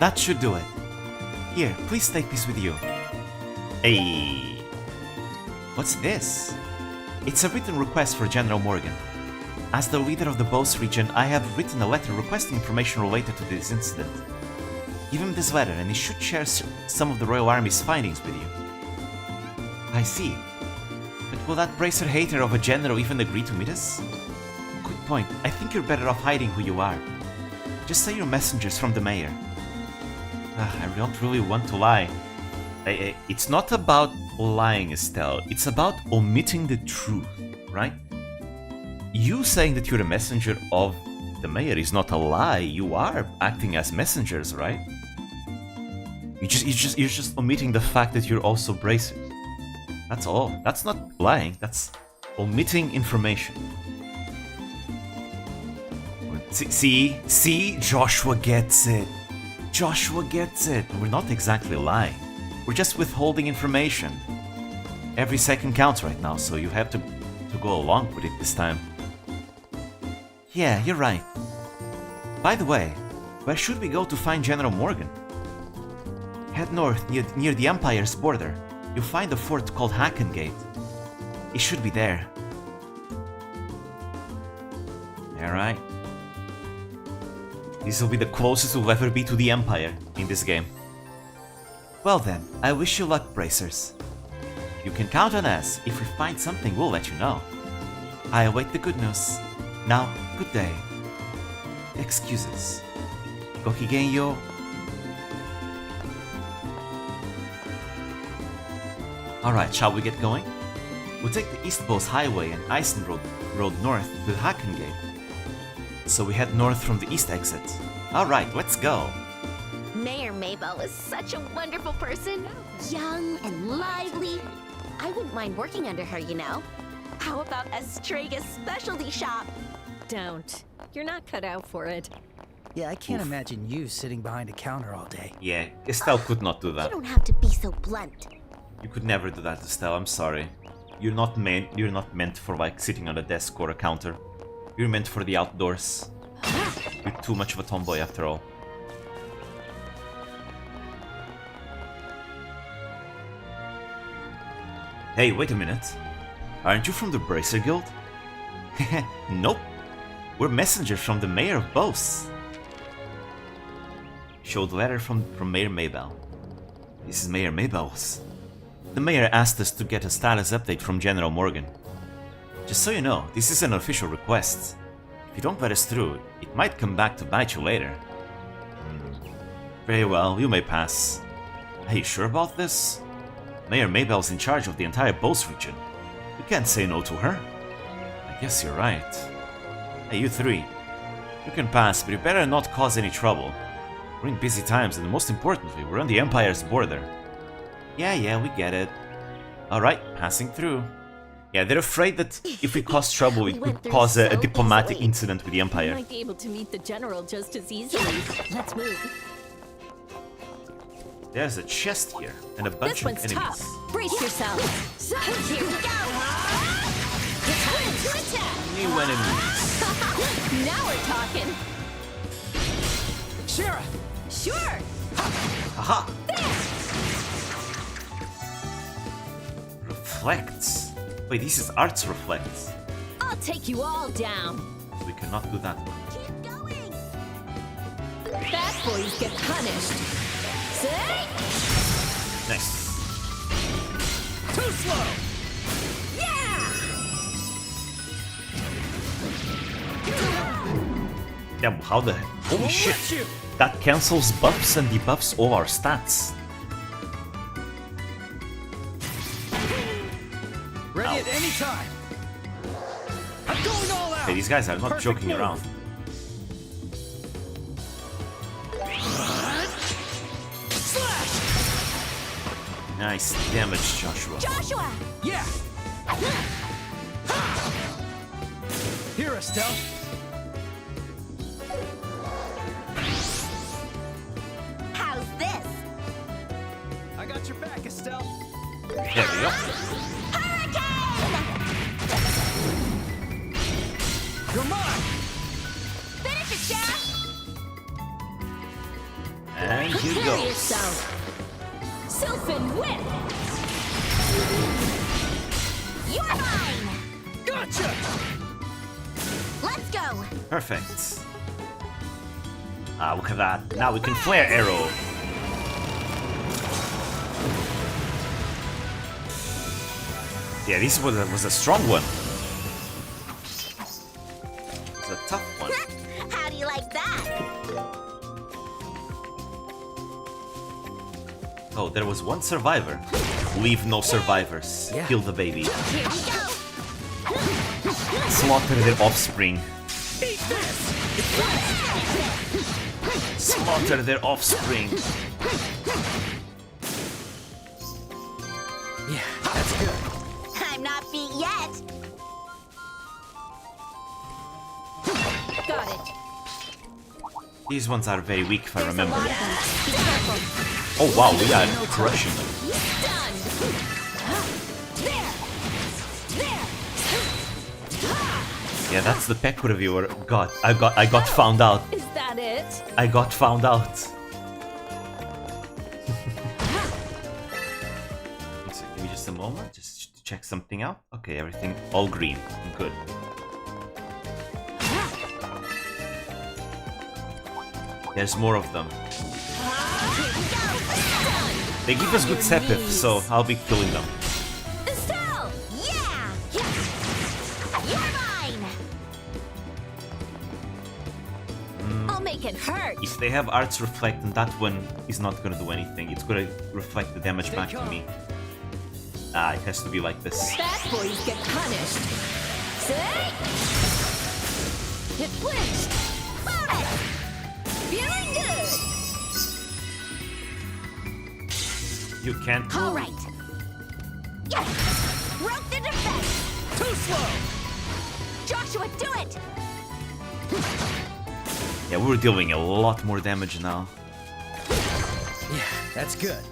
that should do it. Here, please take this with you. Hey. What's this? It's a written request for General Morgan. As the leader of the Bose region, I have written a letter requesting information related to this incident. Give him this letter and he should share some of the Royal Army's findings with you. I see. But will that bracer hater of a general even agree to meet us? Good point. I think you're better off hiding who you are. Just say you're messengers from the mayor. I don't really want to lie. It's not about lying, Estelle. It's about omitting the truth, right? You saying that you're a messenger of the mayor is not a lie. You are acting as messengers, right? You're just omitting the fact that you're also bracers. That's all. That's not lying. That's omitting information. See, Joshua gets it. Joshua gets it. We're not exactly lying. We're just withholding information. Every second counts right now, so you have to go along with it this time. Yeah, you're right. By the way, where should we go to find General Morgan? Head north near the Empire's border. You'll find a fort called Hacken Gate. It should be there. Alright. This will be the closest we'll ever be to the Empire in this game. Well then, I wish you luck, bracers. You can count on us. If we find something, we'll let you know. I await the good news. Now, good day. Excuses. Gokigenyo. Alright, shall we get going? We'll take the East Bose Highway and Eisen Road north to the Hacken Gate. So we head north from the east exit. Alright, let's go. Mayor Maybell is such a wonderful person. Young and lively. I wouldn't mind working under her, you know. How about Estrega's specialty shop? Don't. You're not cut out for it. Yeah, I can't imagine you sitting behind a counter all day. Yeah, Estelle could not do You that. don't have to be so blunt. You could never do that, Estelle. I'm sorry. You're not meant for like sitting on a desk or a counter. You're meant for the outdoors. You're too much of a tomboy after all. Hey, wait a minute. Aren't you from the Bracer Guild? Nope. We're messengers from the Mayor of Bose. Showed the letter from Mayor Maybell. This is Mayor Maybell's. The mayor asked us to get a status update from General Morgan. Just so you know, this is an official request. If you don't let us through, it might come back to bite you later. Very well, you may pass. Are you sure about this? Mayor Maybell's in charge of the entire Bose region. We can't say no to her. I guess you're right. Hey, you three. You can pass, but you better not cause any trouble. We're in busy times, and most importantly, we're on the Empire's border. Yeah, we get it. Alright, passing through. Yeah, they're afraid that if we cause trouble, it could cause a diplomatic incident with the Empire. You might be able to meet the general just as easily. Let's move. There's a chest here, and a bunch This of one's enemies. tough. Brace yourselves. Here we go. Time to attack. New enemies. Now we're talking. Sheriff! Sure. Aha! Reflects. Wait, this is arts reflects. I'll take you all down. So we cannot do that one. Keep going. Bad boys get punished. Say? Nice. Too slow! Damn, how the heck? Holy shit! That cancels buffs and debuffs all our stats. Ready at any time. I'm going all out. Hey, these guys are not Perfect joking move. around. Slash! Nice damage, Joshua. Joshua. Yeah. Here, Estelle. How's this? I got your back, Estelle. There we go. Hurricane! You're mine. Finish it, Sheriff. And here Prepare goes. yourself. Sylphin whip. You're mine! Gotcha! Let's go! Perfect. Ah, look at that. Now we can flare arrow. Yeah, this was a strong one. It's a tough one. How do you like that? Oh, there was one survivor. Leave no survivors. Yeah. Kill the baby. Here we go! Slaughter their offspring. Eat this! Slaughter their offspring. Yeah, that's good. I'm not beat yet! Got it. These ones are very weak if I remember. Be careful! Oh wow, we are crushing them. Done. Yeah, that's the peck reviewer. God, I got found out. Is that it? I got found out. So, give me just a moment, just to check something out. Okay, everything all green. Good. There's more of them. They give us good sepith, so I'll be killing them. Estelle! Yeah! You're mine! I'll make it hurt. If they have arts reflect, then that one is not gonna do anything. It's gonna reflect the damage back to me. Ah, it has to be like this. Bad boys get punished. Say! Hit flinched. Bonus! Feeling good. You can't. All right. Yes! Broke the defense! Too slow! Joshua, do it! Yeah, we're dealing a lot more damage now. Yeah, that's good.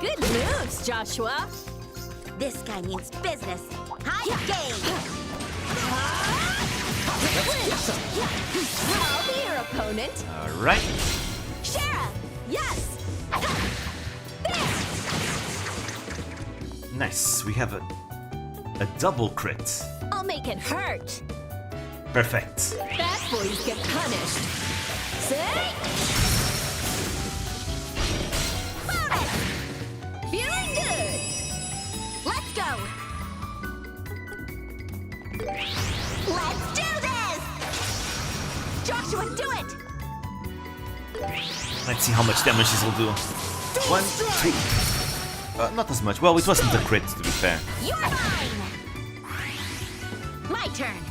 Good moves, Joshua. This guy means business. High game! I'll be your opponent. Alright. Shara! Yes. Nice. We have a double crit. I'll make it hurt. Perfect. Bad boys get punished. Say! Bonus! Feeling good. Let's go! Let's do this! Joshua, do it! Let's see how much damage this will do. 1, 2. Not as much. Well, it wasn't a crit, to be fair. You're mine! My turn!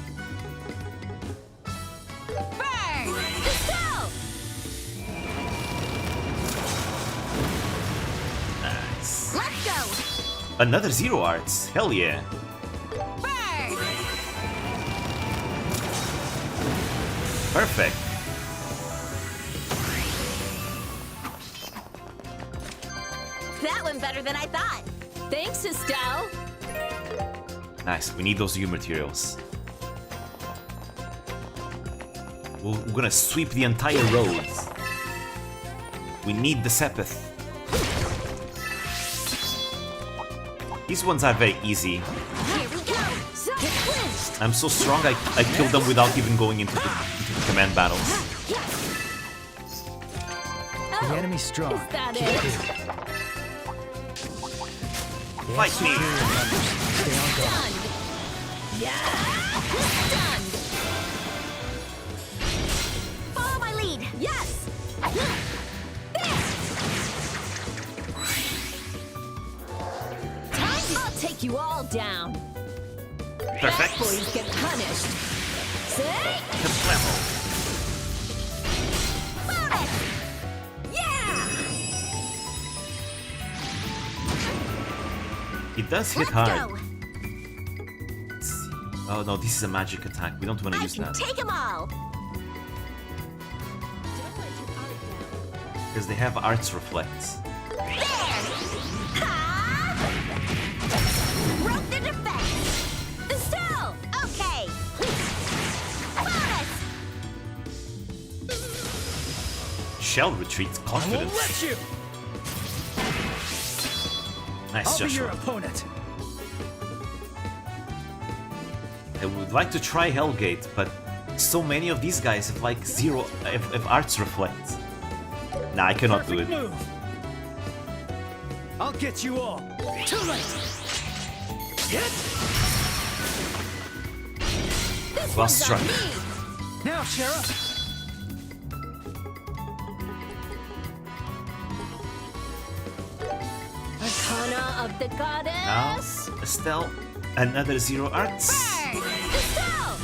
Burn! Go! Nice. Let's go! Another zero arts. Hell yeah. Burn! Perfect. That went better than I thought. Thanks, Estelle. Nice. We need those U materials. We're gonna sweep the entire roads. We need the sepith. These ones are very easy. Here we go! I'm so strong I kill them without even going into the command battles. The enemy's strong. Is that it? Fight me! Stay on guard. Done. Yeah. Done. Follow my lead! Yes. I'll take you all down. Perfect. Boys get punished. Say! Kablamo. Bonus! Yeah! It does hit Let's hard. go! Let's see. Oh no, this is a magic attack. We don't want to I use can that. take them all! Because they have arts reflects. There! Ha! Broke the defense! Estelle! Okay! Bonus! shell retreat. Confidence. Let you. Nice, I'll be your Joshua. opponent. I would like to try Hellgate, but so many of these guys have like zero if arts reflect. Nah, I cannot do it. Move. I'll get you all. Too late. Hit. Well struck. Now, Shara. Arcana of the Now, goddess. Estelle, another zero arts. Estelle!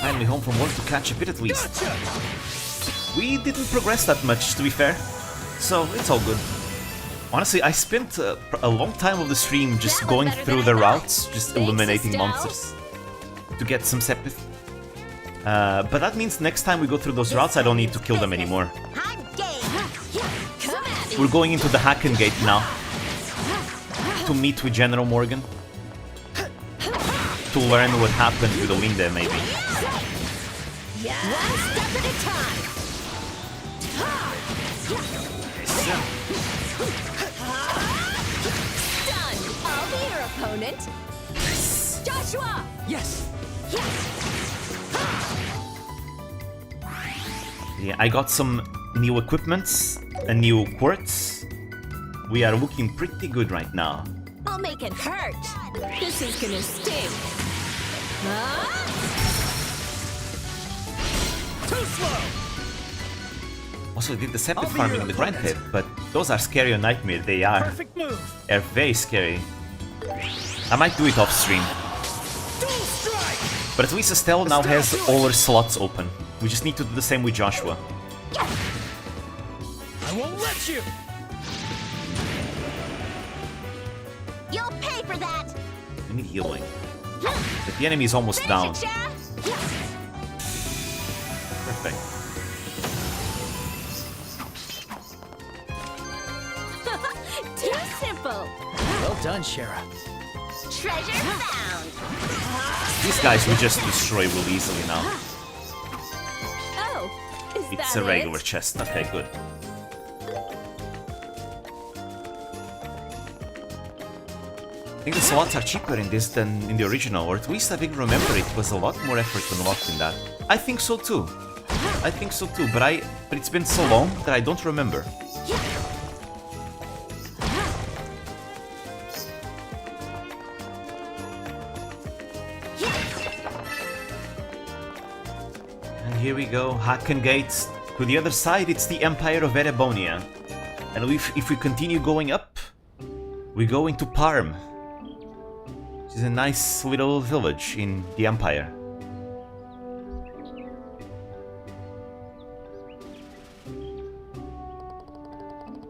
Finally home from work to catch a bit at least. Gotcha. We didn't progress that much, to be fair, so it's all good. Honestly, I spent a long time of the stream just That was going better through than the I thought. routes, just Thanks, eliminating Estelle. monsters to get some sepith. But that means next time we go through those routes, I don't need to kill them anymore. I'm game. Come at me. We're going into the Hacken Gate now to meet with General Morgan to learn what happened with Olinda, maybe. One step at a time. Done. I'll be your opponent. Joshua! Yes. Yeah, I got some new equipments, a new quartz. We are looking pretty good right now. I'll make it hurt. This is gonna sting. Too slow. Also, I did the sepith I'll be farming your in the Grand Pit, opponent. but those are scary on Nightmare. They are. Perfect move. They're very scary. I might do it off stream. Dual strike. But at least Estelle now has all her slots open. We just need to do the same with Joshua. I won't let you. You'll pay for that. We need healing. But the enemy is almost down. Perfect. Too simple. Well done, Shara. Treasure found. These guys we just destroy real easily now. Oh, is It's that a regular it? chest. Okay, good. I think the slots are cheaper in this than in the original, or at least I think remember it was a lot more effort unlocked in that. I think so too. I think so too, but it's been so long that I don't remember. And here we go, Hacken Gates. To the other side, it's the Empire of Erebonia. And if we continue going up, we go into Parm, which is a nice little village in the Empire.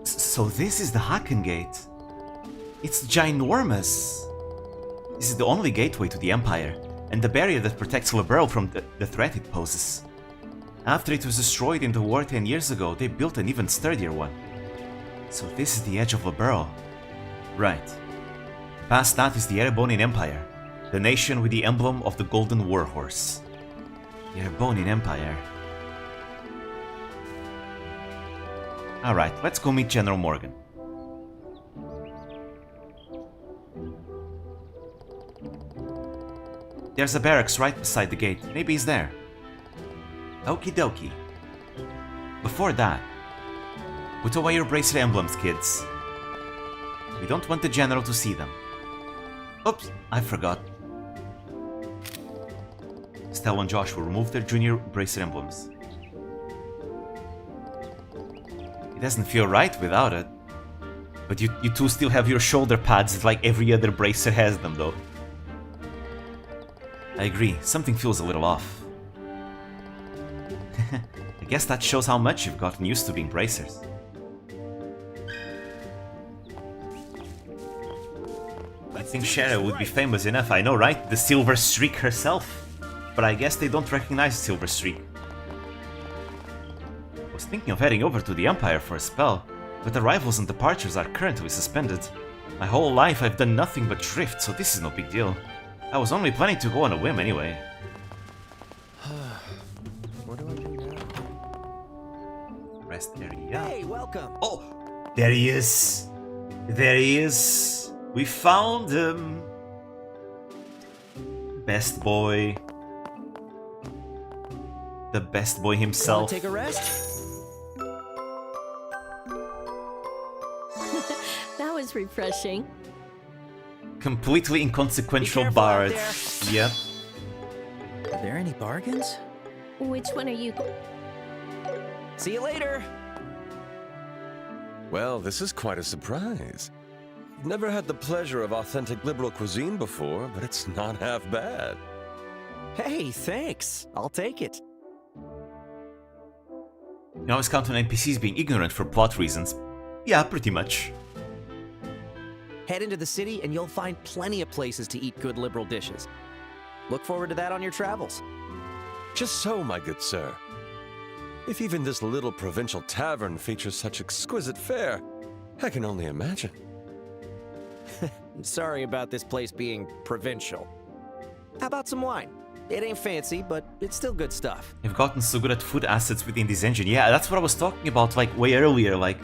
So this is the Hacken Gate. It's ginormous. This is the only gateway to the Empire, and the barrier that protects Liberl from the threat it poses. After it was destroyed in the war 10 years ago, they built an even sturdier one. So this is the edge of Liberl. Right. Past that is the Erebonian Empire, the nation with the emblem of the Golden Warhorse. The Erebonian Empire. Alright, let's go meet General Morgan. There's a barracks right beside the gate. Maybe he's there. Okie dokie. Before that, put away your bracelet emblems, kids. We don't want the general to see them. Oops, I forgot. Stella and Josh will remove their junior bracelet emblems. It doesn't feel right without it. But you two still have your shoulder pads like every other bracer has them, though. I agree, something feels a little off. I guess that shows how much you've gotten used to being bracers. I think Shara would be famous enough, I know, right? The Silver Streak herself. But I guess they don't recognize Silver Streak. I was thinking of heading over to the Empire for a spell, but arrivals and departures are currently suspended. My whole life I've done nothing but drift, so this is no big deal. I was only planning to go on a whim anyway. Rest area. Hey, welcome. Oh, there he is. There he is. We found him. Best boy. The best boy himself. Want to take a rest? That was refreshing. Completely inconsequential bard. Yep. Are there any bargains? Which one are you? See you later. Well, this is quite a surprise. Never had the pleasure of authentic liberal cuisine before, but it's not half bad. Hey, thanks. I'll take it. You always count on NPCs being ignorant for plot reasons. Yeah, pretty much. Head into the city and you'll find plenty of places to eat good liberal dishes. Look forward to that on your travels. Just so, my good sir. If even this little provincial tavern features such exquisite fare, I can only imagine. Sorry about this place being provincial. How about some wine? It ain't fancy, but it's still good stuff. You've gotten so good at food assets within this engine. Yeah, that's what I was talking about, like, way earlier. Like,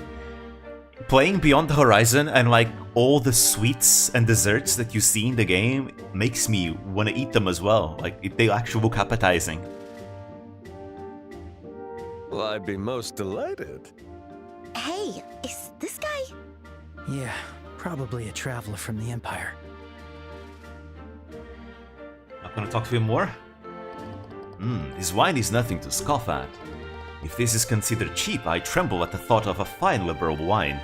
playing Beyond the Horizon and, like, all the sweets and desserts that you see in the game makes me want to eat them as well. Like, they actually look appetizing. Well, I'd be most delighted. Hey, is this guy? Yeah, probably a traveler from the Empire. Not gonna talk to him more? His wine is nothing to scoff at. If this is considered cheap, I tremble at the thought of a fine liberal wine.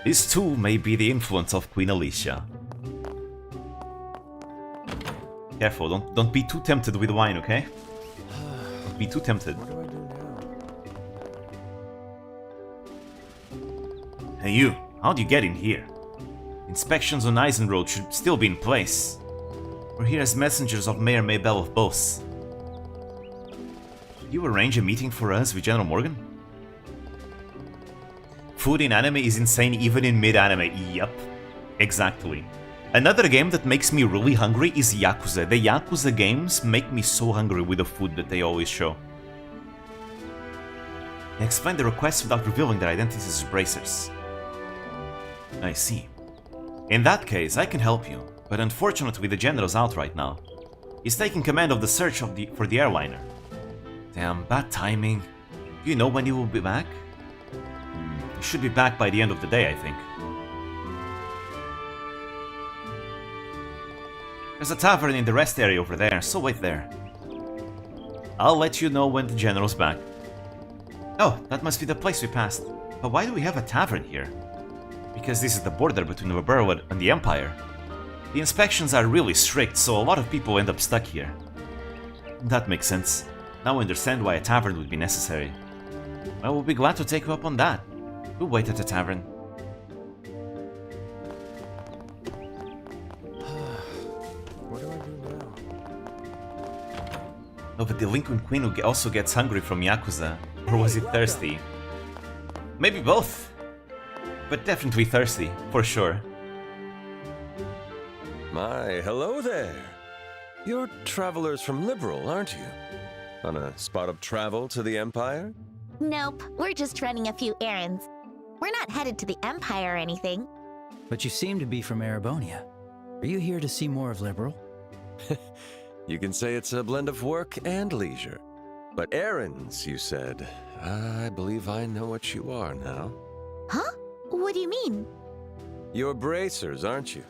This too may be the influence of Queen Alicia. Careful, don't be too tempted with wine, okay? Don't be too tempted. Hey you, how'd you get in here? Inspections on Eisenroad should still be in place. We're here as messengers of Mayor Maybell of Bos. Did you arrange a meeting for us with General Morgan? Food in anime is insane even in mid-anime. Yep, exactly. Another game that makes me really hungry is Yakuza. The Yakuza games make me so hungry with the food that they always show. They explain the request without revealing their identities as bracers. I see. In that case, I can help you, but unfortunately the general's out right now. He's taking command of the search for the airliner. Damn, bad timing. Do you know when he will be back? He should be back by the end of the day, I think. There's a tavern in the rest area over there, so wait there. I'll let you know when the general's back. Oh, that must be the place we passed. But why do we have a tavern here? Because this is the border between Vaberwood and the Empire. The inspections are really strict, so a lot of people end up stuck here. That makes sense. Now I understand why a tavern would be necessary. I will be glad to take you up on that. We'll wait at the tavern. What do I do now? Oh, but the delinquent queen also gets hungry from Yakuza. Or was it thirsty? Maybe both. But definitely thirsty, for sure. My, hello there. You're travelers from Liberal, aren't you? On a spot of travel to the Empire? Nope, we're just running a few errands. We're not headed to the Empire or anything. But you seem to be from Erebonia. Are you here to see more of Liberal? You can say it's a blend of work and leisure. But errands, you said. I believe I know what you are now. Huh? What do you mean? You're bracers, aren't you?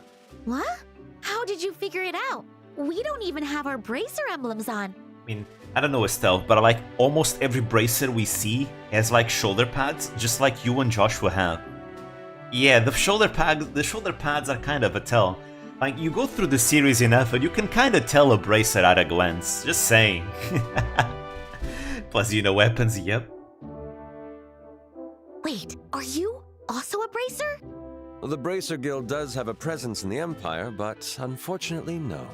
What? How did you figure it out? We don't even have our bracer emblems on. I mean, I don't know Estelle, but like almost every bracer we see has like shoulder pads, just like you and Joshua have. Yeah, the shoulder pads are kind of a tell. Like, you go through the series enough and you can kind of tell a bracer at a glance, just saying. Plus, you know weapons, yep. Wait, are you also a bracer? Well, the Bracer Guild does have a presence in the Empire, but unfortunately, no.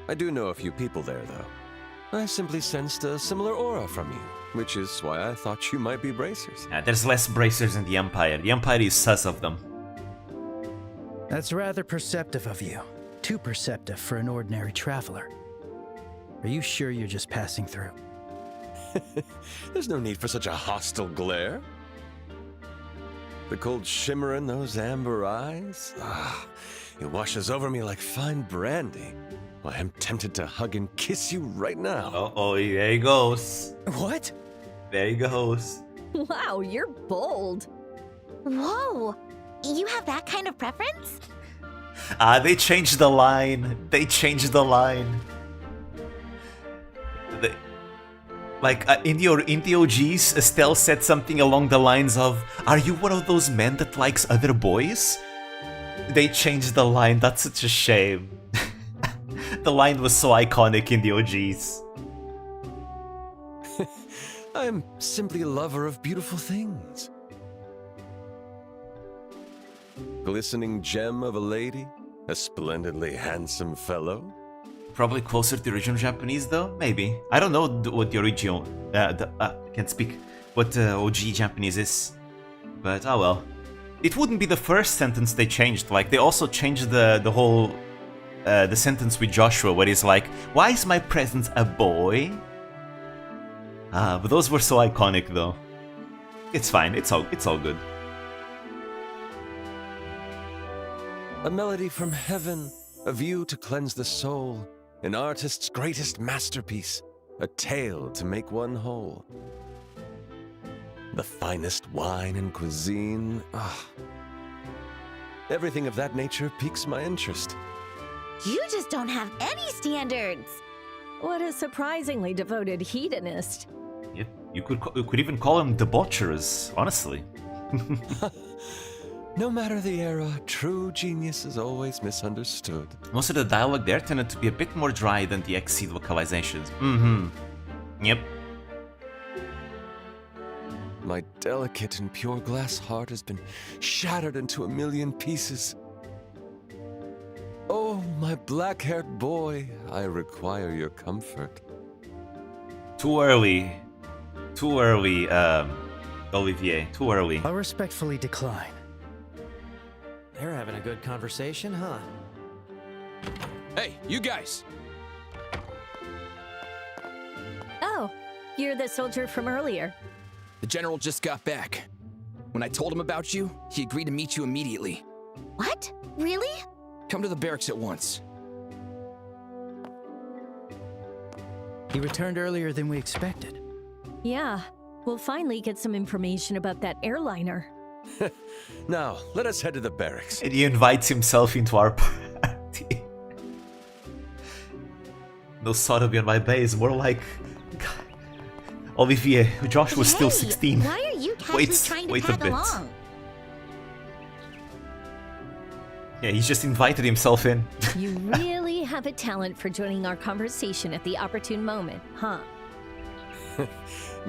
I do know a few people there, though. I simply sensed a similar aura from you, which is why I thought you might be bracers. There's less bracers in the Empire. The Empire is sus of them. That's rather perceptive of you. Too perceptive for an ordinary traveler. Are you sure you're just passing through? There's no need for such a hostile glare. The cold shimmer in those amber eyes, it washes over me like fine brandy. Why, I'm tempted to hug and kiss you right now. Oh, there he goes. What? There he goes. Wow, you're bold. Whoa! You have that kind of preference? They changed the line. They changed the line. In the OGs, Estelle said something along the lines of, "Are you one of those men that likes other boys?" They changed the line. That's such a shame. The line was so iconic in the OGs. I'm simply a lover of beautiful things. Glistening gem of a lady, a splendidly handsome fellow. Probably closer to the original Japanese, though. Maybe. I don't know what the original. Can't speak what OG Japanese is. But oh well. It wouldn't be the first sentence they changed. Like they also changed the whole the sentence with Joshua, where he's like, "Why is my presence a boy?" But those were so iconic, though. It's fine. It's all good. A melody from heaven, a view to cleanse the soul, an artist's greatest masterpiece, a tale to make one whole. The finest wine and cuisine, everything of that nature piques my interest. You just don't have any standards. What a surprisingly devoted hedonist. Yep. You could even call him debaucherous, honestly. No matter the era, true genius is always misunderstood. Most of the dialogue there tended to be a bit more dry than the Exceed vocalizations. Yep. My delicate and pure glass heart has been shattered into a million pieces. Oh, my black-haired boy, I require your comfort. Too early, Olivier. Too early. I respectfully decline. They're having a good conversation, huh? Hey, you guys! Oh, you're the soldier from earlier. The general just got back. When I told him about you, he agreed to meet you immediately. What? Really? Come to the barracks at once. He returned earlier than we expected. Yeah, we'll finally get some information about that airliner. Now, let us head to the barracks. And he invites himself into our party. No sodomy on my base, more like... Olivier, Josh was still 16. Why are you casually trying to tag along? Yeah, he's just invited himself in. You really have a talent for joining our conversation at the opportune moment, huh?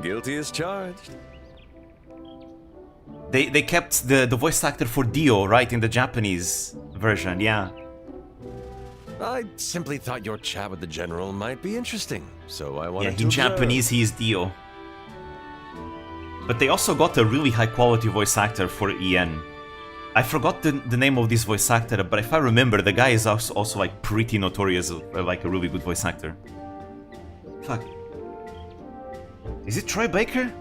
Guilty as charged. They kept the voice actor for Dio, right, in the Japanese version, yeah. I simply thought your chat with the general might be interesting, so I wanted to in observe. Japanese he is Dio. But they also got a really high quality voice actor for Ian. I forgot the name of this voice actor, but if I remember, the guy is also like pretty notorious, like a really good voice actor. Fuck. Is it Troy Baker?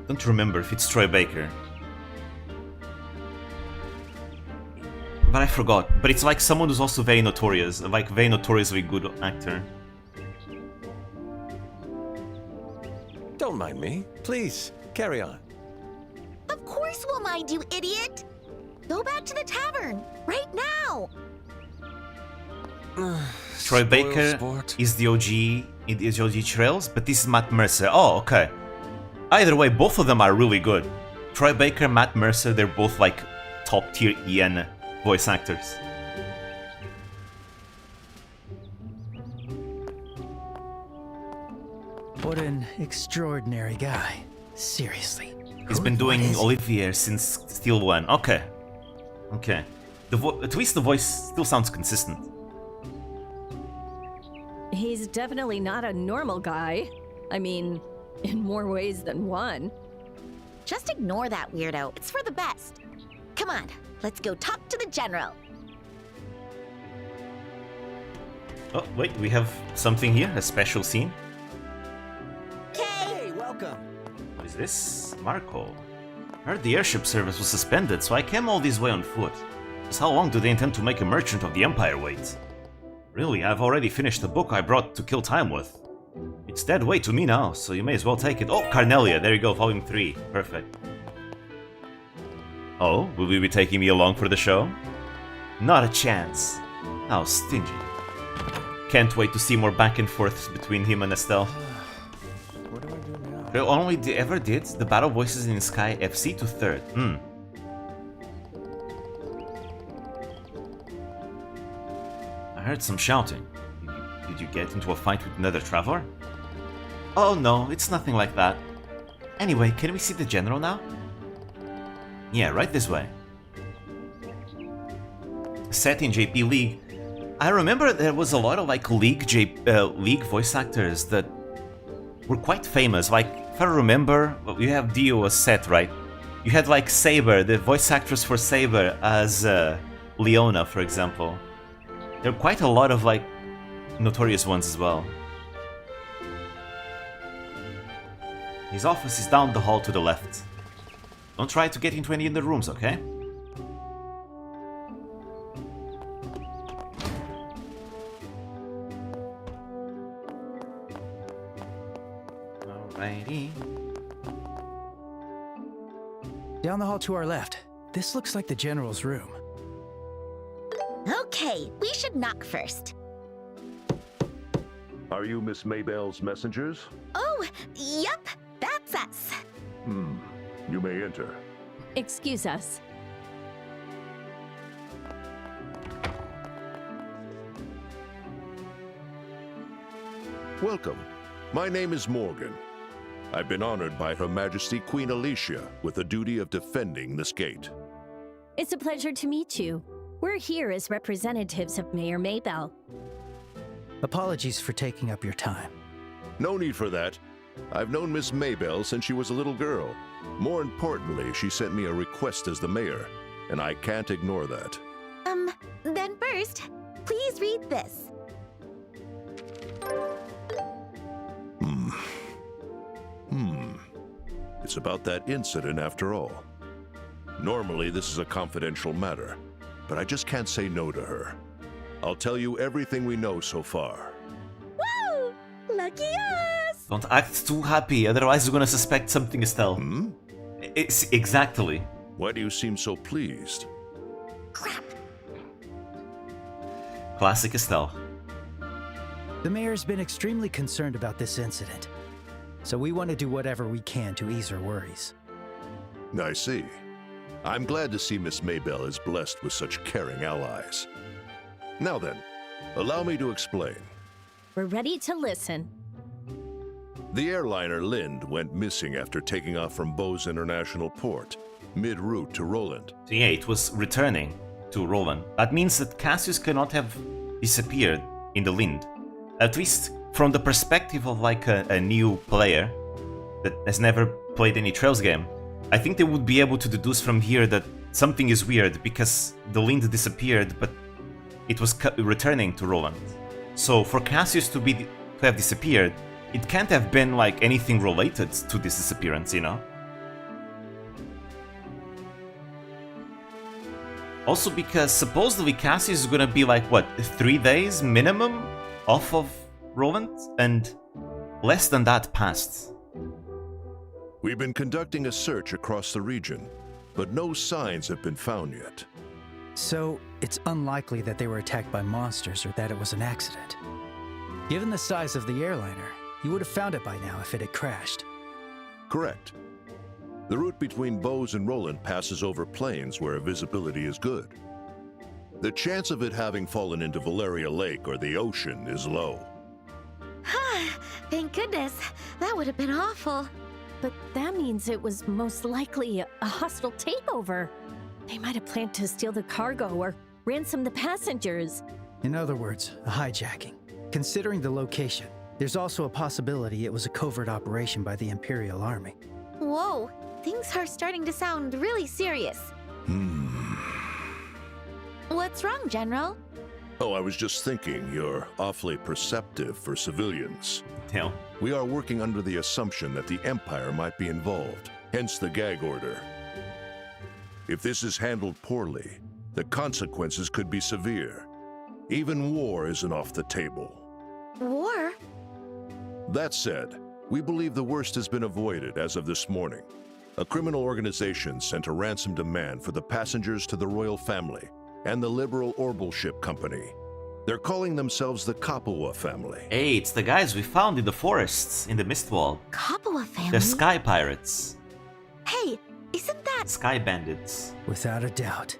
Don't remember if it's Troy Baker. But I forgot. But it's like someone who's also very notorious, like very notoriously good actor. Don't mind me. Please, carry on. Of course we'll mind you, idiot! Go back to the tavern, right now! Troy Baker is the OG Trails, but this is Matt Mercer. Oh, okay. Either way, both of them are really good. Troy Baker, Matt Mercer, they're both like top tier Ian voice actors. What an extraordinary guy. Seriously. He's been doing Olivier since Steel 1. Okay. Okay. At least the voice still sounds consistent. He's definitely not a normal guy. I mean, in more ways than one. Just ignore that weirdo. It's for the best. Come on, let's go talk to the general. Oh, wait, we have something here, a special scene. welcome. What is this? Marco. Heard the airship service was suspended, so I came all this way on foot. Just how long do they intend to make a merchant of the Empire wait? Really, I've already finished the book I brought to kill time with. It's dead weight to me now, so you may as well take it. Oh, Carnelia, there you go, volume 3. Perfect. Oh, will you be taking me along for the show? Not a chance. How stingy. Can't wait to see more back and forths between him and Estelle. What do I do now? They only ever did the battle voices in Sky FC to 3rd. I heard some shouting. Did you get into a fight with another traveler? Oh no, it's nothing like that. Anyway, can we see the general now? Yeah, right this way. Set in JP League. I remember there was a lot of like League voice actors that were quite famous. Like, if I remember, you have Dio as Set, right? You had like Saber, the voice actress for Saber as Leona, for example. There are quite a lot of like notorious ones as well. His office is down the hall to the left. Don't try to get into any of the rooms, okay? Alrighty. Down the hall to our left. This looks like the general's room. Okay, we should knock first. Are you Miss Maybell's messengers? Oh, yep, that's us. You may enter. Excuse us. Welcome. My name is Morgan. I've been honored by Her Majesty Queen Alicia with the duty of defending this gate. It's a pleasure to meet you. We're here as representatives of Mayor Maybell. Apologies for taking up your time. No need for that. I've known Miss Maybell since she was a little girl. More importantly, she sent me a request as the mayor, and I can't ignore that. Then first, please read this. It's about that incident after all. Normally, this is a confidential matter, but I just can't say no to her. I'll tell you everything we know so far. Woo! Lucky us! Don't act too happy, otherwise you're gonna suspect something, Estelle. It's exactly. Why do you seem so pleased? Crap. Classic Estelle. The mayor's been extremely concerned about this incident, so we want to do whatever we can to ease her worries. I see. I'm glad to see Miss Maybell is blessed with such caring allies. Now then, allow me to explain. We're ready to listen. The airliner Lind went missing after taking off from Bose International Port, mid-route to Roland. So yeah, it was returning to Roland. That means that Cassius cannot have disappeared in the Lind. At least from the perspective of like a new player that has never played any Trails game. I think they would be able to deduce from here that something is weird because the Lind disappeared, but it was returning to Roland. So for Cassius to have disappeared, it can't have been like anything related to this disappearance, you know? Also because supposedly Cassius is gonna be like, what, 3 days minimum off of Roland? And less than that passed. We've been conducting a search across the region, but no signs have been found yet. So, it's unlikely that they were attacked by monsters or that it was an accident. Given the size of the airliner, you would have found it by now if it had crashed. Correct. The route between Bose and Roland passes over plains where visibility is good. The chance of it having fallen into Valeria Lake or the ocean is low. Thank goodness. That would have been awful. But that means it was most likely a hostile takeover. They might have planned to steal the cargo or ransom the passengers. In other words, a hijacking. Considering the location, there's also a possibility it was a covert operation by the Imperial Army. Whoa, things are starting to sound really serious. What's wrong, General? Oh, I was just thinking you're awfully perceptive for civilians. Damn. We are working under the assumption that the Empire might be involved, hence the gag order. If this is handled poorly, the consequences could be severe. Even war isn't off the table. War? That said, we believe the worst has been avoided as of this morning. A criminal organization sent a ransom demand for the passengers to the royal family and the liberal Orbital Ship Company. They're calling themselves the Kapua family. Hey, it's the guys we found in the forests in the Mistwall. Kapua family? The Sky Pirates. Hey, isn't that... Sky Bandits. Without a doubt.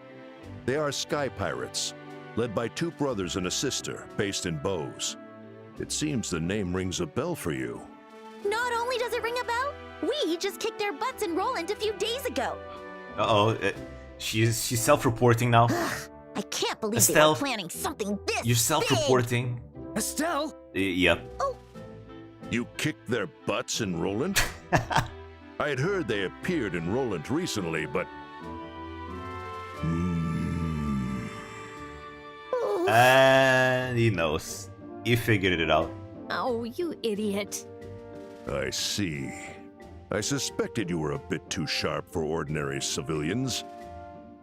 They are Sky Pirates, led by 2 brothers and a sister, based in Bose. It seems the name rings a bell for you. Not only does it ring a bell, we just kicked their butts in Roland a few days ago. Uh-oh, she's self-reporting now. I can't believe Estelle, they were planning something this You're self-reporting. Estelle? Yep. Oh. You kicked their butts in Roland? I had heard they appeared in Roland recently, but... And he knows. He figured it out. Oh, you idiot. I see. I suspected you were a bit too sharp for ordinary civilians.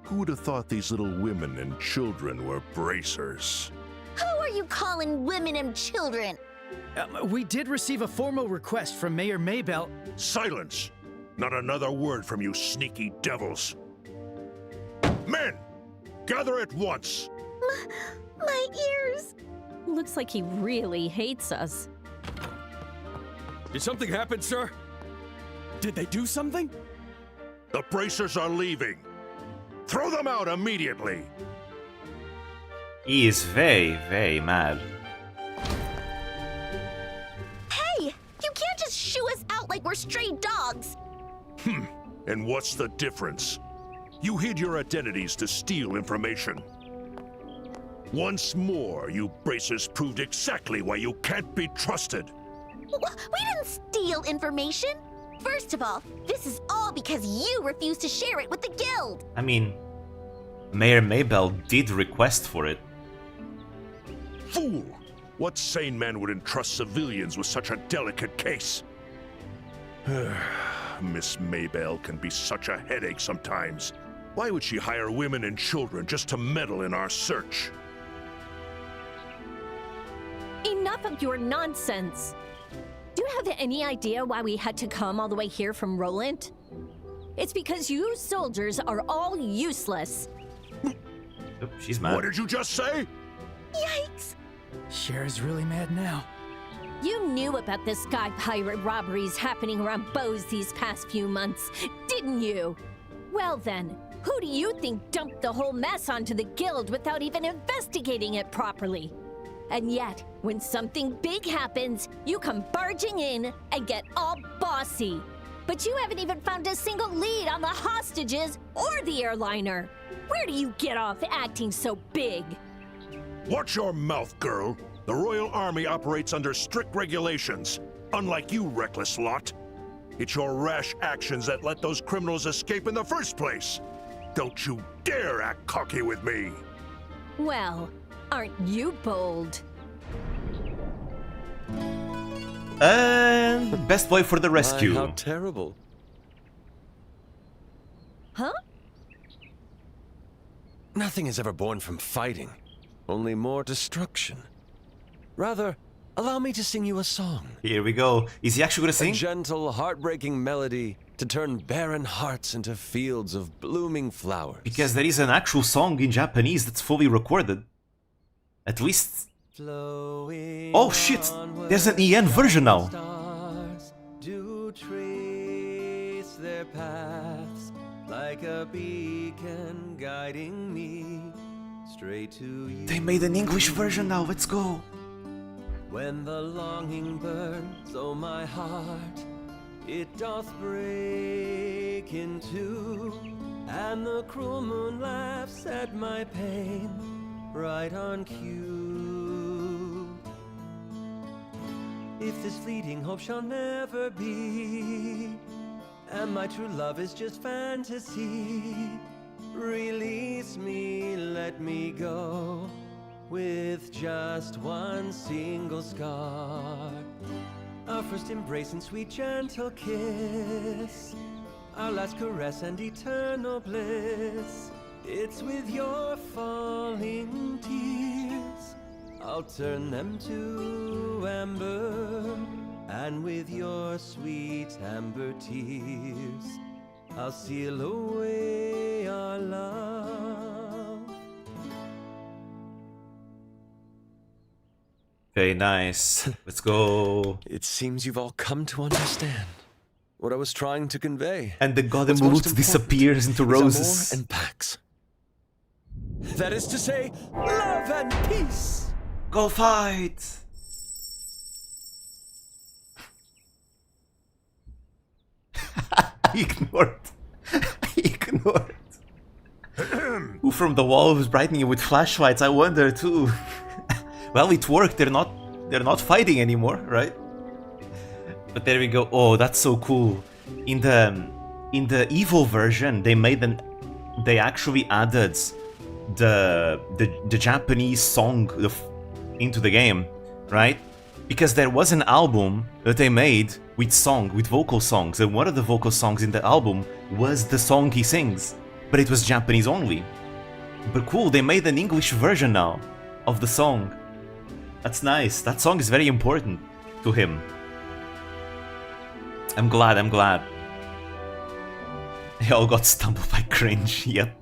Who would have thought these little women and children were bracers? Who are you calling women and children? We did receive a formal request from Mayor Maybell. Silence! Not another word from you sneaky devils. Men! Gather at once! My ears! Looks like he really hates us. Did something happen, sir? Did they do something? The bracers are leaving. Throw them out immediately! He is very, very mad. Hey! You can't just shoo us out like we're stray dogs! And what's the difference? You hid your identities to steal information. Once more, you bracers proved exactly why you can't be trusted. We didn't steal information! First of all, this is all because you refused to share it with the guild! I mean, Mayor Maybell did request for it. Fool! What sane man would entrust civilians with such a delicate case? Miss Maybell can be such a headache sometimes. Why would she hire women and children just to meddle in our search? Enough of your nonsense! Do you have any idea why we had to come all the way here from Roland? It's because you soldiers are all useless. Oh, she's mad. What did you just say? Yikes! Cher's really mad now. You knew about the Sky Pirate robberies happening around Bose these past few months, didn't you? Well then, who do you think dumped the whole mess onto the guild without even investigating it properly? And yet, when something big happens, you come barging in and get all bossy. But you haven't even found a single lead on the hostages or the airliner. Where do you get off acting so big? Watch your mouth, girl. The Royal Army operates under strict regulations, unlike you reckless lot. It's your rash actions that let those criminals escape in the first place. Don't you dare act cocky with me. Well, aren't you bold? And best boy for the rescue. How terrible. Huh? Nothing is ever born from fighting, only more destruction. Rather, allow me to sing you a song. Here we go. Is he actually gonna sing? A gentle, heartbreaking melody to turn barren hearts into fields of blooming flowers. Because there is an actual song in Japanese that's fully recorded. At least... Oh shit! There's an EN version now! Do trace their paths like a beacon guiding me straight to you. They made an English version now, let's go! When the longing burns, oh my heart, it doth break in two, and the cruel moon laughs at my pain, right on cue. If this fleeting hope shall never be, and my true love is just fantasy, release me, let me go, with just one single scar. our first embrace and sweet gentle kiss, our last caress and eternal bliss. It's with your falling tears I'll turn them to amber, and with your sweet amber tears I'll seal away our love. Very nice. Let's go. It seems you've all come to understand what I was trying to convey. And the god What's most Emulut disappears into important is roses. Amor and Pax. That is to say, love and peace. Go fight! Ignored. Ignored. Who from the wall was brightening it with flashlights? I wonder too. Well, it worked. They're not fighting anymore, right? But there we go. Oh, that's so cool. In the evil version, they actually added the Japanese song into the game, right? Because there was an album that they made with vocal songs, and one of the vocal songs in the album was the song he sings, but it was Japanese only. But cool, they made an English version now of the song. That's nice. That song is very important to him. I'm glad. They all got stumbled by cringe, yep.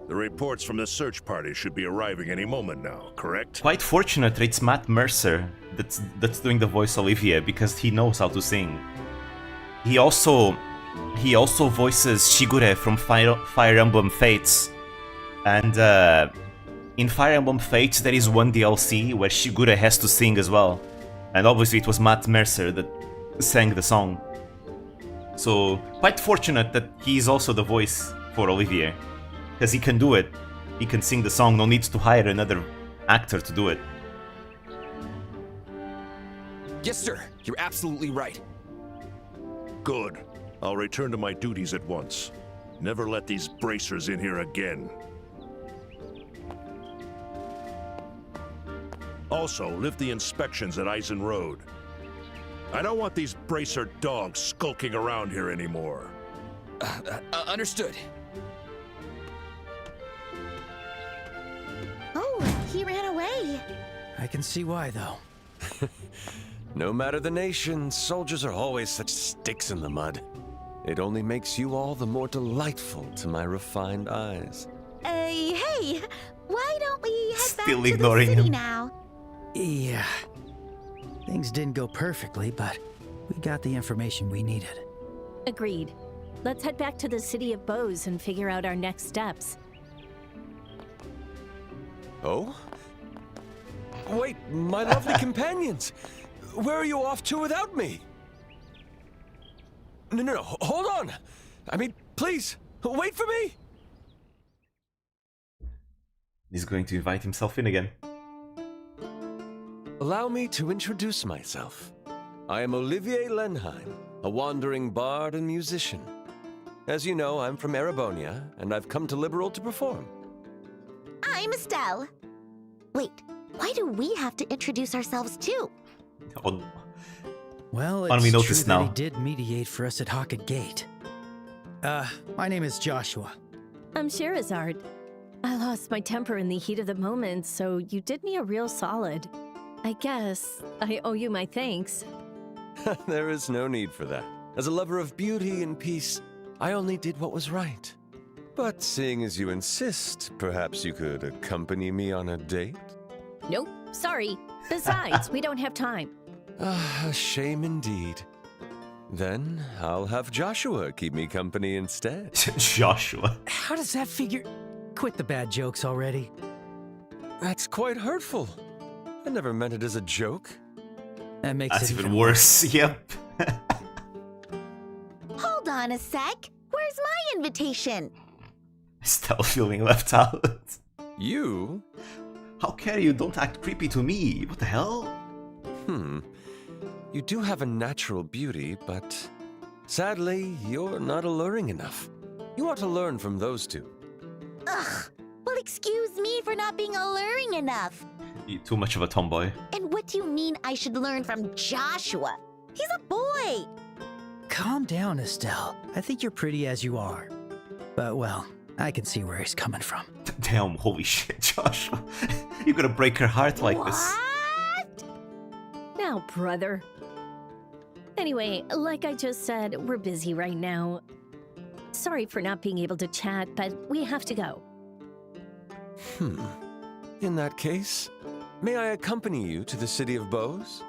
The reports from the search party should be arriving any moment now, correct? Quite fortunate it's Matt Mercer that's doing the voice Olivier, because he knows how to sing. He also voices Shigure from Fire Emblem Fates. And in Fire Emblem Fates there is one DLC where Shigure has to sing as well. And obviously it was Matt Mercer that sang the song. So quite fortunate that he's also the voice for Olivier. Because he can do it. He can sing the song, no need to hire another actor to do it. Yes, sir. You're absolutely right. Good. I'll return to my duties at once. Never let these bracers in here again. Also, lift the inspections at Eisen Road. I don't want these bracer dogs skulking around here anymore. Understood. Oh, he ran away. I can see why, though. No matter the nation, soldiers are always such sticks in the mud. It only makes you all the more delightful to my refined eyes. Hey, why don't we head Still back ignoring to the city him. now? Yeah. Things didn't go perfectly, but we got the information we needed. Agreed. Let's head back to the city of Bose and figure out our next steps. Oh? Wait, my lovely companions! Where are you off to without me? No, hold on! I mean, please, wait for me! He's going to invite himself in again. Allow me to introduce myself. I am Olivier Lenheim, a wandering bard and musician. As you know, I'm from Erebonia, and I've come to Liberal to perform. I'm Estelle. Wait, why do we have to introduce ourselves too? Oh, Well, Why don't we it's notice true now? that he did mediate for us at Hawkett Gate. My name is Joshua. I'm Sherazard. I lost my temper in the heat of the moment, so you did me a real solid. I guess I owe you my thanks. There is no need for that. As a lover of beauty and peace, I only did what was right. But seeing as you insist, perhaps you could accompany me on a date? Nope, sorry. Besides, we don't have time. Ah, a shame indeed. Then I'll have Joshua keep me company instead. Joshua. How does that figure? Quit the bad jokes already. That's quite hurtful. I never meant it as a joke. That makes That's it even worse. Yep. Hold on a sec. Where's my invitation? Still feeling left out. You? How care you? Don't act creepy to me. What the hell? You do have a natural beauty, but sadly, you're not alluring enough. You ought to learn from those two. Ugh. Well, excuse me for not being alluring enough. You're too much of a tomboy. And what do you mean I should learn from Joshua? He's a boy! Calm down, Estelle. I think you're pretty as you are. But, well, I can see where he's coming from. Damn, holy shit, Joshua. You're gonna break her heart like this. Now, brother. Anyway, like I just said, we're busy right now. Sorry for not being able to chat, but we have to go. In that case, may I accompany you to the city of Bows?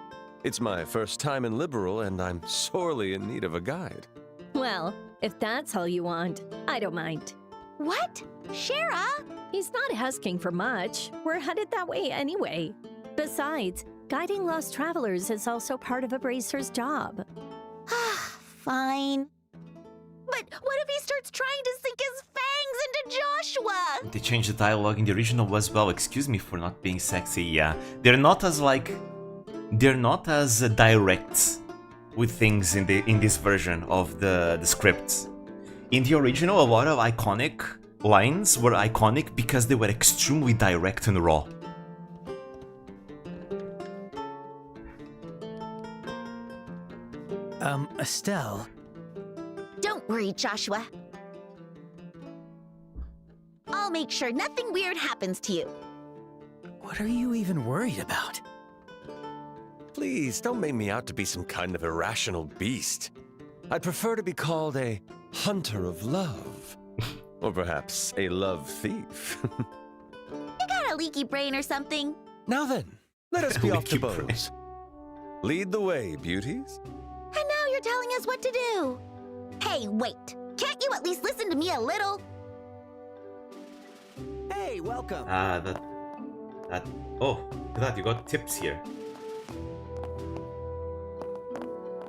It's my first time in Liberal, and I'm sorely in need of a guide. Well, if that's all you want, I don't mind. What? Shara? He's not asking for much. We're headed that way anyway. Besides, guiding lost travelers is also part of a bracer's job. Fine. But what if he starts trying to sink his fangs into Joshua? They changed the dialogue in the original as well. Excuse me for not being sexy. Yeah, they're not as direct with things in this version of the script. In the original, a lot of iconic lines were iconic because they were extremely direct and raw. Estelle. Don't worry, Joshua. I'll make sure nothing weird happens to you. What are you even worried about? Please, don't make me out to be some kind of irrational beast. I'd prefer to be called a hunter of love. Or perhaps a love thief. You got a leaky brain or something? Now then, let us be off to Bows. Lead the way, beauties. And now you're telling us what to do. Hey, wait. Can't you at least listen to me a little? Hey, welcome. Oh, look at that, you got tips here.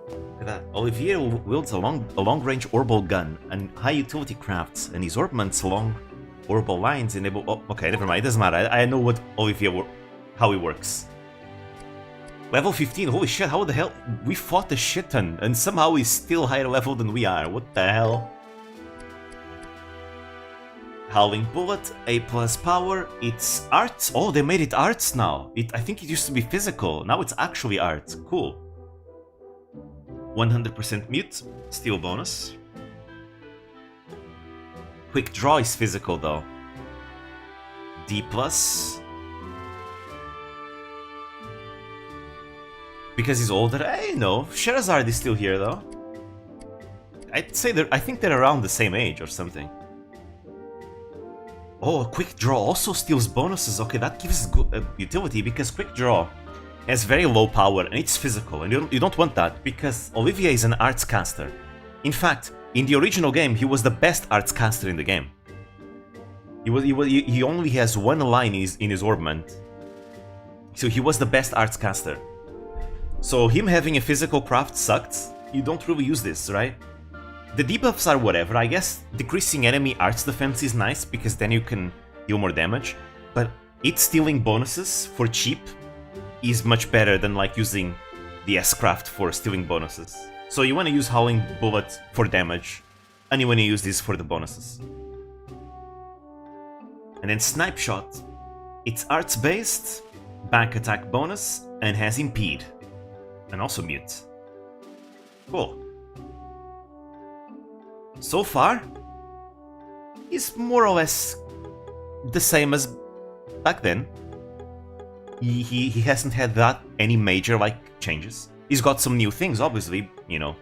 Look at that. Olivier wields a long-range orbal gun and high-utility crafts, and his orbments along orbal lines enable... Oh, okay, never mind, it doesn't matter. I know what Olivier... how he works. Level 15, holy shit, how the hell? We fought a shit ton, and somehow he's still higher level than we are. What the hell? Howling Bullet, A+ power, it's arts. Oh, they made it arts now. I think it used to be physical, now it's actually art. Cool. 100% mute, steel bonus. Quick draw is physical though. D+. Because he's older? No. Sherazard is still here though. I'd say I think they're around the same age or something. Oh, quick draw also steals bonuses. Okay, that gives good utility because quick draw has very low power and it's physical, and you don't want that because Olivier is an arts caster. In fact, in the original game, he was the best arts caster in the game. He only has one line in his orbment, so he was the best arts caster. So him having a physical craft sucked. You don't really use this, right? The debuffs are whatever. I guess decreasing enemy arts defense is nice because then you can deal more damage. But it stealing bonuses for cheap is much better than like using the S-craft for stealing bonuses. So you want to use Howling Bullet for damage, and you want to use this for the bonuses. And then Snipe Shot. It's arts based, back attack bonus, and has Impede. And also mute. Cool. So far, he's more or less the same as back then. He hasn't had any major like changes. He's got some new things, obviously. You know,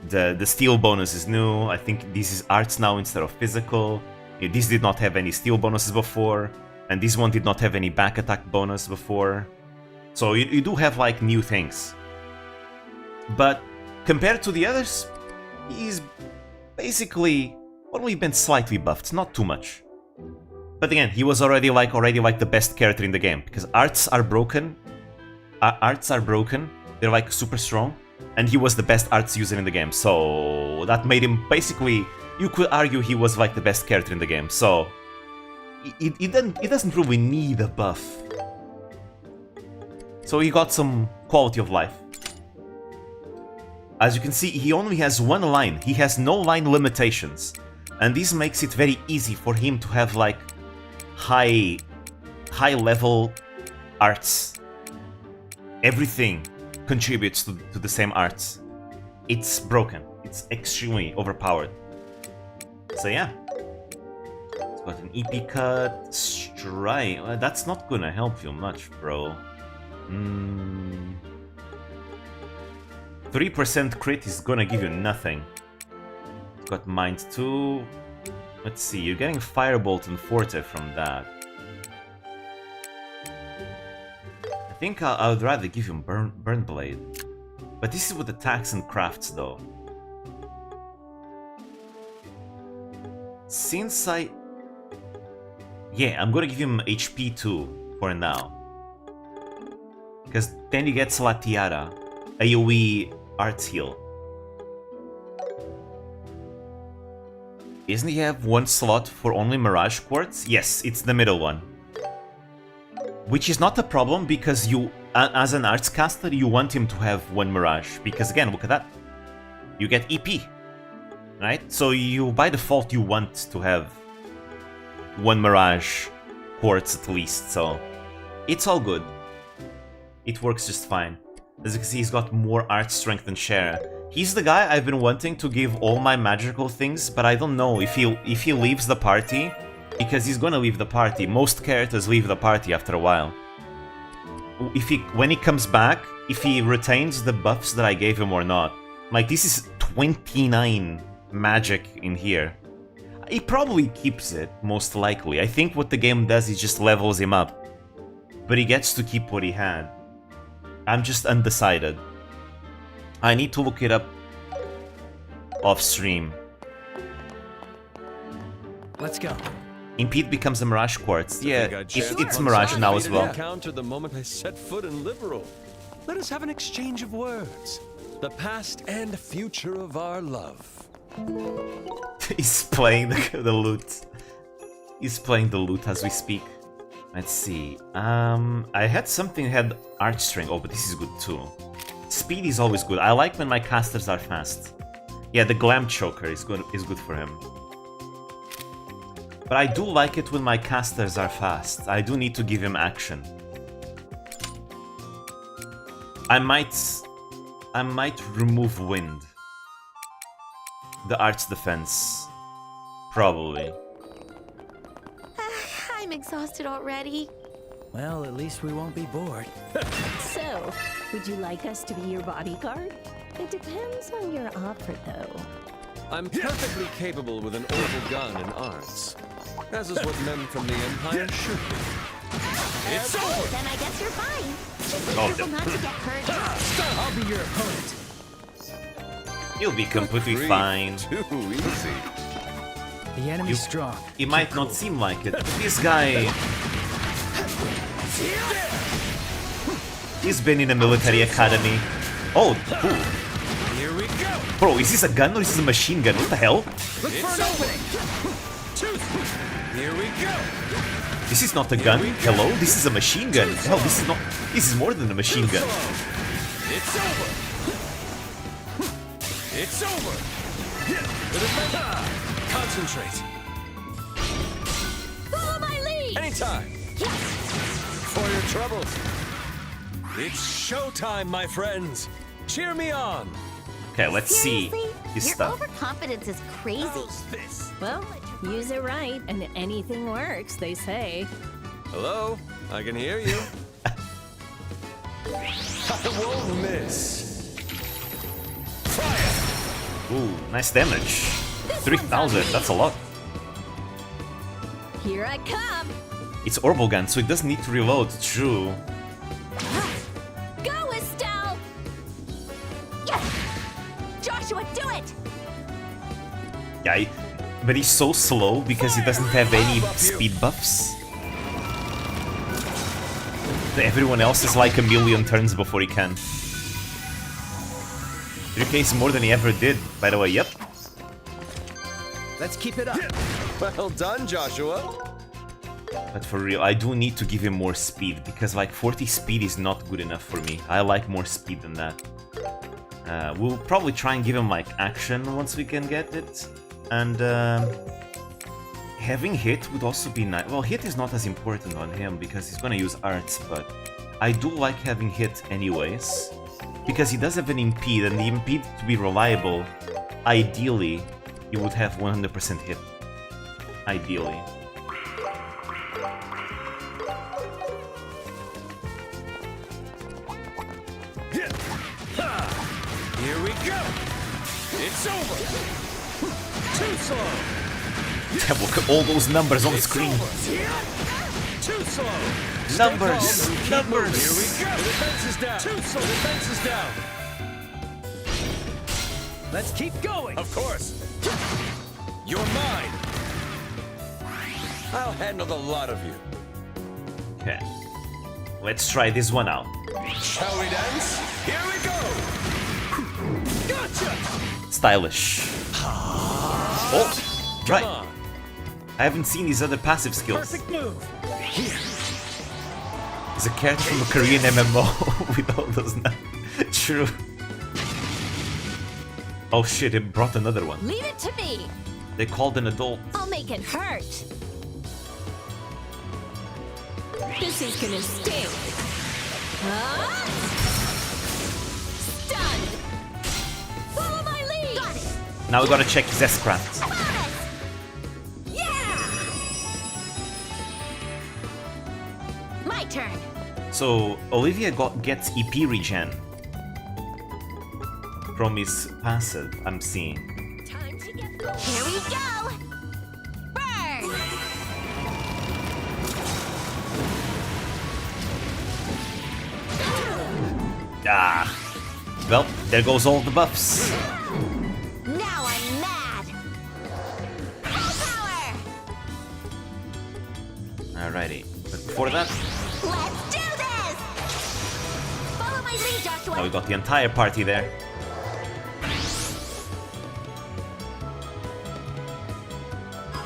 the steel bonus is new. I think this is arts now instead of physical. This did not have any steel bonuses before, and this one did not have any back attack bonus before. So you do have like new things. But compared to the others, he's basically only been slightly buffed, not too much. But again, he was already like the best character in the game because arts are broken. They're like super strong, and he was the best arts user in the game. So that made him basically, you could argue he was like the best character in the game. So he doesn't really need a buff. So he got some quality of life. As you can see, he only has one line. He has no line limitations. And this makes it very easy for him to have like high level arts. Everything contributes to the same arts. It's broken. It's extremely overpowered. So yeah. It's got an EP cut, strike. Well, that's not gonna help you much, bro. 3% crit is gonna give you nothing. It's got Mind 2. Let's see, you're getting Firebolt and Forte from that. I think I would rather give him Burn Blade. But this is with attacks and crafts, though. Since yeah, I'm gonna give him HP 2 for now. Because then he gets La Tiara, AoE Arts Heal. Doesn't he have one slot for only Mirage Quartz? Yes, it's the middle one. Which is not a problem because you, as an arts caster, you want him to have one Mirage. Because again, look at that. You get EP. Right? So you, by default, you want to have one Mirage Quartz at least. So it's all good. It works just fine. As you can see, he's got more art strength than Share. He's the guy I've been wanting to give all my magical things, but I don't know if he leaves the party, because he's gonna leave the party. Most characters leave the party after a while. When he comes back, if he retains the buffs that I gave him or not. Like, this is 29 magic in here. He probably keeps it, most likely. I think what the game does is just levels him up. But he gets to keep what he had. I'm just undecided. I need to look it up off stream. Let's go. Impede becomes a Mirage Quartz. Yeah, it's Mirage now as well. Encounter the moment I set foot in Liberal. Let us have an exchange of words. The past and future of our love. He's playing the loot. He's playing the loot as we speak. Let's see. I had something that had Arch String. Oh, but this is good too. Speed is always good. I like when my casters are fast. Yeah, the Glam Choker is good for him. But I do like it when my casters are fast. I do need to give him action. I might remove Wind. The Arch Defense. Probably. I'm exhausted already. Well, at least we won't be bored. So, would you like us to be your bodyguard? It depends on your offer, though. I'm perfectly capable with an orbital gun and arms. As is what men from the Empire should be. It's over! Then I guess you're fine. Just be careful not to get hurt. I'll be your opponent. You'll be completely fine. Too easy. The enemy's strong. It might not seem like it, but this guy... He's been in a military academy. Oh, cool. Here we go. Bro, is this a gun or is this a machine gun? What the hell? Look for an opening. Here we go. This is not a gun. Hello? This is a machine gun. Hell, this is not... This is more than a machine gun. It's over. It's over. The defense. Concentrate. Follow my lead! Anytime. Yes! For your troubles. It's showtime, my friends. Cheer me on. Okay, let's see his Your stuff. overconfidence is crazy. Well, use it right, and anything works, they say. Hello? I can hear you. I won't miss. Fire! Ooh, nice damage. 3,000, that's a lot. Here I come! It's Orbital Gun, so it doesn't need to reload, true. Go, Estelle! Yes! Joshua, do it! Yeah, but he's so slow because he doesn't have any speed buffs. Everyone else is like a million turns before he can. 3k is more than he ever did, by the way, yep. Let's keep it up. Well done, Joshua. But for real, I do need to give him more speed, because like 40 speed is not good enough for me. I like more speed than that. We'll probably try and give him like action once we can get it. And having hit would also be nice. Well, hit is not as important on him because he's gonna use arts, but I do like having hit anyways. Because he does have an impede, and the impede to be reliable, ideally, you would have 100% hit. Ideally. Here we go! It's over! Too slow! Yeah, look at all those numbers on the screen. Too slow! Numbers! Numbers! Here we go! The defense is down! Too slow! The defense is down! Let's keep going! Of course! You're mine! I'll handle the lot of you. Okay. Let's try this one out. Shall we dance? Here we go! Gotcha! Stylish. Oh! Right. I haven't seen these other passive skills. Perfect move! He's a character from a Korean MMO with all those True. Oh shit, it brought another one. Leave it to me. They called an adult. I'll make it hurt. This is gonna sting. Stunned. Follow my lead. Got it. Now we gotta check his S-craft. My turn. So Olivia gets EP regen from his passive, I'm seeing. Time to get going. Here we go. Burn. Ah. Well, there goes all the buffs. Now I'm mad. Full power. Alrighty. But before that, Let's do this. Follow my lead, Joshua. now we got the entire party there.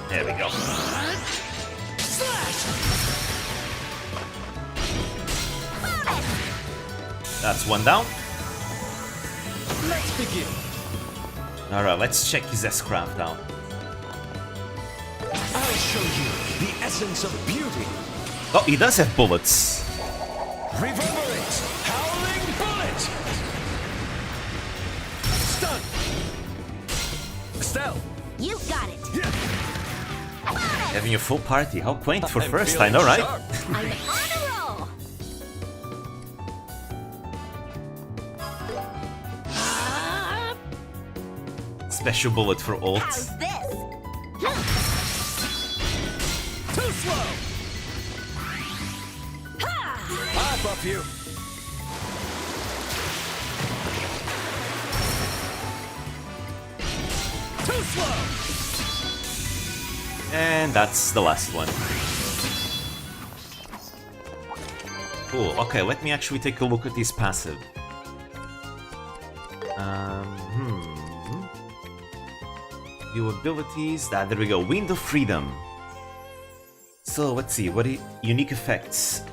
There we go. That's one down. Let's begin. Alright, let's check his S-craft out. I'll show you the essence of beauty. Oh, he does have bullets. Reverberate! Howling bullet! Stun! Estelle! You got it. Having a full party, how quaint for I'm first, I feeling know, right? sharp. I'm on a roll. Special bullet for ult. How's this? Too slow! I'll buff you. Too slow! And that's the last one. Cool, okay, let me actually take a look at this passive. View abilities, there we go, Wind of Freedom. So let's see, what unique effects?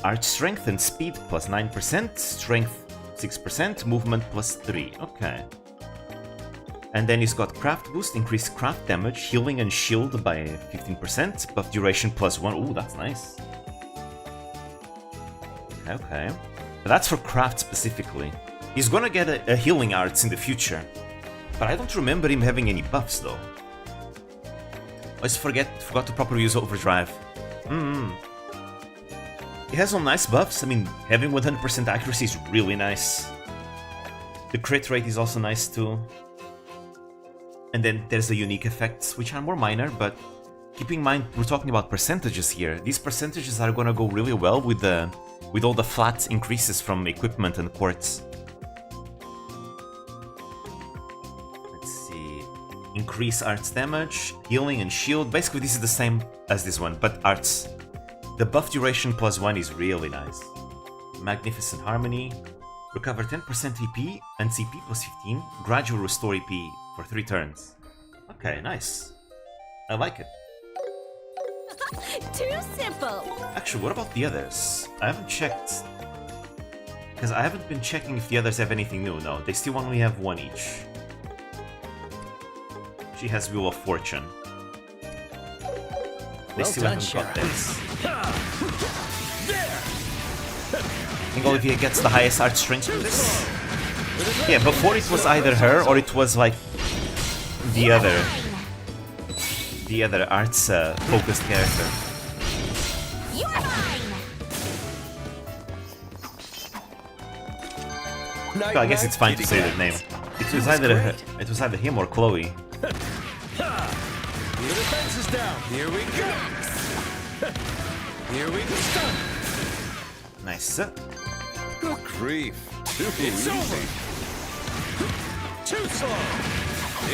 Arch strength and speed plus 9%, strength 6%, movement plus 3, okay. And then he's got craft boost, increased craft damage, healing and shield by 15%, buff duration plus 1, ooh, that's nice. Okay, but that's for craft specifically. He's gonna get a healing arts in the future, but I don't remember him having any buffs though. I just forgot to properly use overdrive. He has some nice buffs. I mean, having 100% accuracy is really nice. The crit rate is also nice too. And then there's the unique effects, which are more minor, but keep in mind we're talking about percentages here. These percentages are gonna go really well with all the flat increases from equipment and quartz. Let's see. Increase arts damage, healing and shield. Basically this is the same as this one, but arts. The buff duration plus 1 is really nice. Magnificent Harmony. Recover 10% EP and CP plus 15. Gradual restore EP for 3 turns. Okay, nice. I like it. Too simple. Actually, what about the others? I haven't checked. Because I haven't been checking if the others have anything new. No, they still only have 1 each. She has Wheel of Fortune. They still haven't got this. I think Olivia gets the highest art strength for this. Yeah, before it was either her or it was like the other arts focused character. Well, I guess it's fine to say that name. It was either him or Chloe. The defense is down. Here we go. Here we go. Nice. Good grief. Too easy. Over. Too slow.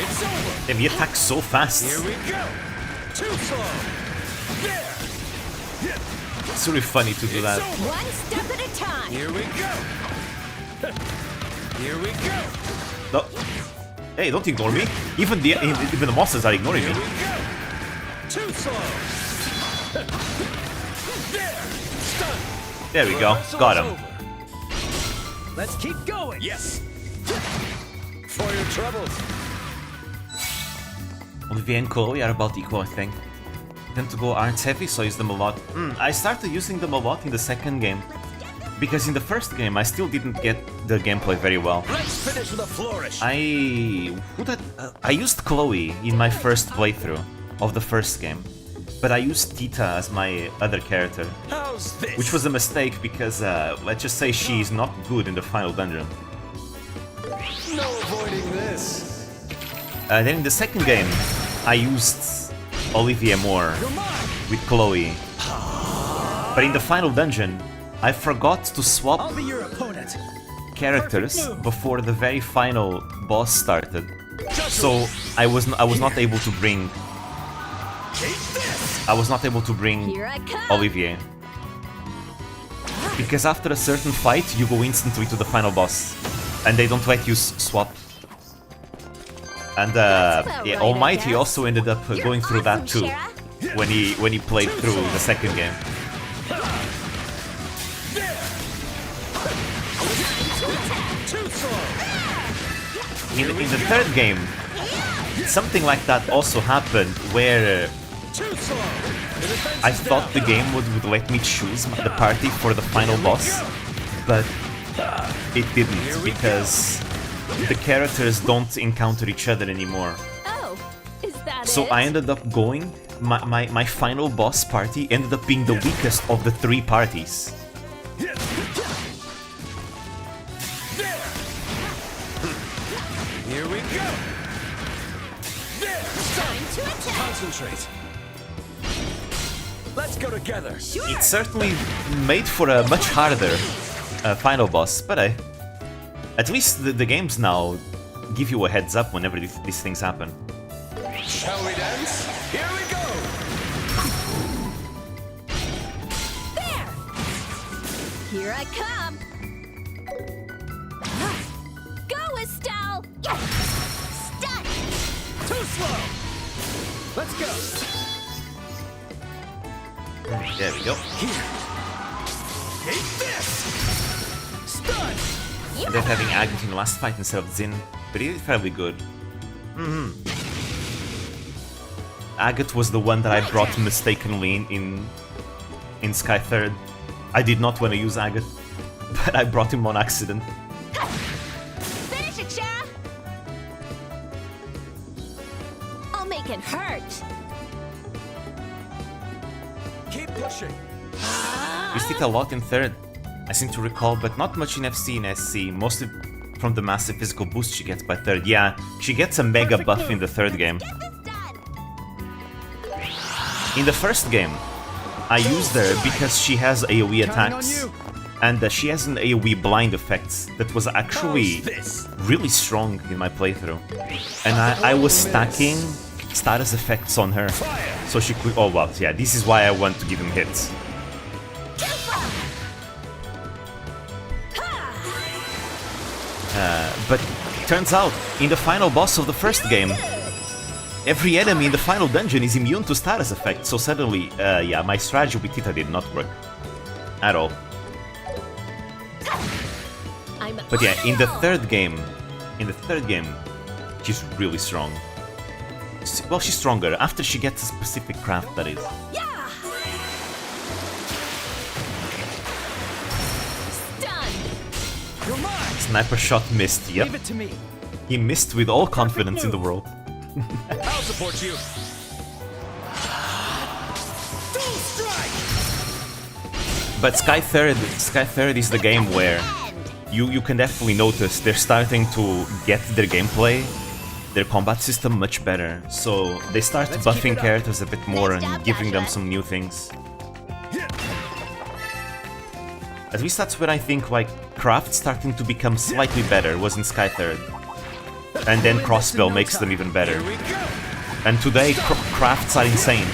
It's over. Damn, he attacks so fast. Here we go. Too slow. There. It's really funny to do that. One step at a time. Here we go. Here we go. No. Hey, don't ignore me. Even the monsters are ignoring me. Here we go. Too slow. There. Stun. There we go. Got him. Let's keep going. Yes. For your troubles. Olivia and Chloe are about equal, I think. Tend to go arts heavy, so I use them a lot. I started using them a lot in the second game. Because in the first game, I still didn't get the gameplay very well. Let's finish with a flourish. I used Chloe in my first playthrough of the first game, but I used Tita as my other character. How's this? Which was a mistake because, let's just say she's not good in the final dungeon. No avoiding this. Then in the second game, I used Olivia more with Chloe. But in the final dungeon, I forgot to swap I'll be your opponent. characters before the very final boss started. So I was not able to bring Olivier. Because after a certain fight, you go instantly to the final boss, and they don't let you swap. And yeah, Almighty also ended up going through that too when he played through the second game. In the third game, something like that also happened, where I thought the game would let me choose the party for the final boss, but it didn't, because the characters don't encounter each other anymore. Oh, is that So it? I ended up going, my final boss party ended up being the weakest of the three parties. Here we go. There. Time to attack. Concentrate. Let's go together. It certainly made for a much harder final boss, but at least the games now give you a heads up whenever these things happen. Shall we dance? Here we go. There. Here I come. Go, Estelle. Stun! Too slow. Let's go. There we go. Here. Take this. Stun. Ended up having Agate in the last fight instead of Zin, but he did fairly good. Agate was the one that I brought mistakenly in Sky 3rd. I did not want to use Agate, but I brought him on accident. Finish it, Shara! I'll make it hurt. Keep pushing. Used it a lot in 3rd, I seem to recall, but not much in FC and SC, mostly from the massive physical boost she gets by 3rd. Yeah, she gets a mega buff in the 3rd game. In the first game, I used her because she has AoE attacks, and she has an AoE blind effect that was actually really strong in my playthrough. And I was stacking status effects on her, so she could... Oh well, yeah, this is why I want to give him hits. But turns out, in the final boss of the first game, every enemy in the final dungeon is immune to status effects, so suddenly, yeah, my strategy with Tita did not work. At all. But yeah, in the third game, she's really strong. Well, she's stronger after she gets a specific craft, that is. Yeah. Sniper shot missed, yep. Leave it to me. He missed with all confidence in the world. I'll support you. But Sky Third is the game where you can definitely notice they're starting to get their gameplay, their combat system much better. So they start buffing characters a bit more and giving them some new things. At least that's when I think like craft starting to become slightly better was in Sky Third. And then Crossbell makes them even better. And today crafts are insane.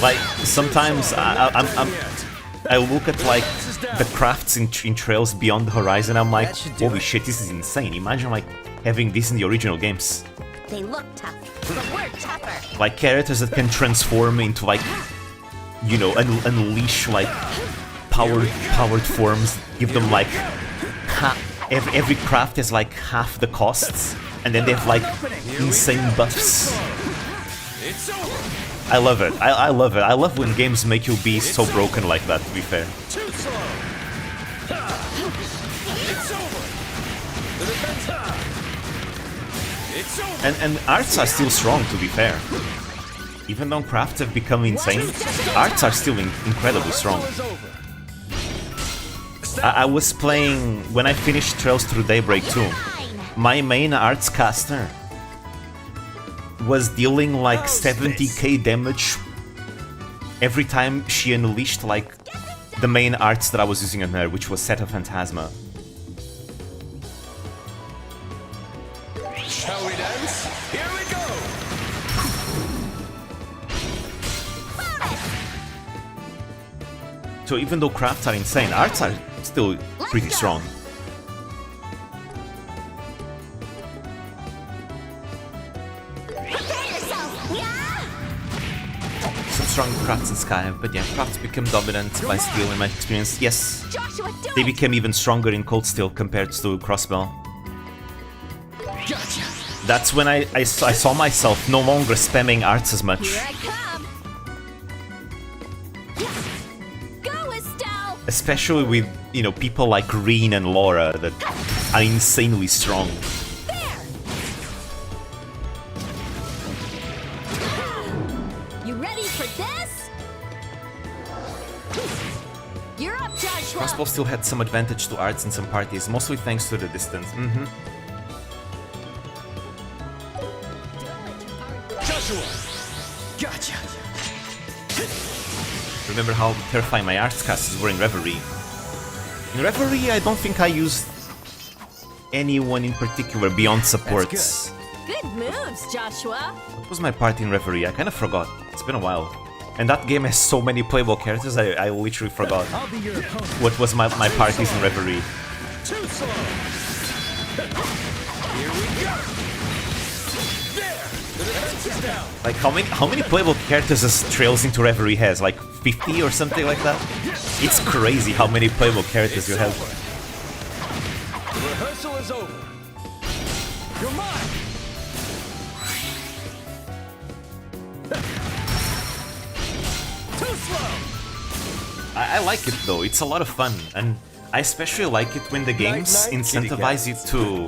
Like sometimes I look at like the crafts in Trails Beyond the Horizon. I'm like, holy shit, this is insane. Imagine like having this in the original games. They look tough, but we're tougher. Like characters that can transform into like, you know, unleash like powered forms. Give them like every craft has like half the costs, and then they have like insane buffs. I love it. I love it. I love when games make you be so broken like that, to be fair. And arts are still strong, to be fair. Even though crafts have become insane, arts are still incredibly strong. I was playing, when I finished Trails Through Daybreak 2, my main arts caster was dealing like 70k damage every time she unleashed like the main arts that I was using on her, which was Set of Phantasma. Shall we dance? Here we go! So even though crafts are insane, arts are still pretty strong. Some strong crafts in Sky, but yeah, crafts become dominant by Steel in my experience. Yes, they became even stronger in Cold Steel compared to Crossbell. That's when I saw myself no longer spamming arts as much. Especially with, you know, people like Reen and Laura that are insanely strong. You ready for this? You're up, Joshua. Crossbow still had some advantage to arts in some parties, mostly thanks to the distance. Joshua! Gotcha! Remember how terrifying my arts casts were in Reverie. In Reverie, I don't think I used anyone in particular beyond supports. Good moves, Joshua. What was my party in Reverie? I kind of forgot. It's been a while. And that game has so many playable characters, I literally forgot what was my parties in Reverie. Too slow! Here we go! There! The defense is down! Like, how many playable characters does Trails into Reverie has? Like 50 or something like that? It's crazy how many playable characters you have. The rehearsal is over. You're mine! Too slow! I like it though, it's a lot of fun, and I especially like it when the games incentivize you to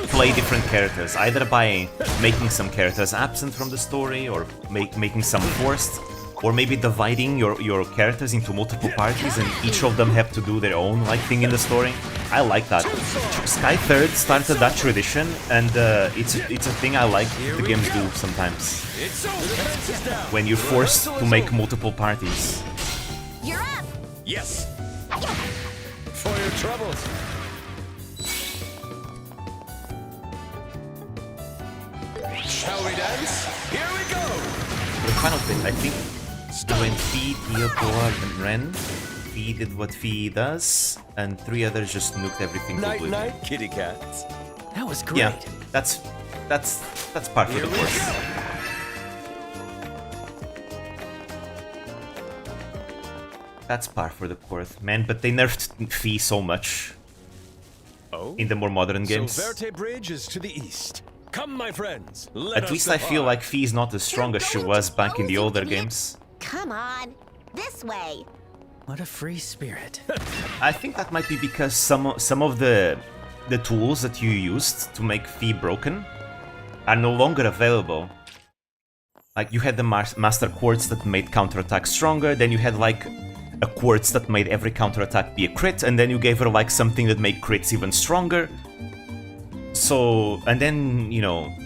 play different characters, either by making some characters absent from the story, or making some forced, or maybe dividing your characters into multiple parties and each of them have to do their own like thing in the story. I like that. Sky Third started that tradition, and it's a thing I like the games do sometimes. When you're forced to make multiple parties. You're up. Yes. For your troubles. Shall we dance? Here we go. The final thing, I think, when Fee, Theodore, and Ren, Fee did what Fee does, and 3 others just nuked everything to oblivion. Night, kitty cats. That was great. Yeah, that's part of the course. That's par for the course, man, but they nerfed Fee so much in the more modern games. So Verte Bridge is to the east. Come, my friends. At least I feel like Fee is not as strong as she was back in the older games. Come on. This way. What a free spirit. I think that might be because some of the tools that you used to make Fee broken are no longer available. Like, you had the Master Quartz that made counterattack stronger, then you had, like, a Quartz that made every counterattack be a crit, and then you gave her, like, something that made crits even stronger. So, and then, you know,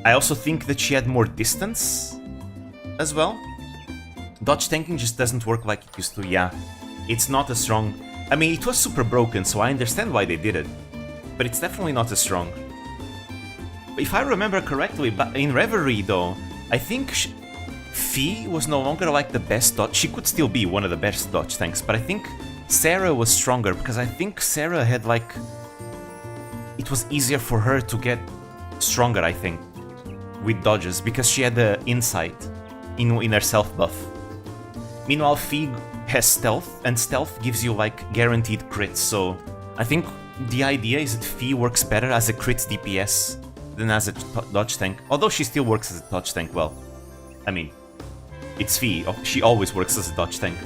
I also think that she had more distance as well. Dodge tanking just doesn't work like it used to, yeah. It's not as strong. I mean, it was super broken, so I understand why they did it. But it's definitely not as strong. If I remember correctly, in Reverie though, I think Fee was no longer like the best dodge. She could still be one of the best dodge tanks, but I think Sarah was stronger, because I think Sarah had like... It was easier for her to get stronger, I think, with dodges, because she had the insight in her self buff. Meanwhile, Fee has stealth, and stealth gives you like guaranteed crits, so I think the idea is that Fee works better as a crits DPS than as a dodge tank, although she still works as a dodge tank well. I mean, it's Fee, she always works as a dodge tank.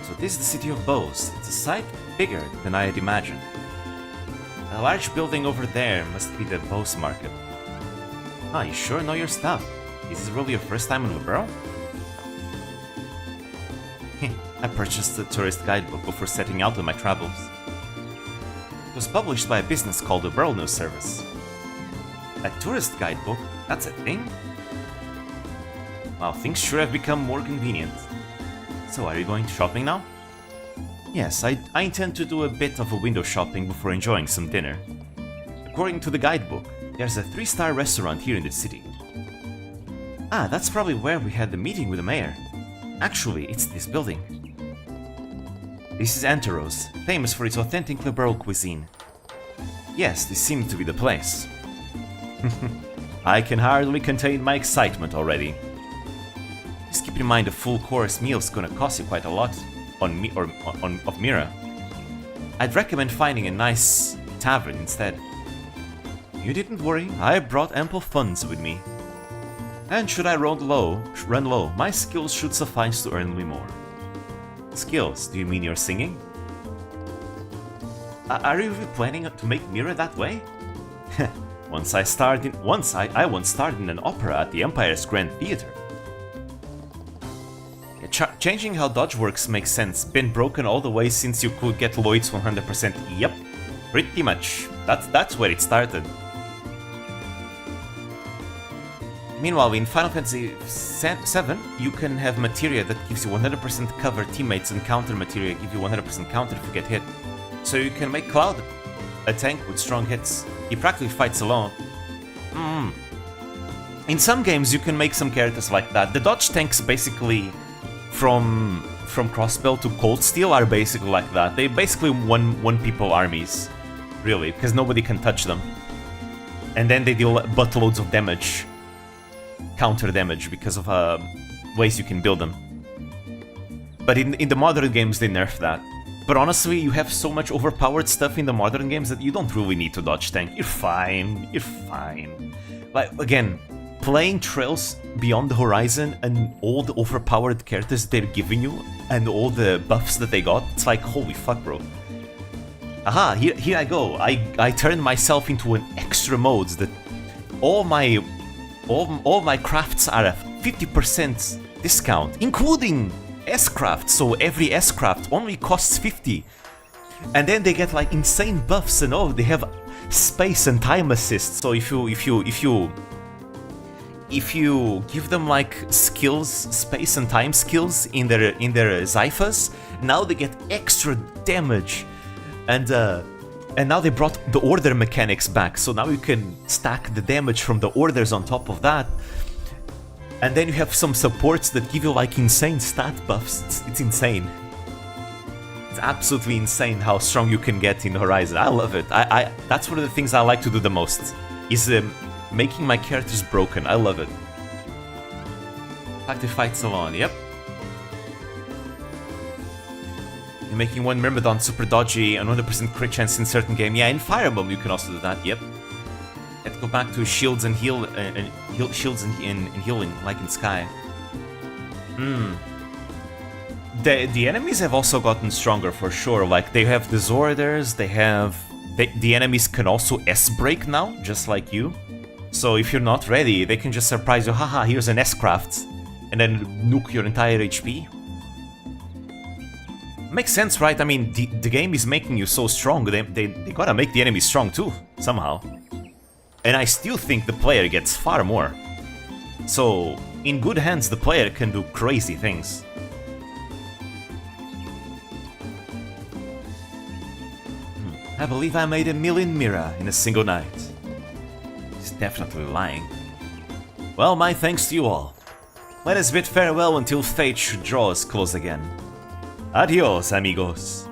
So this is the city of Bows. It's a sight bigger than I had imagined. A large building over there must be the Bows Market. Ah, you sure know your stuff. Is this really your first time in Liberl? I purchased the tourist guidebook before setting out on my travels. It was published by a business called the Liberl News Service. A tourist guidebook? That's a thing? Well, things sure have become more convenient. So are you going shopping now? Yes, I intend to do a bit of a window shopping before enjoying some dinner. According to the guidebook, there's a 3-star restaurant here in the city. Ah, that's probably where we had the meeting with the mayor. Actually, it's this building. This is Anteros, famous for its authentic liberal cuisine. Yes, this seemed to be the place. I can hardly contain my excitement already. Just keep in mind a full course meal is gonna cost you quite a lot of Mira. I'd recommend finding a nice tavern instead. You didn't worry, I brought ample funds with me. And should I run low, my skills should suffice to earn me more. Skills? Do you mean your singing? Are you really planning to make Mira that way? Once I once starred in an opera at the Empire's Grand Theater. Changing how dodge works makes sense. Been broken all the way since you could get Lloyd's 100%. Yep, pretty much. That's where it started. Meanwhile, in Final Fantasy VII, you can have materia that gives you 100% cover teammates, and counter materia give you 100% counter if you get hit. So you can make Cloud a tank with strong hits. He practically fights alone. In some games, you can make some characters like that. The dodge tanks basically... From Crossbell to Cold Steel are basically like that. They basically one people armies, really, because nobody can touch them. And then they deal buttloads of damage, counter damage, because of ways you can build them. But in the modern games they nerf that. But honestly, you have so much overpowered stuff in the modern games that you don't really need to dodge tank. You're fine. You're fine. Like, again, playing Trails Beyond the Horizon and all the overpowered characters they're giving you and all the buffs that they got, it's like, holy fuck, bro. Aha, here I go. I turned myself into an extra mode that all my crafts are a 50% discount, including S-craft. So every S-craft only costs 50. And then they get like insane buffs, and they have space and time assist. So if you give them like skills, space and time skills in their Zyphas, now they get extra damage. And now they brought the order mechanics back, so now you can stack the damage from the orders on top of that. And then you have some supports that give you like insane stat buffs. It's insane. It's absolutely insane how strong you can get in Horizon. I love it. That's one of the things I like to do the most, is making my characters broken. I love it. Active fight salon, yep. You're making one Myrmidon super dodgy and 100% crit chance in certain game. Yeah, in Fire Emblem you can also do that, yep. Let's go back to shields and shields and healing, like in Sky. The enemies have also gotten stronger for sure. Like they have disorders, they have the enemies can also S-break now, just like you. So if you're not ready, they can just surprise you. Haha, here's an S-craft, and then nuke your entire HP. Makes sense, right? I mean, the game is making you so strong. They gotta make the enemies strong too, somehow. And I still think the player gets far more. So, in good hands, the player can do crazy things. I believe I made 1 million mira in a single night. He's definitely lying. Well, my thanks to you all. Let us bid farewell until fate should draw us close again. Adios, amigos.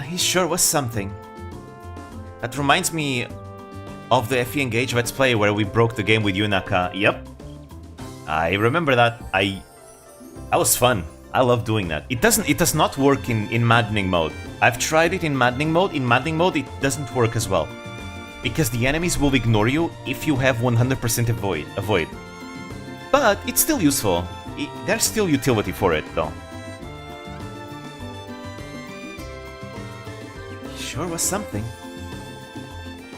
He sure was something. That reminds me of the FE Engage Let's Play where we broke the game with Yunaka. Yep. I remember that. That was fun. I love doing that. It does not work in maddening mode. I've tried it in maddening mode. In maddening mode, it doesn't work as well. Because the enemies will ignore you if you have 100% avoid. But it's still useful. There's still utility for it, though. Sure was something.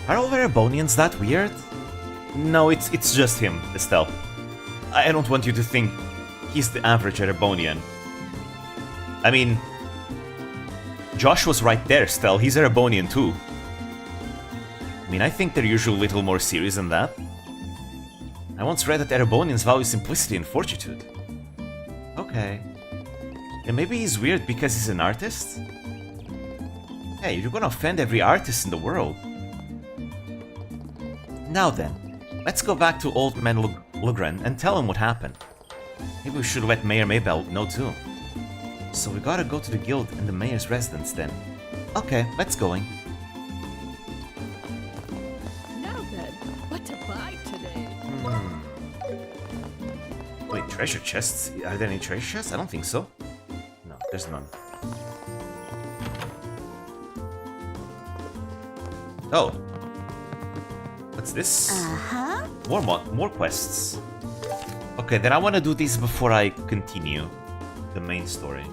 Are all Erebonians that weird? No, it's just him, Estelle. I don't want you to think he's the average Erebonian. I mean, Josh was right there, Estelle. He's Erebonian too. I mean, I think they're usually a little more serious than that. I once read that Erebonians value simplicity and fortitude. Okay. And maybe he's weird because he's an artist? Hey, you're gonna offend every artist in the world. Now then, let's go back to Old Man Lugren and tell him what happened. Maybe we should let Mayor Maybell know too. So we gotta go to the guild and the mayor's residence then. Okay, let's going. Now then, what to buy today? Wait, treasure chests? Are there any treasure chests? I don't think so. No, there's none. Oh. What's this? Uh-huh. More quests. Okay, then I want to do this before I continue the main story.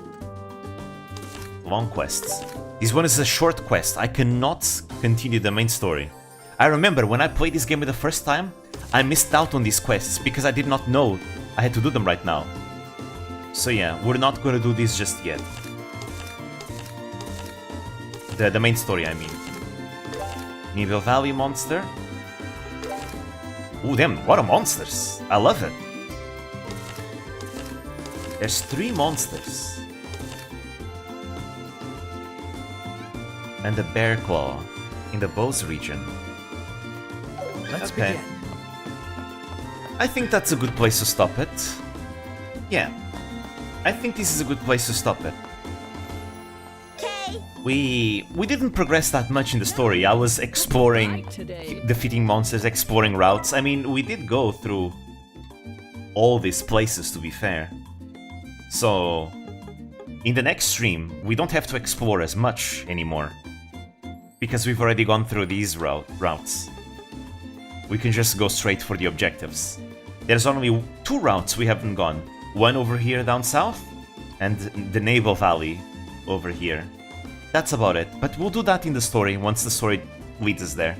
Long quests. This one is a short quest. I cannot continue the main story. I remember when I played this game for the first time, I missed out on these quests because I did not know I had to do them right now. So yeah, we're not going to do this just yet. The main story, I mean. Neville Valley monster. Ooh, damn, what a monsters. I love it. There's 3 monsters. And the bear claw in the Bose region. Let's begin. I think that's a good place to stop it. Yeah. I think this is a good place to stop it. We didn't progress that much in the story. I was exploring, defeating monsters, exploring routes. I mean, we did go through all these places, to be fair. So, in the next stream, we don't have to explore as much anymore. Because we've already gone through these routes. We can just go straight for the objectives. There's only 2 routes we haven't gone. One over here down south, and the Naval Valley over here. That's about it, but we'll do that in the story once the story leads us there.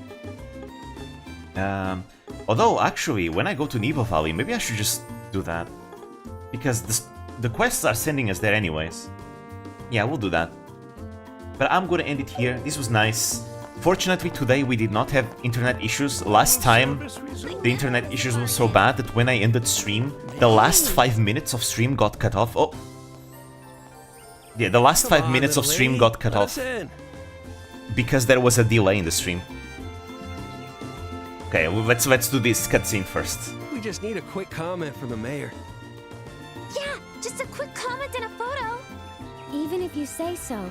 Although, actually, when I go to Naval Valley, maybe I should just do that. Because the quests are sending us there anyways. Yeah, we'll do that. But I'm gonna end it here. This was nice. Fortunately, today we did not have internet issues. Last time, the internet issues were so bad that when I ended stream, the last 5 minutes of stream got cut off. Oh. Yeah, the last 5 minutes of stream got cut off. Because there was a delay in the stream. Okay, well, let's do this cutscene first. We just need a quick comment from the mayor. Yeah, just a quick comment and a photo. Even if you say so,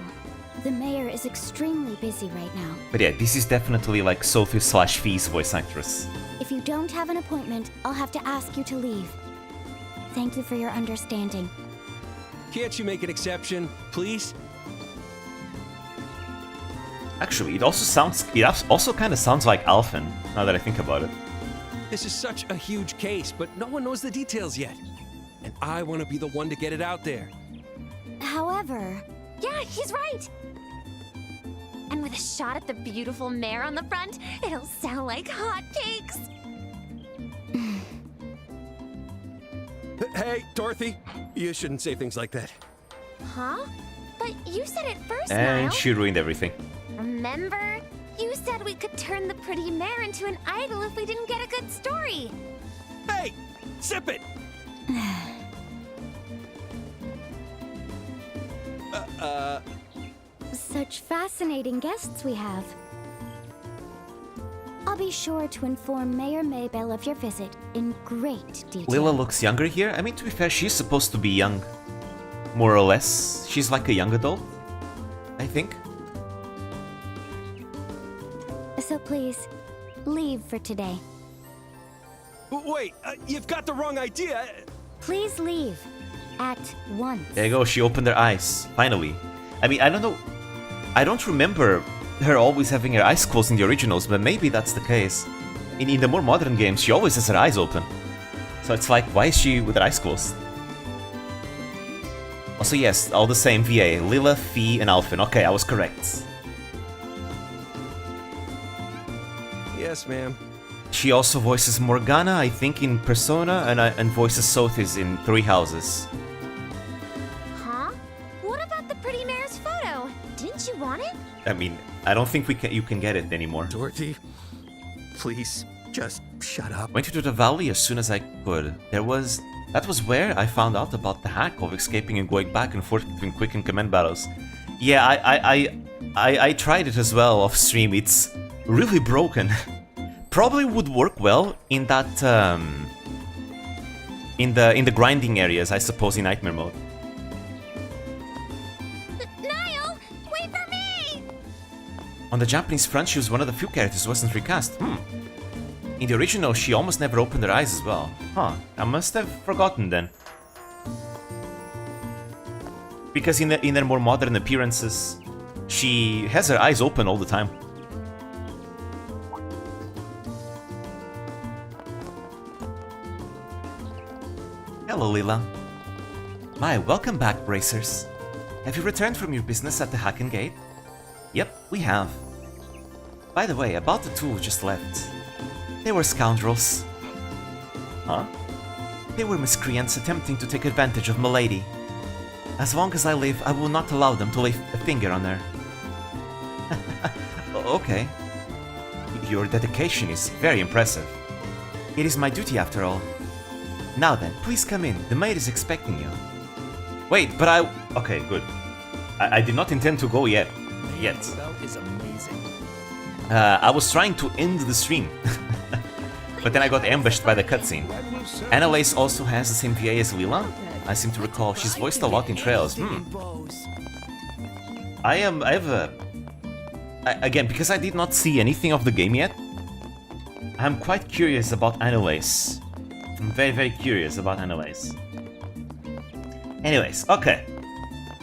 the mayor is extremely busy right now. But yeah, this is definitely like Sophie/Fee's voice actress. If you don't have an appointment, I'll have to ask you to leave. Thank you for your understanding. Can't you make an exception, please? Actually, it also kind of sounds like Alphen, now that I think about it. This is such a huge case, but no one knows the details yet. And I want to be the one to get it out there. However... Yeah, he's right! And with a shot at the beautiful mare on the front, it'll sound like hotcakes! Hey, Dorothy, you shouldn't say things like that. Huh? But you said it first, And Niall. she ruined everything. Remember? You said we could turn the pretty mare into an idol if we didn't get a good story. Hey, sip it! Such fascinating guests we have. I'll be sure to inform Mayor Maybell of your visit in great detail. Lila looks younger here. I mean, to be fair, she's supposed to be young. More or less. She's like a young adult, I think. So please, leave for today. Wait, you've got the wrong idea. Please leave. At once. There you go, she opened her eyes. Finally. I mean, I don't know. I don't remember her always having her eyes closed in the originals, but maybe that's the case. In the more modern games, she always has her eyes open. So it's like, why is she with her eyes closed? Also, yes, all the same VA. Lila, Fee, and Alphen. Okay, I was correct. Yes, ma'am. She also voices Morgana, I think, in Persona, and voices Sothis in Three Houses. Huh? What about the pretty mare's photo? Didn't you want it? I mean, I don't think you can get it anymore. Dorothy, please, just shut up. Went into the valley as soon as I could. That was where I found out about the hack of escaping and going back and forth between quick and command battles. Yeah, I tried it as well off stream. It's really broken. Probably would work well in that in the grinding areas, I suppose, in Nightmare mode. Niall, wait for me! On the Japanese front, she was one of the few characters who wasn't recast. In the original, she almost never opened her eyes as well. Huh, I must have forgotten then. Because in their more modern appearances, she has her eyes open all the time. Hello, Lila. My, welcome back, Bracers. Have you returned from your business at the Hacken Gate? Yep, we have. By the way, about the two who just left. They were scoundrels. Huh? They were miscreants attempting to take advantage of Milady. As long as I live, I will not allow them to lay a finger on her. Okay. Your dedication is very impressive. It is my duty after all. Now then, please come in. The maid is expecting you. Wait, but I... Okay, good. I did not intend to go yet. That is amazing. I was trying to end the stream. But then I got ambushed by the cutscene. Annalise also has the same VA as Lila. I seem to recall she's voiced a lot in Trails. Again, because I did not see anything of the game yet, I'm quite curious about Annalise. I'm very, very curious about Annalise. Anyways, okay.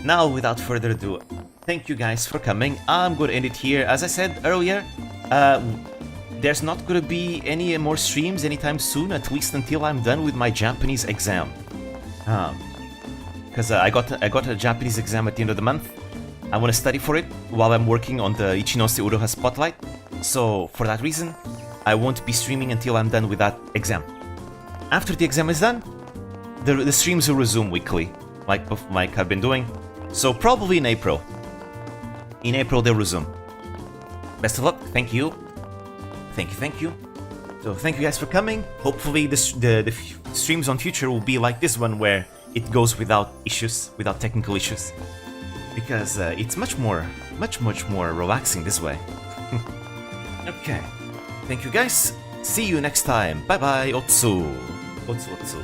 Now, without further ado, thank you guys for coming. I'm going to end it here. As I said earlier, there's not going to be any more streams anytime soon, at least until I'm done with my Japanese exam. Because I got a Japanese exam at the end of the month. I want to study for it while I'm working on the Ichinose Uroha Spotlight. So, for that reason, I won't be streaming until I'm done with that exam. After the exam is done, the streams will resume weekly, like I've been doing. So probably in April. In April they'll resume. Best of luck. Thank you. Thank you. So thank you guys for coming. Hopefully the streams on future will be like this one, where it goes without issues, without technical issues. Because it's much more relaxing this way. Okay. Thank you guys. See you next time. Bye bye. Otsu. Otsu.